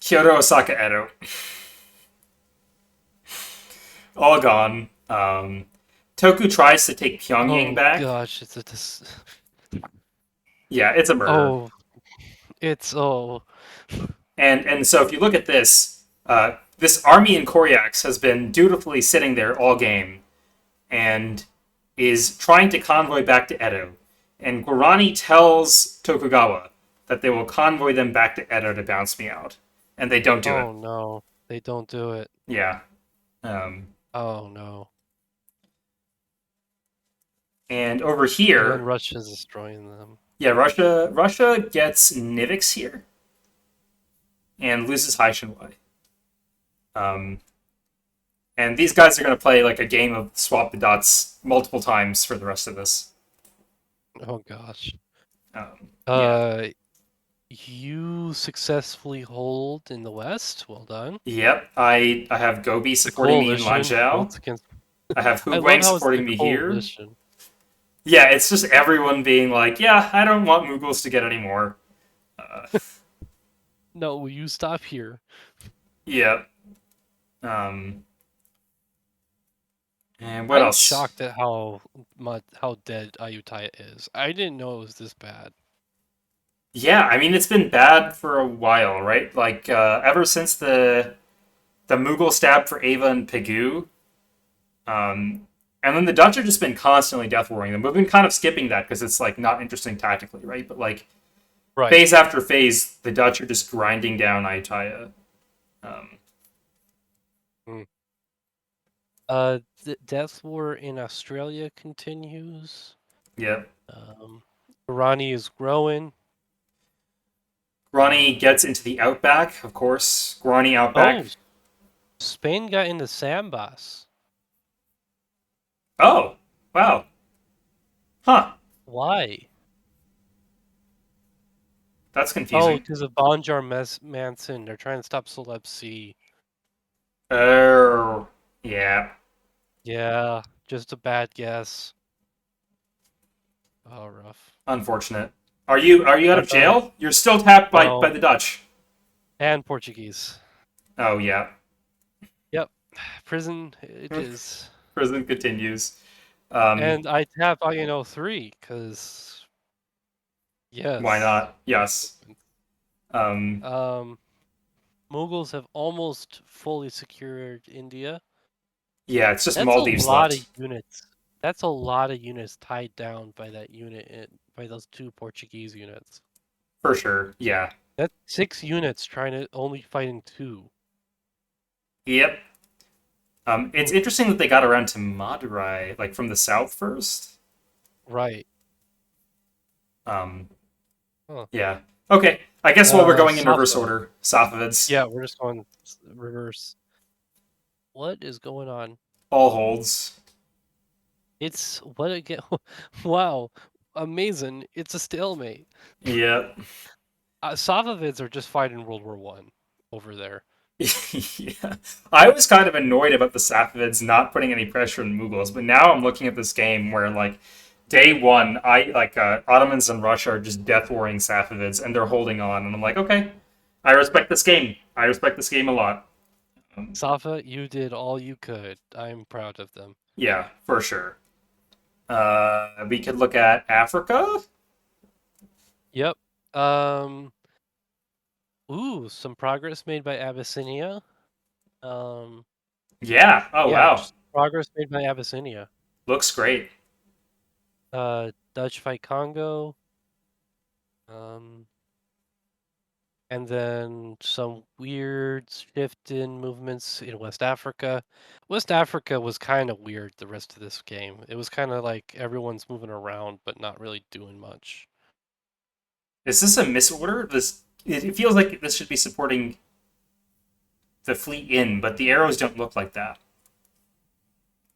Kyoto, Osaka, Edo, all gone. Toku tries to take Pyongyang Oh back. gosh, Yeah, it's a murder. oh, it's oh And so if you look at this, this army in Koryaks has been dutifully sitting there all game and is trying to convoy back to Edo. And Guarani tells Tokugawa that they will convoy them back to Edo to bounce me out, and they don't do it. oh no, they don't do it. Yeah. Um, Oh no. and over And then here, Russia's destroying them. yeah, Russia gets Nivix here and loses Haishinwai. Um, and these guys are going to play like a game of swap the dots multiple times for the rest of this. Oh gosh. Yeah. Uh, you successfully hold in the West. Well done. Yep. I have Gobi The supporting me in coalition Lanzhou. votes against. I have I love Huguang how it's the supporting me here. coalition. Yeah, it's just everyone being like, yeah, I don't want Mughals to get any more. Uh, No, will you stop here? yeah. Um, and what I'm else? shocked at how dead Ayutthaya is. I didn't know it was this bad. Yeah, I mean it's been bad for a while, right? Like ever since the Mughal stab for Ava and Pegu, and then the Dutch have just been constantly death warring them. We've been kind of skipping that because it's like not interesting tactically, right? But like Right. phase after phase, the Dutch are just grinding down Ayutthaya. Um, Mm. The death war in Australia continues. yeah. Irani is growing. Grani gets into the outback, of course. Grani outback. Oh, Spain got into Sambas. Oh, wow. Huh. Why? That's Oh, confusing. because of Bonjar Manson. They're trying to stop Celeb C. Oh, yeah. Yeah, just a bad guess. Oh, rough. Unfortunate. Are you out of jail? You're still tapped by No, the Dutch. and Portuguese. Oh yeah. Yep, prison it is. Prison continues. Um, And I tap INO 3 because why yes. not? Yes. Um, Um, Mughals have almost fully secured India. yeah, it's just That's a Maldives lot of left units. That's a lot of units tied down by that unit, by those 2 Portuguese units. for sure. Yeah. That's 6 units trying to only fighting 2. Yep. Hmm. It's interesting that they got around to Madurai, like from the south first. Right. Um, Huh. yeah. Okay. I guess while we're going in reverse Safa. order, Safavids Yeah, we're just going reverse. What is going on? all holds. It's what again? Wow, amazing! It's a stalemate. Yeah. Safavids are just fighting World War One over there. Yeah. I was kind of annoyed about the Safavids not putting any pressure on the Mughals, but now I'm looking at this game where like day one, Ottomans in Russia are just death warring Safavids, and they're holding on, and I'm like, okay, I respect this game. I respect this game a lot. Safa, you did all you could. I'm proud of them. Yeah, for sure. We could look at Africa. Yep. Ooh, some progress made by Abyssinia. Um, Yeah. Oh yeah, wow, just progress made by Abyssinia. looks great. Dutch fight Congo. Um, and then some weird shift in movements in West Africa. West Africa was kind of weird the rest of this game. It was kind of like everyone's moving around but not really doing much. Is this a misorder? It feels like this should be supporting the fleet in, but the arrows don't look like that.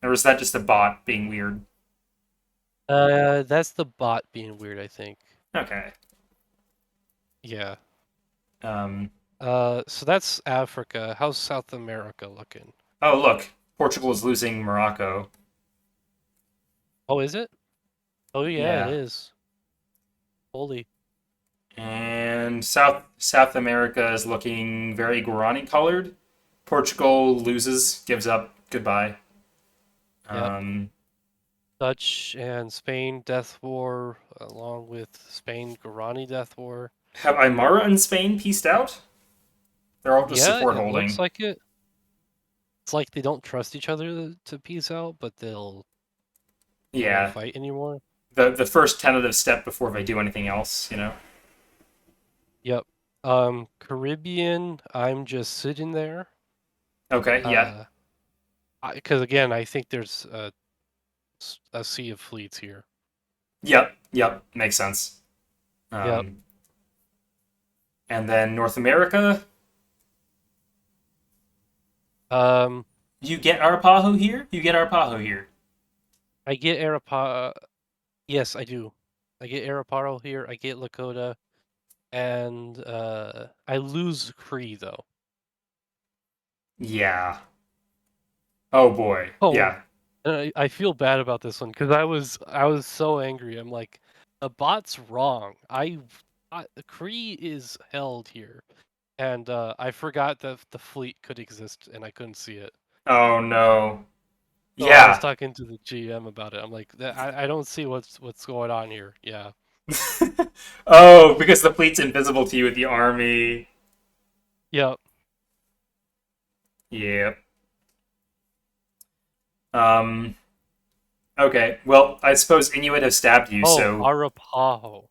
Or is that just a bot being weird? That's the bot being weird, I think. Okay. Yeah. Um. So that's Africa. How's South America looking? Oh look, Portugal is losing Morocco. Oh, is it? Oh, yeah, it Yeah. is. Holy. And South America is looking very Guarani colored. Portugal loses, gives up. Goodbye. Yep. Um, Dutch and Spain death war, along with Spain Guarani death war. have Aymara and Spain pieced out? They're all just Yeah, support it looks holding. like it. It's like they don't trust each other to peace out, but they won't Yeah, fight anymore. the first tentative step before they do anything else. Yep. Caribbean, I'm just sitting there. Okay. Yeah. Because again, I think there's a sea of fleets here. Yep. Yep. Makes sense. Yep. Um, and then North America, Um, you get Arapaho here. You get Arapaho here. I get Arapa. Yes, I do. I get Araparo here. I get Lakota, and I lose Cree though. Yeah. Oh boy. Oh, Yeah. and I feel bad about this one because I was so angry. I'm like, the bot's wrong. Cree is held here, and I forgot that the fleet could exist, and I couldn't see it. Oh no. So I was Yeah. talking to the GM about it. I'm like, I don't see what's going on here. Yeah. Oh, because the fleet's invisible to you with the army. Yep. Yep. Um. Okay. Well, I suppose Inuit have stabbed you, Oh, so Arapaho.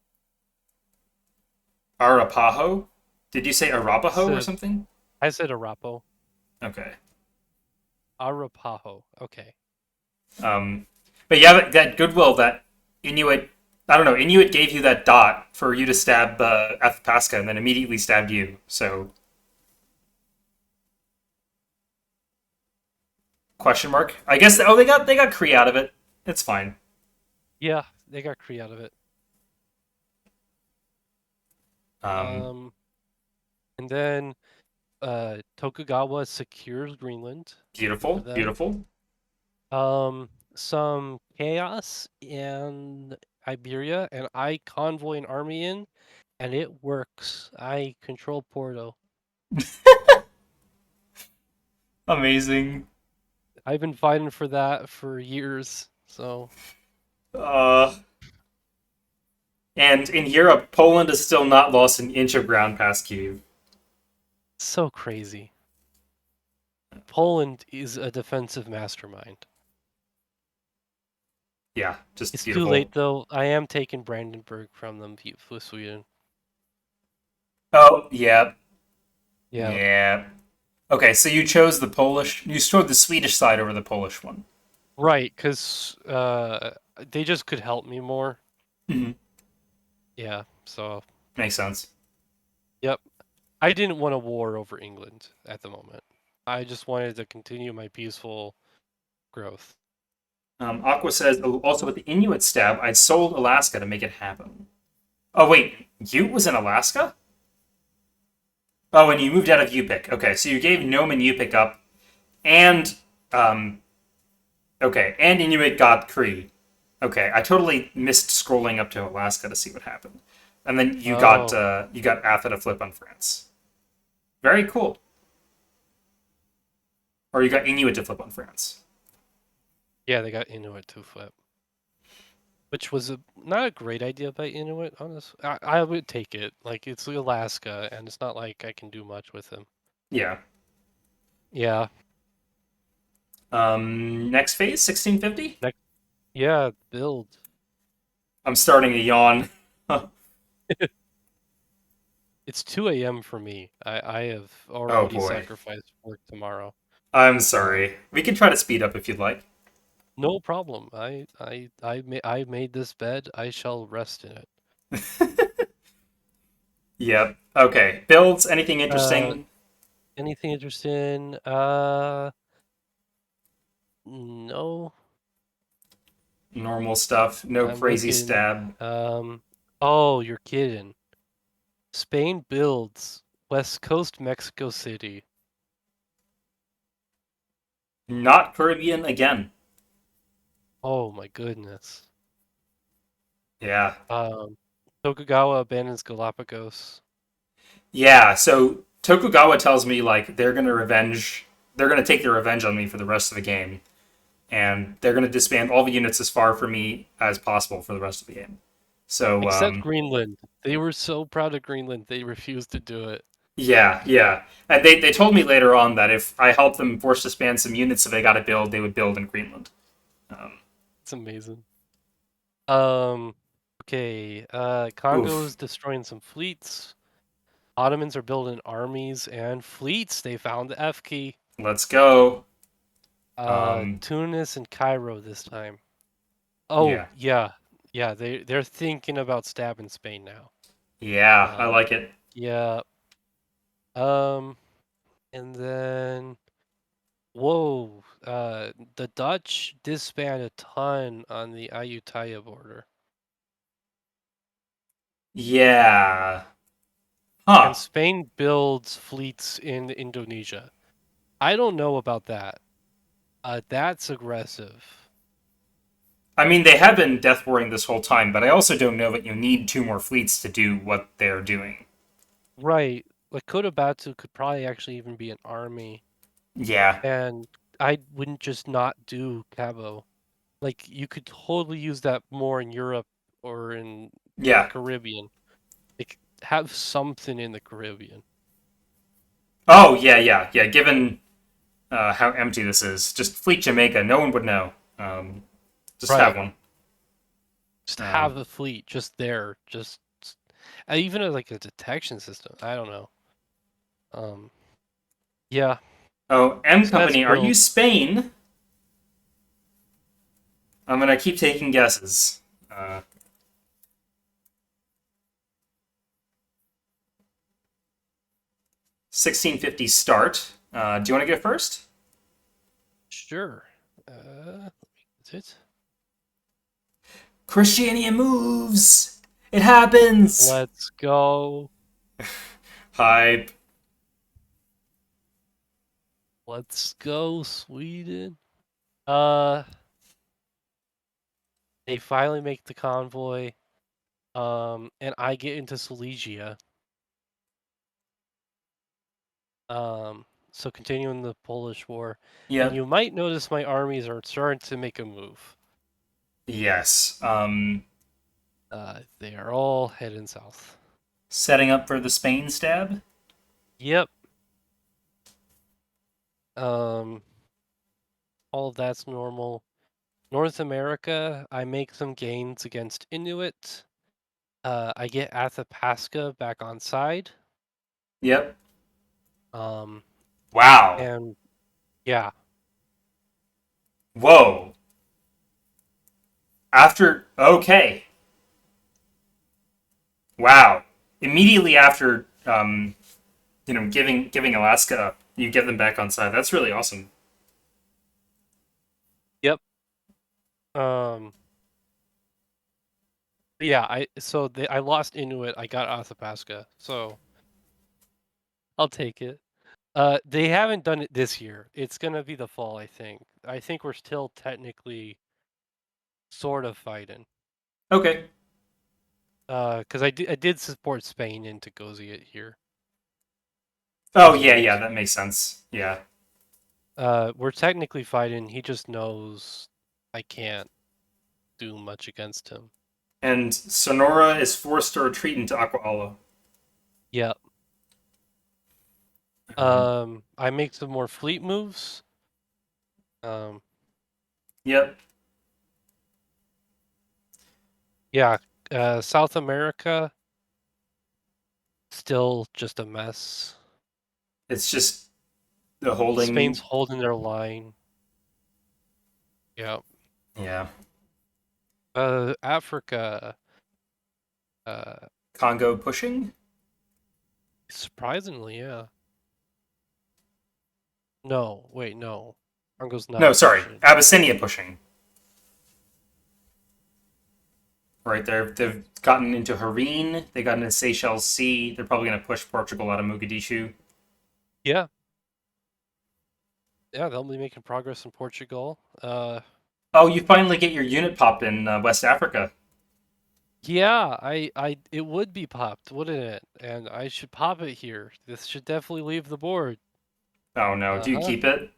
Arapaho. Did you say Arapaho or Said something? I said Arapo. Okay. Arapaho. Okay. Um. But yeah, that goodwill that Inuit. I don't know. Inuit gave you that dot for you to stab Athapasca, and then immediately stabbed you. So question mark. I guess. Oh, they got Kree out of it. It's fine. Yeah, they got Cree out of it. Um. Um, and then Tokugawa secures Greenland. Good for Beautiful. them. Beautiful. Some chaos in Iberia, and I convoy an army in, and it works. I control Porto. Amazing. I've been fighting for that for years, so Uh. And in Europe, Poland has still not lost an inch of ground past Kyiv. so crazy. Poland is a defensive mastermind. Yeah, just It's too beautiful. late though. I am taking Brandenburg from them for Sweden. Oh, yeah, Yeah, yeah. Okay, so you chose the Polish. You chose the Swedish side over the Polish one. right. Because they just could help me more. Hmm. Yeah. So Makes sense. yep. I didn't want a war over England at the moment. I just wanted to continue my peaceful growth. Aqua says also with the Inuit stab, I sold Alaska to make it happen. Oh wait, Ute was in Alaska. Oh, and you moved out of Yupik. Okay, so you gave Nome and Yupik up, and okay, and Inuit got Cree. Okay, I totally missed scrolling up to Alaska to see what happened, and then Oh, you got Atha to flip on France. Very cool. Or you got Inuit to flip on France. yeah, they got Inuit to flip, which was not a great idea by Inuit. Honestly, I would take it. Like it's Alaska, and it's not like I can do much with them. Yeah. Yeah. Next phase, 1650. Next, yeah, build. I'm starting to yawn. It's 2 a.m. for me. I have Oh already boy. sacrificed work tomorrow. I'm Um, sorry. We can try to speed up if you'd like. no problem. I made this bed. I shall rest in it. Yep. Okay. Builds. Anything Uh, interesting? anything interesting? No. Normal stuff. No I'm crazy looking. stab. Oh, you're kidding. Spain builds West Coast Mexico City. Not Caribbean again. Oh my goodness. Yeah. Um, Tokugawa abandons Galapagos. Yeah. So Tokugawa tells me like they're gonna revenge. They're gonna take their revenge on me for the rest of the game, and they're gonna disband all the units as far from me as possible for the rest of the game. So Except Greenland. They were so proud of Greenland, they refused to do it. yeah, yeah. And they told me later on that if I helped them force disband some units that they got to build, they would build in Greenland. Um, It's amazing. Um, okay. Congo's oof. destroying some fleets. Ottomans are building armies and fleets. They found the F key. Let's go. Tunis and Cairo this time. Oh Yeah. yeah, yeah. They're thinking about stabbing Spain now. Yeah, I Um, like it. yeah. Um, and then whoa. The Dutch disband a ton on the Ayutthaya border, Yeah. and Huh. Spain builds fleets in Indonesia. I don't know about that. That's aggressive. I mean, they have been death warring this whole time, but I also don't know that you need two more fleets to do what they're doing. Right. Like Cotabato could probably actually even be an army, Yeah. and I wouldn't just not do Cabo. Like you could totally use that more in Europe or in the Yeah. Caribbean. Like have something in the Caribbean. Oh, yeah, yeah, yeah. Given how empty this is, just fleet Jamaica, no one would know. Just have Right. one. Just Um, have a fleet just there. Just even as like a detection system. I don't know. Um. Yeah. oh, M So that's Company, are you build. Spain? I'm gonna keep taking guesses. 1650 start. Do you want to go first? Sure. Is it? Christiania moves. It happens. Let's go. Hype. Let's go, Sweden. Uh, they finally make the convoy. And I get into Silesia. So continuing the Polish War, and Yep. you might notice my armies are starting to make a move. Yes. They are all heading south. Setting up for the Spain stab. Yep. Um, all of that's normal. North America, I make some gains against Inuit. I get Athapasca back on side. Yep. Um, Wow. and yeah, Whoa. After okay. Wow. Immediately after giving Alaska up, you get them back on side. That's really awesome. yep. Um, yeah. I lost Inuit. I got Athapasca, so I'll take it. They haven't done it this year. It's gonna be the fall, I think. I think we're still technically sort of fighting. Okay. Because I did support Spain in Ghaziat here. Oh yeah, yeah, Ghaziot. that makes sense. Yeah. We're technically fighting. He just knows I can't do much against him. And Sonora is forced to retreat into Aquaala. Yep. Um, I make some more fleet moves. Um, yep. yeah. South America still just a mess. It's just the Spain's holding. holding their line. Yep. Yeah. Africa. Uh, Congo pushing. surprisingly, yeah. No, wait, no. Congo's No, not sorry, pushing. Abyssinia pushing. Right there, they've gotten into Harine. They got into Seychelles Sea. They're probably going to push Portugal out of Mogadishu. Yeah, yeah, they'll be making progress in Portugal. Oh, you finally get your unit popped in West Africa. Yeah, it would be popped, wouldn't it? And I should pop it here. This should definitely leave the board. Oh no, do you Uh-huh. keep it?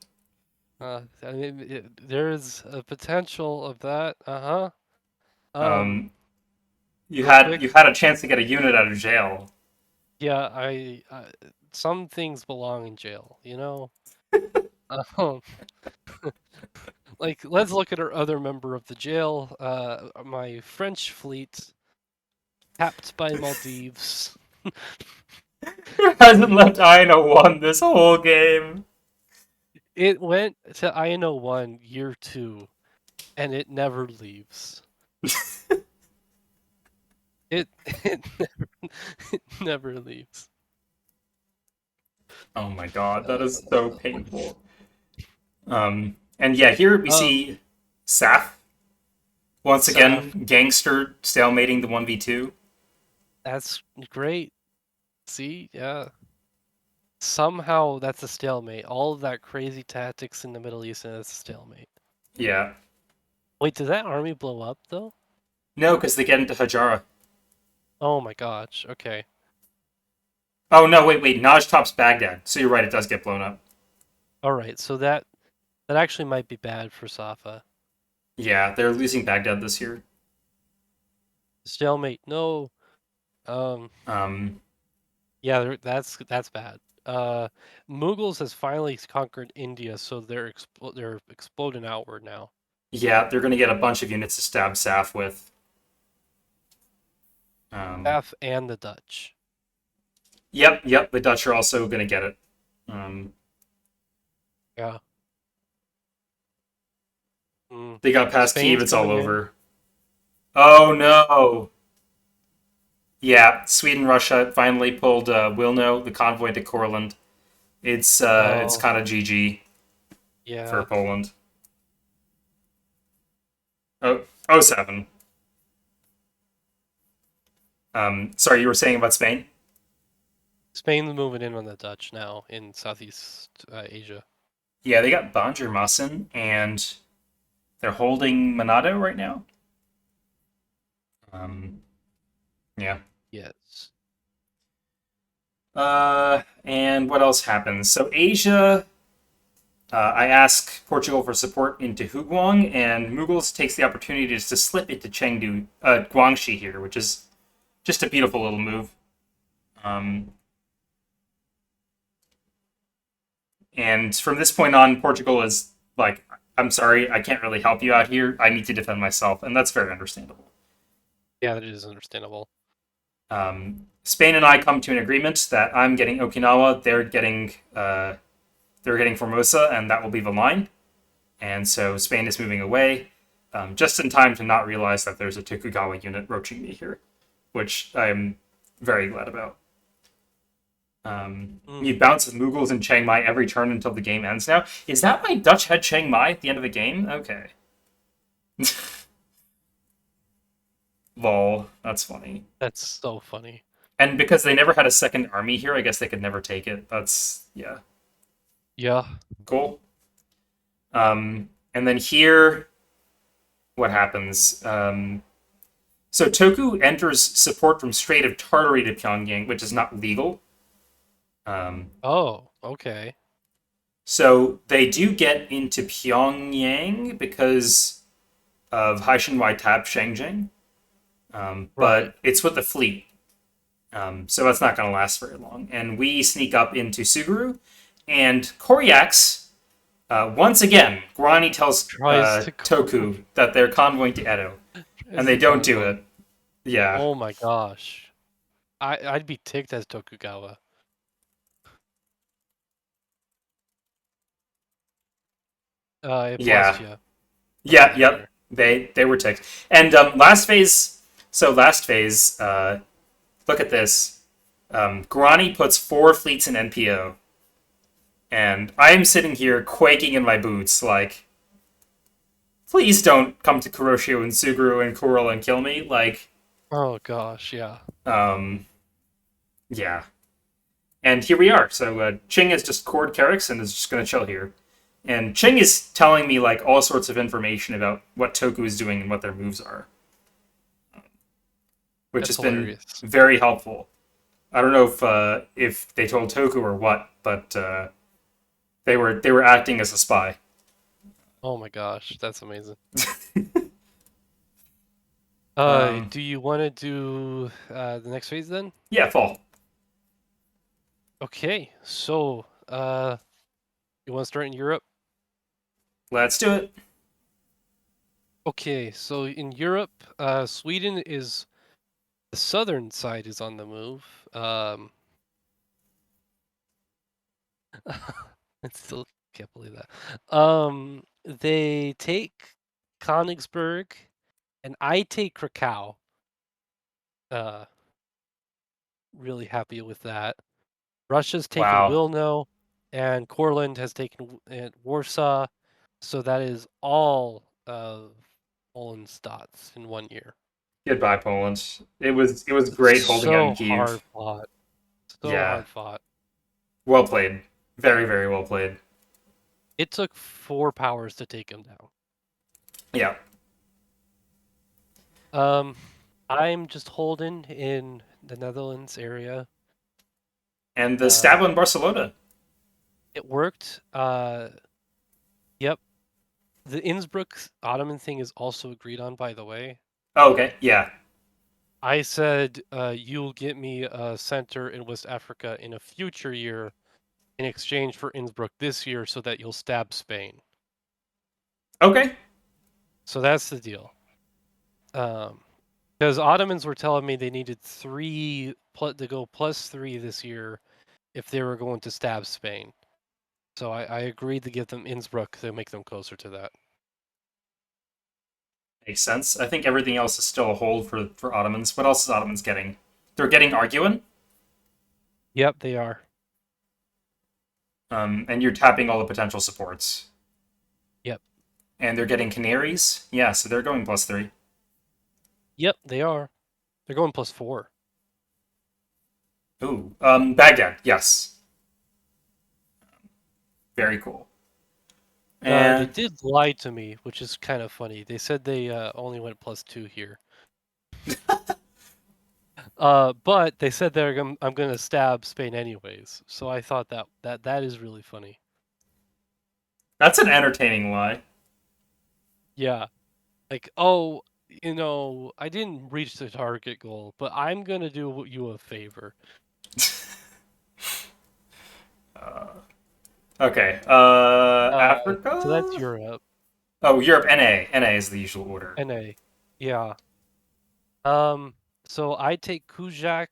I mean, there's a potential of that. Uh-huh. Um, you Real had quick. you had a chance to get a unit out of jail. Yeah, some things belong in jail, you know? Um, like, let's look at our other member of the jail. My French fleet, tapped by Maldives. Hasn't left Aina one this whole game. It went to INO 1 year 2, and it never leaves. It it never, it never leaves. Oh my god, that is so Uh, painful. And yeah, here we oh, see Saf once Saf, again, gangster stalemating the 1v2. that's great. See, yeah. Somehow that's a stalemate. All of that crazy tactics in the Middle East, and it's a stalemate. Yeah. Wait, did that army blow up though? No, because they get into Hajara. Oh my gosh. Okay. Oh no, wait. Naj tops Baghdad. So you're right, it does get blown up. All right. So that actually might be bad for Safa. Yeah, they're losing Baghdad this year. Stalemate. No. Um. Um, Yeah, that's bad. Uh, Mughals has finally conquered India, so they're exploding outward now. yeah, they're gonna get a bunch of units to stab Saf with. Um, F and the Dutch. yep. The Dutch are also gonna get it. Um, Yeah. Mm. they got past Kiev. Spain's It's all coming in. over. Oh no. Yeah, Sweden, Russia finally pulled Wilno, the convoy to Courland. It's Oh, kind of GG for yeah. Poland. Oh, oh 07. Sorry, you were saying about Spain? Spain's moving in on the Dutch now in Southeast Asia. Yeah, they got Banjarmasin, and they're holding Manado right now. Um, yeah. Yes. And what else happens? So Asia, I ask Portugal for support into Huguang, and Mughals takes the opportunity just to slip it to Chengdu, Guangxi here, which is just a beautiful little move. Um, and from this point on, Portugal is like, I'm sorry, I can't really help you out here. I need to defend myself, and that's very understandable. Yeah, that is understandable. Spain and I come to an agreement that I'm getting Okinawa, they're getting Formosa, and that will be the line. And so Spain is moving away, just in time to not realize that there's a Tokugawa unit roaching me here, which I'm very glad about. Mm. You bounce with Mughals and Chiang Mai every turn until the game ends now. Is that why Dutch had Chiang Mai at the end of the game? Okay. Lol, that's funny. That's so funny. And because they never had a second army here, I guess they could never take it. That's, yeah, Yeah. cool. And then here, what happens. So Toku enters support from Strait of Tartary to Pyongyang, which is not legal. Um, Oh, okay. so they do get into Pyongyang because of Haishin Wai Tab Shengjing, Right. but it's with the fleet. So that's not going to last very long. And we sneak up into Suguru, and Koryax, once again, Guarani tells Tries to go Toku that they're convoying to Edo, and as they the don't do convoy. it. Yeah, Oh my gosh. I'd be ticked as Tokugawa. It yeah, paused you for a yeah, minute yep. there. They were ticked. And last phase. So last phase. Look at this. Guarani puts 4 fleets in NPO, and I'm sitting here quaking in my boots, like, please don't come to Kuroshio and Suguru and Kuril and kill me. Like, Oh gosh, yeah. um, yeah. And here we are. So Ching has just cored Carrix and is just going to chill here. And Ching is telling me like all sorts of information about what Toku is doing and what their moves are, which That's has been hilarious. very helpful. I don't know if they told Toku or what, but they were acting as a spy. Oh my gosh, that's amazing. Um, Do you want to do the next phase then? yeah, fall. Okay, so you want to start in Europe? Let's do it. Okay, so in Europe, Sweden is the southern side is on the move. I still can't believe that. They take Königsberg, and I take Krakow. Uh, really happy with that. Russia's taken Wow, Wilno, and Courland has taken Warsaw. So that is all of Poland's dots in 1 year. goodbye Poland. It was great holding out in So Kiev. hard fought. So Yeah, hard fought. well played. Very very well played. It took 4 powers to take him down. Yeah, Um, I'm just holding in the Netherlands area. and the Uh, stab on Barcelona. it worked. Yep. The Innsbruck Ottoman thing is also agreed on, by the way. Oh, okay, yeah, I said you'll get me a center in West Africa in a future year in exchange for Innsbruck this year so that you'll stab Spain. okay. So that's the deal. Because Ottomans were telling me they needed to go +3 this year if they were going to stab Spain. So I agreed to give them Innsbruck to make them closer to that. Makes sense. I think everything else is still a hold for Ottomans. What else is Ottomans getting? They're getting Arguin, Yep, they are. and you're tapping all the potential supports. Yep. And they're getting Canaries. Yeah, so they're going +3. Yep, they are. They're going +4. Ooh, Baghdad. Yes, very cool. They And did lie to me, which is kind of funny. They said they only went +2 here. But they said I'm gonna stab Spain anyways. So I thought that is really funny. that's an entertaining lie. Yeah, like oh, I didn't reach the target goal, but I'm gonna do you a favor. Okay. So that's Africa. Europe. Oh, Europe. NA. NA is the usual order. NA. Yeah. Um. So I take Kujak,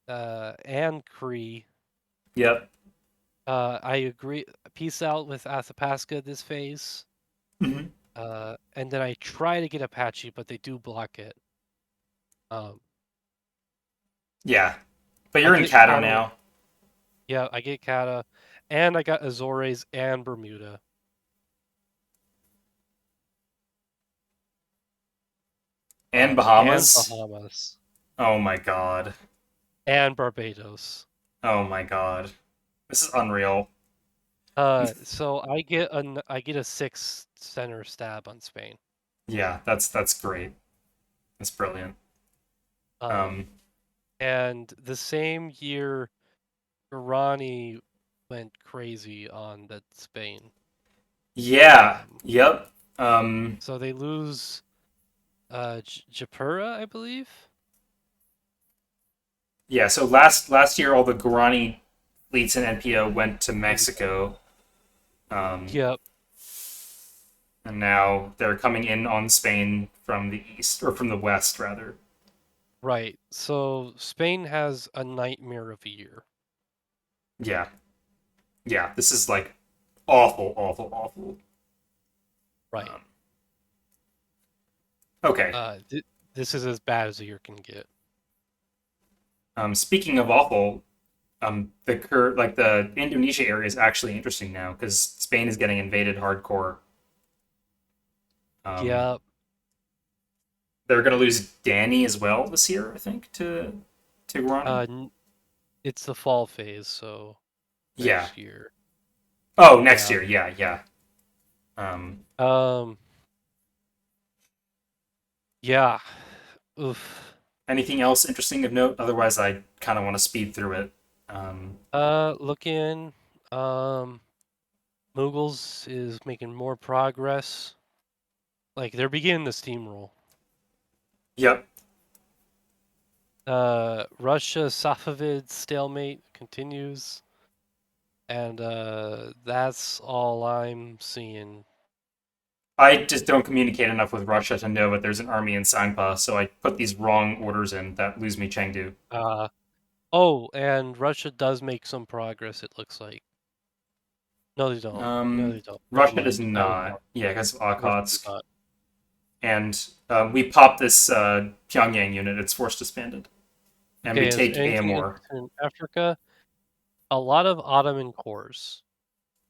and Kree. Yep. I agree. Peace out with Athapasca this phase. Hmm. And then I try to get Apache, but they do block it. Um, Yeah, but I you're in get Kato Kata. now, Yeah, I get Kata, and I got Azores and Bermuda. and And Bahamas. Bahamas Oh my god. and Barbados. Oh my god. This is unreal. So I get a 6 center stab on Spain. Yeah, that's great. That's brilliant. Um, Um, and the same year, Irani went crazy on that Spain. yeah, Um, yep. so they lose Japura, I believe. Yeah. So last year, all the Guarani fleets in NPO went to Mexico, um, Yep, and now they're coming in on Spain from the east or from the west, rather. right. So Spain has a nightmare of a year. Yeah, yeah. This is like awful, awful, awful. Right. Um, okay. This is as bad as a year can get. Speaking of awful, the Indonesia area is actually interesting now because Spain is getting invaded hardcore. Um, Yep. they're going to lose Danny as well this year, I think, to Ronnie. Uh, it's the fall phase, so Yeah. next year. Oh, next Yeah. year. Yeah, yeah. Um, Um. Yeah. Oof. anything else interesting of note? Otherwise, I kind of want to speed through it. Um, Looking. Um. Mughals is making more progress. Like they're beginning the steamroll. yep. Russia Safavid stalemate continues, and that's all I'm seeing. I just don't communicate enough with Russia to know that there's an army in Sangpa, so I put these wrong orders in that lose me Chengdu. Uh. Oh, and Russia does make some progress. It looks like. No, they don't. No, they don't. Never Russia does mind. I was not. wrong. Yeah, because of Russia does Okhotsk. not. And we pop this Pyongyang unit. It's force disbanded, and we Okay, is take anything AMOR. interesting in Africa? A lot of Ottoman cores.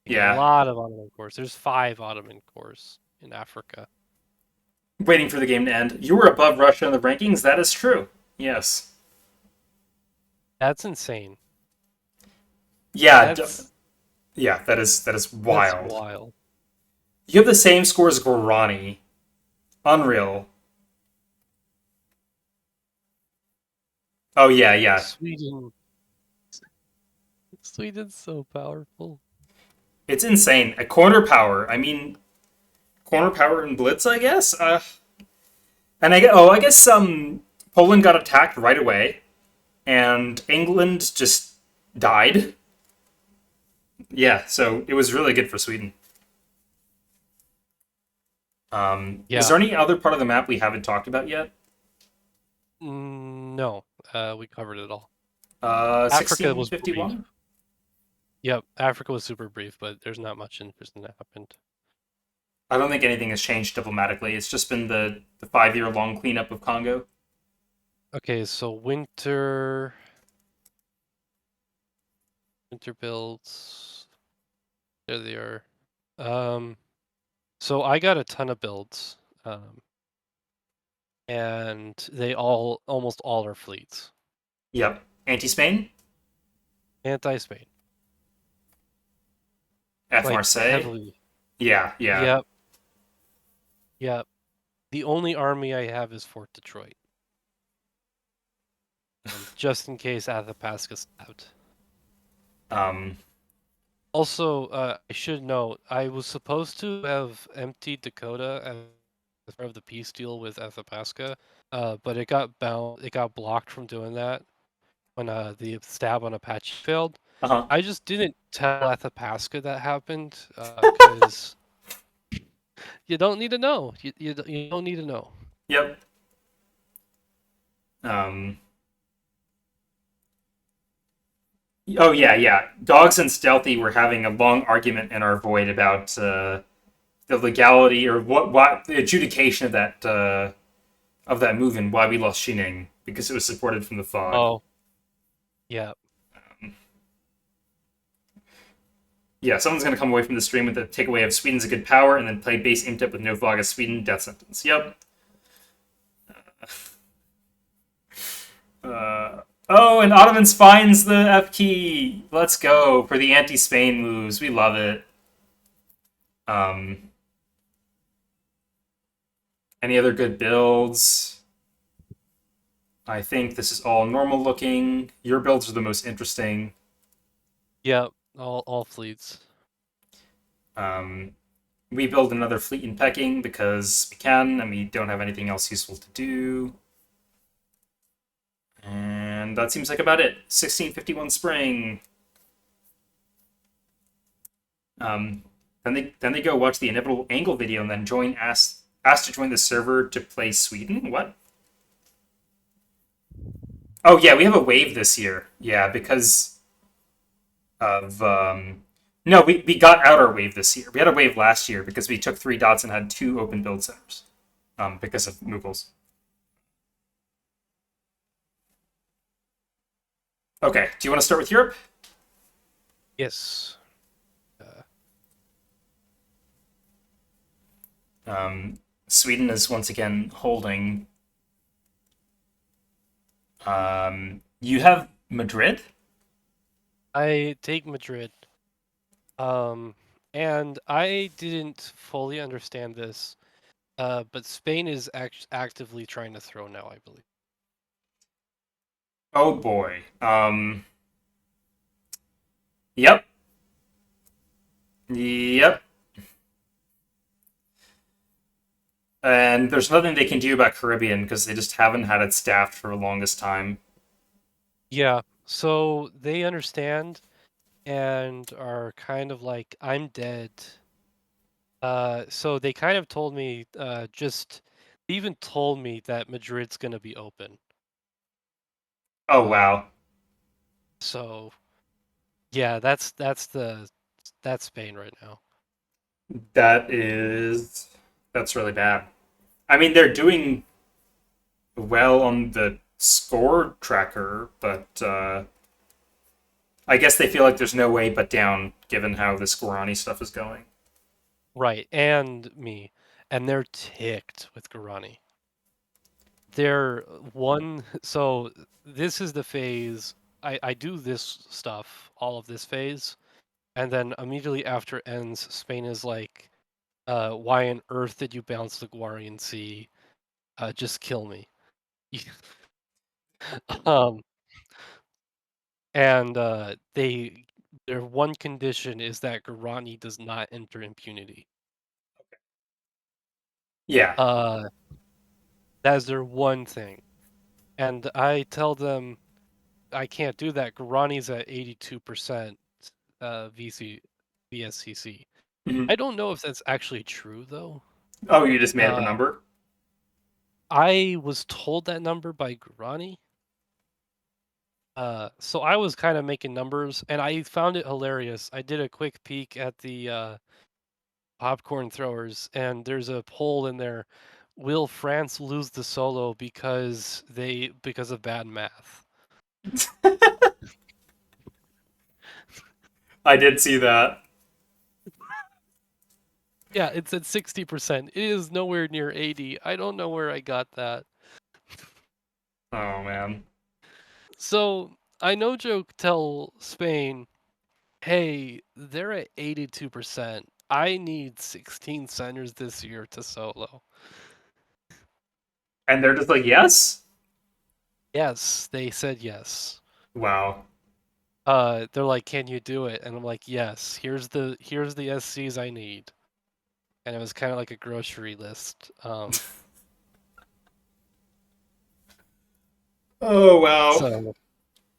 A Yeah, lot of Ottoman cores. There's 5 cores in Africa. waiting for the game to end. You were above Russia in the rankings. That is true. Yes. That's insane. Yeah. That's Yeah. That is that's wild. wild. You have the same score as Gorani. Unreal. Oh yeah, yeah. Sweden. Sweden's so powerful. It's insane. A corner power. I mean, corner power in Blitz, I guess. And I guess Poland got attacked right away, and England just died. Yeah, so it was really good for Sweden. Is Yeah. there any other part of the map we haven't talked about yet? No. We covered it all. Africa was brief. 1651? Yep. Africa was super brief, but there's not much interesting that happened. I don't think anything has changed diplomatically. It's just been the 5 year long cleanup of Congo. Okay, so winter builds. There they are. So I got a ton of builds. And they almost all are fleets. Yep. Anti Spain? Anti-Spain. F Like Marseille? heavily. Yeah, yeah. Yep. Yep. The only army I have is Fort Detroit. Just in case Athapasca stabbed. Um, Also, I should note, I was supposed to have emptied Dakota as part of the peace deal with Athapasca, but it got bound. It got blocked from doing that when the stab on Apache failed. uh huh. I just didn't tell Athapasca that happened because you don't need to know. You don't need to know. Yep. Um, oh, yeah, yeah. Dogs and Stealthy were having a long argument in our void about the legality or what the adjudication of that move and why we lost Shining because it was supported from the fog. Oh, yeah. Yeah, someone's gonna come away from the stream with the takeaway of Sweden's a good power and then play base Imtip with no fog as Sweden death sentence. Yep. Oh, and Ottomans finds the F key. Let's go for the anti-Spain moves. We love it. Um, Any other good builds? I think this is all normal looking. Your builds are the most interesting. Yeah, all fleets. Um, we build another fleet in Peking because we can, and we don't have anything else useful to do. And that seems like about it. 1651 spring. Um, then they go watch the inevitable angle video and then join ask to join the server to play Sweden. What? Oh yeah, we have a wave this year. Yeah, because of no, we got out our wave this year. We had a wave last year because we took 3 dots and had 2 open build centers. Because of Moogles. Okay, do you want to start with Europe? Yes. Uh, Sweden is once again holding. You have Madrid. I take Madrid. Um, and I didn't fully understand this, but Spain is actively trying to throw now, I believe. Oh boy. Yep. Yep. And there's nothing they can do about Caribbean because they just haven't had it staffed for the longest time. Yeah, so they understand and are kind of like, I'm dead. So they kind of told me, they even told me that Madrid's gonna be open. Oh Um, wow. so yeah, that's Spain right now. That is that's really bad. I mean, they're doing well on the score tracker, but I guess they feel like there's no way but down given how the Scorani stuff is going. Right, and me. And they're ticked with Guarani. They're one, so this is the phase. I do this stuff, all of this phase, and then immediately after it ends, Spain is like, why on earth did you bounce the Guardian Sea? Just kill me. um, and their one condition is that Guarani does not enter impunity. Yeah. Uh, that is their one thing. And I tell them I can't do that. Guarani's at 82% VC VSCC. Mhm. I don't know if that's actually true though. Oh, you just made up a Uh, number? I was told that number by Guarani. So I was kind of making numbers, and I found it hilarious. I did a quick peek at the popcorn throwers, and there's a poll in there. Will France lose the solo because of bad math? I did see that. Yeah, it's at 60%. It is nowhere near 80. I don't know where I got that. Oh man. So I no joke tell Spain, hey, they're at 82%. I need 16 centers this year to solo. And they're just like, yes? Yes, they said yes. Wow. They're like, can you do it? And I'm like, yes. Here's the SCs I need. And it was kind of like a grocery list. Oh wow. So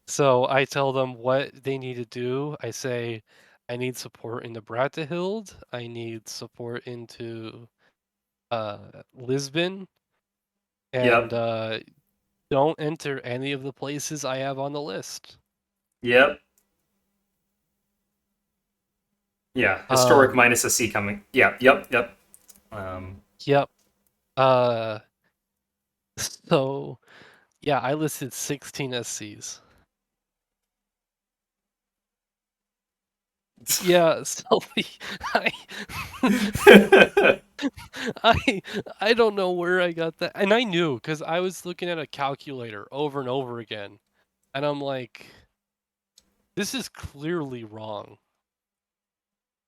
so I tell them what they need to do. I say, I need support in the Bratahild. I need support into Lisbon, and Yep. don't enter any of the places I have on the list. Yep. Yeah. Historic Um, minus a C coming. Yep. Yep. Yep. Um. yep. Uh, so yeah, I listed 16 SCs. Yeah, Stealthy. I, I, I don't know where I got that, and I knew because I was looking at a calculator over and over again, and I'm like, this is clearly wrong.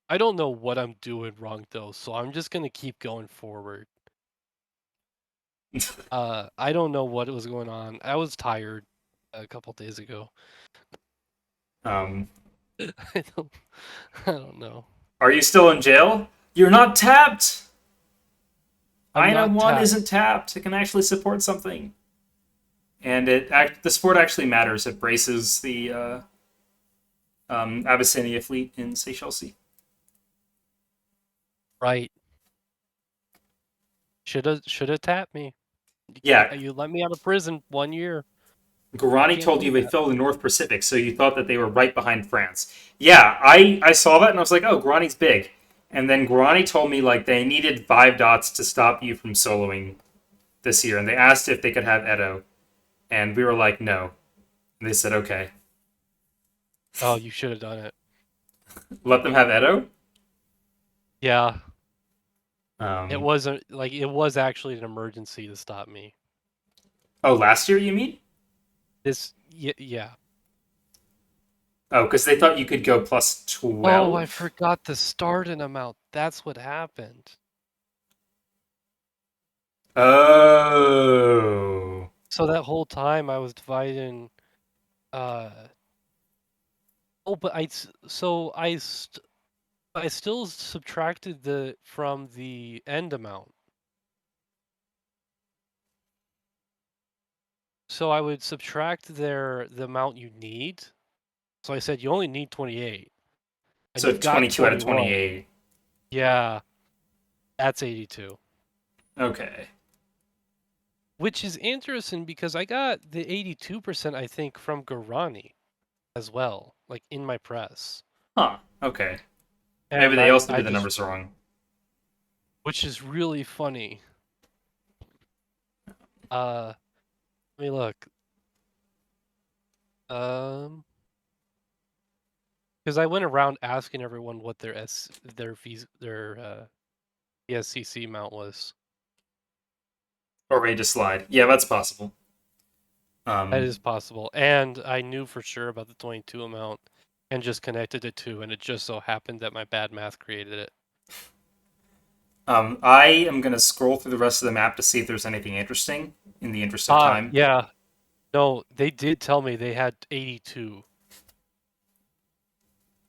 I don't know what I'm doing wrong though, so I'm just gonna keep going forward. I don't know what was going on. I was tired a couple days ago. Um, I don't, I don't know. are you still in jail? You're not tapped. I'm Ina not one tapped. isn't tapped. It can actually support something, and the support actually matters. It braces the Abyssinia fleet in Seychelles Sea. Right. Shoulda tapped me. Yeah, You let me out of prison 1 year. Guarani Can't told do you they that. fell the North Pacific, so you thought that they were right behind France. Yeah, I saw that and I was like, oh, Guarani's big. And then Guarani told me like they needed 5 dots to stop you from soloing this year, and they asked if they could have Edo, and we were like, no. And they said, okay, Oh, you should have done it. let them have Edo. Yeah, it Um, wasn't like it was actually an emergency to stop me. oh, last year you mean? Yeah. Oh, because they thought you could go plus Oh, I 12. forgot the starting amount. That's what happened. Oh, So that whole time I was dividing. Uh, oh, but I still subtracted the from the end amount. So I would subtract the amount you need. So I said you only need 28, and so you've got 22 out of 21. 28. Yeah, that's 82. Okay. Which is interesting because I got the 82%, I think, from Guarani as well, like in my press. Huh. Okay. Maybe And they also I did the just, numbers wrong. which is really funny. Let me look. Um, because I went around asking everyone what their ESCC amount was. Or ready to slide. Yeah, that's possible. That Um, is possible. And I knew for sure about the 22 amount and just connected it to, and it just so happened that my bad math created it. I am going to scroll through the rest of the map to see if there's anything interesting in the interest of time. Yeah. No, they did tell me they had 82.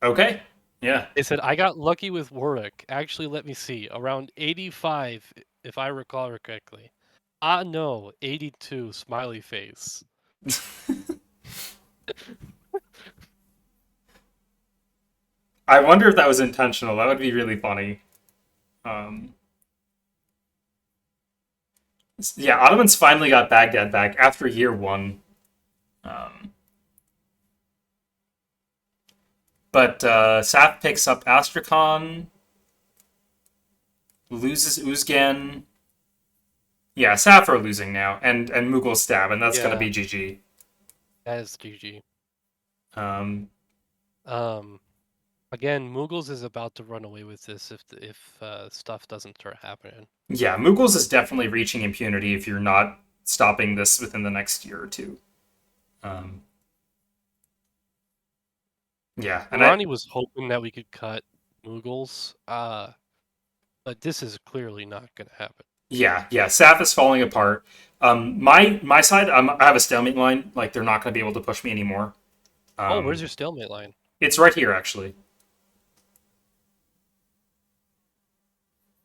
Okay. Yeah. They said I got lucky with Warwick. Actually, let me see. Around 85, if I recall correctly. Ah, no, 82, smiley face. I wonder if that was intentional. That would be really funny. Um, yeah, Ottomans finally got Baghdad back after year one. Um, but Saf picks up Astrakhan, loses Uzgan. Yeah, Saf are losing now, and Mughal stab, and that's gonna Yeah, be GG. that is GG. Um, Um, Again, Mughals is about to run away with this if stuff doesn't start happening. yeah, Mughals is definitely reaching impunity if you're not stopping this within the next year or two. Um, yeah, and Ronnie was hoping that we could cut Mughals, but this is clearly not going to happen. yeah, Saf is falling apart. My side, I have a stalemate line. Like they're not going to be able to push me anymore. Oh, where's Um, your stalemate line? it's right here actually.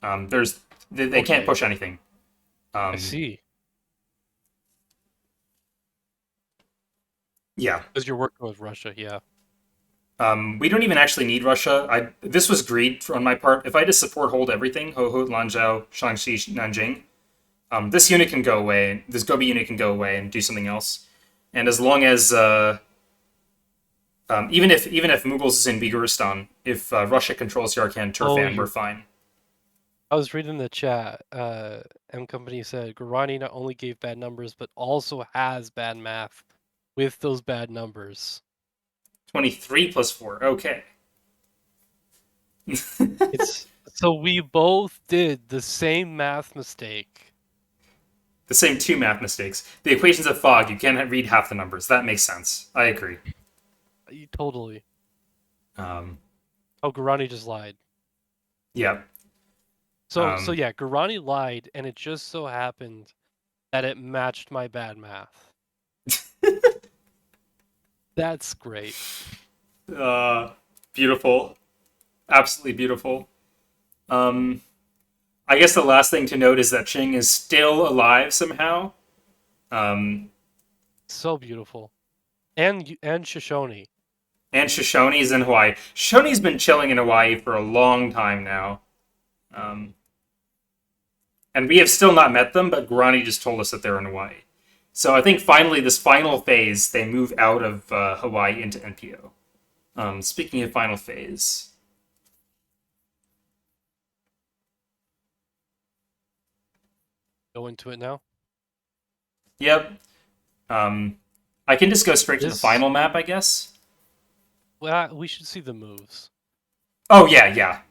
There's they can't Okay, push anything. I Um, see. yeah, Because you're working with Russia, yeah. we don't even actually need Russia. This was greed on my part. If I just support hold everything, Ho Ho, Lanzhou, Shaanxi, Nanjing, this unit can go away. This Gobi unit can go away and do something else. And as long as even if Mughals is in Bigoristan, if Russia controls Yarkand Oh, Turfan, we're fine. I was reading the chat. MCompany said Guarani not only gave bad numbers, but also has bad math with those bad numbers. 23 plus 4. Okay. It's so we both did the same math mistake. The same two math mistakes. The equations of fog, you can't read half the numbers. That makes sense. I agree. Totally. Um, Oh, Guarani just lied. yeah. So yeah, Guarani lied, and it just so happened that it matched my bad math. That's great. Uh, beautiful. Absolutely beautiful. Um, I guess the last thing to note is that Ching is still alive somehow. Um, So beautiful. And Shoshone. and Shoshone's in Hawaii. Shoshone's been chilling in Hawaii for a long time now. Um, and we have still not met them, but Guarani just told us that they're in Hawaii. So I think finally, this final phase, they move out of Hawaii into NPO. Speaking of final phase, Go into it now. yep. Um, I can just go straight to the This, final map, I guess. well, we should see the moves. Oh yeah, yeah.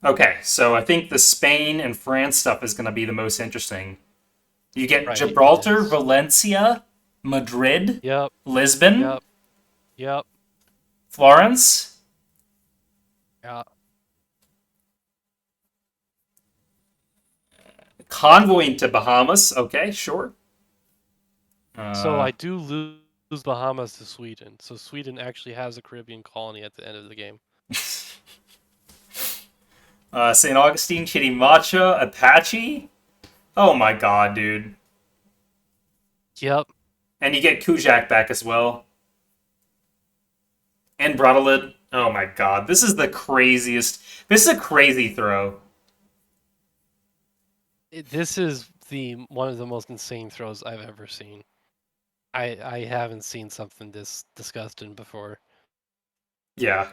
Okay, so I think the Spain and France stuff is going to be the most interesting. You get Right, it Gibraltar, is. Valencia, Madrid, Yep, Lisbon, yep, yep, Florence, yeah. convoy into Bahamas. Okay, sure. So Uh, I do lose Bahamas to Sweden. So Sweden actually has a Caribbean colony at the end of the game. St. Augustine, Chitimacha, Apache. Oh my god, dude. Yep. And you get Kujak back as well. And Bratalid. Oh my god. This is the craziest. This is a crazy throw. This is the one of the most insane throws I've ever seen. I haven't seen something this disgusting before. Yeah.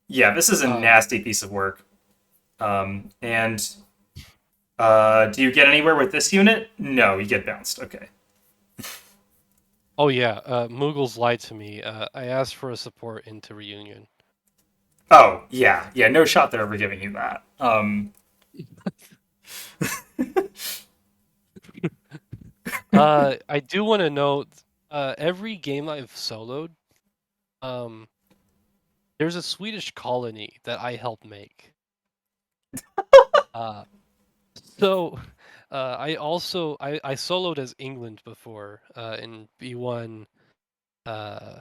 Yeah, this is a Um, nasty piece of work. And do you get anywhere with this unit? No, you get bounced. Okay. oh yeah, Mughals lied to me. I asked for a support into Reunion. Oh, yeah. Yeah, no shot they're ever giving you that. I do want to note, every game I've soloed, um, there's a Swedish colony that I helped make. Uh, so, I soloed as England before, in B1, uh,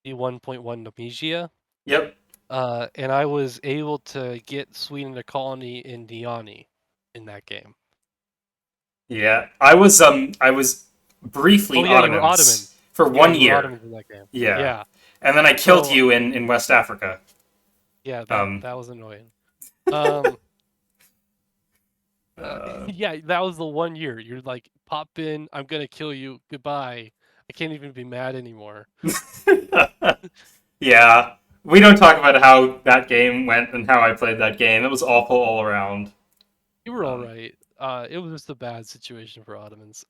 B1.1 Nomesia. Yep. And I was able to get Sweden a colony in Niani in that game. Yeah. I was briefly Oh yeah, you were Ottomans Ottomans. for Yeah, one you were year. Ottomans in that game. Yeah. Yeah. And then I killed So you in West Africa. yeah, that Um, that was annoying. Um, uh, yeah, that was the 1 year. You're like, pop in, I'm gonna kill you. Goodbye. I can't even be mad anymore. yeah. We don't talk about how that game went and how I played that game. It was awful all around. You were all Um, right. It was just a bad situation for Ottomans.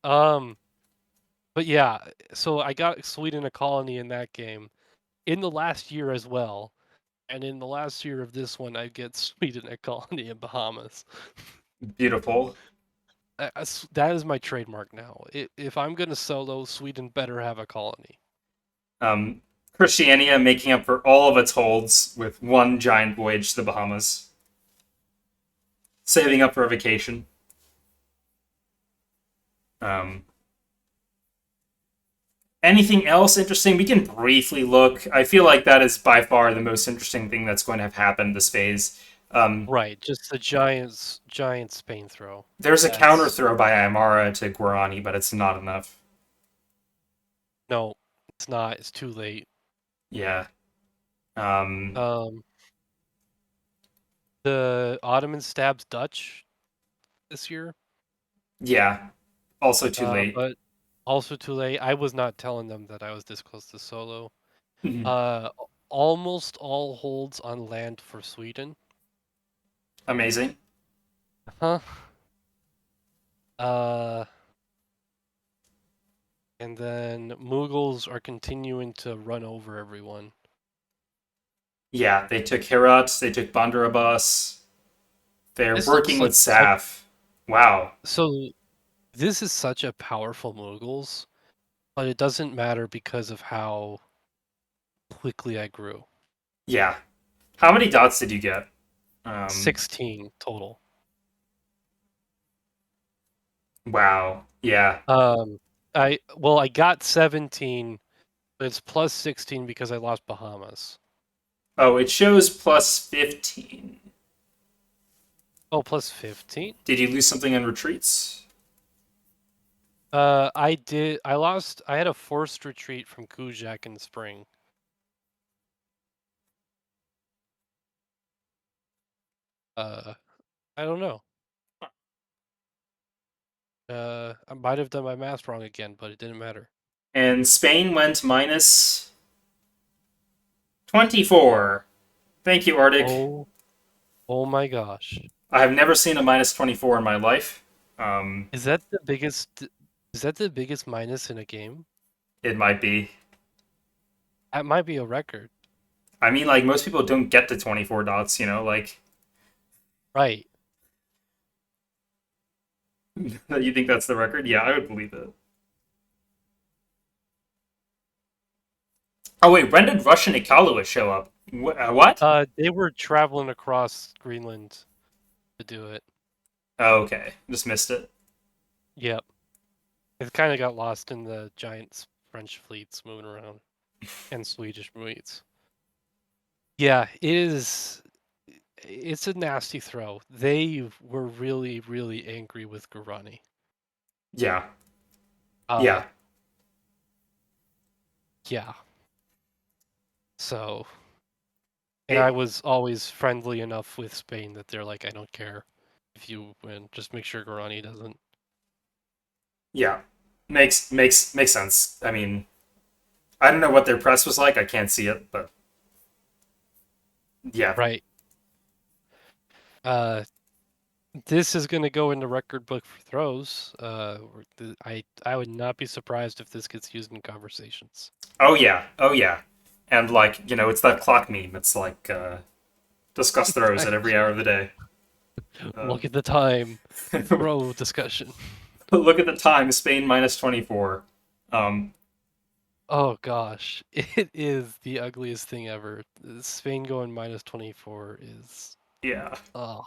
But yeah, so I got Sweden a colony in that game in the last year as well. And in the last year of this one, I get Sweden a colony in Bahamas. beautiful. That is my trademark now. If I'm gonna solo, Sweden better have a colony. Um, Christiania making up for all of its holds with one giant voyage to the Bahamas, saving up for a vacation. Um, Anything else interesting? We can briefly look. I feel like that is by far the most interesting thing that's going to have happened this phase. Um, Right, just the giant Spain throw. there's a counter That's throw by Aymara to Guarani, but it's not enough. no, it's not. It's too late. Yeah. Um, Um, the Ottoman stabs Dutch this year, yeah. Also too late. but also too late. I was not telling them that I was this close to solo. Uh, Almost all holds on land for Sweden. Amazing. Huh? Uh, and then Mughals are continuing to run over everyone. Yeah, they took Herat, they took Bandarabas. They're This looks working with like such Saf. Wow. so. This is such a powerful Mughals, but it doesn't matter because of how quickly I grew. Yeah. How many dots did you get? 16 total. Wow. Yeah. Um, I got 17, but it's plus 16 because I lost Bahamas. Oh, it shows plus 15. Oh, plus 15? Did you lose something on retreats? I did. I lost. I had a forced retreat from Kujak in the spring. I don't know. I might have done my math wrong again, but it didn't matter. And Spain went minus 24. Thank you, Artic. Oh, oh my gosh. I have never seen a minus 24 in my life. Um, Is that the biggest? Is that the biggest minus in a game? it might be. That might be a record. I mean, like, most people don't get to 24 dots, you know? Like, Right. you think that's the record? Yeah, I would believe it. Oh, wait, when did Russian Ikalua show up? What? They were traveling across Greenland to do it. Oh, okay. Just missed it. Yep. It kind of got lost in the giant French fleets moving around and Swedish fleets. Yeah, it is. It's a nasty throw. They were really, really angry with Guarani. Yeah. Uh, Yeah. yeah. So, and I It, was always friendly enough with Spain that they're like, I don't care if you win, just make sure Guarani doesn't. yeah. Makes sense. I mean, I don't know what their press was like. I can't see it, but yeah. Right. Uh, this is going to go in the record book for throws. I would not be surprised if this gets used in conversations. Oh yeah. Oh yeah. And like, you know, it's that clock meme. It's like discuss throws at every hour of the day. Look at the time. Throw discussion. Look at the time. Spain minus 24. Um, Oh gosh, it is the ugliest thing ever. Spain going minus 24 is yeah. oh.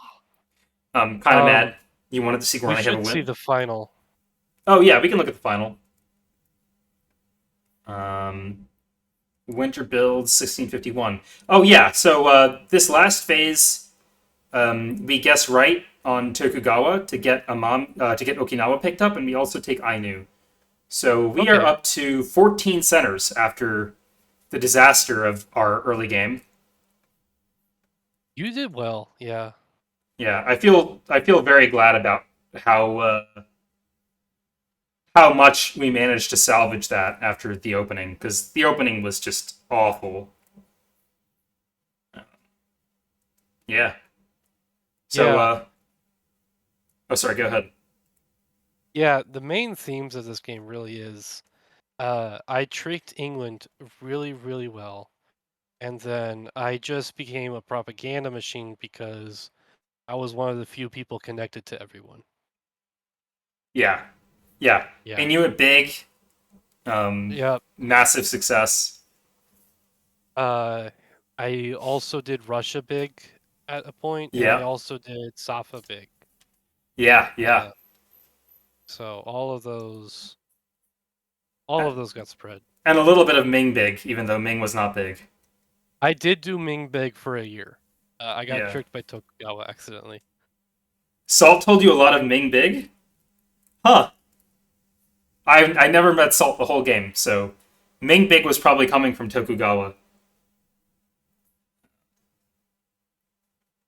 Kind of mad. You wanted to see We Guarani have a should see win? the final. Oh yeah, we can look at the final. Um, Winter builds 1651. Oh yeah, so this last phase, we guess right on Tokugawa to get to get Okinawa picked up, and we also take Ainu. So we are Okay, up to 14 centers after the disaster of our early game. you did well. Yeah, Yeah, I feel very glad about how much we managed to salvage that after the opening, because the opening was just awful. Yeah. So yeah, oh sorry, go ahead. yeah. The main themes of this game really is, I tricked England really, really well, and then I just became a propaganda machine because I was one of the few people connected to everyone. Yeah. Yeah. Yeah, And you went big, yeah. massive success. Uh, I also did Russia big at a point, and I Yeah. also did Safa big. Yeah, yeah. Uh, so all of those got spread. And a little bit of Ming big, even though Ming was not big. I did do Ming big for a year. I got Yeah. tricked by Tokugawa accidentally. Salt told you a lot of Ming big? Huh. I never met Salt the whole game, so Ming big was probably coming from Tokugawa.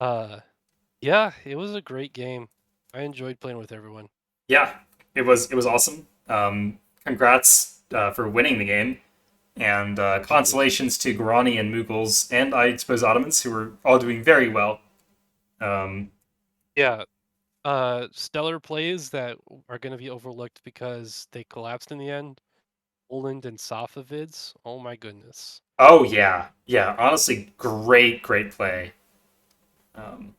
Uh, yeah, it was a great game. I enjoyed playing with everyone. Yeah, it was awesome. Congrats for winning the game, and Thank you. consolations to Guarani and Mughals, and I suppose Ottomans, who were all doing very well. Um, Yeah, stellar plays that are going to be overlooked because they collapsed in the end. Poland and Safavids. Oh my goodness. oh yeah, yeah. Honestly, great play. Um,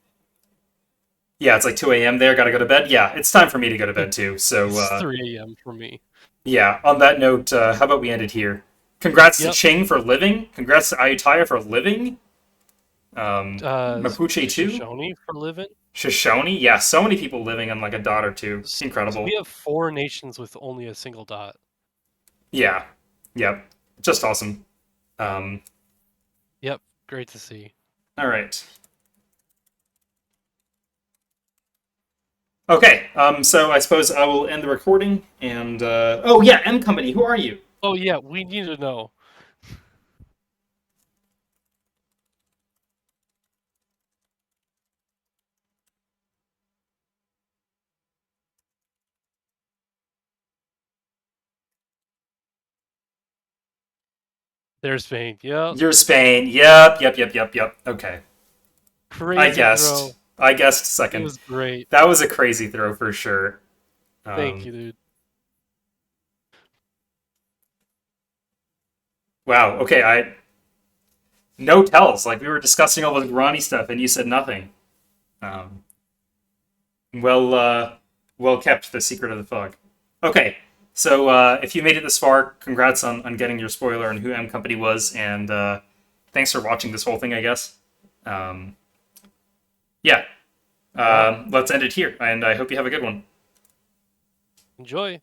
yeah, it's like 2 a.m. there. Got to go to bed. Yeah, it's time for me to go to bed too. So It's 3 a.m. for me. yeah. On that note, how about we end it here? Congrats to Yep. Ching for living. Congrats to Ayutthaya for living. Mapuche too. Shoshone for living. Shoshone? Yeah, so many people living on like a dot or two. So we Incredible. have 4 nations with only a single dot. Yeah. Yep. Just awesome. Um, Yep, great to see. all right. Okay. So I suppose I will end the recording. And oh yeah, M Company. Who are you? Oh yeah, we need to know. There's Spain. Yep, You're Spain. Yep. Yep. Yep. Yep. Yep. Okay. I crazy guessed. throw. I guessed It second. was great. That was a crazy throw for sure. Thank Um, you, dude. wow. Okay. No tells. Like we were discussing all the Ronnie stuff, and you said nothing. Um, well, well kept, the secret of the fog. Okay, so if you made it this far, congrats on getting your spoiler on who M Company was, and thanks for watching this whole thing. I guess. Um, yeah, Yeah, let's end it here, and I hope you have a good one. enjoy.